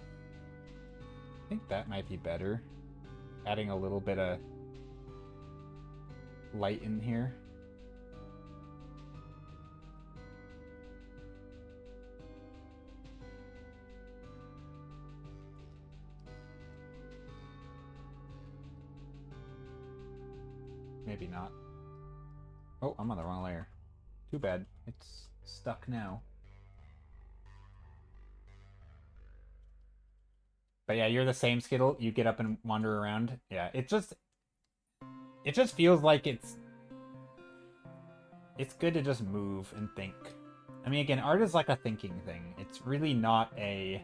I think that might be better. Adding a little bit of light in here. Maybe not. Oh, I'm on the wrong layer. Too bad. It's stuck now. But yeah, you're the same, Skittle. You get up and wander around. Yeah, it just feels like it's good to just move and think. I mean, again, art is like a thinking thing. It's really not a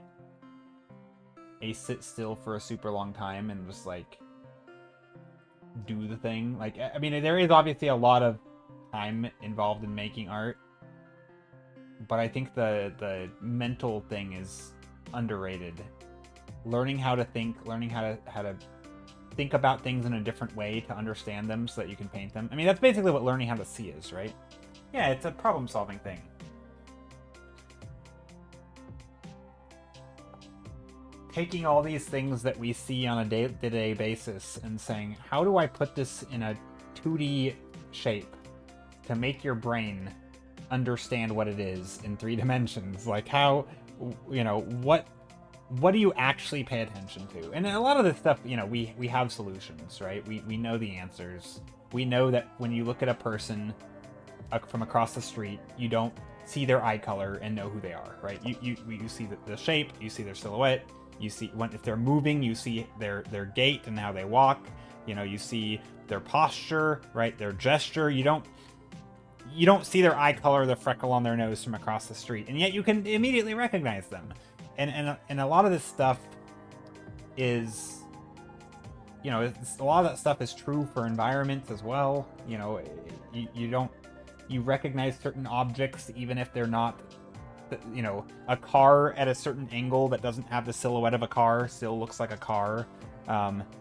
sit still for a super long time and just like do the thing. Like, I mean, there is obviously a lot of time involved in making art, but I think the mental thing is underrated. Learning how to think, learning how to think about things in a different way to understand them so that you can paint them. I mean, that's basically what learning how to see is, right? Yeah, it's a problem-solving thing. Taking all these things that we see on a day-to-day basis and saying, how do I put this in a 2D shape to make your brain understand what it is in 3 dimensions? Like, how, you know, what do you actually pay attention to? And a lot of this stuff, you know, we have solutions, right? We know the answers. We know that when you look at a person from across the street, you don't see their eye color and know who they are, right? You see the shape, you see their silhouette, you see if they're moving, you see their gait and how they walk, you know, you see their posture, right? Their gesture. You don't see their eye color, the freckle on their nose from across the street, and yet you can immediately recognize them. And a lot of this stuff is, you know, a lot of that stuff is true for environments as well. You know, you recognize certain objects even if they're not, you know, a car at a certain angle that doesn't have the silhouette of a car still looks like a car.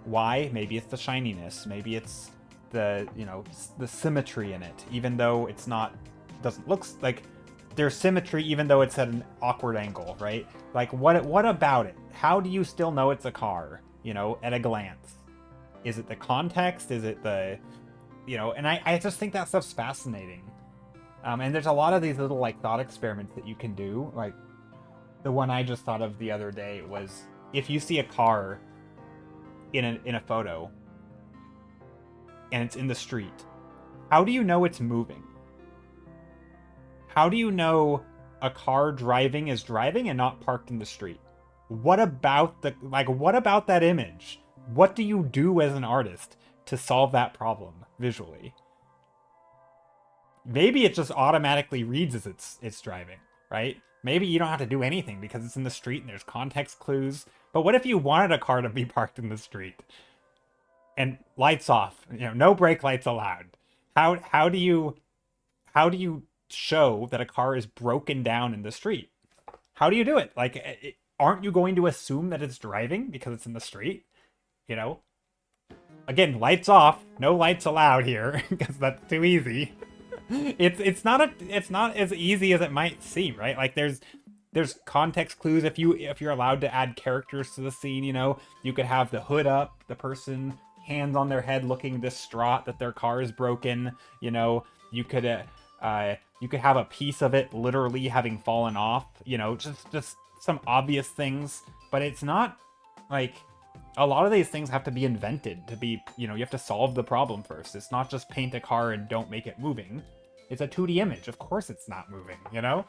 Why? Maybe it's the shininess. Maybe it's the, you know, the symmetry in it, even though it's not, doesn't look like there's symmetry even though it's at an awkward angle, right? Like, what about it? How do you still know it's a car, you know, at a glance? Is it the context? Is it the, you know, and I just think that stuff's fascinating. And there's a lot of these little, like, thought experiments that you can do. Like, the one I just thought of the other day was, if you see a car in a photo and it's in the street, how do you know it's moving? How do you know a car driving is driving and not parked in the street? What about that image? What do you do as an artist to solve that problem visually? Maybe it just automatically reads as it's driving, right? Maybe you don't have to do anything because it's in the street and there's context clues. But what if you wanted a car to be parked in the street and lights off? You know, no brake lights allowed. How do you show that a car is broken down in the street? How do you do it? Like, aren't you going to assume that it's driving because it's in the street? You know? Again, lights off. No lights allowed here because that's too easy. It's not as easy as it might seem, right? Like, there's context clues if you're allowed to add characters to the scene. You know, you could have the hood up, the person hands on their head looking distraught that their car is broken. You know, you could You could have a piece of it literally having fallen off, you know, just some obvious things, but it's not like a lot of these things have to be invented to be, you know, you have to solve the problem first. It's not just paint a car and don't make it moving. It's a 2D image. Of course it's not moving, you know?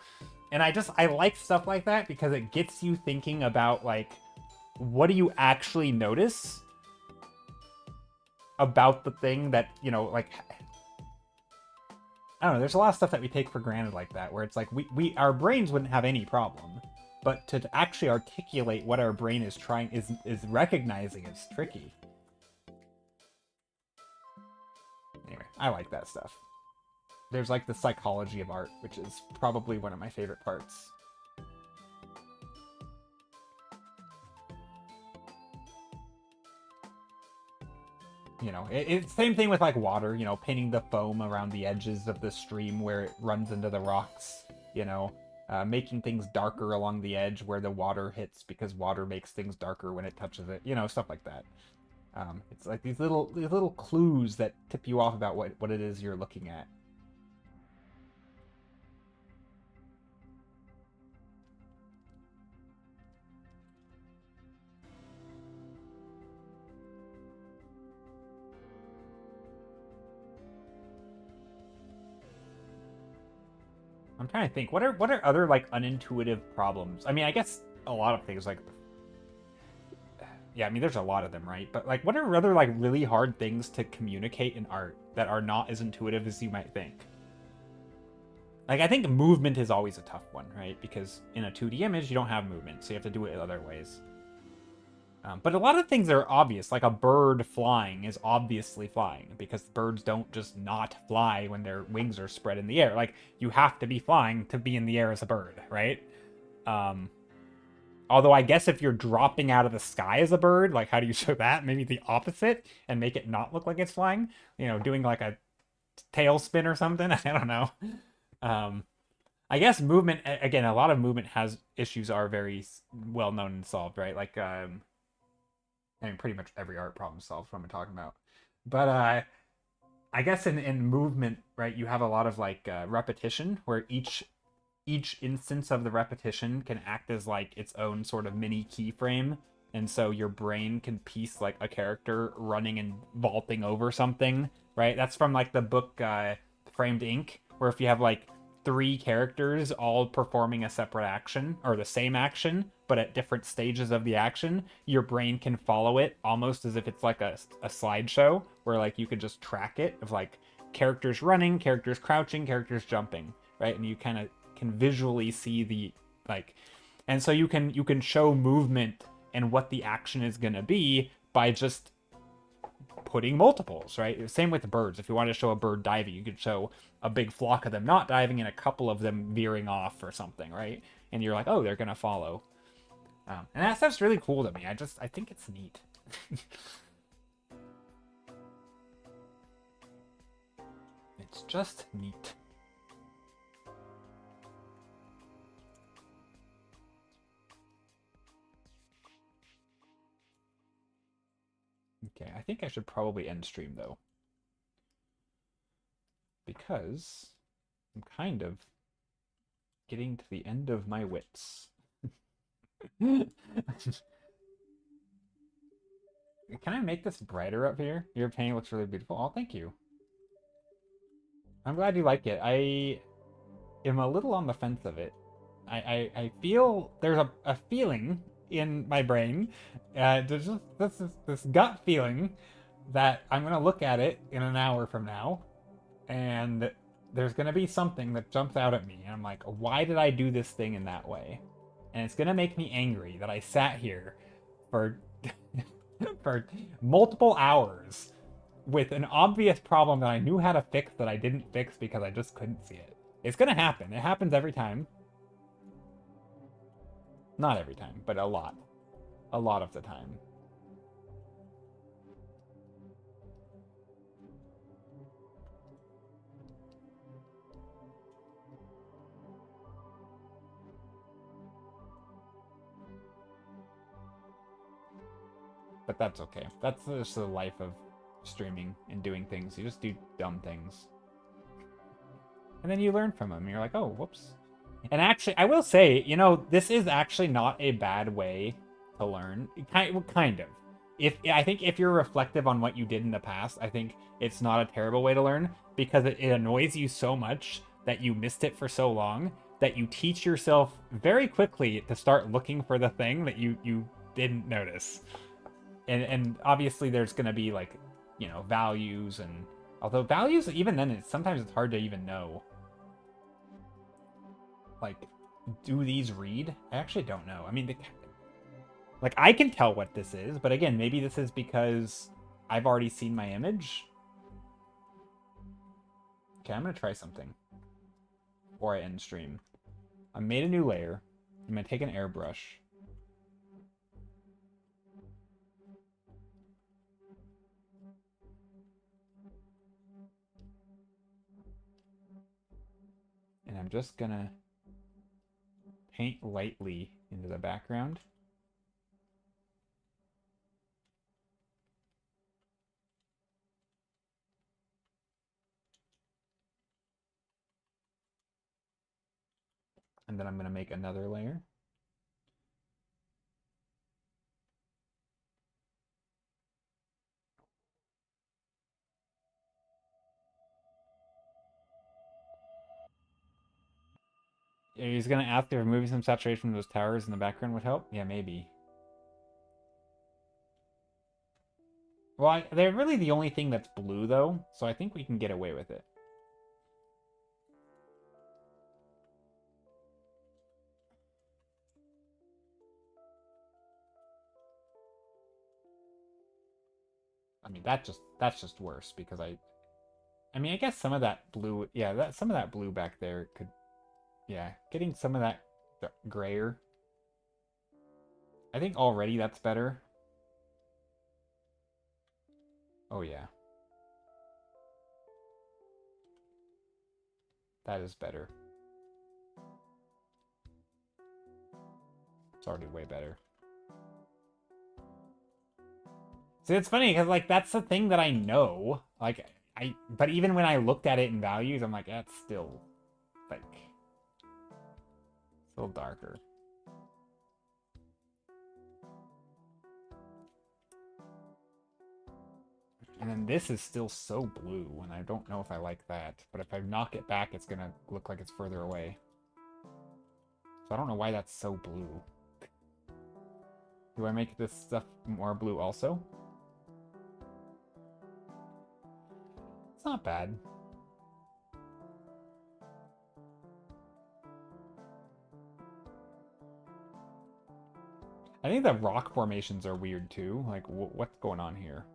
And I like stuff like that because it gets you thinking about, like, what do you actually notice about the thing that, you know, like, I don't know, there's a lot of stuff that we take for granted like that, where it's like, our brains wouldn't have any problem, but to actually articulate what our brain is is recognizing is tricky. Anyway, I like that stuff. There's like the psychology of art, which is probably one of my favorite parts. You know, it's same thing with like water, you know, painting the foam around the edges of the stream where it runs into the rocks, you know, making things darker along the edge where the water hits because water makes things darker when it touches it, you know, stuff like that. It's like these little clues that tip you off about what it is you're looking at. I'm trying to think. What are other like unintuitive problems? I mean, I guess a lot of things like, yeah, I mean, there's a lot of them, right? But like, what are other like really hard things to communicate in art that are not as intuitive as you might think? Like, I think movement is always a tough one, right? Because in a 2D image, you don't have movement, so you have to do it in other ways. But a lot of things are obvious, like a bird flying is obviously flying, because birds don't just not fly when their wings are spread in the air. Like, you have to be flying to be in the air as a bird, right? Although I guess if you're dropping out of the sky as a bird, like, how do you show that? Maybe the opposite, and make it not look like it's flying? You know, doing like a tailspin or something? I don't know. I guess movement, again, a lot of movement issues are very well known and solved, right? Like, I mean, pretty much every art problem solved, what I'm talking about. But I guess in movement, right, you have a lot of like repetition, where each instance of the repetition can act as like its own sort of mini keyframe, and so your brain can piece like a character running and vaulting over something, right? That's from like the book Framed Ink, where if you have like 3 characters all performing a separate action or the same action but at different stages of the action, your brain can follow it almost as if it's like a slideshow, where like you could just track it of like characters running, characters crouching, characters jumping, right? And you kind of can visually see the like, and so you can show movement and what the action is going to be by just putting multiples, right? Same with the birds. If you wanted to show a bird diving, you could show a big flock of them not diving and a couple of them veering off or something, right? And you're like, oh, they're gonna follow. And that stuff's really cool to me. I think it's neat. It's just neat. Okay, I think I should probably end stream though, because I'm kind of getting to the end of my wits. Can I make this brighter up here? Your painting looks really beautiful. Oh, thank you. I'm glad you like it. I am a little on the fence of it. I feel there's a feeling in my brain. There's just this gut feeling that I'm gonna look at it in an hour from now, and there's gonna be something that jumps out at me, and I'm like, why did I do this thing in that way? And it's gonna make me angry that I sat here for for multiple hours with an obvious problem that I knew how to fix that I didn't fix because I just couldn't see it. It's gonna happen. It happens every time. Not every time, but a lot. A lot of the time. But that's okay. That's just the life of streaming and doing things. You just do dumb things. And then you learn from them. You're like, oh, whoops. And actually, I will say, you know, this is actually not a bad way to learn. Kind of. I think if you're reflective on what you did in the past, I think it's not a terrible way to learn, because it annoys you so much that you missed it for so long that you teach yourself very quickly to start looking for the thing that you didn't notice. And obviously there's going to be, like, you know, values, and although values, even then, sometimes it's hard to even know. Like, do these read? I actually don't know. I mean, like, I can tell what this is, but again, maybe this is because I've already seen my image. Okay, I'm going to try something before I end stream. I made a new layer. I'm going to take an airbrush. And I'm just going to paint lightly into the background. And then I'm going to make another layer. He's going to ask if removing some saturation from those towers in the background would help. Yeah, maybe. Well, they're really the only thing that's blue, though, so I think we can get away with it. I mean, that's just worse, because I mean, I guess some of that blue, yeah, some of that blue back there could, yeah, getting some of that grayer. I think already that's better. Oh, yeah. That is better. It's already way better. See, it's funny, because, like, that's the thing that I know. Like, but even when I looked at it in values, I'm like, that's still, like, still darker. And then this is still so blue, and I don't know if I like that. But if I knock it back, it's gonna look like it's further away. So I don't know why that's so blue. Do I make this stuff more blue also? It's not bad. I think the rock formations are weird too. Like, what's going on here?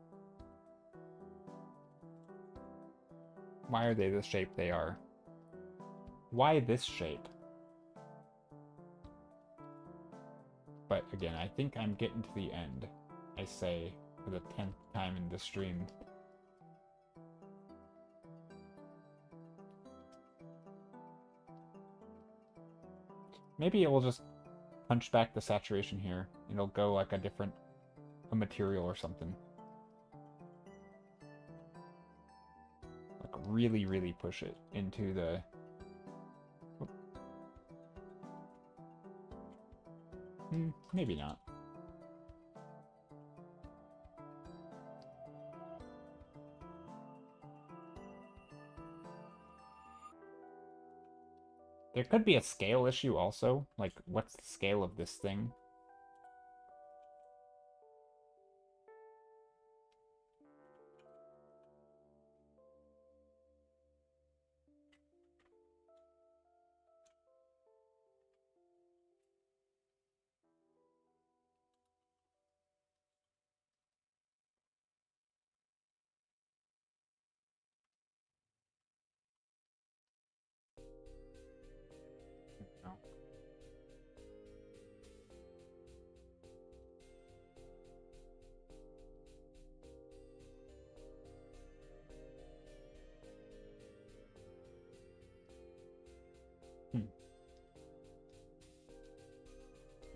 Why are they the shape they are? Why this shape? But again, I think I'm getting to the end. I say for the 10th time in the stream. Maybe it will just punch back the saturation here. It'll go like a material or something. Like really, really push it into the... maybe not. There could be a scale issue also. Like, what's the scale of this thing? No.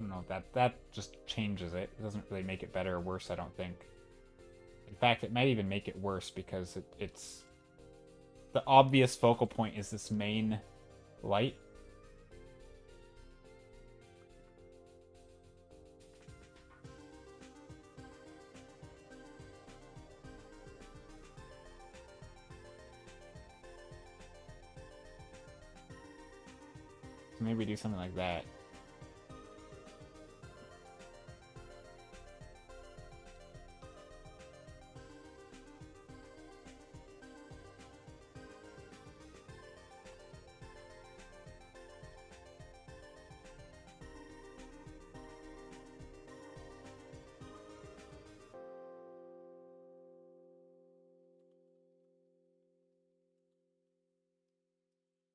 No, that just changes it. It doesn't really make it better or worse, I don't think. In fact, it might even make it worse because it's... the obvious focal point is this main light. So maybe do something like that.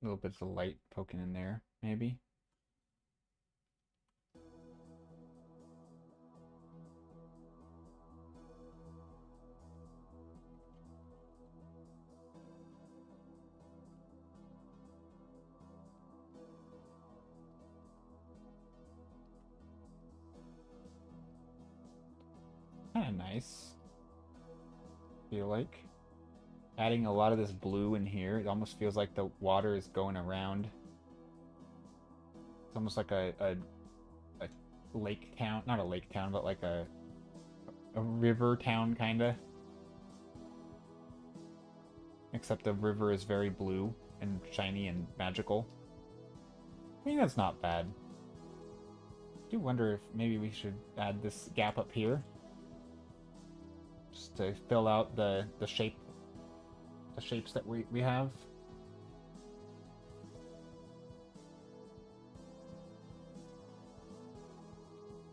Little bits of light poking in there, maybe. Kind of nice. Feel like. Adding a lot of this blue in here, it almost feels like the water is going around. It's almost like a lake town, not a lake town, but like a river town, kinda. Except the river is very blue and shiny and magical. I think that's not bad. I do wonder if maybe we should add this gap up here. Just to fill out the shape. The shapes that we have.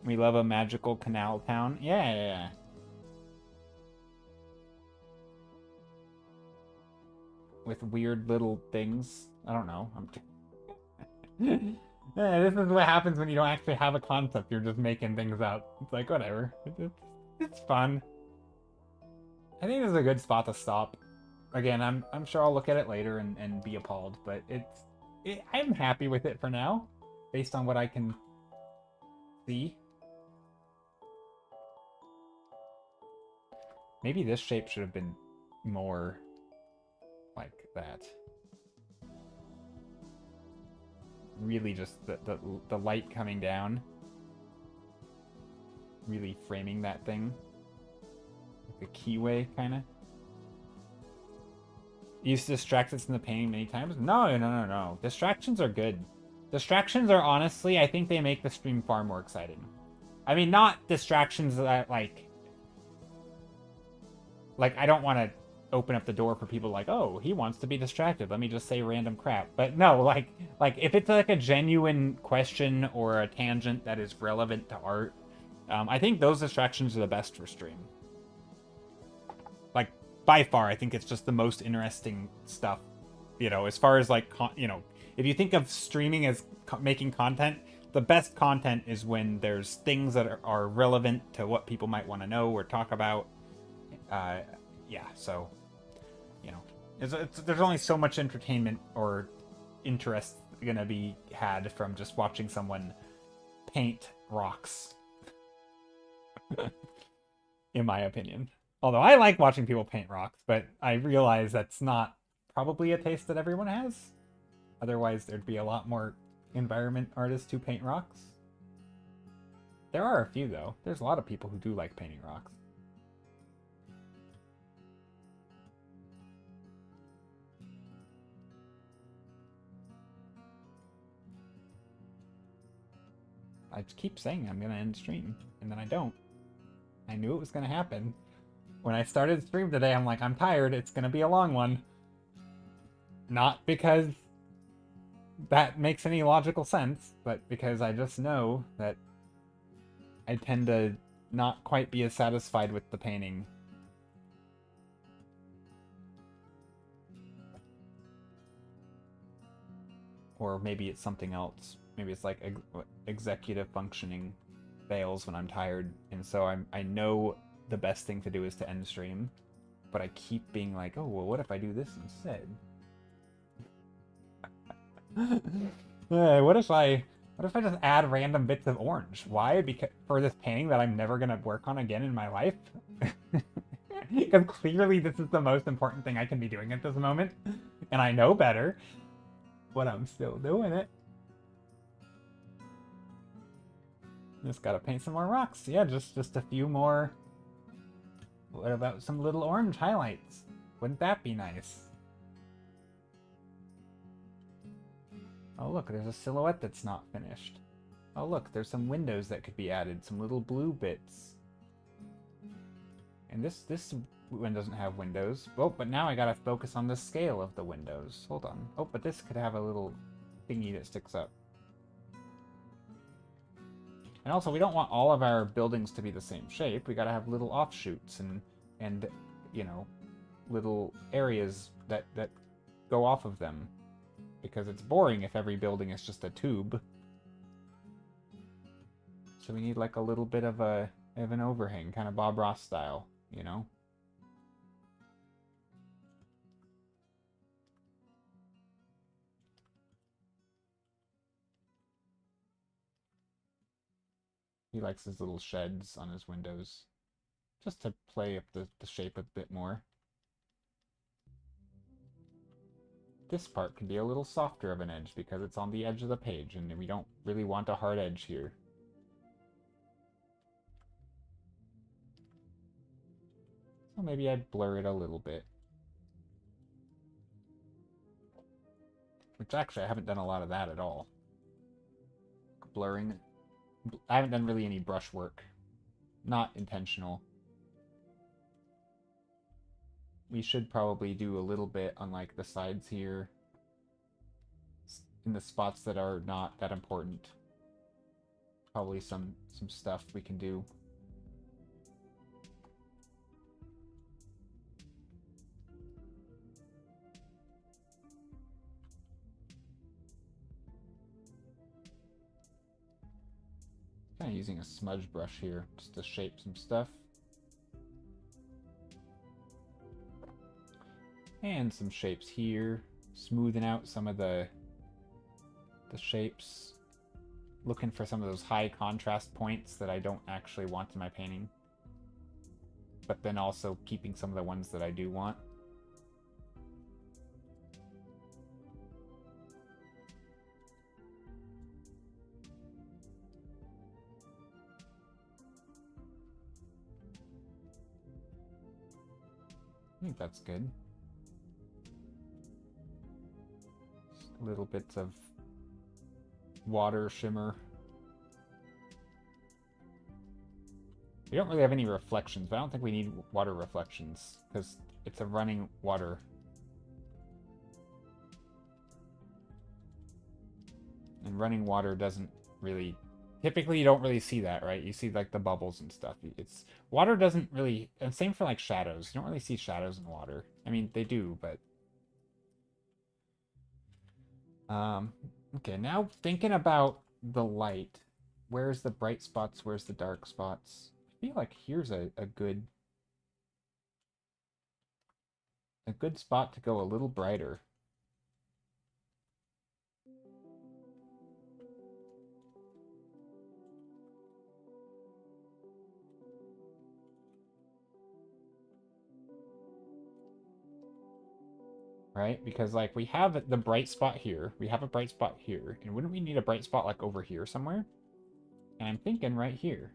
We love a magical canal town. Yeah. With weird little things. I don't know. Yeah, this is what happens when you don't actually have a concept. You're just making things up. It's like, whatever. It's fun. I think this is a good spot to stop. Again, I'm sure I'll look at it later and be appalled, but I'm happy with it for now, based on what I can see. Maybe this shape should have been more like that. Really just the light coming down. Really framing that thing. Like a keyway, kinda. Used to distract us in the painting many times. No. Distractions are good. Distractions are honestly, I think they make the stream far more exciting. I mean, not distractions that like I don't want to open up the door for people like, oh, he wants to be distracted. Let me just say random crap. But no, like if it's like a genuine question or a tangent that is relevant to art, I think those distractions are the best for stream. Like, by far, I think it's just the most interesting stuff, you know, as far as like, you know, if you think of streaming as making content, the best content is when there's things that are relevant to what people might want to know or talk about. Yeah, so, you know, there's only so much entertainment or interest gonna be had from just watching someone paint rocks. In my opinion. Although I like watching people paint rocks, but I realize that's not probably a taste that everyone has. Otherwise, there'd be a lot more environment artists who paint rocks. There are a few, though. There's a lot of people who do like painting rocks. I just keep saying I'm gonna end stream, and then I don't. I knew it was gonna happen. When I started the stream today, I'm like, I'm tired, it's gonna be a long one. Not because that makes any logical sense, but because I just know that I tend to not quite be as satisfied with the painting. Or maybe it's something else. Maybe it's like executive functioning fails when I'm tired, and so I know the best thing to do is to end stream, but I keep being like, oh, well, what if I do this instead? What if I just add random bits of orange? Why? Because for this painting that I'm never gonna work on again in my life? Because clearly this is the most important thing I can be doing at this moment. and I know better, but I'm still doing it. Just gotta paint some more rocks. Yeah, just a few more. What about some little orange highlights? Wouldn't that be nice? Oh look, there's a silhouette that's not finished. Oh look, there's some windows that could be added, some little blue bits. And this one doesn't have windows. Oh, but now I gotta focus on the scale of the windows. Hold on. Oh, but this could have a little thingy that sticks up. And also, we don't want all of our buildings to be the same shape. We gotta have little offshoots and you know, little areas that go off of them. Because it's boring if every building is just a tube. So we need like a little bit of an overhang, kind of Bob Ross style, you know? He likes his little sheds on his windows. Just to play up the shape a bit more. This part can be a little softer of an edge because it's on the edge of the page and we don't really want a hard edge here. So maybe I'd blur it a little bit. Which actually I haven't done a lot of that at all. Blurring. I haven't done really any brush work. Not intentional. We should probably do a little bit on like the sides here. In the spots that are not that important. Probably some stuff we can do. Kind of using a smudge brush here just to shape some stuff. And some shapes here, smoothing out some of the shapes. Looking for some of those high contrast points that I don't actually want in my painting. But then also keeping some of the ones that I do want. I think that's good. Just little bits of water shimmer. We don't really have any reflections, but I don't think we need water reflections because it's a running water. And running water doesn't really... Typically, you don't really see that, right? You see, like, the bubbles and stuff. It's... Water doesn't really... And same for, like, shadows. You don't really see shadows in water. I mean, they do, but... Okay, now thinking about the light. Where's the bright spots? Where's the dark spots? I feel like here's a good... A good spot to go a little brighter. Right? Because, like, we have the bright spot here. We have a bright spot here. And wouldn't we need a bright spot, like, over here somewhere? And I'm thinking right here.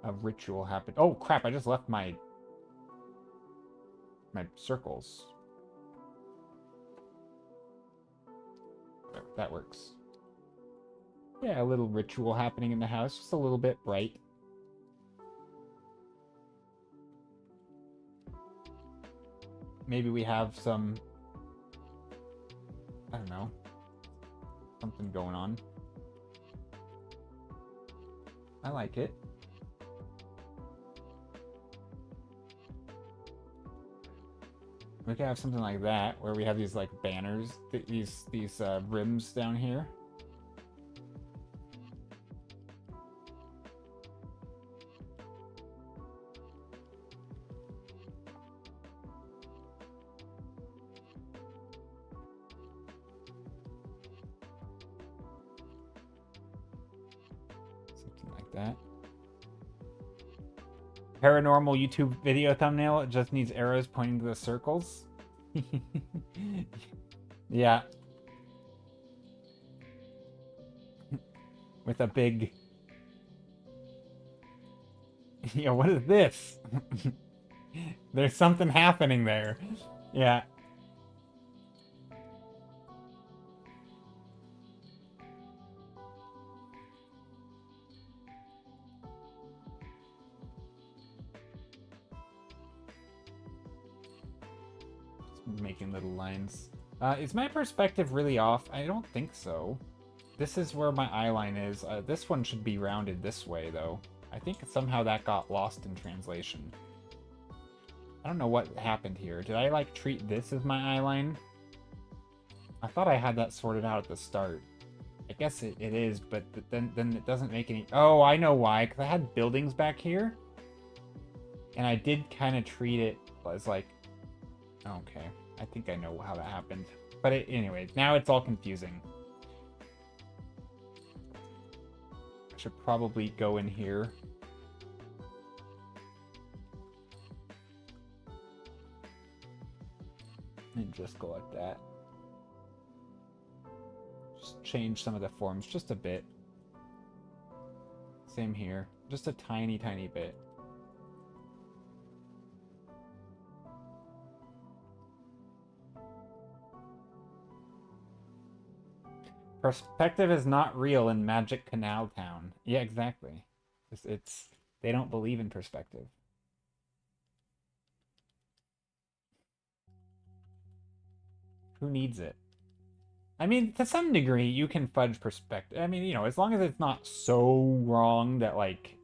A ritual happened. Oh, crap. I just left my circles. There, that works. Yeah, a little ritual happening in the house. Just a little bit bright. Maybe we have some... I don't know. Something going on. I like it. We could have something like that, where we have these, like, banners, these rims down here. like that. Paranormal YouTube video thumbnail. It just needs arrows pointing to the circles. Yeah. With a big... Yeah, what is this? There's something happening there. Yeah. Making little lines. Is my perspective really off? I don't think so. This is where my eye line is. This one should be rounded this way, though. I think somehow that got lost in translation. I don't know what happened here. Did I, like, treat this as my eye line? I thought I had that sorted out at the start. I guess it is, but then it doesn't make any... Oh, I know why. Because I had buildings back here. And I did kind of treat it as, like... Okay. I think I know how that happened. But anyway, now it's all confusing. I should probably go in here. And just go like that. Just change some of the forms just a bit. Same here. Just a tiny, tiny bit. Perspective is not real in Magic Canal Town. Yeah, exactly. It's they don't believe in perspective. Who needs it? I mean, to some degree, you can fudge perspective. I mean, you know, as long as it's not so wrong that, like,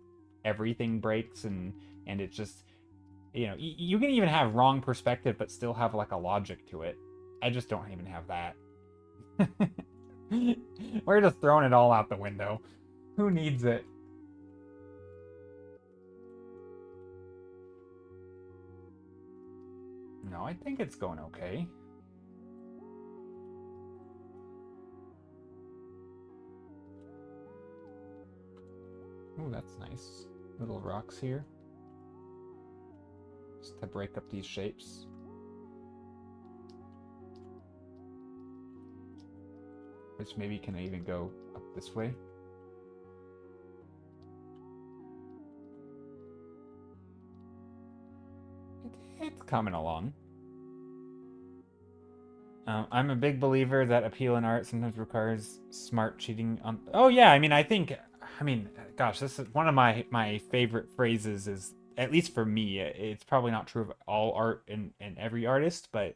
everything breaks and it's just, you know, you can even have wrong perspective but still have, like, a logic to it. I just don't even have that. We're just throwing it all out the window. Who needs it? No, I think it's going okay. Oh, that's nice. Little rocks here. Just to break up these shapes. Which maybe can even go up this way. It's coming along. I'm a big believer that appeal in art sometimes requires smart cheating on... Oh yeah, I mean, gosh, this is one of my favorite phrases is, at least for me, it's probably not true of all art and every artist, but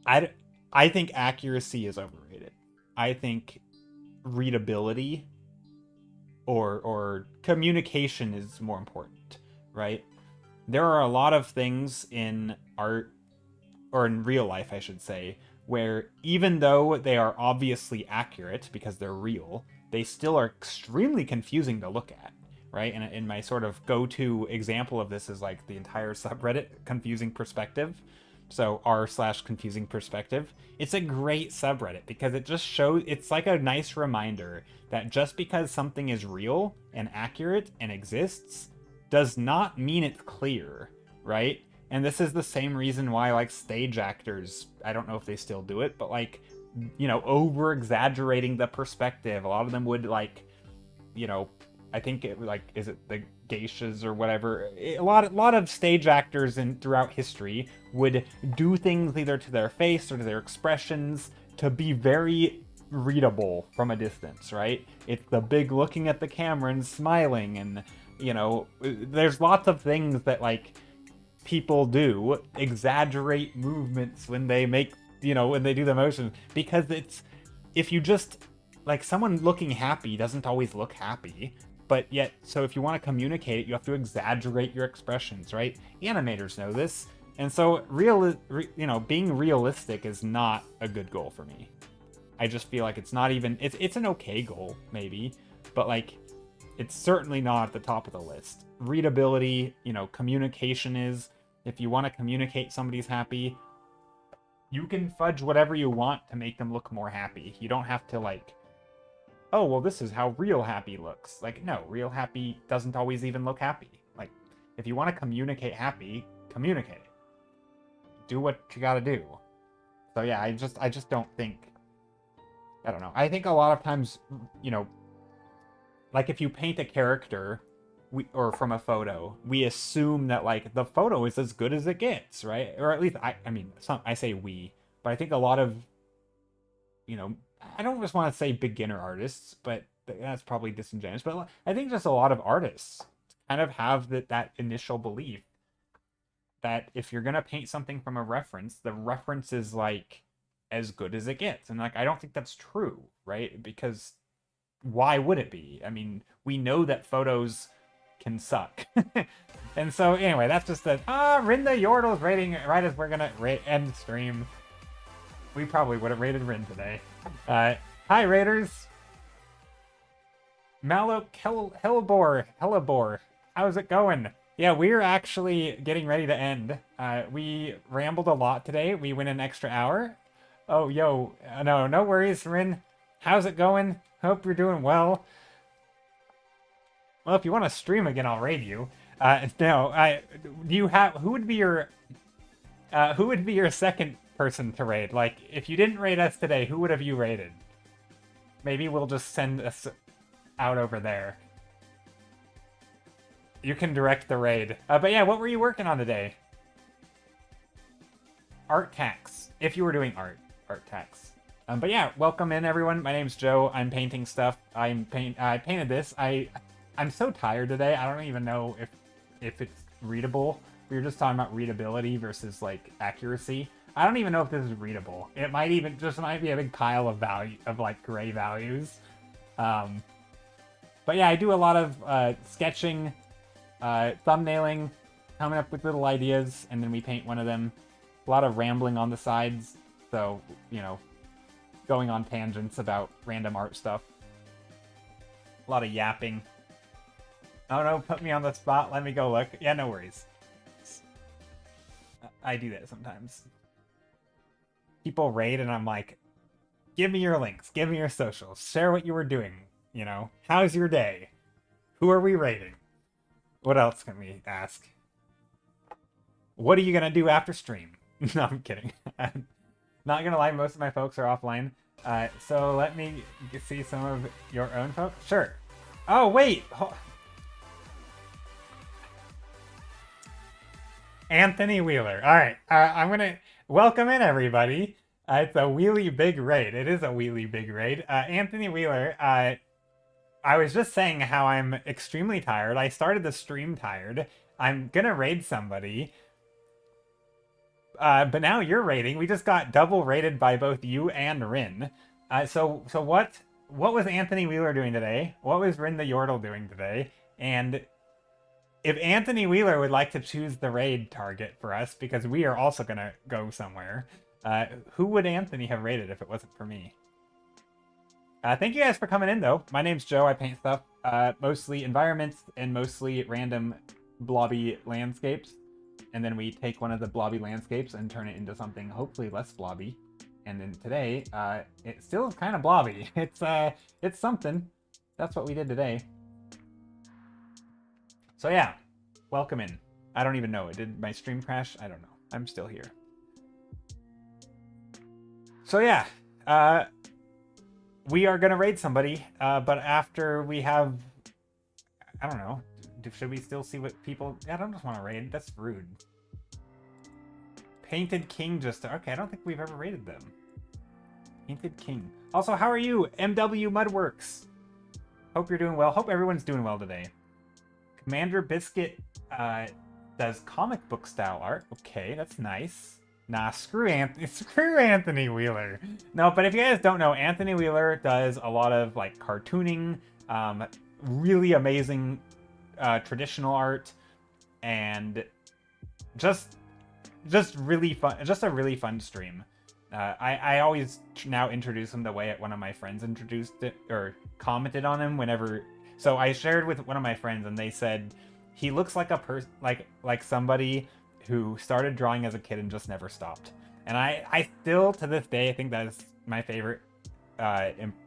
I think accuracy is overrated. I think readability or communication is more important, right? There are a lot of things in art, or in real life, I should say, where even though they are obviously accurate because they're real, they still are extremely confusing to look at, right? And my sort of go-to example of this is like the entire subreddit, Confusing Perspective. So r/confusing perspective. It's a great subreddit because it just shows, it's like a nice reminder that just because something is real and accurate and exists does not mean it's clear, right? And this is the same reason why, like, stage actors, I don't know if they still do it, but, like, you know, over exaggerating the perspective. A lot of them would, like, you know, I think it, like, is it the geishas or whatever? A lot of stage actors throughout history would do things either to their face or to their expressions to be very readable from a distance, right? It's the big looking at the camera and smiling, and, you know, there's lots of things that, like, people do, exaggerate movements when they make, you know, when they do the motion, because it's, if you just, like, someone looking happy doesn't always look happy, but yet, so if you want to communicate it, you have to exaggerate your expressions, right? Animators know this, and so you know, being realistic is not a good goal for me. I just feel like it's not even, it's an okay goal, maybe, but, like, it's certainly not at the top of the list. Readability, you know, communication is, if you want to communicate somebody's happy, you can fudge whatever you want to make them look more happy. You don't have to, like, oh, well, this is how real happy looks. Like, no, real happy doesn't always even look happy. Like, if you want to communicate happy, communicate. Do what you gotta do. So yeah, I just don't think, I don't know. I think a lot of times, you know, like if you paint a character, or from a photo, we assume that like the photo is as good as it gets, right? Or at least I mean, I say we, but I think a lot of, you know, I don't just want to say beginner artists, but that's probably disingenuous. But I think just a lot of artists kind of have that initial belief that if you're gonna paint something from a reference, the reference is like as good as it gets, and like I don't think that's true, right? Because why would it be? I mean, we know that photos can suck. And so anyway, that's just the Rinda Yordle's rating right as we're gonna end stream. We probably would have rated Rin today. Hi Raiders. Malok Hellebore. How's it going? Yeah, we're actually getting ready to end. We rambled a lot today. We went an extra hour. Oh, yo, no worries, Rin. How's it going? Hope you're doing well. Well, if you want to stream again, I'll raid you. No, do you have, who would be your second person to raid? Like, if you didn't raid us today, who would have you raided? Maybe we'll just send us out over there. You can direct the raid. But yeah, what were you working on today? Art tax. If you were doing art tax. But yeah, welcome in everyone. My name's Joe. I'm painting stuff. I painted this. I'm so tired today. I don't even know if it's readable. We were just talking about readability versus like accuracy. I don't even know if this is readable. It might be a big pile of like gray values. But yeah, I do a lot of sketching, thumbnailing, coming up with little ideas, and then we paint one of them. A lot of rambling on the sides, so, you know, going on tangents about random art stuff. A lot of yapping. Oh no, put me on the spot, let me go look. Yeah, no worries. I do that sometimes. People raid and I'm like, give me your links, give me your socials, share what you were doing, you know? How's your day? Who are we raiding? What else can we ask? What are you gonna do after stream? No, I'm kidding. I'm not gonna lie, most of my folks are offline. So let me see some of your own folks. Sure. Oh, wait. Anthony Wheeler. All right. I'm gonna welcome in everybody. It's a wheelie big raid. It is a wheelie big raid. Anthony Wheeler. I was just saying how I'm extremely tired. I started the stream tired. I'm gonna raid somebody. But now you're raiding. We just got double raided by both you and Rin. So what was Anthony Wheeler doing today? What was Rin the Yordle doing today? And if Anthony Wheeler would like to choose the raid target for us, because we are also gonna go somewhere, who would Anthony have raided if it wasn't for me? Thank you guys for coming in, though. My name's Joe. I paint stuff, mostly environments and mostly random blobby landscapes. And then we take one of the blobby landscapes and turn it into something hopefully less blobby. And then today, it still is kind of blobby. It's something. That's what we did today. So yeah, welcome in. I don't even know. Did my stream crash? I don't know. I'm still here. So yeah, we are gonna raid somebody, but after we have, I don't know. Should we still see what people... I don't just want to raid. That's rude. Painted King just... Okay, I don't think we've ever raided them. Painted King. Also, how are you? MW Mudworks. Hope you're doing well. Hope everyone's doing well today. Commander Biscuit does comic book style art. Okay, that's nice. Nah, screw Anthony Wheeler. No, but if you guys don't know, Anthony Wheeler does a lot of like cartooning, really amazing traditional art, and just really fun. Just a really fun stream. I always now introduce him the way one of my friends introduced it or commented on him whenever. So I shared with one of my friends, and they said he looks like a person, like somebody who started drawing as a kid and just never stopped. And I still to this day I think that is my favorite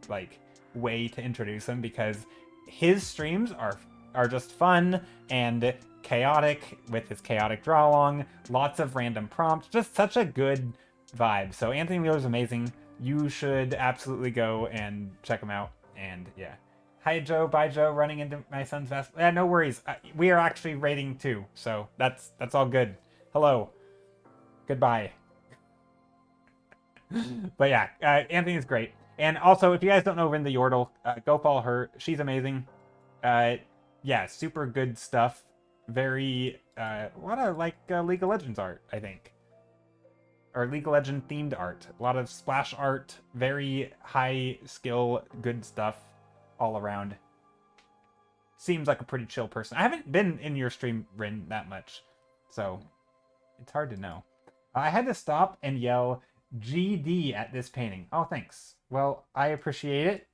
like way to introduce him because his streams are just fun and chaotic with his chaotic draw along, lots of random prompts, just such a good vibe. So Anthony Wheeler's amazing. You should absolutely go and check him out. And yeah. Hi Joe, bye Joe, running into my son's vest. Yeah, no worries. We are actually raiding too, so that's all good. Hello. Goodbye. But yeah, Anthony's great. And also, if you guys don't know Rinda Yordle, go follow her. She's amazing. Yeah, super good stuff. Very, a lot of like League of Legends art, I think. Or League of Legends themed art. A lot of splash art, very high skill, good stuff all around. Seems like a pretty chill person. I haven't been in your stream, Rin, that much, so it's hard to know. I had to stop and yell GD at this painting. Oh, thanks. Well, I appreciate it.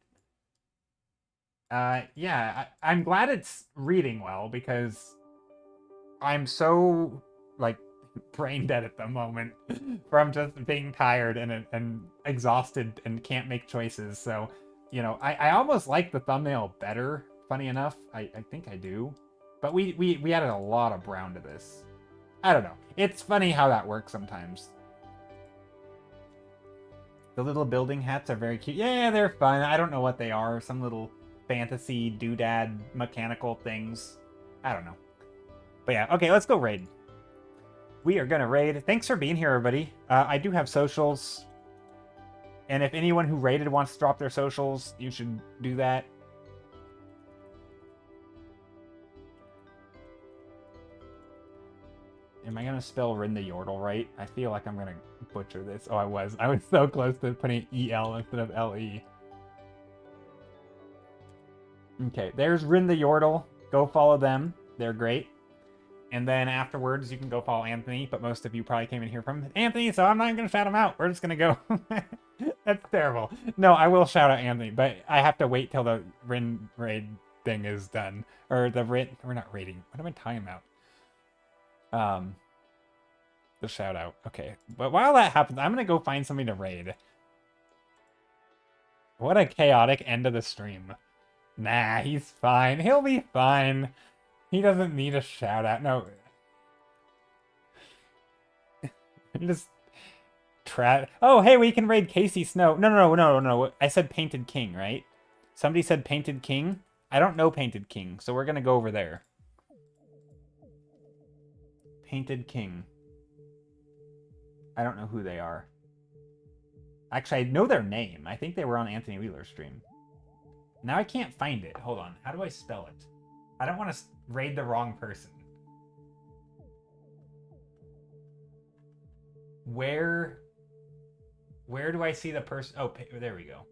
Yeah, I'm glad it's reading well because I'm so, like, brain dead at the moment from just being tired and exhausted and can't make choices. So, you know, I almost like the thumbnail better, funny enough. I think I do. But we added a lot of brown to this. I don't know. It's funny how that works sometimes. The little building hats are very cute. Yeah, they're fun. I don't know what they are. Some little fantasy doodad mechanical things. I don't know. But yeah, okay, let's go raid. We are gonna raid. Thanks for being here, everybody. I do have socials. And if anyone who raided wants to drop their socials, you should do that. Am I gonna spell Rinda Yordle right? I feel like I'm gonna butcher this. Oh, I was so close to putting EL instead of LE. Okay, there's Rinda Yordle. Go follow them. They're great. And then afterwards, you can go follow Anthony, but most of you probably came in here from Anthony, so I'm not going to shout him out. We're just going to go. That's terrible. No, I will shout out Anthony, but I have to wait till the Rin raid thing is done. Or the raid, we're not raiding. What am I talking about? The shout out. Okay, but while that happens, I'm going to go find somebody to raid. What a chaotic end of the stream. Nah, he's fine. He'll be fine. He doesn't need a shout out. No. Just oh, hey, we can raid Casey Snow. No. I said Painted King, right? Somebody said Painted King. I don't know Painted King, so we're gonna go over there. Painted King. I don't know who they are. Actually, I know their name. I think they were on Anthony Wheeler's stream. Now I can't find it. Hold on. How do I spell it? I don't want to raid the wrong person. Where do I see the person? Oh, there we go.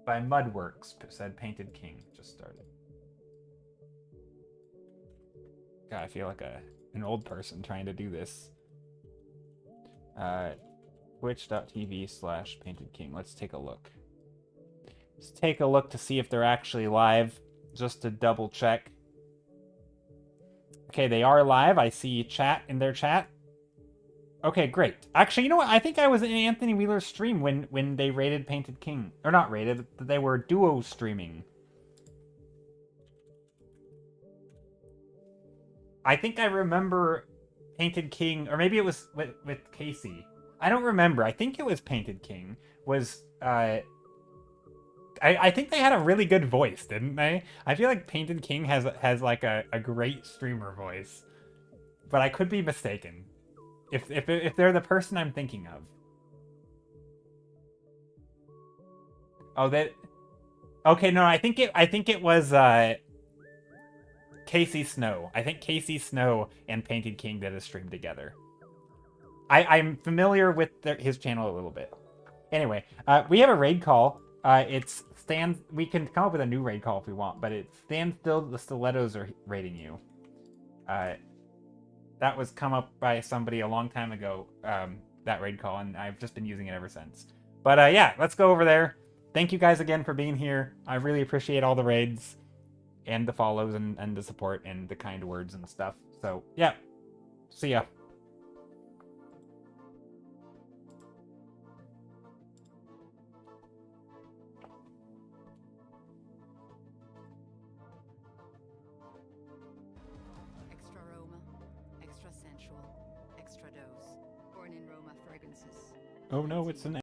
By Mudworks, said Painted King. Just started. God, I feel like an old person trying to do this. Twitch.tv/Painted King. Let's take a look. Let's take a look to see if they're actually live. Just to double check. Okay, they are live. I see chat in their chat. Okay, great. Actually, you know what? I think I was in Anthony Wheeler's stream when they raided Painted King. Or not raided, they were duo streaming. I think I remember Painted King, or maybe it was with Casey. I don't remember. I think it was Painted King. I think they had a really good voice, didn't they? I feel like Painted King has like a great streamer voice, but I could be mistaken. If they're the person I'm thinking of. Oh, okay, no, I think it was Casey Snow. I think Casey Snow and Painted King did a stream together. I'm familiar with his channel a little bit. Anyway, we have a raid call. It's stand. We can come up with a new raid call if we want, but it's stand still. The stilettos are raiding you. That was come up by somebody a long time ago. That raid call, and I've just been using it ever since. But yeah, let's go over there. Thank you guys again for being here. I really appreciate all the raids, and the follows, and the support, and the kind words and stuff. So yeah, see ya. Oh no, it's an